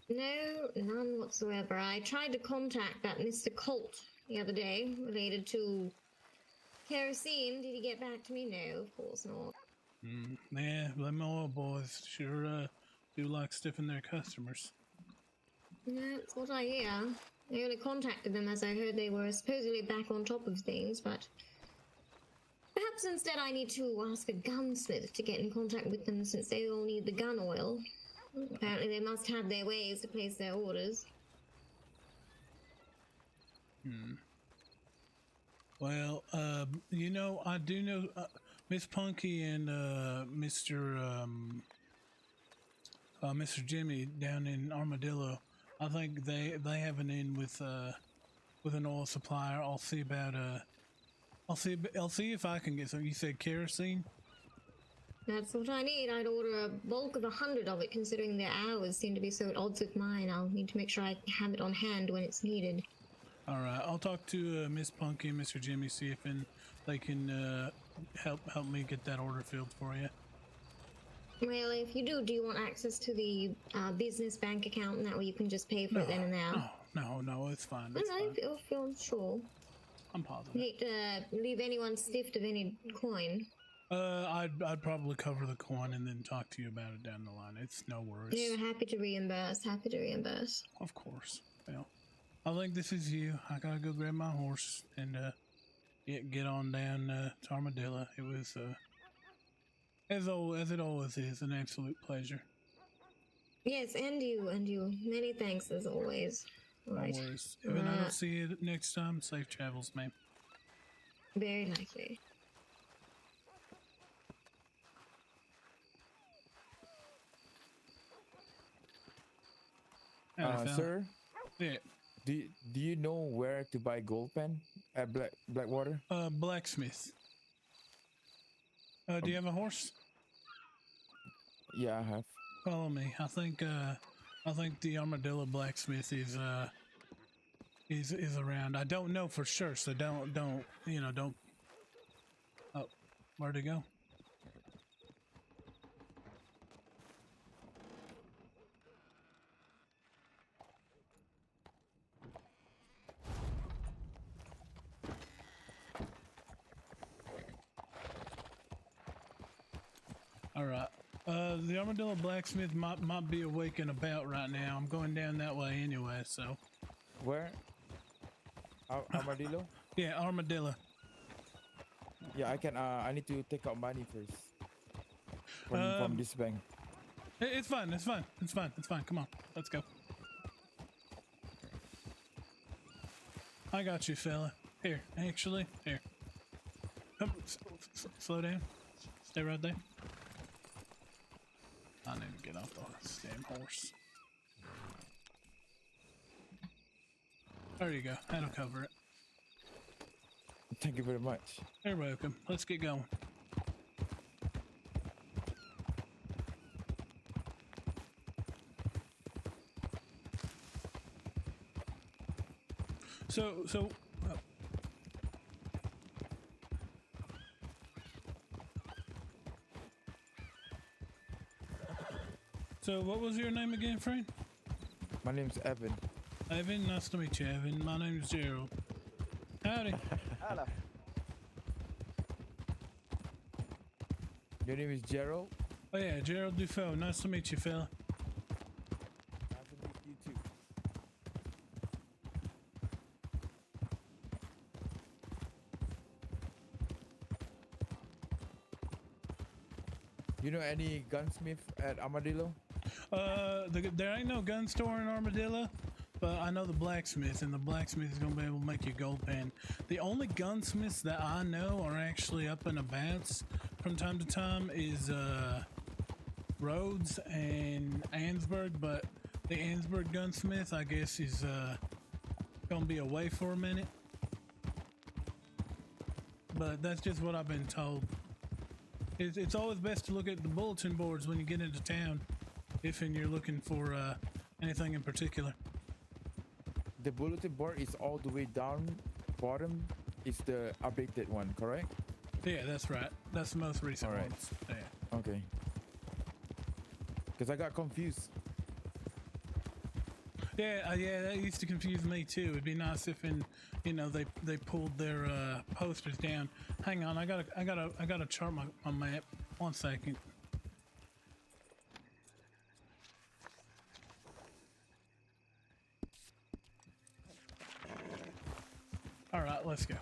No, none whatsoever. I tried to contact that Mr. Colt the other day related to kerosene. Did he get back to me? No, of course not. Yeah, them oil boys sure do like stiffing their customers. Yeah, that's what I hear. I only contacted them as I heard they were supposedly back on top of things, but perhaps instead I need to ask a gunsmith to get in contact with them since they all need the gun oil. Apparently they must have their ways to place their orders. Well, you know, I do know Miss Punky and Mr. Jimmy down in Armadillo. I think they have an in with an oil supplier. I'll see about I'll see if I can get some. You said kerosene? That's what I need. I'd order a bulk of 100 of it, considering their hours seem to be so at odds with mine. I'll need to make sure I have it on hand when it's needed. All right, I'll talk to Miss Punky and Mr. Jimmy, see if they can help me get that order filled for you. Well, if you do you want access to the business bank account, and that way you can just pay for it then and there? No, it's fine. I feel sure. I'm positive. I hate to leave anyone stiffed of any coin. I'd probably cover the coin and then talk to you about it down the line. It's no worries. Yeah, happy to reimburse. Of course. Well, I think this is you. I gotta go grab my horse and get on down to Armadillo. It was as it always is, an absolute pleasure. Yes, and you. Many thanks as always. No worries. If I don't see you next time, safe travels, ma'am. Very likely. Sir? Yeah. Do you know where to buy gold pen at Blackwater? Blacksmith. Do you have a horse? Yeah, I have. Follow me. I think I think the armadillo blacksmith is around. I don't know for sure, so don't don't. Oh, where'd it go? All right. The armadillo blacksmith might be awake and about right now. I'm going down that way anyway, so. Where? Armadillo? Yeah, armadillo. Yeah, I can. I need to take out money first from this bank. It's fine. It's fine. It's fine. It's fine. Come on, let's go. I got you, fella. Here, actually, here. Come, slow down. Stay right there. I need to get off the damn horse. There you go. That'll cover it. Thank you very much. You're welcome. Let's get going. So what was your name again, friend? My name's Evan. Evan, nice to meet you, Evan. My name's Gerald. Howdy. Hello. Your name is Gerald? Oh yeah, Gerald Defaus. Nice to meet you, fella. Nice to meet you too. You know any gunsmith at Armadillo? There ain't no gun store in Armadillo, but I know the blacksmith, and the blacksmith is gonna be able to make you a gold pen. The only gunsmiths that I know are actually up and abouts from time to time is Rhodes and Ansburg, but the Ansburg gunsmith, I guess, is gonna be away for a minute. But that's just what I've been told. It's always best to look at the bulletin boards when you get into town, if and you're looking for anything in particular. The bulletin board is all the way down bottom. Is the updated one, correct? Yeah, that's right. That's the most recent All right. ones. Yeah. Okay. Because I got confused. Yeah, that used to confuse me too. It'd be nice if, they pulled their posters down. Hang on, I gotta chart my map. 1 second. All right, let's go.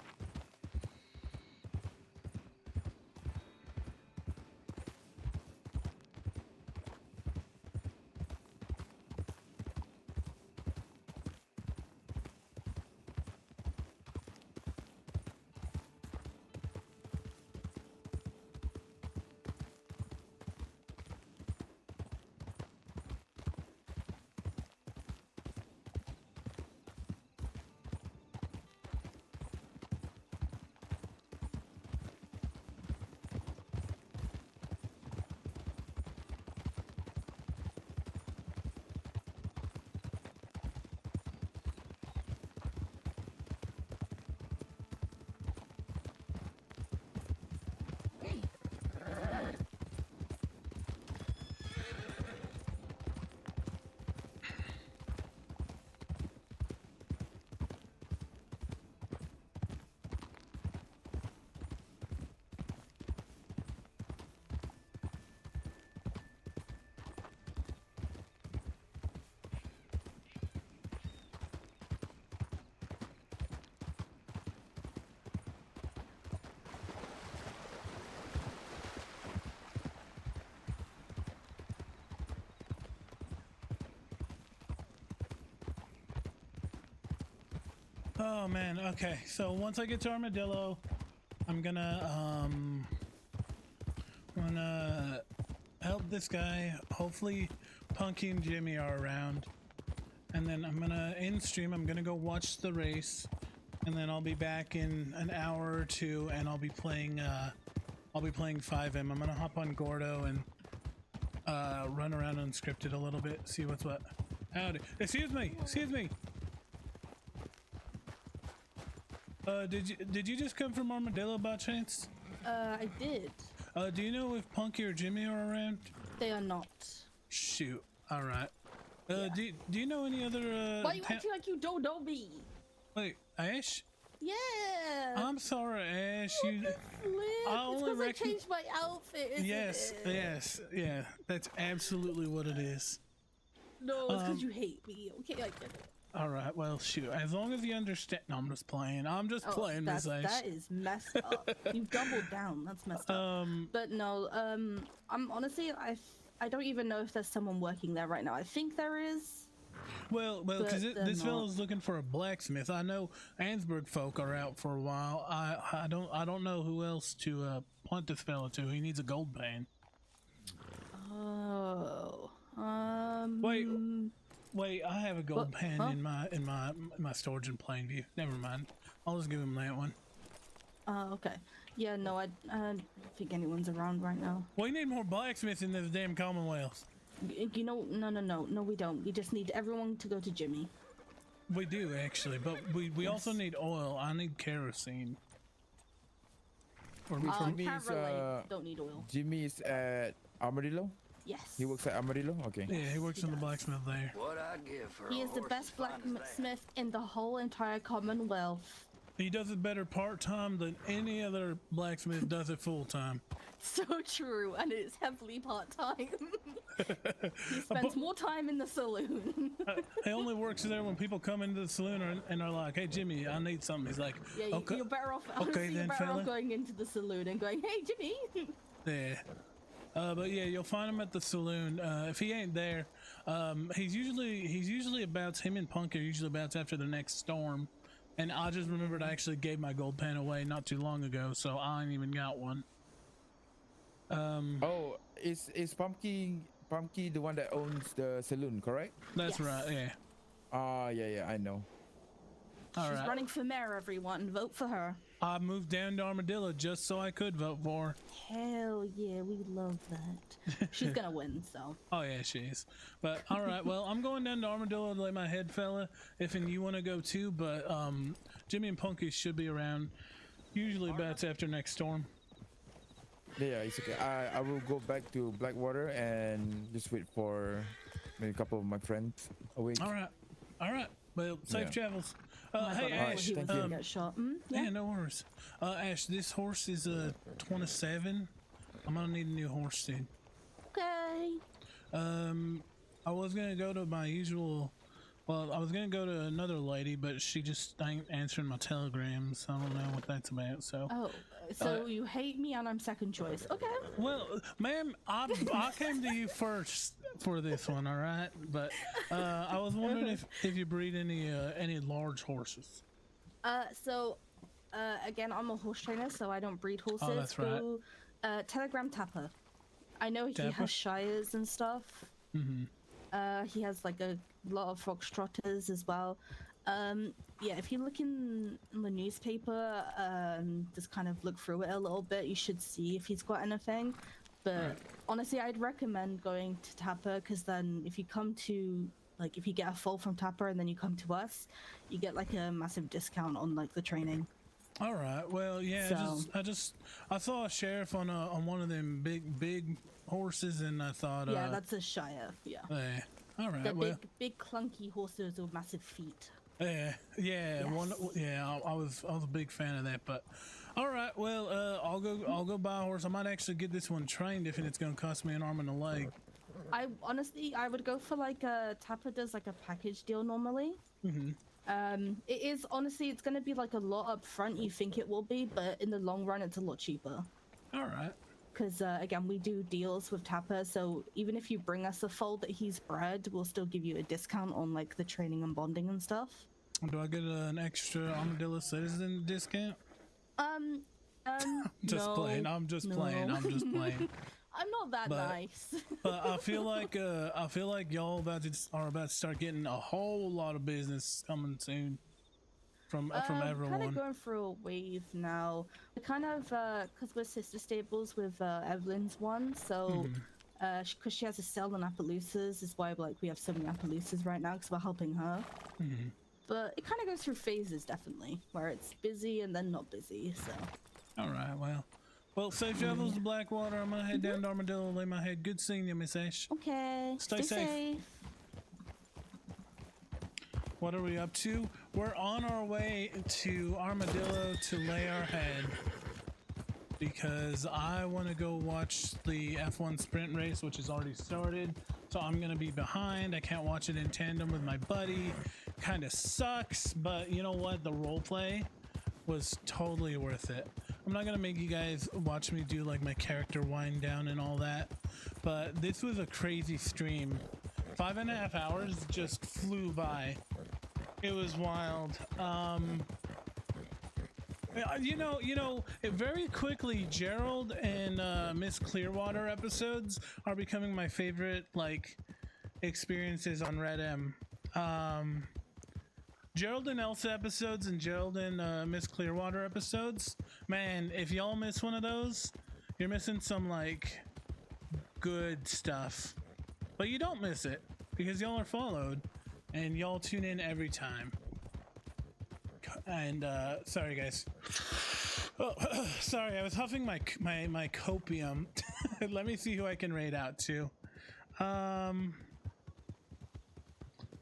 Oh man, okay. So once I get to Armadillo, I'm gonna help this guy. Hopefully Punky and Jimmy are around. And then I'm gonna end stream, I'm gonna go watch the race, and then I'll be back in an hour or two and I'll be playing 5M. I'm gonna hop on Gordo and run around unscripted a little bit, see what's what. Howdy. Excuse me. Excuse me. Did you just come from Armadillo by chance? I did. Do you know if Punky or Jimmy are around? They are not. Shoot. All right. Do you know any other? Why are you acting like you don't know me? Wait, Ash? Yeah. I'm sorry, Ash. You. Flip. It's because I changed my outfit. Isn't Yes. it? Yes. Yeah. That's absolutely what it is. No, it's because you hate me. Okay, I get it. All right. Well, shoot. As long as you understand. No, I'm just playing. I'm just playing, Miss Ash. That is messed up. You doubled down. That's messed up. But no, I'm honestly, I don't even know if there's someone working there right now. I think there is. Well, because this fellow's looking for a blacksmith. I know Ansburg folk are out for a while. I don't know who else to point this fellow to. He needs a gold pan. Oh. Wait. I have a gold pan in my storage in Plainview. Never mind. I'll just give him that one. Okay. Yeah, no, I don't think anyone's around right now. We need more blacksmiths in this damn Commonwealth. You know, no, we don't. We just need everyone to go to Jimmy. We do actually, but we also need oil. I need kerosene. Jimmy's, don't need oil. Jimmy's at Armadillo? Yes. He works at Armadillo? Okay. Yeah, he works in the blacksmith there. What I give for He is the best blacksmith in the whole entire Commonwealth. He does it better part-time than any other blacksmith does it full-time. So true, and it's heavily part-time. He spends more time in the saloon. He only works there when people come into the saloon and are like, "Hey, Jimmy, I need something." He's like, Yeah, okay, you're better off. okay Honestly, you're then, better fella. off going into the saloon and going, "Hey, Jimmy." Yeah. But yeah, you'll find him at the saloon. If he ain't there, he's usually about. Him and Punk are usually about after the next storm. And I just remembered I actually gave my gold pan away not too long ago, so I ain't even got one. Oh, is Pumpkin the one that owns the saloon, correct? That's right, yeah. Yeah, I know. She's running for mayor, everyone. Vote for her. I moved down to Armadillo just so I could vote for her. Hell yeah, we love that. She's gonna win, so. Oh yeah, she is. But all right, well, I'm going down to Armadillo to lay my head, fella. If you want to go too, but Jimmy and Punky should be around. Usually about after next storm. Yeah, it's okay. I will go back to Blackwater and just wait for maybe a couple of my friends awake. All right. Well, safe travels. Hey, Ash. Yeah, no worries. Ash, this horse is 27. I'm gonna need a new horse soon. Okay. I was gonna go to my usual. Well, I was gonna go to another lady, but she just ain't answering my telegrams. I don't know what that's about. So. Oh, so you hate me and I'm second choice. Okay. Well, ma'am, I came to you first for this one, all right? But I was wondering if you breed any large horses. Again, I'm a horse trainer, so I don't breed horses. Oh, that's right. So, Telegram Tapper. I know he has shires and stuff. Mm-hmm. He has like a lot of foxtrotters as well. Yeah, if you look in the newspaper, just kind of look through it a little bit, you should see if he's got anything. But honestly, I'd recommend going to Tapper, because then if you come to, like, if you get a foal from Tapper and then you come to us, you get like a massive discount on like the training. All right. Well, yeah. So- I saw a sheriff on one of them big horses, and I thought. Yeah, that's a shire. Yeah. Yeah. All right. The big clunky horses with massive feet. Yeah. Yes. I was a big fan of that, but. All right, well, I'll go buy a horse. I might actually get this one trained if it's going to cost me an arm and a leg. I would go for like Tapper does like a package deal normally. Mm-hmm. It is honestly, it's going to be like a lot up front. You think it will be, but in the long run, it's a lot cheaper. All right. Because again, we do deals with Tapper, so even if you bring us a foal that he's bred, we'll still give you a discount on like the training and bonding and stuff. Do I get an extra Armadillo citizen discount? Just playing. I'm just playing. I'm not that nice. But I feel like y'all are about to start getting a whole lot of business coming soon from everyone. Kind of going through a wave now. We kind of because we're sister stables with Evelyn's one, so because she has a cell in Appaloosas, is why like we have so many Appaloosas right now because we're helping her. Mhm. But it kind of goes through phases, definitely, where it's busy and then not busy. So. All right, well, safe travels to Blackwater. I'm gonna head down to Armadillo, lay my head. Good seeing you, Miss Ash. Okay. Stay safe. What are we up to? We're on our way to Armadillo to lay our head because I want to go watch the F1 sprint race, which has already started. So I'm gonna be behind. I can't watch it in tandem with my buddy. Kind of sucks, but you know what? The role play was totally worth it. I'm not gonna make you guys watch me do like my character wind down and all that, but this was a crazy stream. 5.5 hours just flew by. It was wild. You know, very quickly, Gerald and Miss Clearwater episodes are becoming my favorite like experiences on Red M. Gerald and Elsa episodes and Gerald and Miss Clearwater episodes, man, if y'all miss one of those, you're missing some like good stuff. But you don't miss it because y'all are followed and y'all tune in every time. And sorry guys. Oh, sorry, I was huffing my copium. Let me see who I can raid out to.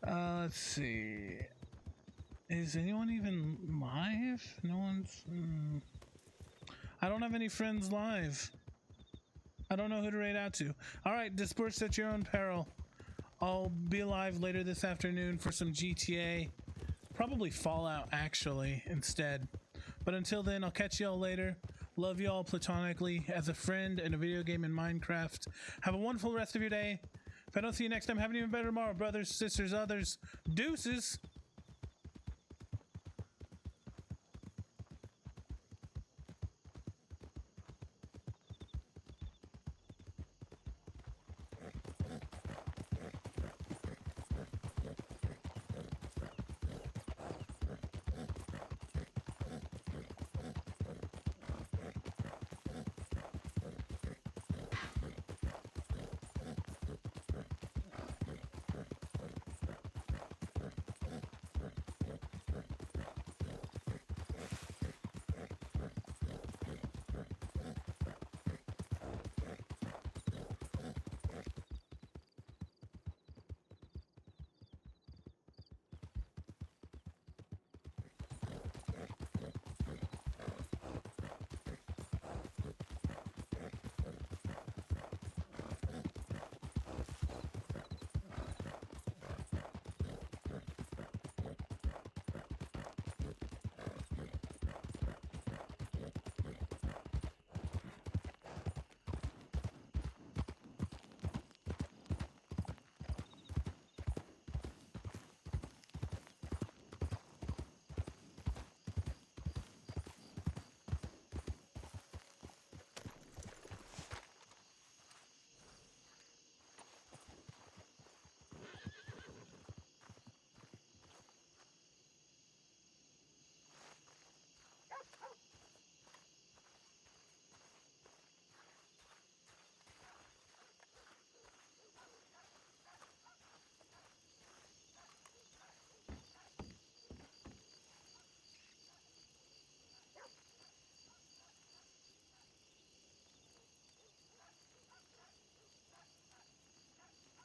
Let's see. Is anyone even live? No one's... I don't have any friends live. I don't know who to raid out to. Alright, disperse at your own peril. I'll be live later this afternoon for some GTA. Probably Fallout, actually, instead. But until then, I'll catch y'all later. Love y'all platonically as a friend in a video game in Minecraft. Have a wonderful rest of your day. If I don't see you next time, have an even better tomorrow, brothers, sisters, others. Deuces!